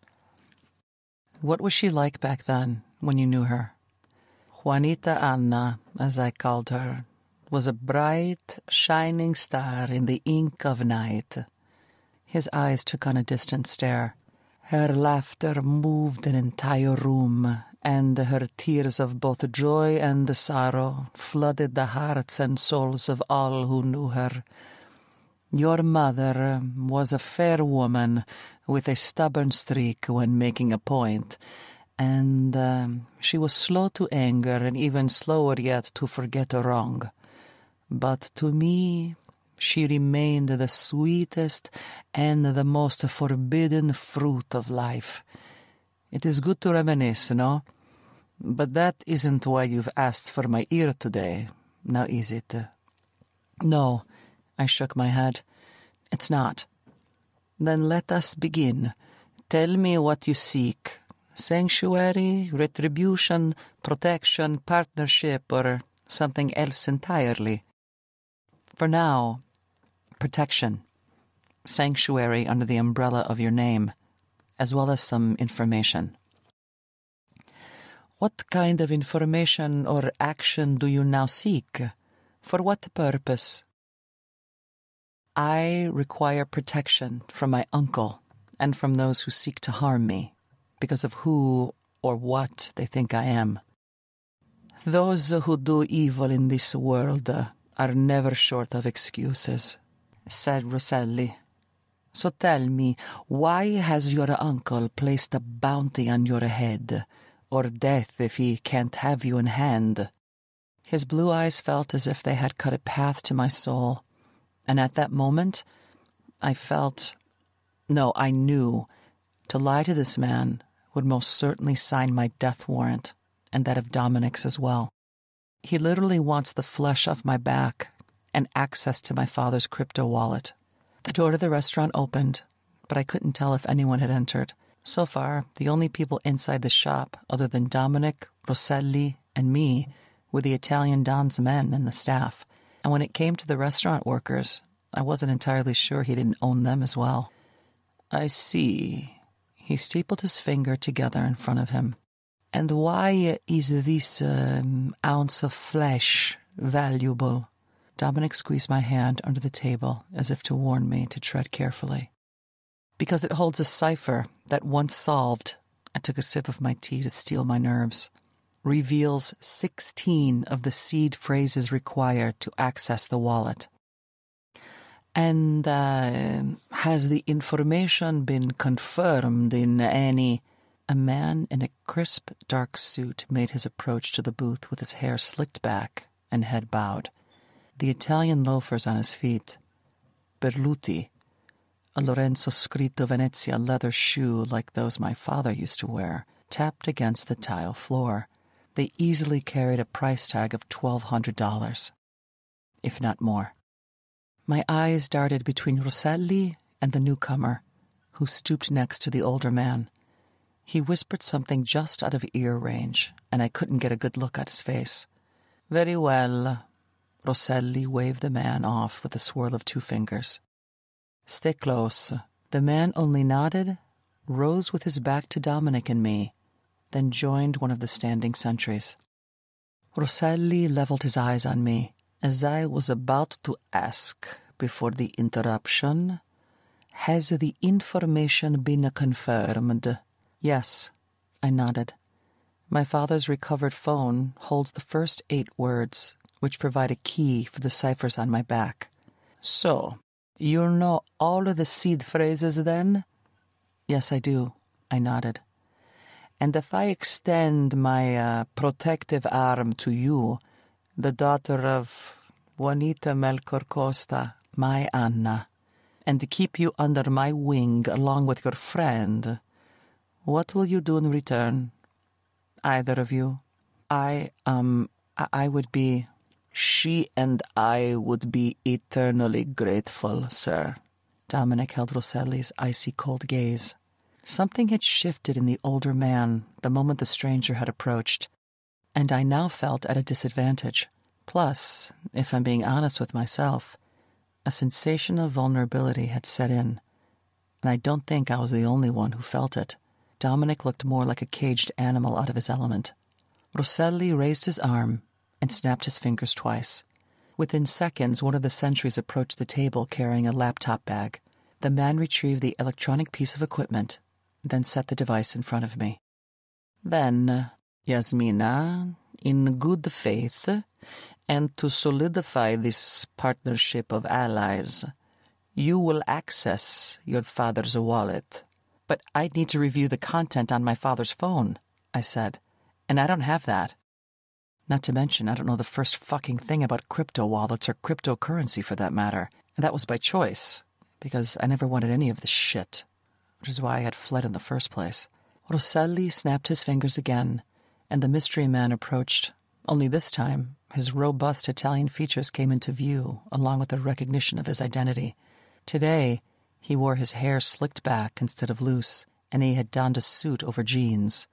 What was she like back then, when you knew her? Juanita Anna, as I called her, was a bright, shining star in the ink of night. His eyes took on a distant stare. Her laughter moved an entire room, and her tears of both joy and sorrow flooded the hearts and souls of all who knew her. Your mother was a fair woman with a stubborn streak when making a point, and she was slow to anger and even slower yet to forget a wrong. But to me, she remained the sweetest and the most forbidden fruit of life. It is good to reminisce, no? But that isn't why you've asked for my ear today, now is it? No, I shook my head. It's not. Then let us begin. Tell me what you seek. Sanctuary, retribution, protection, partnership, or something else entirely? For now, protection, sanctuary under the umbrella of your name, as well as some information. What kind of information or action do you now seek? For what purpose? I require protection from my uncle and from those who seek to harm me because of who or what they think I am. Those who do evil in this world are never short of excuses, said Rosselli. So tell me, why has your uncle placed a bounty on your head, or death if he can't have you in hand? His blue eyes felt as if they had cut a path to my soul, and at that moment, I knew to lie to this man would most certainly sign my death warrant, and that of Dominic's as well. He literally wants the flesh off my back and access to my father's crypto wallet. The door to the restaurant opened, but I couldn't tell if anyone had entered. So far, the only people inside the shop, other than Dominic, Rosselli, and me, were the Italian Don's men and the staff. And when it came to the restaurant workers, I wasn't entirely sure he didn't own them as well. I see. He stapled his finger together in front of him. And why is this ounce of flesh valuable? Dominic squeezed my hand under the table as if to warn me to tread carefully. Because it holds a cipher that, once solved, I took a sip of my tea to steel my nerves, reveals 16 of the seed phrases required to access the wallet. And has the information been confirmed in any... A man in a crisp, dark suit made his approach to the booth with his hair slicked back and head bowed. The Italian loafers on his feet. Berluti, a Lorenzo Scritto Venezia leather shoe like those my father used to wear, tapped against the tile floor. They easily carried a price tag of $1,200, if not more. My eyes darted between Rosselli and the newcomer, who stooped next to the older man. He whispered something just out of ear range, and I couldn't get a good look at his face. Very well. Rosselli waved the man off with a swirl of 2 fingers. Stay close. The man only nodded, rose with his back to Dominic and me, then joined one of the standing sentries. Rosselli leveled his eyes on me, as I was about to ask, before the interruption, has the information been confirmed? Yes, I nodded. My father's recovered phone holds the first 8 words, which provide a key for the ciphers on my back. So, you know all of the seed phrases then? Yes, I do, I nodded. And if I extend my protective arm to you, the daughter of Juanita Melchor Costa, my Anna, and to keep you under my wing along with your friend, what will you do in return? Either of you? I would be... She and I would be eternally grateful, sir. Dominic held Rosselli's icy-cold gaze. Something had shifted in the older man the moment the stranger had approached, and I now felt at a disadvantage. Plus, if I'm being honest with myself, a sensation of vulnerability had set in, and I don't think I was the only one who felt it. Dominic looked more like a caged animal out of his element. Rosselli raised his arm and snapped his fingers twice. Within seconds, one of the sentries approached the table carrying a laptop bag. The man retrieved the electronic piece of equipment, then set the device in front of me. Then, Yasmina, in good faith, and to solidify this partnership of allies, you will access your father's wallet. But I'd need to review the content on my father's phone, I said, and I don't have that. Not to mention, I don't know the first fucking thing about crypto wallets or cryptocurrency for that matter, and that was by choice, because I never wanted any of this shit, which is why I had fled in the first place. Rosselli snapped his fingers again, and the mystery man approached, only this time his robust Italian features came into view, along with the recognition of his identity. Today, he wore his hair slicked back instead of loose, and he had donned a suit over jeans.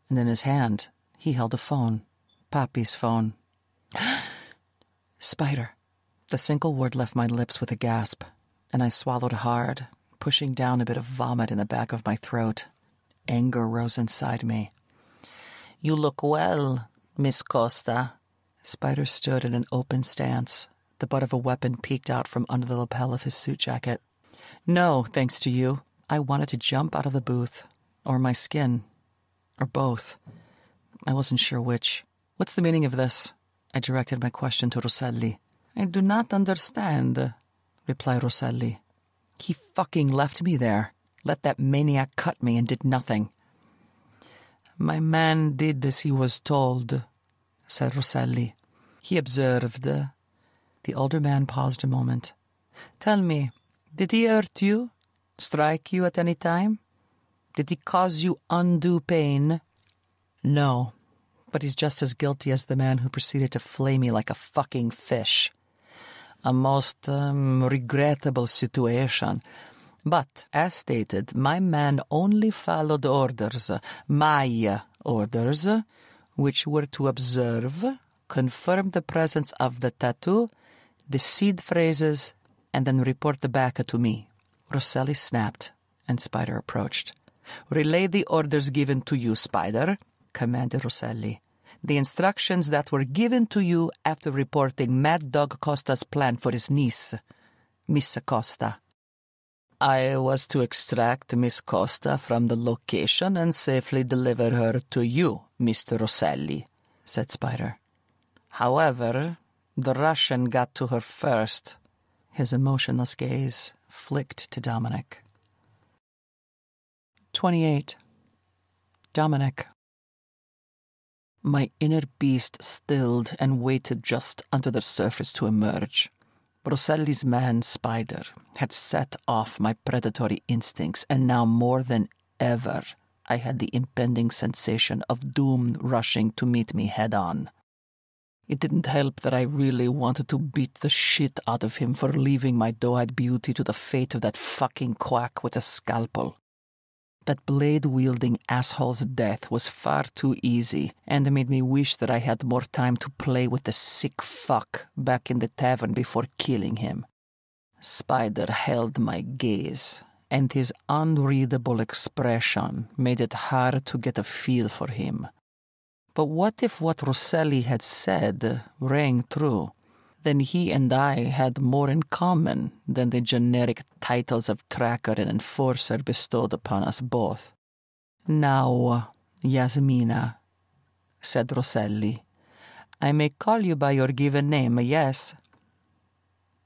And in his hand, he held a phone. Papi's phone. Spider. The single word left my lips with a gasp, and I swallowed hard, pushing down a bit of vomit in the back of my throat. Anger rose inside me. You look well, Miss Costa. Spider stood in an open stance, the butt of a weapon peeked out from under the lapel of his suit jacket. No, thanks to you. I wanted to jump out of the booth, or my skin, or both. I wasn't sure which. What's the meaning of this? I directed my question to Rosselli. I do not understand, replied Rosselli. He fucking left me there, let that maniac cut me and did nothing. My man did as he was told, said Rosselli. he observed. The older man paused a moment. "Tell me, did he hurt you? Strike you at any time? Did he cause you undue pain?" "No, but he's just as guilty as the man who proceeded to flay me like a fucking fish. A most regrettable situation. But, as stated, my man only followed orders, my orders, which were to observe, confirm the presence of the tattoo, the seed phrases, and then report the back to me." Rosselli snapped, and Spider approached. "Relay the orders given to you, Spider," commanded Rosselli. "The instructions that were given to you after reporting Mad Dog Costa's plan for his niece, Miss Costa." "I was to extract Miss Costa from the location and safely deliver her to you, Mr. Rosselli," said Spider. "However, the Russian got to her first." His emotionless gaze flicked to Dominic. 28. Dominic. My inner beast stilled and waited just under the surface to emerge. Rosselli's man, Spider, had set off my predatory instincts, and now more than ever I had the impending sensation of doom rushing to meet me head-on. It didn't help that I really wanted to beat the shit out of him for leaving my doe-eyed beauty to the fate of that fucking quack with a scalpel. That blade-wielding asshole's death was far too easy and made me wish that I had more time to play with the sick fuck back in the tavern before killing him. Spider held my gaze, and his unreadable expression made it hard to get a feel for him. But what if what Rosselli had said rang true? Then he and I had more in common than the generic titles of tracker and enforcer bestowed upon us both. "Now, Yasmina," said Rosselli, "I may call you by your given name, yes?"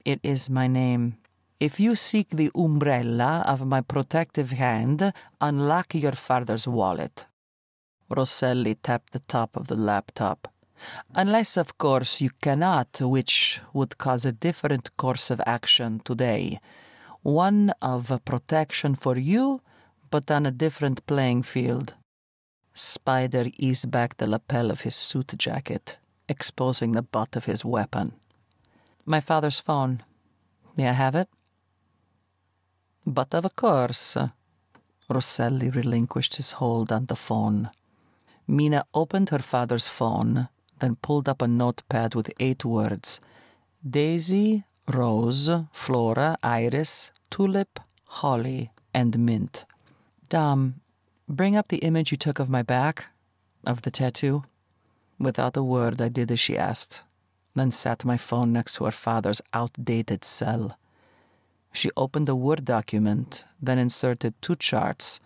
"It is my name." "If you seek the umbrella of my protective hand, unlock your father's wallet." Rosselli tapped the top of the laptop. "Unless, of course, you cannot, which would cause a different course of action today. One of protection for you, but on a different playing field." Spider eased back the lapel of his suit jacket, exposing the butt of his weapon. "My father's phone. May I have it?" "But of course." Rosselli relinquished his hold on the phone. Mina opened her father's phone, then pulled up a notepad with 8 words: Daisy, Rose, Flora, Iris, Tulip, Holly, and Mint. "Dom, bring up the image you took of my back, of the tattoo." Without a word, I did as she asked, then sat my phone next to her father's outdated cell. She opened a Word document, then inserted 2 charts,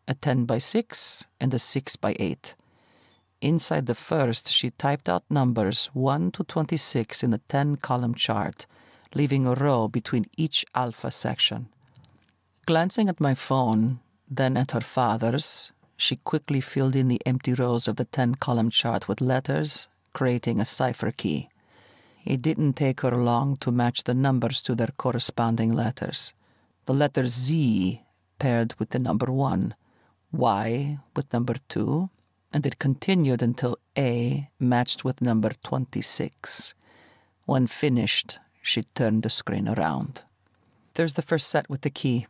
a 10x6 and a 6x8. Inside the first, she typed out numbers 1 to 26 in a 10-column chart, leaving a row between each alpha section. Glancing at my phone, then at her father's, she quickly filled in the empty rows of the 10-column chart with letters, creating a cipher key. It didn't take her long to match the numbers to their corresponding letters. The letter Z paired with the number 1, Y with number 2, and it continued until A matched with number 26. When finished, she turned the screen around. "There's the first set with the key."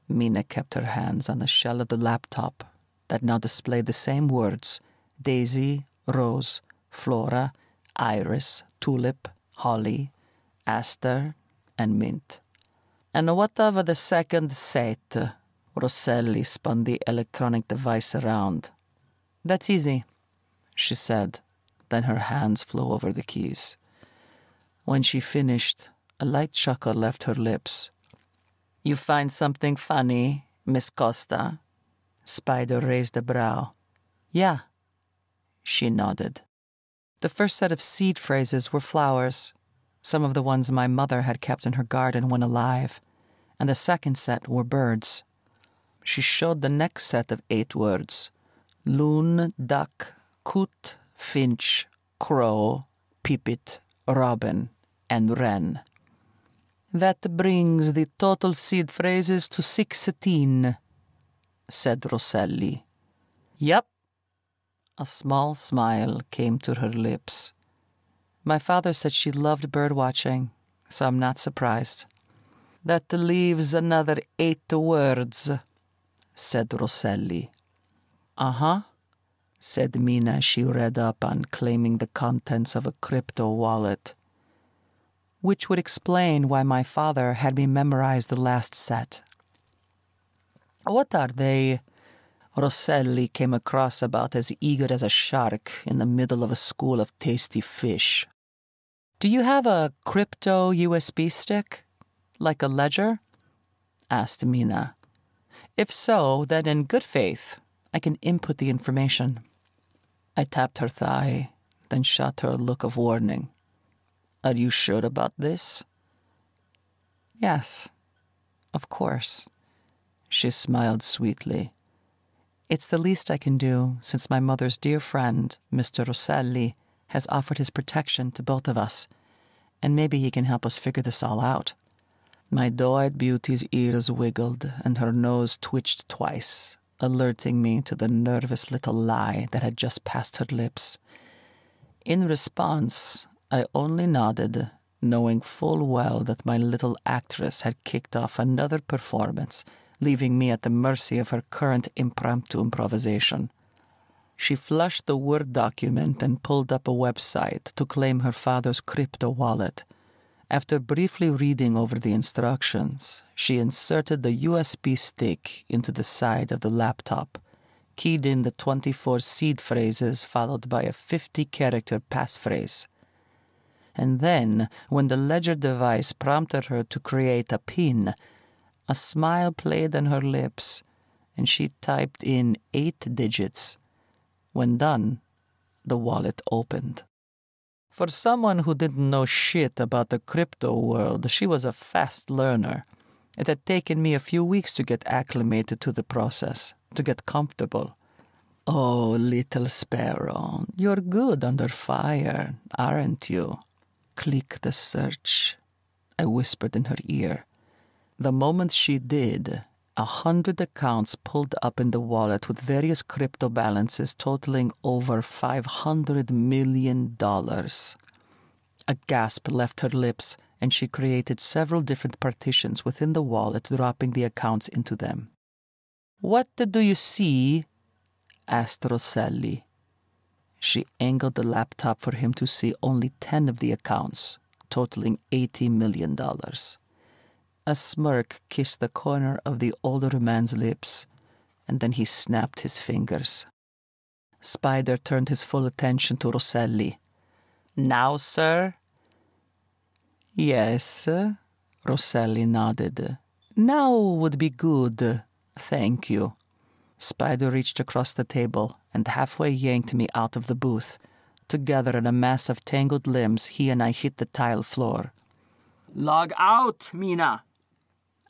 Mina kept her hands on the shell of the laptop that now displayed the same words: Daisy, Rose, Flora, Iris, Tulip, Holly, Aster, and Mint. "And what of the second set?" Rosselli spun the electronic device around. "That's easy," she said. Then her hands flew over the keys. When she finished, a light chuckle left her lips. "You find something funny, Miss Costa?" Spider raised a brow. "Yeah." She nodded. The first set of seed phrases were flowers, some of the ones my mother had kept in her garden when alive, and the second set were birds. She showed the next set of 8 words: loon, duck, coot, finch, crow, pipit, robin, and wren. That brings the total seed phrases to 16, said Rosselli. Yep. A small smile came to her lips. My father said she loved bird-watching, so I'm not surprised. That leaves another 8 words, said Rosselli. Uh-huh, said Mina as she read up on claiming the contents of a crypto wallet. Which would explain why my father had me memorize the last set. What are they? Rosselli came across about as eager as a shark in the middle of a school of tasty fish. Do you have a crypto USB stick? Like a ledger? Asked Mina. If so, then in good faith, I can input the information. I tapped her thigh, then shot her a look of warning. Are you sure about this? Yes, of course. She smiled sweetly. It's the least I can do, since my mother's dear friend, Mr. Rosselli, has offered his protection to both of us, and maybe he can help us figure this all out. My doe-eyed beauty's ears wiggled, and her nose twitched twice, alerting me to the nervous little lie that had just passed her lips. In response, I only nodded, knowing full well that my little actress had kicked off another performance, leaving me at the mercy of her current impromptu improvisation. She flushed the Word document and pulled up a website to claim her father's crypto wallet. After briefly reading over the instructions, she inserted the USB stick into the side of the laptop, keyed in the 24 seed phrases followed by a 50-character passphrase. And then, when the ledger device prompted her to create a PIN, a smile played on her lips, and she typed in 8 digits. When done, the wallet opened. For someone who didn't know shit about the crypto world, she was a fast learner. It had taken me a few weeks to get acclimated to the process, to get comfortable. Oh, little sparrow, you're good under fire, aren't you? Click the search, I whispered in her ear. The moment she did, 100 accounts pulled up in the wallet with various crypto balances totaling over $500 million. A gasp left her lips, and she created several different partitions within the wallet, dropping the accounts into them. What do you see? Asked Rosselli. She angled the laptop for him to see only 10 of the accounts, totaling $80 million. A smirk kissed the corner of the older man's lips, and then he snapped his fingers. Spider turned his full attention to Rosselli. Now, sir? Yes, Rosselli nodded. Now would be good, thank you. Spider reached across the table and halfway yanked me out of the booth. Together in a mass of tangled limbs, he and I hit the tile floor. Log out, Mina!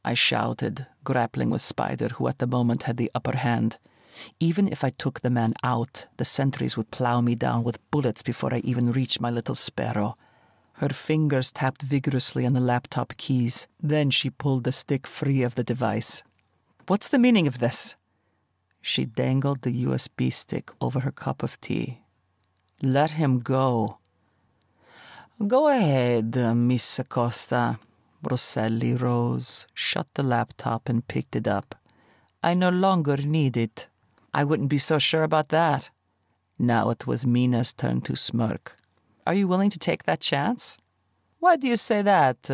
I shouted, grappling with Spider, who at the moment had the upper hand. Even if I took the man out, the sentries would plow me down with bullets before I even reached my little sparrow. Her fingers tapped vigorously on the laptop keys. Then she pulled the stick free of the device. What's the meaning of this? She dangled the USB stick over her cup of tea. Let him go. Go ahead, Miss Acosta. Rosselli rose, shut the laptop, and picked it up. I no longer need it. I wouldn't be so sure about that. Now it was Mina's turn to smirk. Are you willing to take that chance? Why do you say that?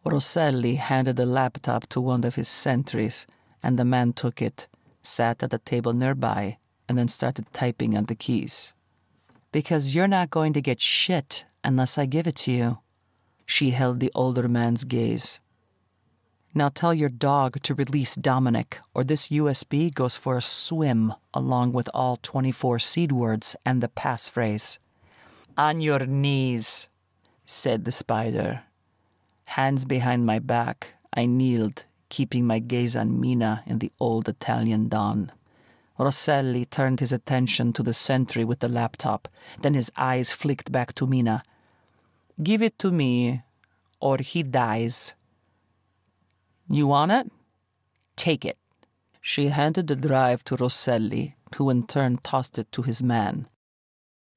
Rosselli handed the laptop to one of his sentries, and the man took it, sat at a table nearby, and then started typing on the keys. Because you're not going to get shit unless I give it to you. She held the older man's gaze. Now tell your dog to release Dominic, or this USB goes for a swim along with all 24 seed words and the passphrase. On your knees, said the Spider. Hands behind my back, I kneeled, keeping my gaze on Mina and the old Italian Don. Rosselli turned his attention to the sentry with the laptop. Then his eyes flicked back to Mina. Give it to me, or he dies. You want it? Take it. She handed the drive to Rosselli, who in turn tossed it to his man.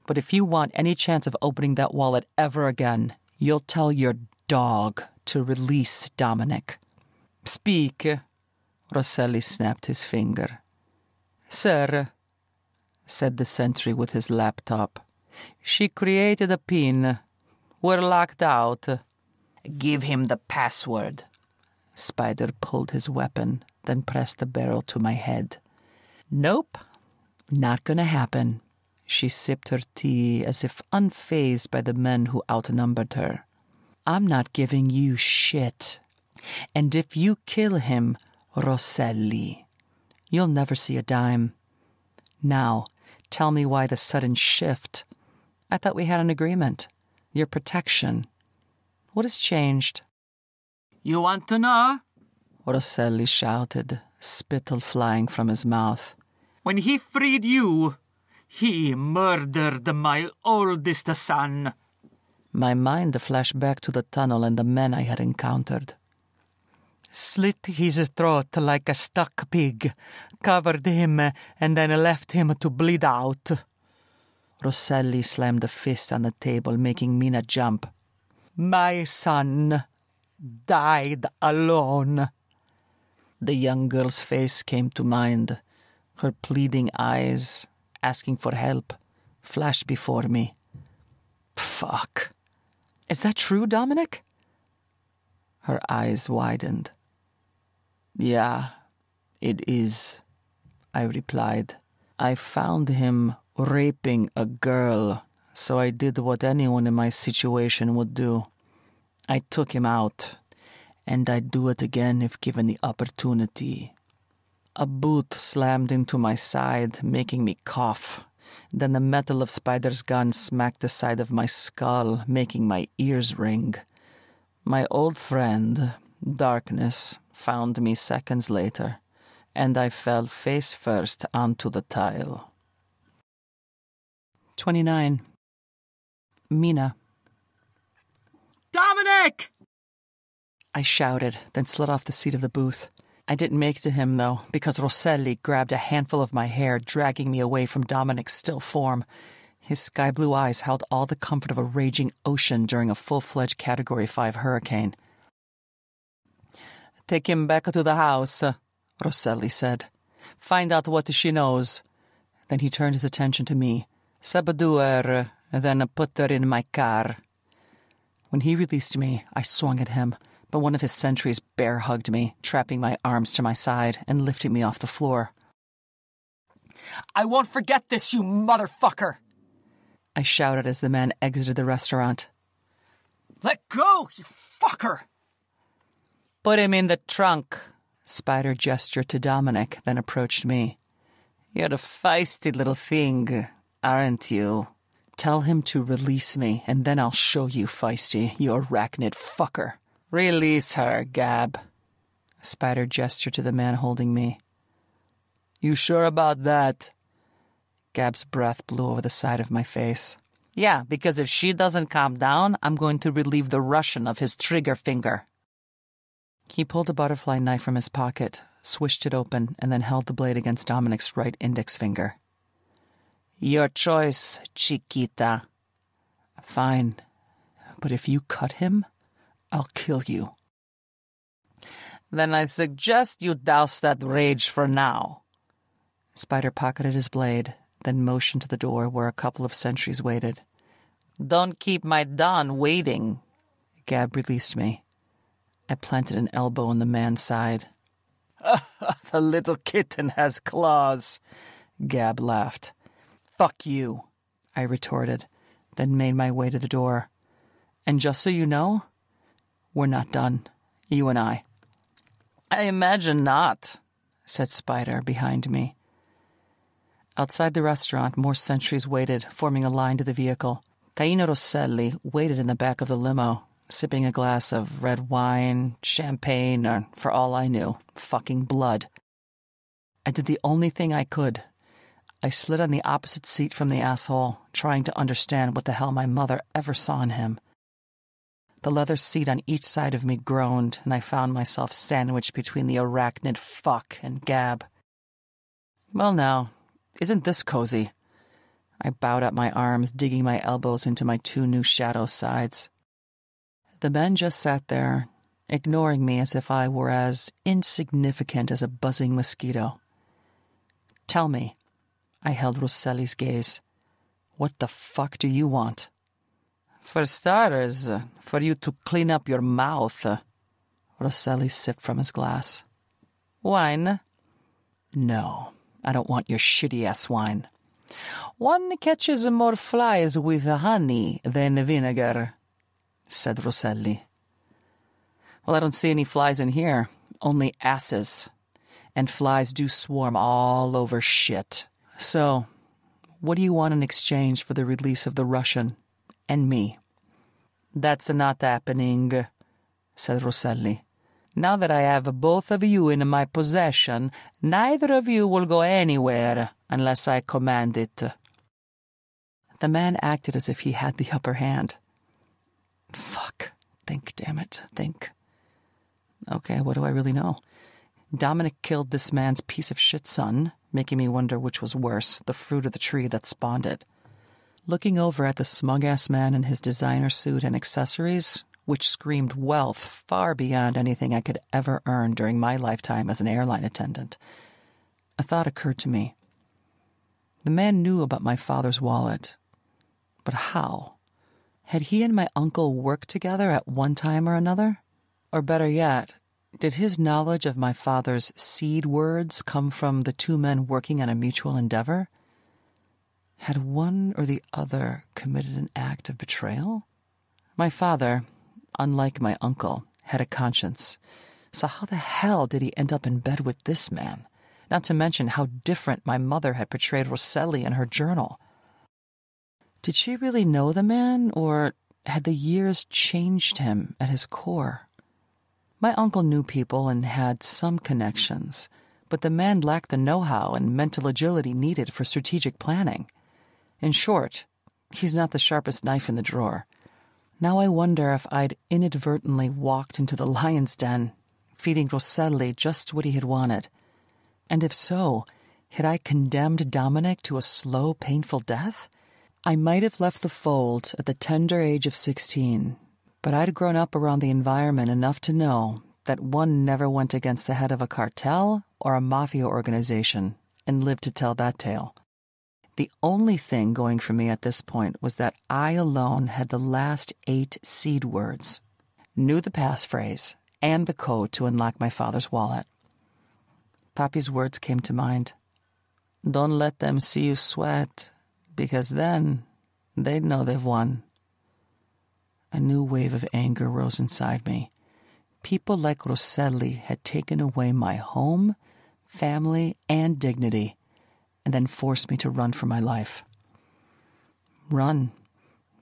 But if you want any chance of opening that wallet ever again, you'll tell your dog to release Dominic. Speak. Rosselli snapped his finger. Sir, said the sentry with his laptop. She created a pin. We're locked out. Give him the password. Spider pulled his weapon, then pressed the barrel to my head. Nope, not gonna happen. She sipped her tea as if unfazed by the men who outnumbered her. I'm not giving you shit. And if you kill him, Rosselli, you'll never see a dime. Now, tell me why the sudden shift. I thought we had an agreement. Your protection. What has changed? You want to know? Rosselli shouted, spittle flying from his mouth. When he freed you, he murdered my oldest son. My mind flashed back to the tunnel and the men I had encountered. Slit his throat like a stuck pig, covered him, and then left him to bleed out. Rosselli slammed a fist on the table, making Mina jump. My son died alone. The young girl's face came to mind. Her pleading eyes, asking for help, flashed before me. Fuck. Is that true, Dominic? Her eyes widened. Yeah, it is, I replied. I found him raping a girl, so I did what anyone in my situation would do. I took him out, and I'd do it again if given the opportunity. A boot slammed into my side, making me cough. Then the metal of Spider's gun smacked the side of my skull, making my ears ring. My old friend, Darkness, found me seconds later, and I fell face first onto the tile. 29. Mina. Dominic! I shouted, then slid off the seat of the booth. I didn't make it to him, though, because Rosselli grabbed a handful of my hair, dragging me away from Dominic's still form. His sky-blue eyes held all the comfort of a raging ocean during a full-fledged Category 5 hurricane. Take him back to the house, Rosselli said. Find out what she knows. Then he turned his attention to me. Subdue her, then put her in my car. When he released me, I swung at him, but one of his sentries bear-hugged me, trapping my arms to my side and lifting me off the floor. I won't forget this, you motherfucker! I shouted as the man exited the restaurant. Let go, you fucker! Put him in the trunk, Spider gestured to Dominic, then approached me. You're a feisty little thing, aren't you? Tell him to release me, and then I'll show you, feisty, you arachnid fucker. Release her, Gab. Spider gestured to the man holding me. You sure about that? Gab's breath blew over the side of my face. Yeah, because if she doesn't calm down, I'm going to relieve the Russian of his trigger finger. He pulled a butterfly knife from his pocket, swished it open, and then held the blade against Dominic's right index finger. Your choice, Chiquita. Fine, but if you cut him, I'll kill you. Then I suggest you douse that rage for now. Spider pocketed his blade, then motioned to the door where a couple of sentries waited. Don't keep my Don waiting. Gab released me. I planted an elbow in the man's side. The little kitten has claws, Gab laughed. Fuck you, I retorted, then made my way to the door. And just so you know, we're not done, you and I. I imagine not, said Spider behind me. Outside the restaurant, more sentries waited, forming a line to the vehicle. Caino Rosselli waited in the back of the limo, sipping a glass of red wine, champagne, or, for all I knew, fucking blood. I did the only thing I could. I slid on the opposite seat from the asshole, trying to understand what the hell my mother ever saw in him. The leather seat on each side of me groaned, and I found myself sandwiched between the arachnid fuck and Gab. Well now, isn't this cozy? I bowed up my arms, digging my elbows into my 2 new shadow sides. The men just sat there, ignoring me as if I were as insignificant as a buzzing mosquito. Tell me, I held Rosselli's gaze, what the fuck do you want? For starters, for you to clean up your mouth. Rosselli sipped from his glass. Wine? No, I don't want your shitty-ass wine. One catches more flies with honey than vinegar, said Rosselli. Well, I don't see any flies in here, only asses. And flies do swarm all over shit. So, what do you want in exchange for the release of the Russian and me? That's not happening, said Rosselli. Now that I have both of you in my possession, neither of you will go anywhere unless I command it. The man acted as if he had the upper hand. Fuck. Think, damn it. Think. Okay, what do I really know? Dominic killed this man's piece of shit son, making me wonder which was worse, the fruit or the tree that spawned it. Looking over at the smug-ass man in his designer suit and accessories, which screamed wealth far beyond anything I could ever earn during my lifetime as an airline attendant, a thought occurred to me. The man knew about my father's wallet. But how? Had he and my uncle worked together at one time or another? Or better yet, did his knowledge of my father's seed words come from the 2 men working on a mutual endeavor? Had one or the other committed an act of betrayal? My father, unlike my uncle, had a conscience. So how the hell did he end up in bed with this man? Not to mention how different my mother had portrayed Rosselli in her journal. Did she really know the man, or had the years changed him at his core? My uncle knew people and had some connections, but the man lacked the know-how and mental agility needed for strategic planning. In short, he's not the sharpest knife in the drawer. Now I wonder if I'd inadvertently walked into the lion's den, feeding Rosselli just what he had wanted. And if so, had I condemned Dominic to a slow, painful death? I might have left the fold at the tender age of 16, but I'd grown up around the environment enough to know that one never went against the head of a cartel or a mafia organization and lived to tell that tale. The only thing going for me at this point was that I alone had the last 8 seed words, knew the passphrase, and the code to unlock my father's wallet. Papi's words came to mind. Don't let them see you sweat, because then they'd know they've won. A new wave of anger rose inside me. People like Rosselli had taken away my home, family, and dignity, and then forced me to run for my life. Run.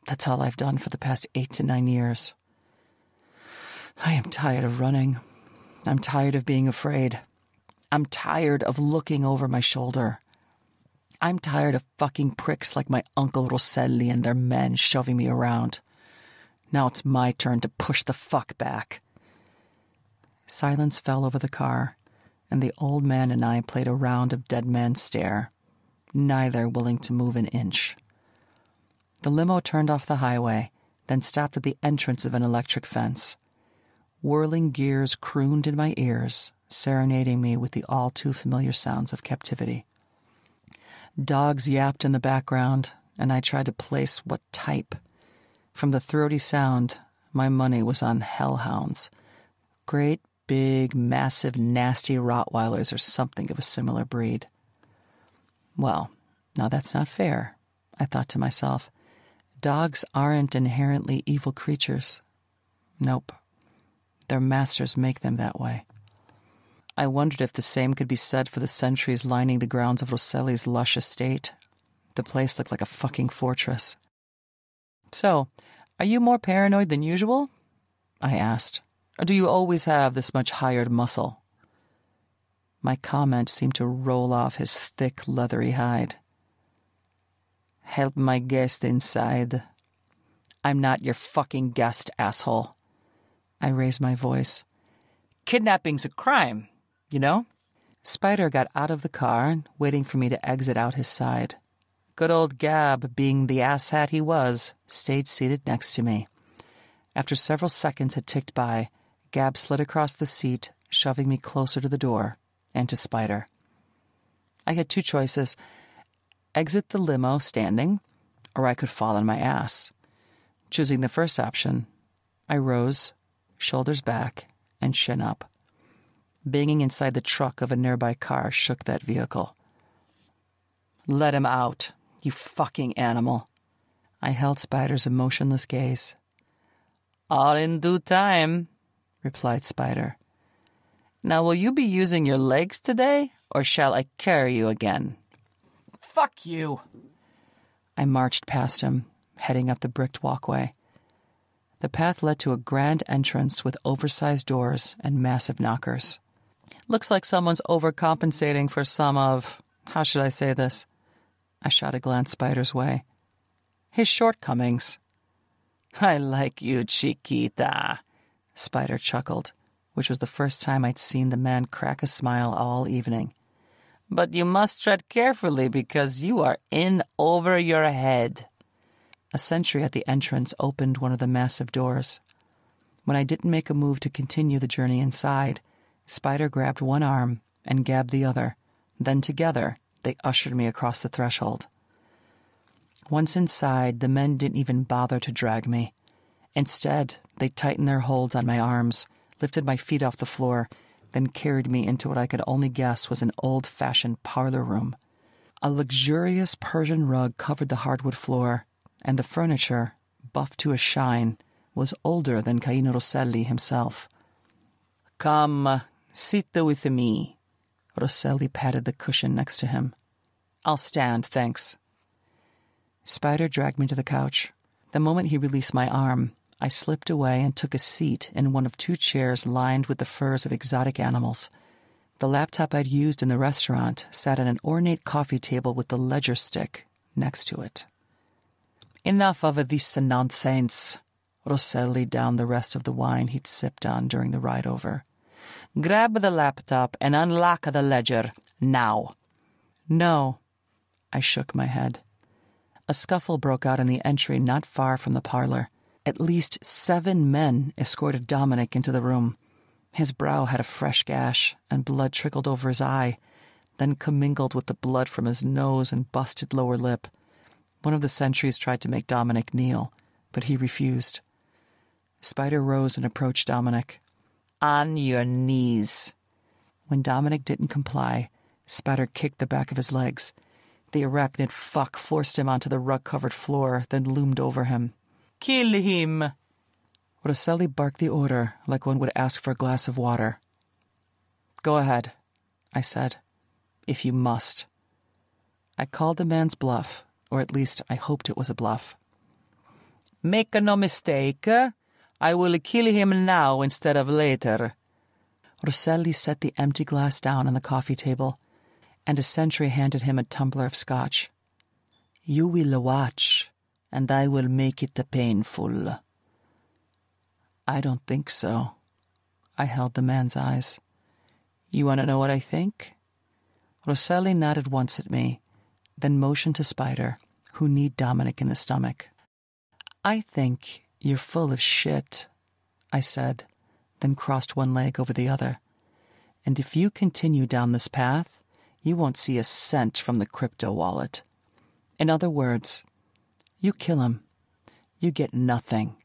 That's all I've done for the past 8 to 9 years. I am tired of running. I'm tired of being afraid. I'm tired of looking over my shoulder. I'm tired of fucking pricks like my Uncle Rosselli and their men shoving me around. Now it's my turn to push the fuck back. Silence fell over the car, and the old man and I played a round of dead man's stare, neither willing to move an inch. The limo turned off the highway, then stopped at the entrance of an electric fence. Whirling gears crooned in my ears, serenading me with the all-too-familiar sounds of captivity. Dogs yapped in the background, and I tried to place what type. From the throaty sound, my money was on hellhounds. Great, big, massive, nasty Rottweilers or something of a similar breed. Well, now that's not fair, I thought to myself. Dogs aren't inherently evil creatures. Nope. Their masters make them that way. I wondered if the same could be said for the sentries lining the grounds of Rosselli's lush estate. The place looked like a fucking fortress. So, are you more paranoid than usual? I asked. Or do you always have this much hired muscle? My comment seemed to roll off his thick, leathery hide. Help my guest inside. I'm not your fucking guest, asshole. I raised my voice. Kidnapping's a crime, you know? Spider got out of the car, waiting for me to exit out his side. Good old Gab, being the asshat he was, stayed seated next to me. After several seconds had ticked by, Gab slid across the seat, shoving me closer to the door and to Spider. I had two choices: exit the limo standing, or I could fall on my ass. Choosing the first option, I rose, shoulders back, and chin up. Banging inside the truck of a nearby car shook that vehicle. Let him out, you fucking animal. I held Spider's emotionless gaze. All in due time, replied Spider. Now will you be using your legs today, or shall I carry you again? Fuck you! I marched past him, heading up the bricked walkway. The path led to a grand entrance with oversized doors and massive knockers. Looks like someone's overcompensating for some of, how should I say this? I shot a glance Spider's way. His shortcomings. I like you, Chiquita, Spider chuckled, which was the first time I'd seen the man crack a smile all evening. But you must tread carefully because you are in over your head. A sentry at the entrance opened one of the massive doors. When I didn't make a move to continue the journey inside, Spider grabbed one arm and Gab the other. Then together, they ushered me across the threshold. Once inside, the men didn't even bother to drag me. Instead, they tightened their holds on my arms, lifted my feet off the floor, then carried me into what I could only guess was an old-fashioned parlor room. A luxurious Persian rug covered the hardwood floor, and the furniture, buffed to a shine, was older than Caino Rosselli himself. Come, sit with me. Rosselli patted the cushion next to him. I'll stand, thanks. Spider dragged me to the couch. The moment he released my arm, I slipped away and took a seat in one of two chairs lined with the furs of exotic animals. The laptop I'd used in the restaurant sat at an ornate coffee table with the ledger stick next to it. Enough of this nonsense. Rosselli downed the rest of the wine he'd sipped on during the ride over. Grab the laptop and unlock the ledger, now. No. I shook my head. A scuffle broke out in the entry not far from the parlor. At least 7 men escorted Dominic into the room. His brow had a fresh gash, and blood trickled over his eye, then commingled with the blood from his nose and busted lower lip. One of the sentries tried to make Dominic kneel, but he refused. Spider rose and approached Dominic. On your knees. When Dominic didn't comply, Spider kicked the back of his legs. The arachnid fuck forced him onto the rug-covered floor, then loomed over him. Kill him! Rosselli barked the order like one would ask for a glass of water. Go ahead, I said, if you must. I called the man's bluff, or at least I hoped it was a bluff. Make no mistake, I will kill him now instead of later. Rosselli set the empty glass down on the coffee table, and a sentry handed him a tumbler of scotch. You will watch, and I will make it painful. I don't think so. I held the man's eyes. You want to know what I think? Rosselli nodded once at me, then motioned to Spider, who kneed Dominic in the stomach. I think you're full of shit, I said, then crossed one leg over the other. And if you continue down this path, you won't see a cent from the crypto wallet. In other words, you kill him, you get nothing.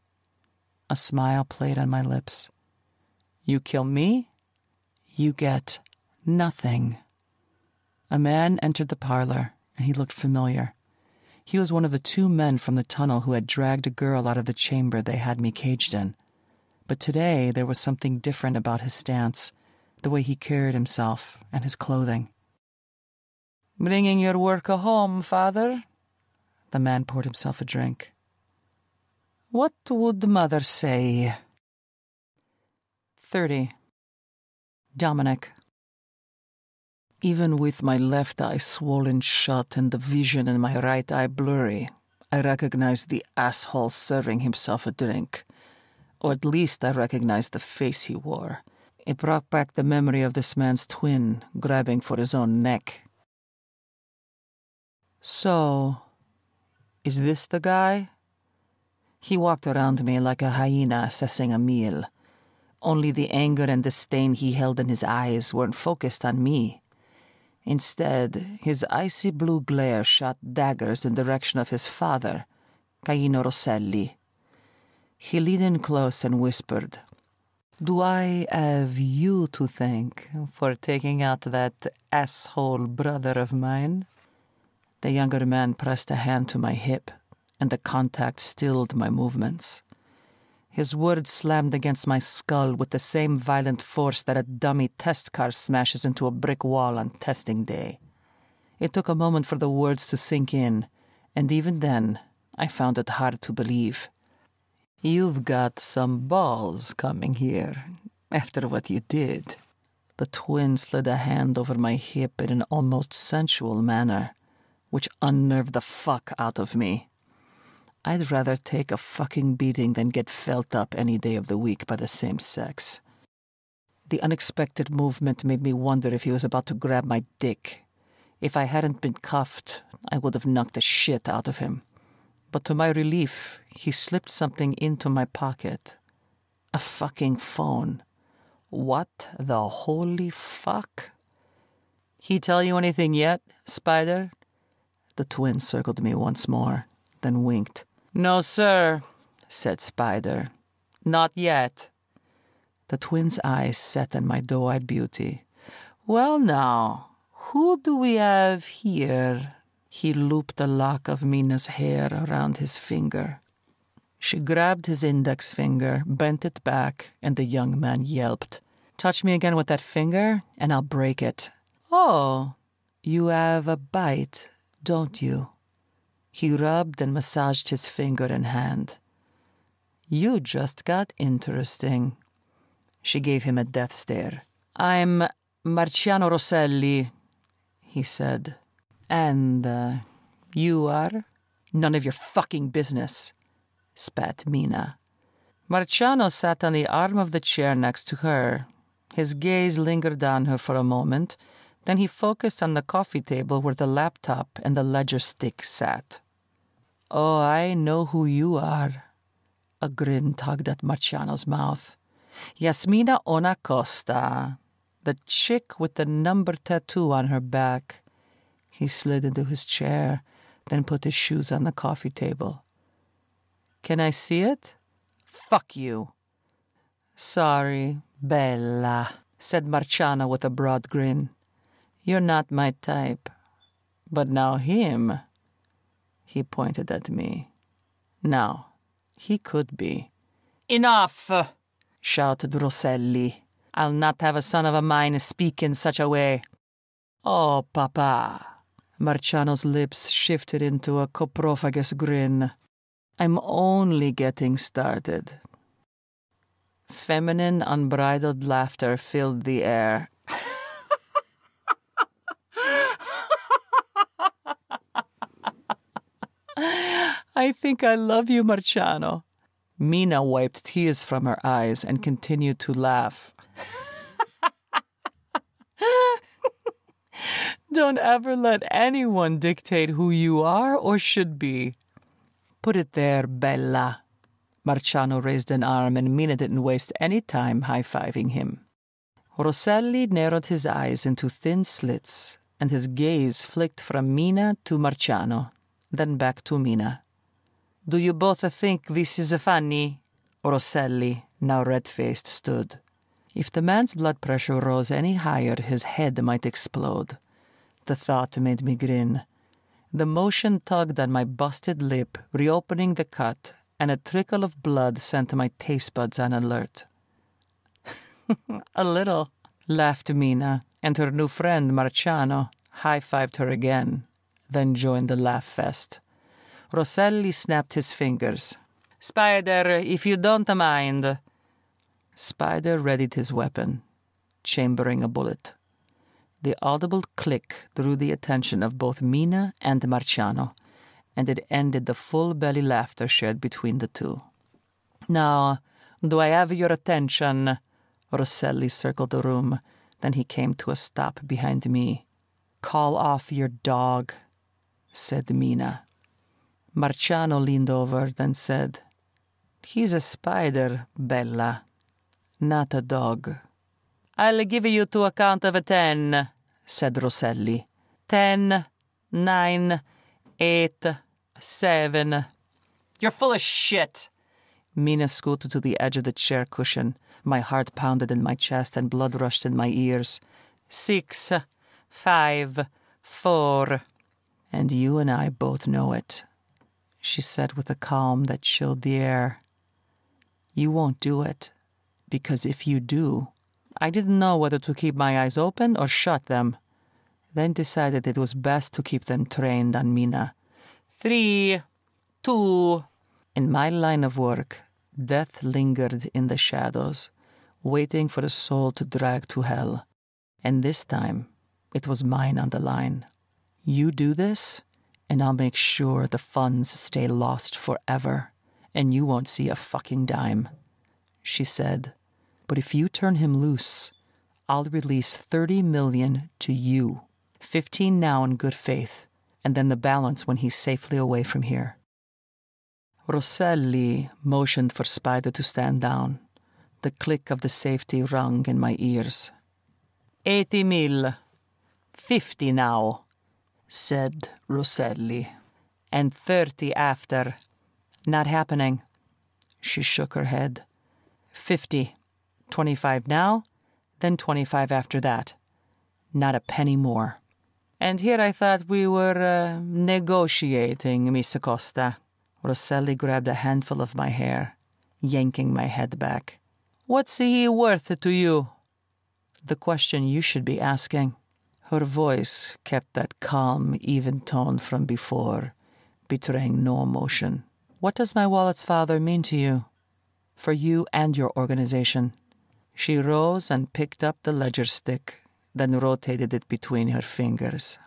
A smile played on my lips. You kill me, you get nothing. A man entered the parlor, and he looked familiar. He was one of the 2 men from the tunnel who had dragged a girl out of the chamber they had me caged in. But today there was something different about his stance, the way he carried himself, and his clothing. Bringing your work home, father? The man poured himself a drink. What would mother say? 30. Dominic. Even with my left eye swollen shut and the vision in my right eye blurry, I recognized the asshole serving himself a drink. Or at least I recognized the face he wore. It brought back the memory of this man's twin grabbing for his own neck. "So, is this the guy?" He walked around me like a hyena assessing a meal. Only the anger and disdain he held in his eyes weren't focused on me. Instead, his icy blue glare shot daggers in the direction of his father, Caino Rosselli. He leaned in close and whispered, "Do I have you to thank for taking out that asshole brother of mine?" The younger man pressed a hand to my hip, and the contact stilled my movements. His words slammed against my skull with the same violent force that a dummy test car smashes into a brick wall on testing day. It took a moment for the words to sink in, and even then, I found it hard to believe. "You've got some balls coming here, after what you did." The twin slid a hand over my hip in an almost sensual manner, which unnerved the fuck out of me. I'd rather take a fucking beating than get felt up any day of the week by the same sex. The unexpected movement made me wonder if he was about to grab my dick. If I hadn't been cuffed, I would have knocked the shit out of him. But to my relief, he slipped something into my pocket. A fucking phone. What the holy fuck? "He tell you anything yet, Spider?" The twin circled me once more, then winked. "No, sir," said Spider. "Not yet." The twin's eyes set on my doe-eyed beauty. "Well, now, who do we have here?" He looped a lock of Mina's hair around his finger. She grabbed his index finger, bent it back, and the young man yelped. "Touch me again with that finger, and I'll break it." "Oh, you have a bite, don't you?" He rubbed and massaged his finger and hand. "You just got interesting." She gave him a death stare. "I'm Marciano Rosselli," he said. "And, you are?" "None of your fucking business," spat Mina. Marciano sat on the arm of the chair next to her. His gaze lingered on her for a moment, then he focused on the coffee table where the laptop and the ledger stick sat. "Oh, I know who you are." A grin tugged at Marciano's mouth. "Yasmina Onacosta, the chick with the number tattoo on her back." He slid into his chair, then put his shoes on the coffee table. "Can I see it?" "Fuck you." "Sorry, Bella," said Marciano with a broad grin. "You're not my type. But now him," he pointed at me. "Now, he could be." "Enough!" shouted Rosselli. "I'll not have a son of mine speak in such a way." "Oh, papa." Marciano's lips shifted into a coprophagous grin. "I'm only getting started." Feminine, unbridled laughter filled the air. "I think I love you, Marciano." Mina wiped tears from her eyes and continued to laugh. "Don't ever let anyone dictate who you are or should be." "Put it there, Bella." Marciano raised an arm, and Mina didn't waste any time high-fiving him. Rosselli narrowed his eyes into thin slits, and his gaze flicked from Mina to Marciano, then back to Mina. "Do you both think this is funny?" Rosselli, now red-faced, stood. If the man's blood pressure rose any higher, his head might explode. The thought made me grin. The motion tugged on my busted lip, reopening the cut, and a trickle of blood sent my taste buds on alert. "A little," laughed Mina, and her new friend, Marciano, high-fived her again, then joined the laugh fest. Rosselli snapped his fingers. "Spider, if you don't mind." Spider readied his weapon, chambering a bullet. The audible click drew the attention of both Mina and Marciano, and it ended the full-belly laughter shared between the two. "Now, do I have your attention?" Rosselli circled the room. Then he came to a stop behind me. "Call off your dog," said Mina. Marciano leaned over, then said, "He's a spider, Bella, not a dog." "I'll give you to a count of 10, said Rosselli. 10, 9, 8, 7. "You're full of shit." Mina scooted to the edge of the chair cushion. My heart pounded in my chest and blood rushed in my ears. 6, 5, 4. "And you and I both know it," she said with a calm that chilled the air. "You won't do it, because if you do..." I didn't know whether to keep my eyes open or shut them, then decided it was best to keep them trained on Mina. 3, 2. In my line of work, death lingered in the shadows, waiting for a soul to drag to hell. And this time, it was mine on the line. You do this, and I'll make sure the funds stay lost forever, and you won't see a fucking dime, she said. But if you turn him loose, I'll release 30 million to you, 15 now in good faith, and then the balance when he's safely away from here. Rosselli motioned for Spider to stand down. The click of the safety rung in my ears. 80 mil. 50 now, said Rosselli. And 30 after. Not happening. She shook her head. 50. 25 now, then 25 after that. Not a penny more. And here I thought we were negotiating, Miss Acosta. Rosselli grabbed a handful of my hair, yanking my head back. What's he worth to you? The question you should be asking. Her voice kept that calm, even tone from before, betraying no emotion. What does my wallet's father mean to you? For you and your organization. She rose and picked up the ledger stick, then rotated it between her fingers.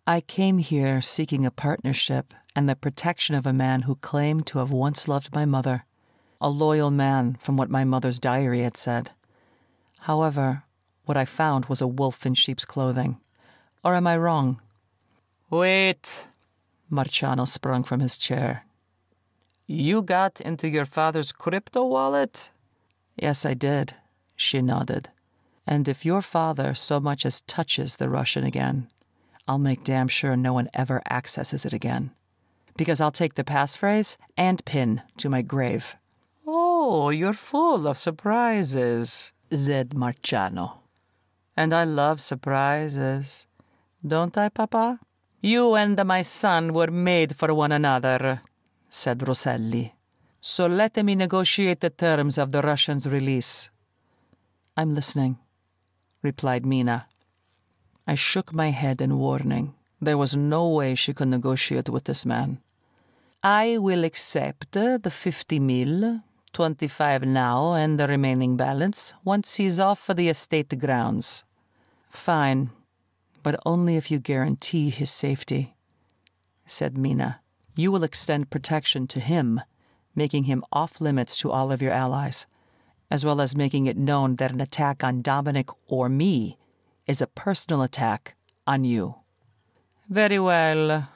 I came here seeking a partnership and the protection of a man who claimed to have once loved my mother, a loyal man from what my mother's diary had said. However, what I found was a wolf in sheep's clothing. Or am I wrong? Wait! Marciano sprung from his chair. You got into your father's crypto wallet? Yes, I did, she nodded. And if your father so much as touches the Russian again, I'll make damn sure no one ever accesses it again. Because I'll take the passphrase and pin to my grave. Oh, you're full of surprises, said Marciano. And I love surprises. Don't I, Papa? You and my son were made for one another, said Rosselli. So let me negotiate the terms of the Russian's release. I'm listening, replied Mina. I shook my head in warning. There was no way she could negotiate with this man. I will accept the 50 mil, 25 now, and the remaining balance once he's off for the estate grounds. Fine, but only if you guarantee his safety, said Mina. You will extend protection to him, making him off-limits to all of your allies, as well as making it known that an attack on Dominic or me is a personal attack on you. Very well,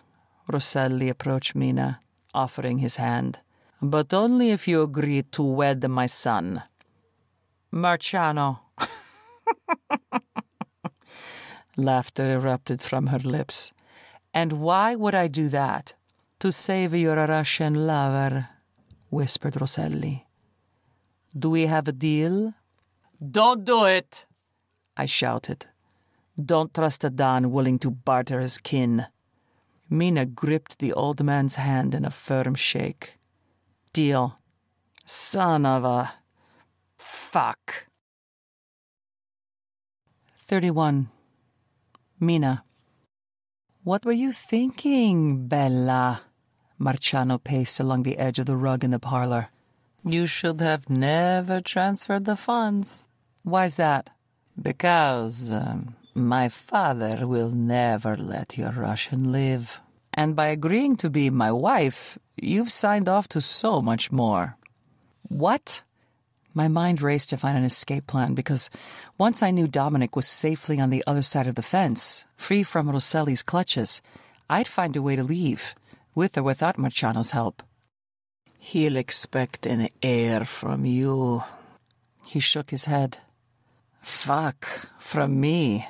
Rosselli approached Mina, offering his hand. But only if you agree to wed my son. Marciano. Laughter erupted from her lips. And why would I do that? To save your Russian lover, whispered Rosselli. Do we have a deal? Don't do it, I shouted. Don't trust a Don willing to barter his kin. Mina gripped the old man's hand in a firm shake. Deal. Son of a... fuck. 31. Mina. What were you thinking, Bella? Marciano paced along the edge of the rug in the parlor. You should have never transferred the funds. Why's that? Because my father will never let your Russian live. And by agreeing to be my wife, you've signed off to so much more. What? My mind raced to find an escape plan because once I knew Dominic was safely on the other side of the fence, free from Rosselli's clutches, I'd find a way to leave, with or without Marciano's help. He'll expect an heir from you. He shook his head. Fuck, from me.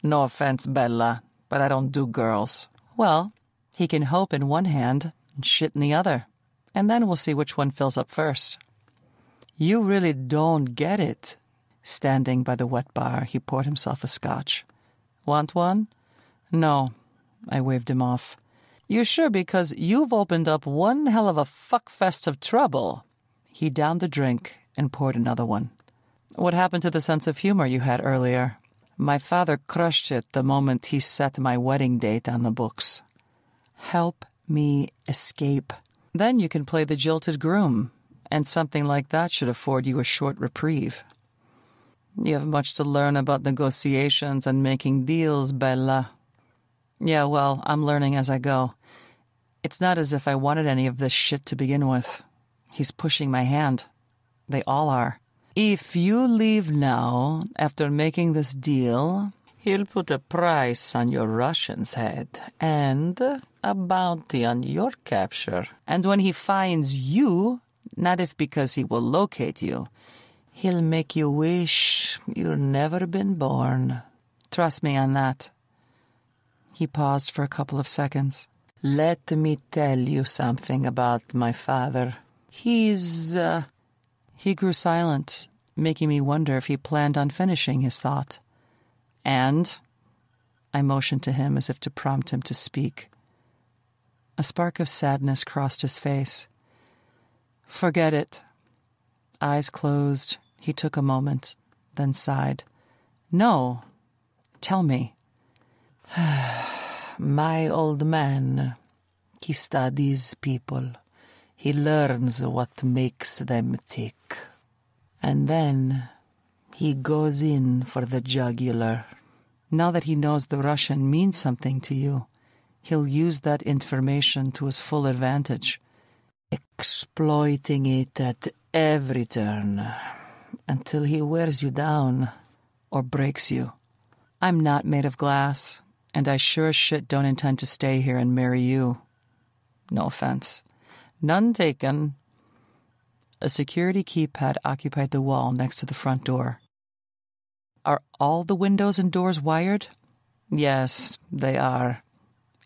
No offense, Bella, but I don't do girls. Well, he can hope in one hand and shit in the other, and then we'll see which one fills up first. You really don't get it. Standing by the wet bar, he poured himself a scotch. Want one? No, I waved him off. You sure? Because you've opened up one hell of a fuckfest of trouble. He downed the drink and poured another one. What happened to the sense of humor you had earlier? My father crushed it the moment he set my wedding date on the books. Help me escape. Then you can play the jilted groom, and something like that should afford you a short reprieve. You have much to learn about negotiations and making deals, Bella. Yeah, well, I'm learning as I go. It's not as if I wanted any of this shit to begin with. He's pushing my hand. They all are. If you leave now, after making this deal, he'll put a price on your Russian's head and a bounty on your capture. And when he finds you, not if because he will locate you, he'll make you wish you'd never been born. Trust me on that. He paused for a couple of seconds. Let me tell you something about my father. He grew silent, making me wonder if he planned on finishing his thought. And I motioned to him as if to prompt him to speak. A spark of sadness crossed his face. Forget it. Eyes closed, he took a moment, then sighed. No, tell me. My old man, he studies people. He learns what makes them tick. And then he goes in for the jugular. Now that he knows the Russian means something to you, he'll use that information to his full advantage, exploiting it at every turn, until he wears you down or breaks you. I'm not made of glass, and I sure as shit don't intend to stay here and marry you. No offense. None taken. A security keypad occupied the wall next to the front door. Are all the windows and doors wired? Yes, they are.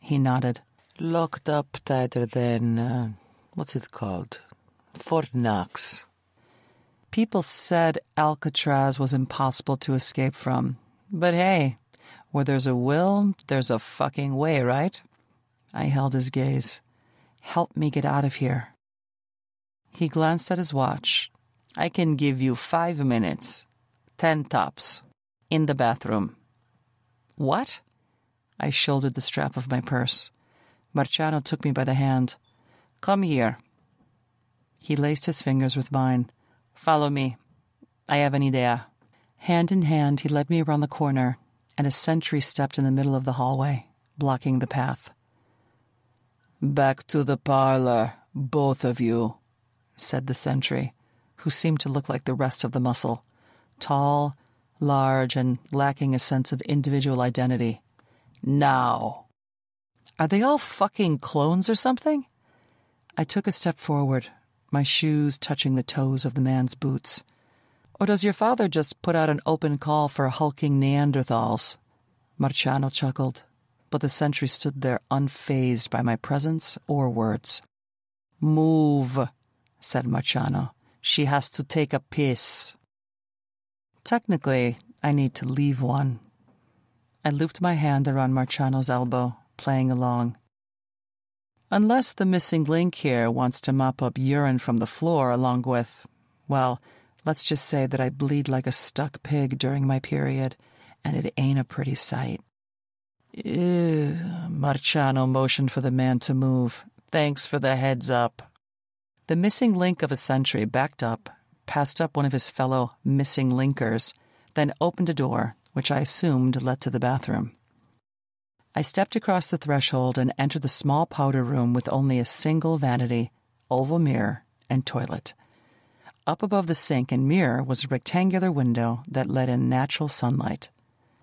He nodded. Locked up tighter than, what's it called? Fort Knox. People said Alcatraz was impossible to escape from. But hey, where there's a will, there's a fucking way, right? I held his gaze. Help me get out of here. He glanced at his watch. I can give you 5 minutes. 10 tops. In the bathroom. What? I shouldered the strap of my purse. Marciano took me by the hand. Come here. He laced his fingers with mine. Follow me. I have an idea. Hand in hand, he led me around the corner, and a sentry stepped in the middle of the hallway, blocking the path. Back to the parlor, both of you, said the sentry, who seemed to look like the rest of the muscle, tall, large, and lacking a sense of individual identity. Now. Are they all fucking clones or something? I took a step forward, my shoes touching the toes of the man's boots. Or does your father just put out an open call for hulking Neanderthals? Marciano chuckled, but the sentry stood there unfazed by my presence or words. Move, said Marciano. She has to take a piss. Technically, I need to leave one. I looped my hand around Marciano's elbow, playing along. Unless the missing link here wants to mop up urine from the floor along with, well, let's just say that I bleed like a stuck pig during my period, and it ain't a pretty sight. Ew, Marciano motioned for the man to move. Thanks for the heads up. The missing link of a sentry backed up, passed up one of his fellow missing linkers, then opened a door, which I assumed led to the bathroom. I stepped across the threshold and entered the small powder room with only a single vanity, oval mirror, and toilet. Up above the sink and mirror was a rectangular window that let in natural sunlight.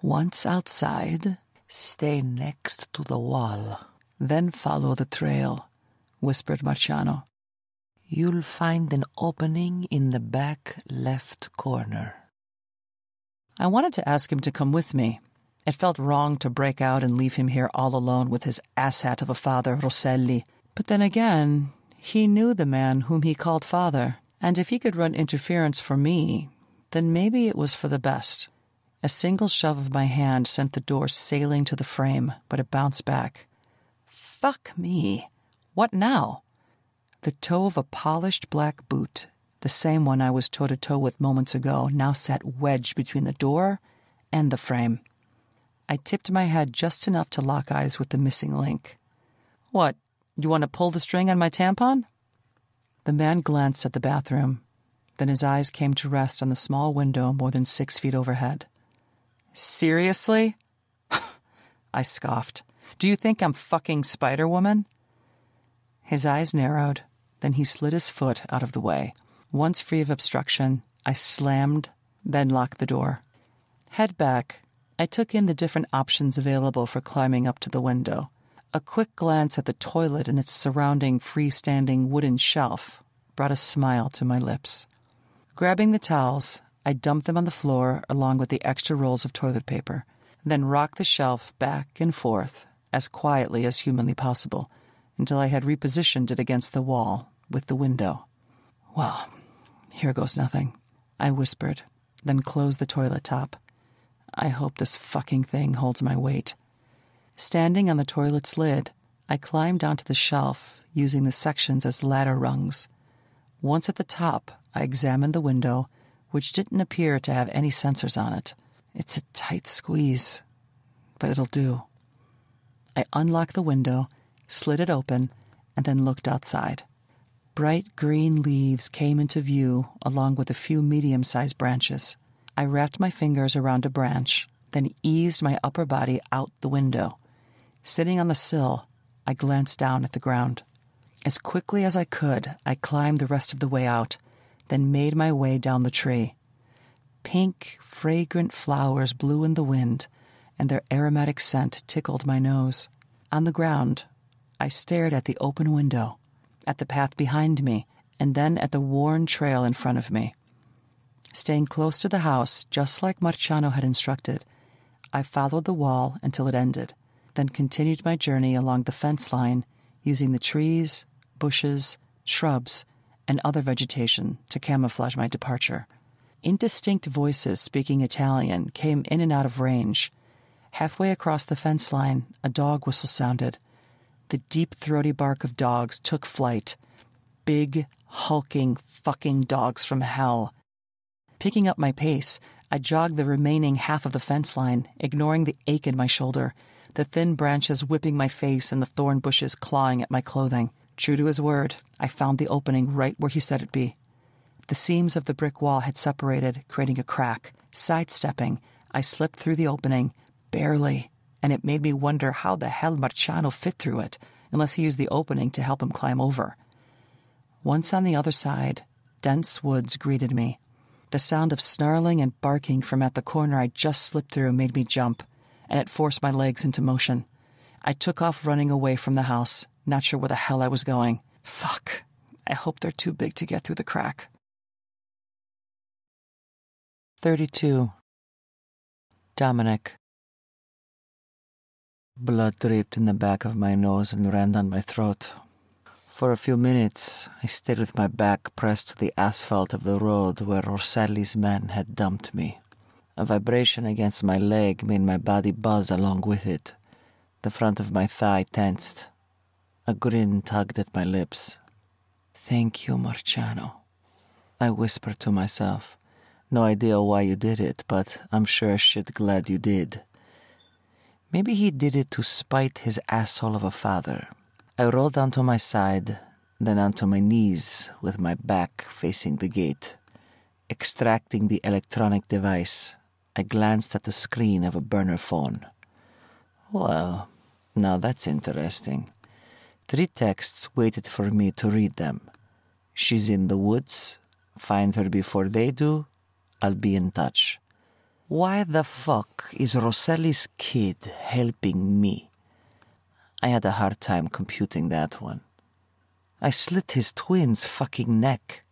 Once outside, stay next to the wall. Then follow the trail, whispered Marciano. You'll find an opening in the back left corner. I wanted to ask him to come with me. It felt wrong to break out and leave him here all alone with his asshat of a father, Rosselli. But then again, he knew the man whom he called father, and if he could run interference for me, then maybe it was for the best. A single shove of my hand sent the door sailing to the frame, but it bounced back. Fuck me. What now? The toe of a polished black boot, the same one I was toe-to-toe with moments ago, now sat wedged between the door and the frame. I tipped my head just enough to lock eyes with the missing link. What, you want to pull the string on my tampon? The man glanced at the bathroom. Then his eyes came to rest on the small window more than 6 feet overhead. Seriously? I scoffed. Do you think I'm fucking Spider-Woman? His eyes narrowed. Then he slid his foot out of the way. Once free of obstruction, I slammed, then locked the door. Head back, I took in the different options available for climbing up to the window. A quick glance at the toilet and its surrounding freestanding wooden shelf brought a smile to my lips. Grabbing the towels, I dumped them on the floor along with the extra rolls of toilet paper, then rocked the shelf back and forth as quietly as humanly possible until I had repositioned it against the wall with the window. Well, here goes nothing, I whispered, then closed the toilet top. I hope this fucking thing holds my weight. Standing on the toilet's lid, I climbed onto the shelf, using the sections as ladder rungs. Once at the top, I examined the window, which didn't appear to have any sensors on it. It's a tight squeeze, but it'll do. I unlocked the window, slid it open, and then looked outside. Bright green leaves came into view along with a few medium-sized branches. I wrapped my fingers around a branch, then eased my upper body out the window. Sitting on the sill, I glanced down at the ground. As quickly as I could, I climbed the rest of the way out, then made my way down the tree. Pink, fragrant flowers blew in the wind, and their aromatic scent tickled my nose. On the ground, I stared at the open window, at the path behind me, and then at the worn trail in front of me. Staying close to the house, just like Marciano had instructed, I followed the wall until it ended, then continued my journey along the fence line, using the trees, bushes, shrubs, and other vegetation to camouflage my departure. Indistinct voices speaking Italian came in and out of range. Halfway across the fence line, a dog whistle sounded. The deep, throaty bark of dogs took flight. Big, hulking, fucking dogs from hell. Picking up my pace, I jogged the remaining half of the fence line, ignoring the ache in my shoulder, the thin branches whipping my face and the thorn bushes clawing at my clothing. True to his word, I found the opening right where he said it'd be. The seams of the brick wall had separated, creating a crack. Sidestepping, I slipped through the opening, barely, and it made me wonder how the hell Marciano fit through it, unless he used the opening to help him climb over. Once on the other side, dense woods greeted me. The sound of snarling and barking from at the corner I just slipped through made me jump, and it forced my legs into motion. I took off running away from the house, not sure where the hell I was going. Fuck. I hope they're too big to get through the crack. 32. Dominic. Blood dripped in the back of my nose and ran down my throat. For a few minutes, I stayed with my back pressed to the asphalt of the road where Rosselli's men had dumped me. A vibration against my leg made my body buzz along with it. The front of my thigh tensed. A grin tugged at my lips. "Thank you, Marciano," I whispered to myself. "No idea why you did it, but I'm sure as shit glad you did." Maybe he did it to spite his asshole of a father. I rolled onto my side, then onto my knees with my back facing the gate. Extracting the electronic device, I glanced at the screen of a burner phone. Well, Now that's interesting. 3 texts waited for me to read them. She's in the woods. Find her before they do. I'll be in touch. Why the fuck is Rosselli's kid helping me? I had a hard time computing that one. I slit his twin's fucking neck.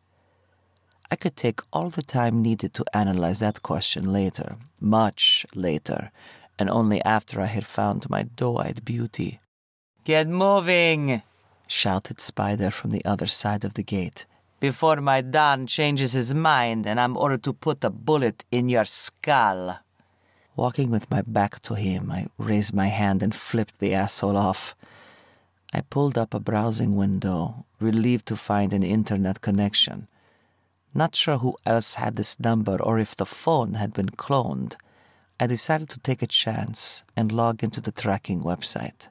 I could take all the time needed to analyze that question later, much later, and only after I had found my doe-eyed beauty. "Get moving!" shouted Spider from the other side of the gate. "Before my Don changes his mind and I'm ordered to put a bullet in your skull." Walking with my back to him, I raised my hand and flipped the asshole off. I pulled up a browsing window, relieved to find an internet connection. Not sure who else had this number or if the phone had been cloned. I decided to take a chance and log into the tracking website.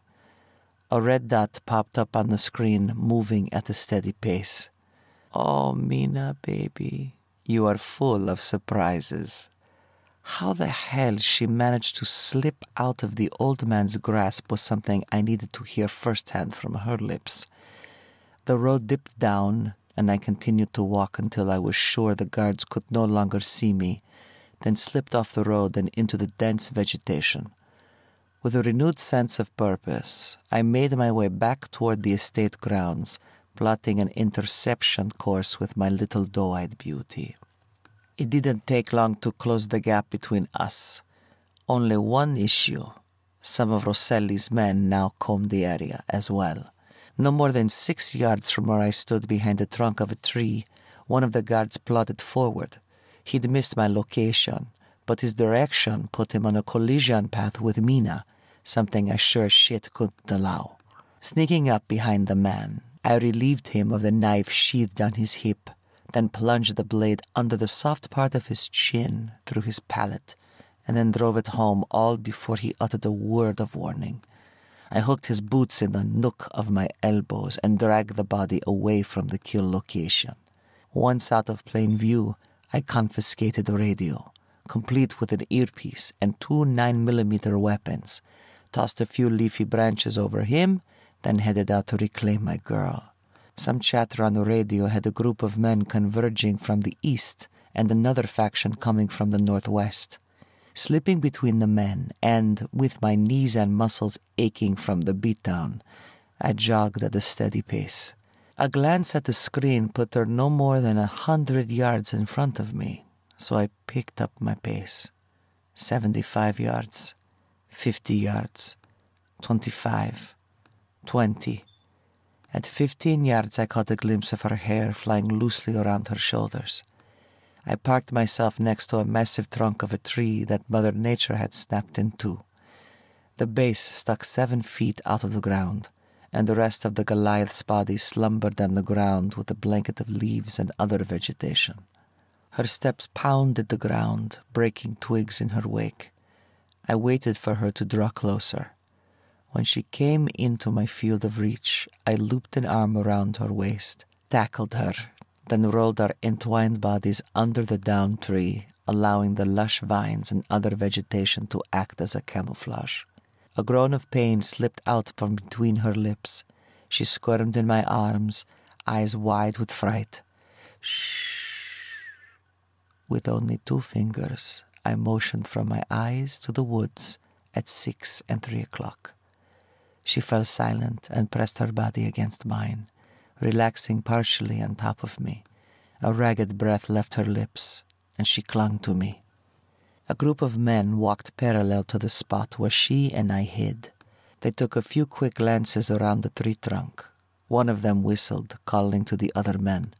A red dot popped up on the screen, moving at a steady pace. "Oh, Mina, baby, you are full of surprises." How the hell she managed to slip out of the old man's grasp was something I needed to hear firsthand from her lips. The road dipped down, and I continued to walk until I was sure the guards could no longer see me, then slipped off the road and into the dense vegetation. With a renewed sense of purpose, I made my way back toward the estate grounds, plotting an interception course with my little doe-eyed beauty. It didn't take long to close the gap between us. Only one issue. Some of Rosselli's men now combed the area as well. No more than 6 yards from where I stood behind the trunk of a tree, one of the guards plodded forward. He'd missed my location, but his direction put him on a collision path with Mina, something I sure as shit couldn't allow. Sneaking up behind the man, I relieved him of the knife sheathed on his hip, then plunged the blade under the soft part of his chin through his palate, and then drove it home all before he uttered a word of warning. I hooked his boots in the nook of my elbows and dragged the body away from the kill location. Once out of plain view, I confiscated the radio, complete with an earpiece and 2 9mm weapons, tossed a few leafy branches over him, then headed out to reclaim my girl. Some chatter on the radio had a group of men converging from the east and another faction coming from the northwest. Slipping between the men and, with my knees and muscles aching from the beatdown, I jogged at a steady pace. A glance at the screen put her no more than 100 yards in front of me, so I picked up my pace. 75 yards, 50 yards, 25, 20. At 15 yards, I caught a glimpse of her hair flying loosely around her shoulders. I parked myself next to a massive trunk of a tree that Mother Nature had snapped in two. The base stuck 7 feet out of the ground, and the rest of the Goliath's body slumbered on the ground with a blanket of leaves and other vegetation. Her steps pounded the ground, breaking twigs in her wake. I waited for her to draw closer. When she came into my field of reach, I looped an arm around her waist, tackled her, then rolled our entwined bodies under the downed tree, allowing the lush vines and other vegetation to act as a camouflage. A groan of pain slipped out from between her lips. She squirmed in my arms, eyes wide with fright. Shh. With only 2 fingers, I motioned from my eyes to the woods at 6 and 3 o'clock. She fell silent and pressed her body against mine, relaxing partially on top of me. A ragged breath left her lips, and she clung to me. A group of men walked parallel to the spot where she and I hid. They took a few quick glances around the tree trunk. One of them whistled, calling to the other men.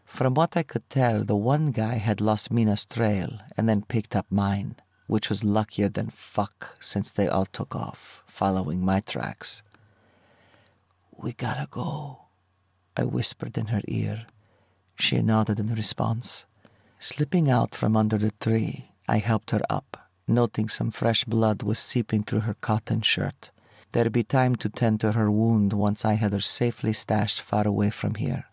From what I could tell, the one guy had lost Mina's trail and then picked up mine, which was luckier than fuck since they all took off, following my tracks. "We gotta go," I whispered in her ear. She nodded in response. Slipping out from under the tree, I helped her up, noting some fresh blood was seeping through her cotton shirt. There'd be time to tend to her wound once I had her safely stashed far away from here.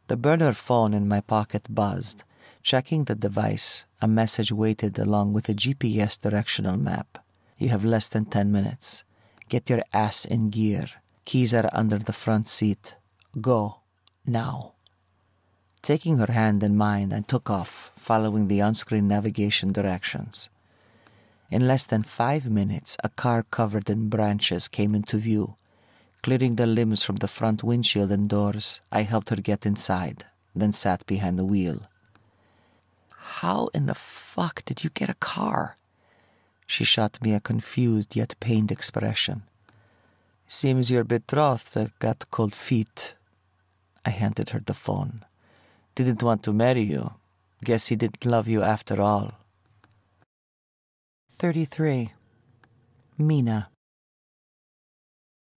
The burner phone in my pocket buzzed. Checking the device, a message waited along with a GPS directional map. "You have less than 10 minutes. Get your ass in gear. Keys are under the front seat. Go. Now. Taking her hand in mine, I took off, following the on-screen navigation directions. In less than 5 minutes, a car covered in branches came into view. Clearing the limbs from the front windshield and doors, I helped her get inside, then sat behind the wheel. How in the fuck did you get a car? She shot me a confused yet pained expression. Seems your betrothed got cold feet. I handed her the phone. Didn't want to marry you. Guess he didn't love you after all. 33. Mina.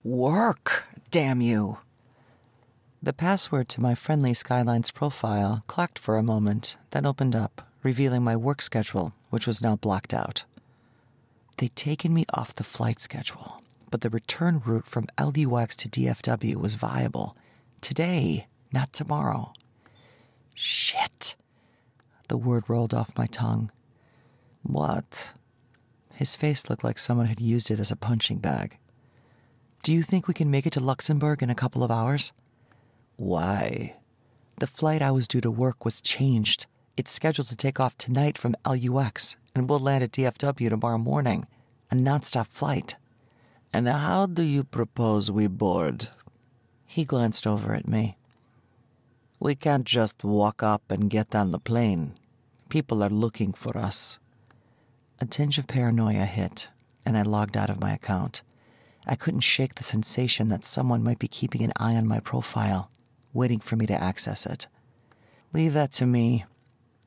Work, damn you. The password to my Friendly Skylines profile clacked for a moment, then opened up, revealing my work schedule, which was now blocked out. They'd taken me off the flight schedule, but the return route from LUX to DFW was viable. Today, not tomorrow. Shit. The word rolled off my tongue. What? His face looked like someone had used it as a punching bag. Do you think we can make it to Luxembourg in a couple of hours? Why? The flight I was due to work was changed. It's scheduled to take off tonight from LUX, and we'll land at DFW tomorrow morning. A nonstop flight. And how do you propose we board? He glanced over at me. We can't just walk up and get on the plane. People are looking for us. A tinge of paranoia hit, and I logged out of my account. I couldn't shake the sensation that someone might be keeping an eye on my profile, waiting for me to access it. Leave that to me,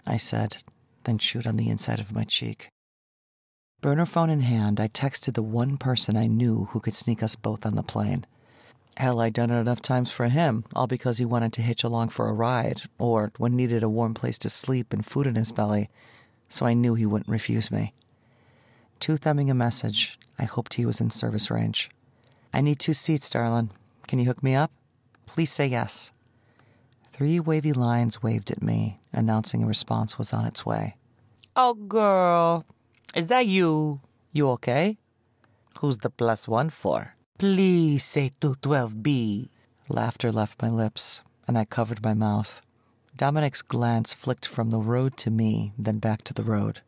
I said, then chewed on the inside of my cheek. Burner phone in hand, I texted the one person I knew who could sneak us both on the plane. Hell, I'd done it enough times for him, all because he wanted to hitch along for a ride, or when needed a warm place to sleep and food in his belly, so I knew he wouldn't refuse me. Two-thumbing a message, I hoped he was in service range. I need 2 seats, darling. Can you hook me up? Please say yes. 3 wavy lines waved at me, announcing a response was on its way. Oh, girl. Is that you? You okay? Who's the +1 for? Please say 212B. Laughter left my lips, and I covered my mouth. Dominic's glance flicked from the road to me, then back to the road.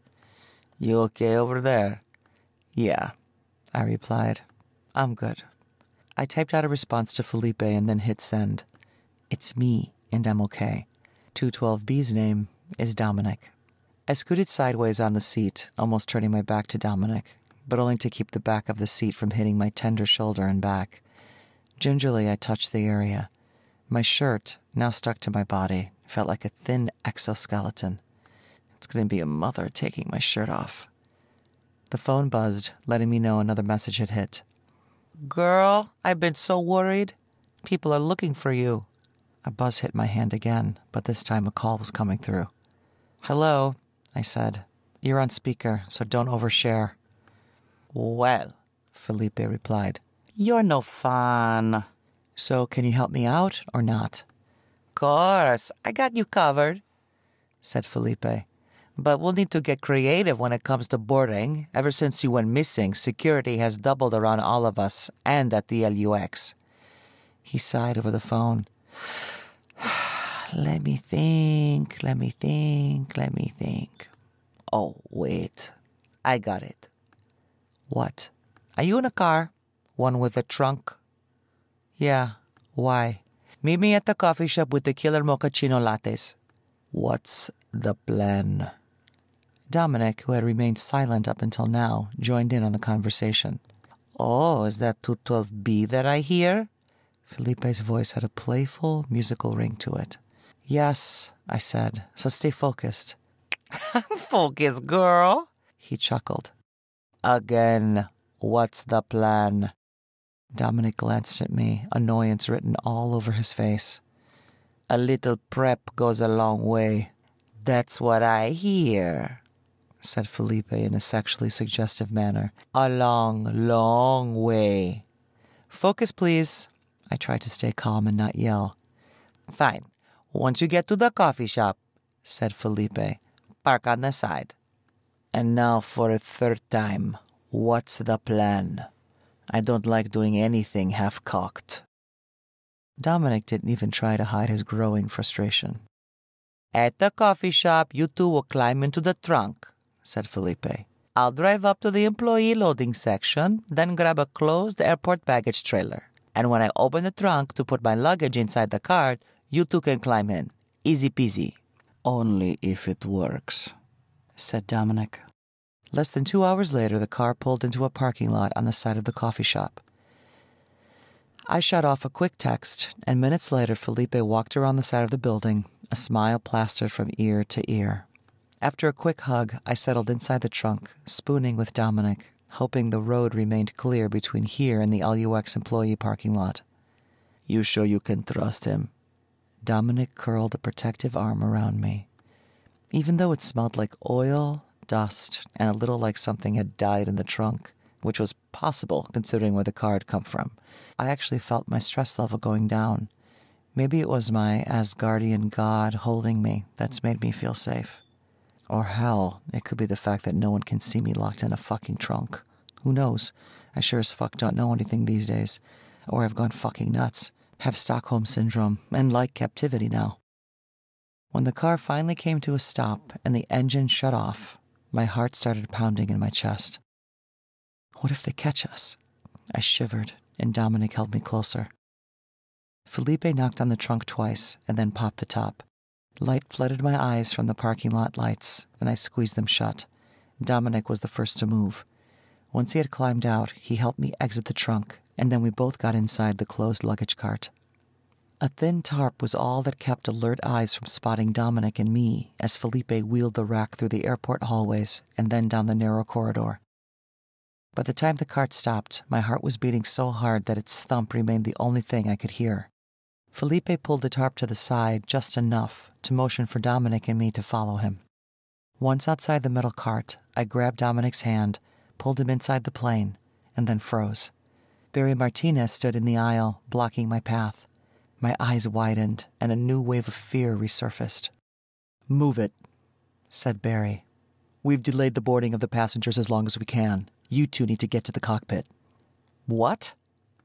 You okay over there? Yeah, I replied. I'm good. I typed out a response to Felipe and then hit send. It's me, and I'm okay. 212B's name is Dominic. I scooted sideways on the seat, almost turning my back to Dominic, but only to keep the back of the seat from hitting my tender shoulder and back. Gingerly, I touched the area. My shirt, now stuck to my body, felt like a thin exoskeleton. It's going to be a mother taking my shirt off. The phone buzzed, letting me know another message had hit. Girl, I've been so worried. People are looking for you. A buzz hit my hand again, but this time a call was coming through. Hello, I said. You're on speaker, so don't overshare. Well, Felipe replied. You're no fun. So can you help me out or not? Course, I got you covered, said Felipe. But we'll need to get creative when it comes to boarding. Ever since you went missing, security has doubled around all of us and at the LUX. He sighed over the phone. Let me think. Oh, wait. I got it. What? Are you in a car? One with a trunk? Yeah. Why? Meet me at the coffee shop with the killer mochaccino lattes. What's the plan? Dominic, who had remained silent up until now, joined in on the conversation. Oh, is that 212B that I hear? Felipe's voice had a playful, musical ring to it. Yes, I said, so stay focused. Focus, girl, he chuckled. Again, what's the plan? Dominic glanced at me, annoyance written all over his face. A little prep goes a long way. That's what I hear, said Felipe in a sexually suggestive manner. A long, long way. Focus, please. I tried to stay calm and not yell. Fine. Once you get to the coffee shop, said Felipe, park on the side. And now for a third time, what's the plan? I don't like doing anything half-cocked. Dominic didn't even try to hide his growing frustration. At the coffee shop, you two will climb into the trunk, said Felipe. I'll drive up to the employee loading section, then grab a closed airport baggage trailer. And when I open the trunk to put my luggage inside the cart, you two can climb in. Easy peasy. Only if it works, said Dominic. Less than 2 hours later, the car pulled into a parking lot on the side of the coffee shop. I shot off a quick text, and minutes later, Felipe walked around the side of the building, a smile plastered from ear to ear. After a quick hug, I settled inside the trunk, spooning with Dominic, hoping the road remained clear between here and the LUX employee parking lot. You sure you can trust him? Dominic curled a protective arm around me. Even though it smelled like oil, dust, and a little like something had died in the trunk, which was possible considering where the car had come from, I actually felt my stress level going down. Maybe it was my Asgardian god holding me that's made me feel safe. Or hell, it could be the fact that no one can see me locked in a fucking trunk. Who knows? I sure as fuck don't know anything these days. Or I've gone fucking nuts, have Stockholm Syndrome, and like captivity now. When the car finally came to a stop and the engine shut off, my heart started pounding in my chest. What if they catch us? I shivered, and Dominic held me closer. Felipe knocked on the trunk twice and then popped the top. Light flooded my eyes from the parking lot lights, and I squeezed them shut. Dominic was the first to move. Once he had climbed out, he helped me exit the trunk, and then we both got inside the closed luggage cart. A thin tarp was all that kept alert eyes from spotting Dominic and me as Felipe wheeled the rack through the airport hallways and then down the narrow corridor. By the time the cart stopped, my heart was beating so hard that its thump remained the only thing I could hear. Felipe pulled the tarp to the side just enough to motion for Dominic and me to follow him. Once outside the metal cart, I grabbed Dominic's hand, pulled him inside the plane, and then froze. Barry Martinez stood in the aisle, blocking my path. My eyes widened, and a new wave of fear resurfaced. "Move it," said Barry. "We've delayed the boarding of the passengers as long as we can. You two need to get to the cockpit." "What?"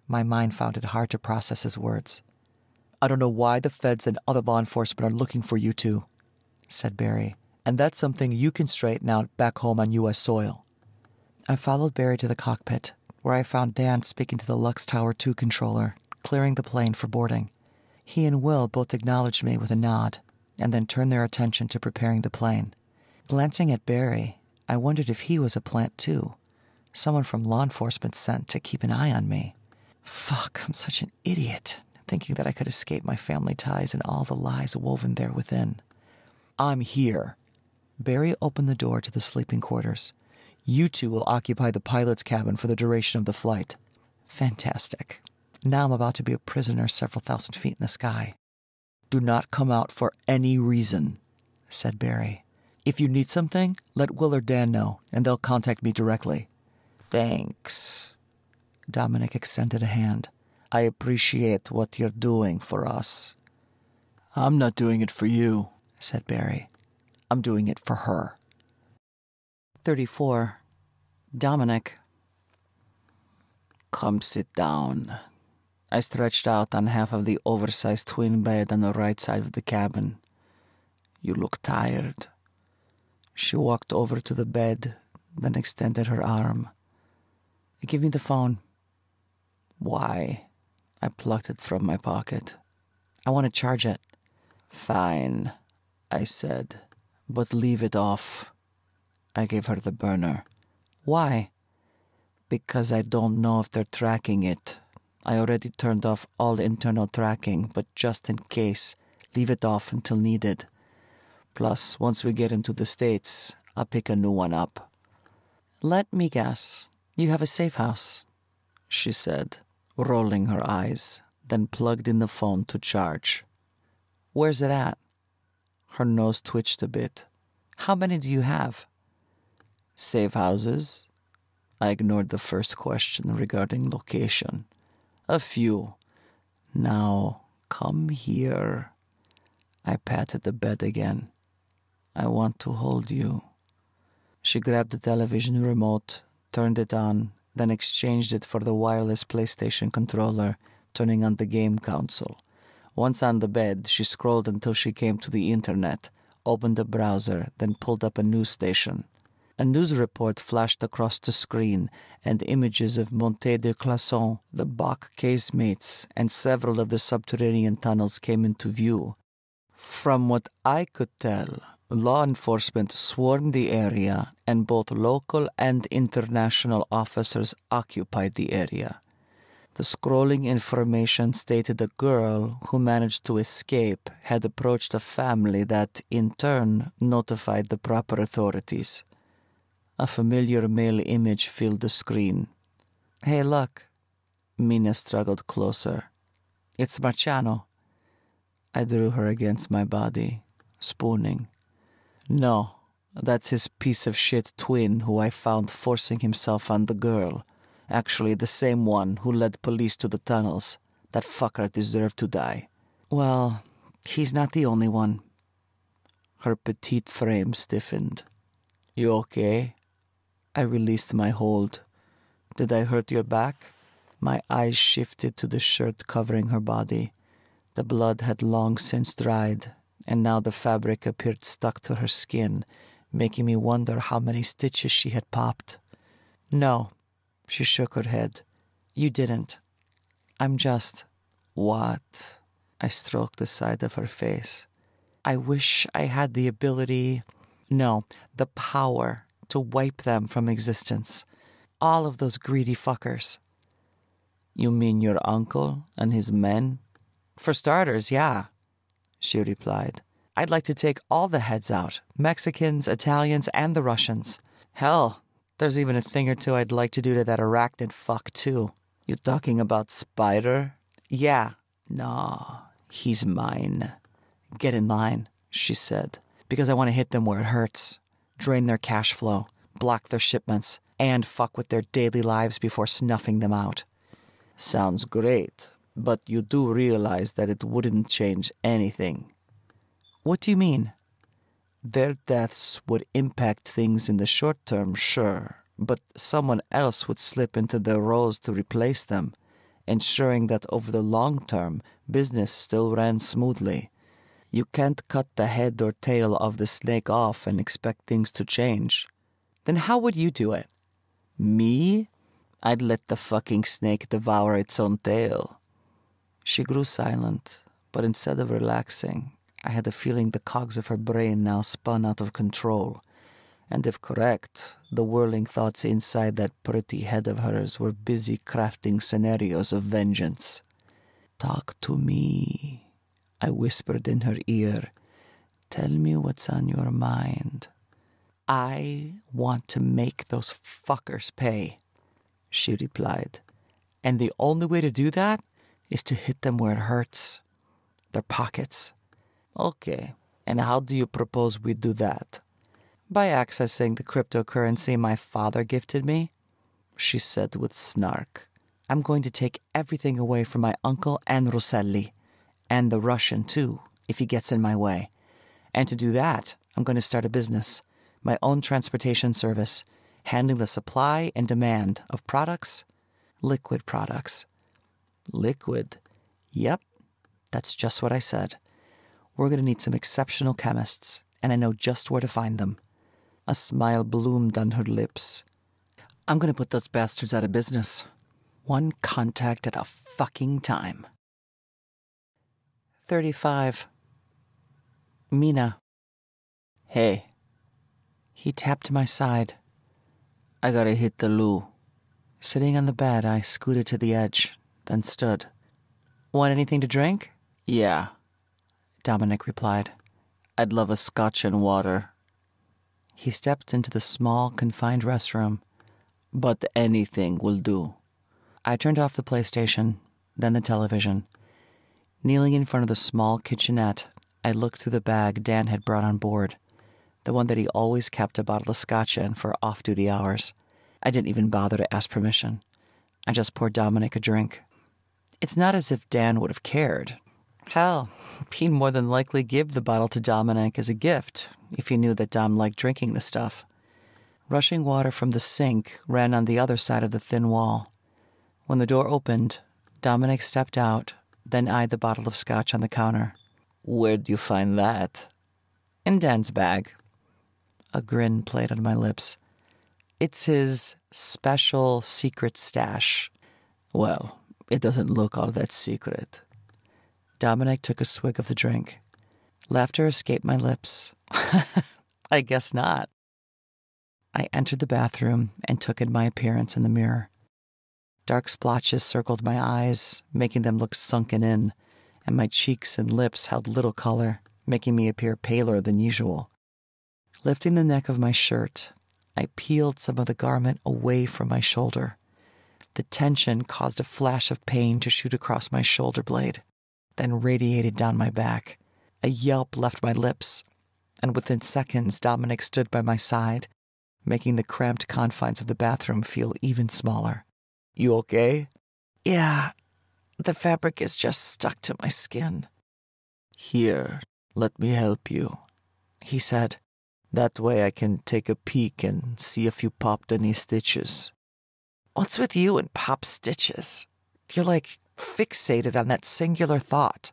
My mind found it hard to process his words. "I don't know why the feds and other law enforcement are looking for you two," said Barry. "And that's something you can straighten out back home on U.S. soil." I followed Barry to the cockpit, where I found Dan speaking to the Lux Tower 2 controller, clearing the plane for boarding. He and Will both acknowledged me with a nod, and then turned their attention to preparing the plane. Glancing at Barry, I wondered if he was a plant too. Someone from law enforcement sent to keep an eye on me. Fuck, I'm such an idiot, thinking that I could escape my family ties and all the lies woven there within. "I'm here." Barry opened the door to the sleeping quarters. "You two will occupy the pilot's cabin for the duration of the flight." Fantastic. Now I'm about to be a prisoner several thousand feet in the sky. "Do not come out for any reason," said Barry. "If you need something, let Will or Dan know, and they'll contact me directly." "Thanks." Dominic extended a hand. "I appreciate what you're doing for us." "I'm not doing it for you," said Barry. "I'm doing it for her." 34. Dominic. "Come sit down." I stretched out on half of the oversized twin bed on the right side of the cabin. "You look tired." She walked over to the bed, then extended her arm. "Give me the phone." "Why?" I plucked it from my pocket. "I want to charge it." "Fine," I said, "but leave it off." I gave her the burner. "Why?" "Because I don't know if they're tracking it. I already turned off all internal tracking, but just in case, leave it off until needed. Plus, once we get into the States, I'll pick a new one up." "Let me guess. You have a safe house," she said, rolling her eyes, then plugged in the phone to charge. "Where's it at?" Her nose twitched a bit. "How many do you have?" "Safe houses?" I ignored the first question regarding location. "A few. Now, come here." I patted the bed again. "I want to hold you." She grabbed the television remote, turned it on, then exchanged it for the wireless PlayStation controller, turning on the game console. Once on the bed, she scrolled until she came to the internet, opened a browser, then pulled up a news station. A news report flashed across the screen, and images of Montée de Classon, the Bach casemates, and several of the subterranean tunnels came into view. From what I could tell, law enforcement swarmed the area, and both local and international officers occupied the area. The scrolling information stated a girl who managed to escape had approached a family that, in turn, notified the proper authorities. A familiar male image filled the screen. "Hey, look." Mina struggled closer. "It's Marciano." I drew her against my body, spooning. "No, that's his piece of shit twin who I found forcing himself on the girl. Actually, the same one who led police to the tunnels. That fucker deserved to die." "Well, he's not the only one." Her petite frame stiffened. "You okay?" I released my hold. "Did I hurt your back?" My eyes shifted to the shirt covering her body. The blood had long since dried, and now the fabric appeared stuck to her skin, making me wonder how many stitches she had popped. "No." She shook her head. "You didn't. I'm just..." "What?" I stroked the side of her face. "I wish I had the ability... No, the power to wipe them from existence. All of those greedy fuckers." "You mean your uncle and his men?" "For starters, yeah," she replied. "I'd like to take all the heads out. Mexicans, Italians, and the Russians. Hell, there's even a thing or two I'd like to do to that arachnid fuck, too." "You talking about Spider?" "Yeah." "No, he's mine." "Get in line," she said, "because I want to hit them where it hurts. Drain their cash flow, block their shipments, and fuck with their daily lives before snuffing them out." "Sounds great, but you do realize that it wouldn't change anything." "What do you mean?" "Their deaths would impact things in the short term, sure, but someone else would slip into their roles to replace them, ensuring that over the long term, business still ran smoothly. You can't cut the head or tail of the snake off and expect things to change." "Then how would you do it?" "Me? I'd let the fucking snake devour its own tail." She grew silent, but instead of relaxing, I had the feeling the cogs of her brain now spun out of control, and if correct, the whirling thoughts inside that pretty head of hers were busy crafting scenarios of vengeance. "Talk to me," I whispered in her ear. "Tell me what's on your mind." "I want to make those fuckers pay," she replied. "And the only way to do that is to hit them where it hurts. Their pockets." "Okay, and how do you propose we do that?" "By accessing the cryptocurrency my father gifted me," she said with snark. "I'm going to take everything away from my uncle and Rosselli, and the Russian too, if he gets in my way. And to do that, I'm going to start a business, my own transportation service, handling the supply and demand of products, liquid products." "Liquid?" "Yep, that's just what I said. We're going to need some exceptional chemists, and I know just where to find them." A smile bloomed on her lips. "I'm going to put those bastards out of business. One contact at a fucking time." 35. Mina. "Hey." He tapped my side. "I gotta hit the loo." Sitting on the bed, I scooted to the edge, then stood. "Want anything to drink?" "Yeah," Dominic replied. "I'd love a scotch and water." He stepped into the small, confined restroom. "But anything will do." I turned off the PlayStation, then the television. Kneeling in front of the small kitchenette, I looked through the bag Dan had brought on board, the one that he always kept a bottle of scotch in for off-duty hours. I didn't even bother to ask permission. I just poured Dominic a drink. It's not as if Dan would have cared. Hell, he'd more than likely give the bottle to Dominic as a gift if he knew that Dom liked drinking the stuff. Rushing water from the sink ran on the other side of the thin wall. When the door opened, Dominic stepped out, then eyed the bottle of scotch on the counter. "Where'd you find that?" "In Dan's bag." A grin played on my lips. "It's his special secret stash." "Well, it doesn't look all that secret." Dominic took a swig of the drink. Laughter escaped my lips. "I guess not." I entered the bathroom and took in my appearance in the mirror. Dark splotches circled my eyes, making them look sunken in, and my cheeks and lips held little color, making me appear paler than usual. Lifting the neck of my shirt, I peeled some of the garment away from my shoulder. The tension caused a flash of pain to shoot across my shoulder blade, then radiated down my back. A yelp left my lips, and within seconds Dominic stood by my side, making the cramped confines of the bathroom feel even smaller. "You okay?" "Yeah, the fabric is just stuck to my skin." "Here, let me help you," he said. "That way I can take a peek and see if you popped any stitches." "What's with you and pop stitches? You're like fixated on that singular thought."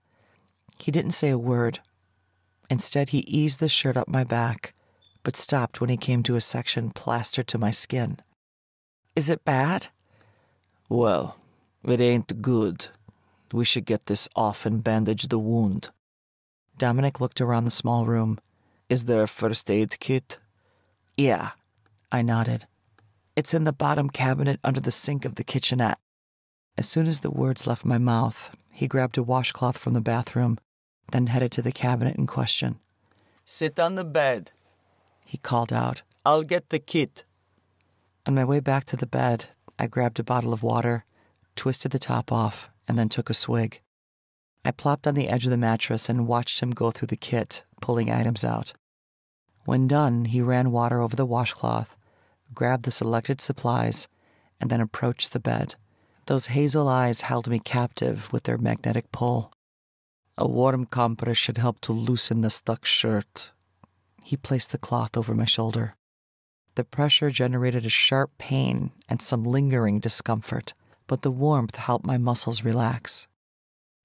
He didn't say a word. Instead, he eased the shirt up my back, but stopped when he came to a section plastered to my skin. "Is it bad?" "Well, it ain't good. We should get this off and bandage the wound." Dominic looked around the small room. "Is there a first aid kit?" "Yeah," I nodded. "It's in the bottom cabinet under the sink of the kitchenette." As soon as the words left my mouth, he grabbed a washcloth from the bathroom, then headed to the cabinet in question. "Sit on the bed," he called out. "I'll get the kit." On my way back to the bed, I grabbed a bottle of water, twisted the top off, and then took a swig. I plopped on the edge of the mattress and watched him go through the kit, pulling items out. When done, he ran water over the washcloth, grabbed the selected supplies, and then approached the bed. Those hazel eyes held me captive with their magnetic pull. "A warm compress should help to loosen the stuck shirt." He placed the cloth over my shoulder. The pressure generated a sharp pain and some lingering discomfort, but the warmth helped my muscles relax.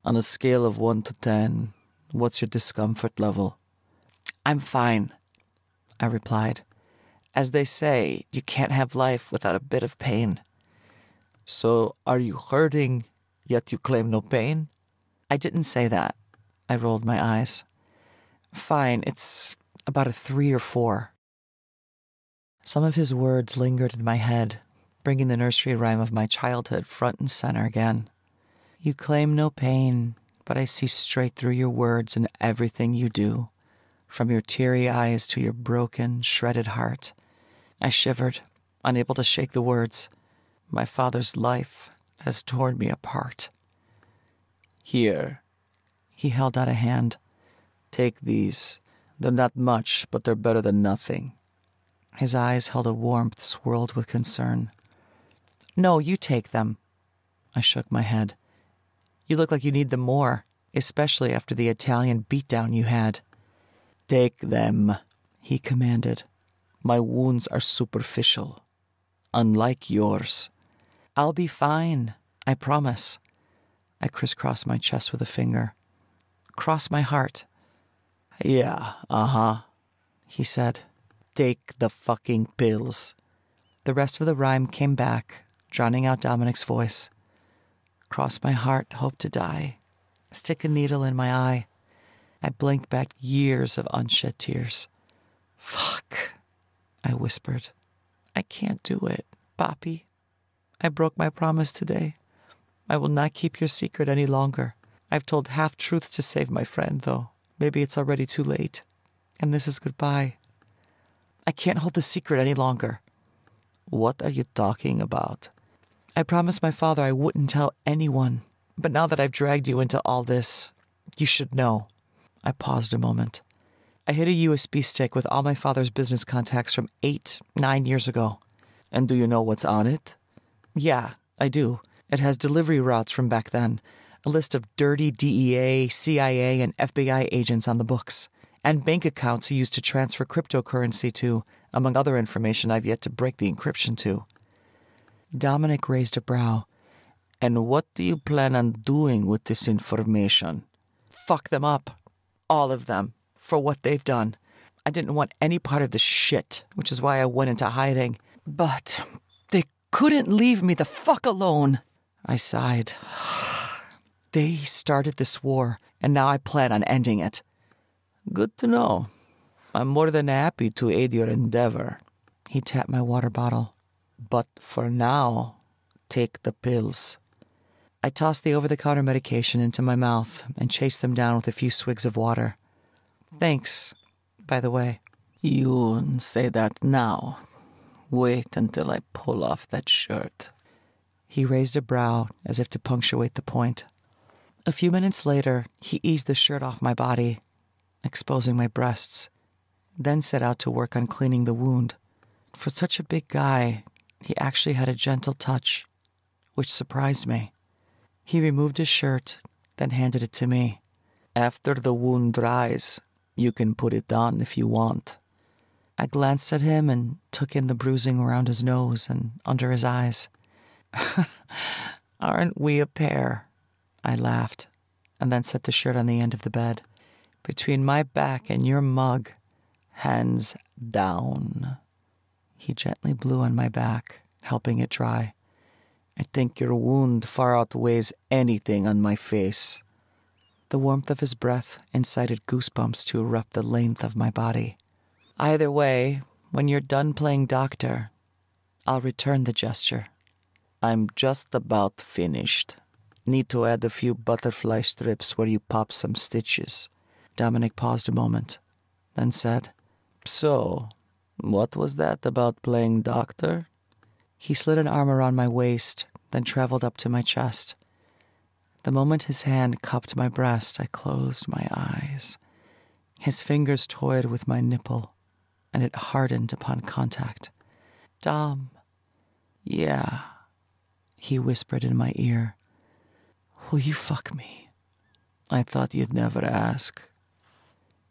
"On a scale of 1 to 10, what's your discomfort level?" "I'm fine," I replied. "As they say, you can't have life without a bit of pain." "So are you hurting, yet you claim no pain?" "I didn't say that." I rolled my eyes. "Fine, it's about a 3 or 4. Some of his words lingered in my head, bringing the nursery rhyme of my childhood front and center again. "You claim no pain, but I see straight through your words and everything you do, from your teary eyes to your broken, shredded heart." I shivered, unable to shake the words. My father's life has torn me apart. "Here." He held out a hand. "Take these. They're not much, but they're better than nothing." His eyes held a warmth swirled with concern. "No, you take them." I shook my head. "You look like you need them more, especially after the Italian beatdown you had." "Take them," he commanded. "My wounds are superficial, unlike yours." "I'll be fine, I promise." I crisscrossed my chest with a finger. "Cross my heart." "Yeah, he said. "Take the fucking pills." The rest of the rhyme came back, drowning out Dominic's voice. "Cross my heart, hope to die. Stick a needle in my eye." I blinked back years of unshed tears. "Fuck," I whispered. "I can't do it, Papi. I broke my promise today. I will not keep your secret any longer. I've told half-truths to save my friend, though. Maybe it's already too late. And this is goodbye. I can't hold the secret any longer." "What are you talking about?" "I promised my father I wouldn't tell anyone. But now that I've dragged you into all this, you should know." I paused a moment. "I hid a USB stick with all my father's business contacts from 8-9 years ago." "And do you know what's on it?" "Yeah, I do. It has delivery routes from back then, a list of dirty DEA, CIA, and FBI agents on the books, and bank accounts used to transfer cryptocurrency to, among other information I've yet to break the encryption to. Dominic raised a brow. And what do you plan on doing with this information? Fuck them up. All of them. For what they've done. I didn't want any part of the shit, which is why I went into hiding. But they couldn't leave me the fuck alone. I sighed. They started this war, and now I plan on ending it. Good to know. I'm more than happy to aid your endeavor. He tapped my water bottle. But for now, take the pills. I tossed the over-the-counter medication into my mouth and chased them down with a few swigs of water. Thanks, by the way. You say that now. Wait until I pull off that shirt. He raised a brow as if to punctuate the point. A few minutes later, he eased the shirt off my body, exposing my breasts, then set out to work on cleaning the wound. For such a big guy, he actually had a gentle touch, which surprised me. He removed his shirt, then handed it to me. After the wound dries, you can put it on if you want. I glanced at him and took in the bruising around his nose and under his eyes. Aren't we a pair? I laughed, and then set the shirt on the end of the bed. Between my back and your mug, hands down. He gently blew on my back, helping it dry. I think your wound far outweighs anything on my face. The warmth of his breath incited goosebumps to erupt the length of my body. Either way, when you're done playing doctor, I'll return the gesture. I'm just about finished. Need to add a few butterfly strips where you pop some stitches. Dominic paused a moment, then said, So, what was that about playing doctor? He slid an arm around my waist, then traveled up to my chest. The moment his hand cupped my breast, I closed my eyes. His fingers toyed with my nipple, and it hardened upon contact. Dom. Yeah, he whispered in my ear. Will you fuck me? I thought you'd never ask.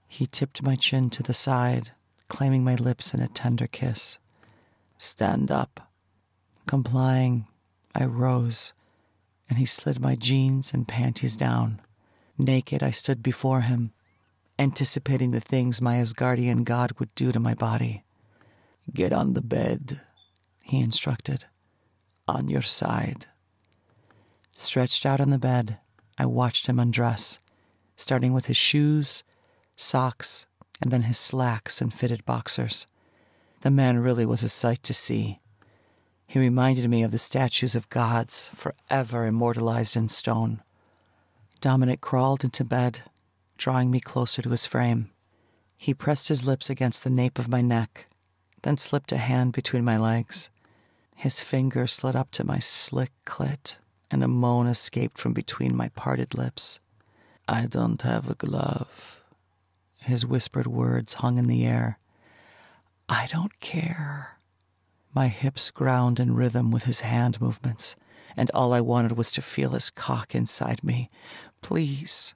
He tipped my chin to the side, claiming my lips in a tender kiss. Stand up. Complying, I rose, and he slid my jeans and panties down. Naked, I stood before him, anticipating the things my Asgardian god would do to my body. Get on the bed, he instructed. On your side. Stretched out on the bed, I watched him undress, starting with his shoes, socks, and then his slacks and fitted boxers. The man really was a sight to see. He reminded me of the statues of gods forever immortalized in stone. Dominic crawled into bed, drawing me closer to his frame. He pressed his lips against the nape of my neck, then slipped a hand between my legs. His finger slid up to my slick clit, and a moan escaped from between my parted lips. I don't have a glove. His whispered words hung in the air. I don't care. My hips ground in rhythm with his hand movements, and all I wanted was to feel his cock inside me. Please,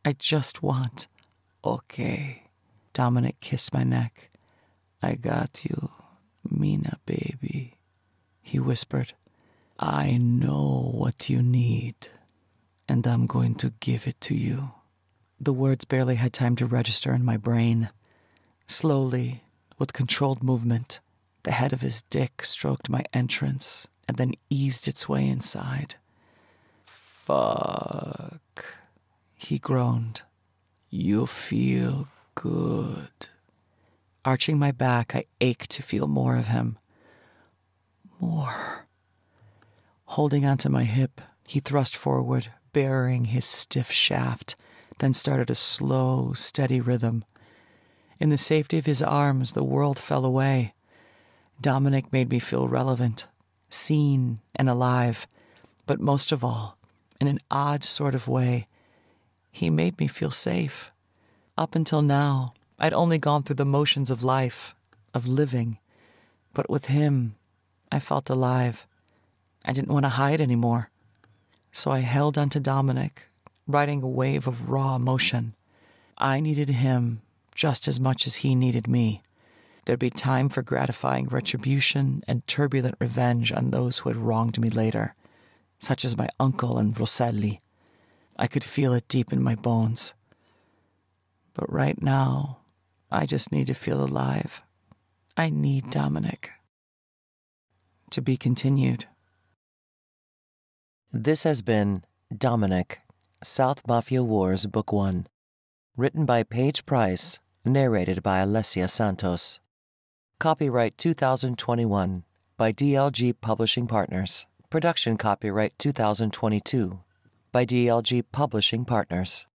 I just want. Okay. Dominic kissed my neck. I got you, Mina, baby, he whispered. I know what you need, and I'm going to give it to you. The words barely had time to register in my brain. Slowly, with controlled movement, the head of his dick stroked my entrance and then eased its way inside. Fuck, he groaned. You feel good. Arching my back, I ached to feel more of him. More. Holding onto my hip, he thrust forward, burying his stiff shaft, then started a slow, steady rhythm. In the safety of his arms, the world fell away. Dominic made me feel relevant, seen, and alive, but most of all, in an odd sort of way, he made me feel safe. Up until now, I'd only gone through the motions of life, of living, but with him, I felt alive. I didn't want to hide anymore. So I held onto Dominic, riding a wave of raw emotion. I needed him just as much as he needed me. There'd be time for gratifying retribution and turbulent revenge on those who had wronged me later, such as my uncle and Rosselli. I could feel it deep in my bones. But right now, I just need to feel alive. I need Dominic. To be continued. This has been Dominic, South Mafia Wars Book 1, written by Paige Price, narrated by Alessia Santos. Copyright 2021 by DLG Publishing Partners. Production copyright 2022 by DLG Publishing Partners.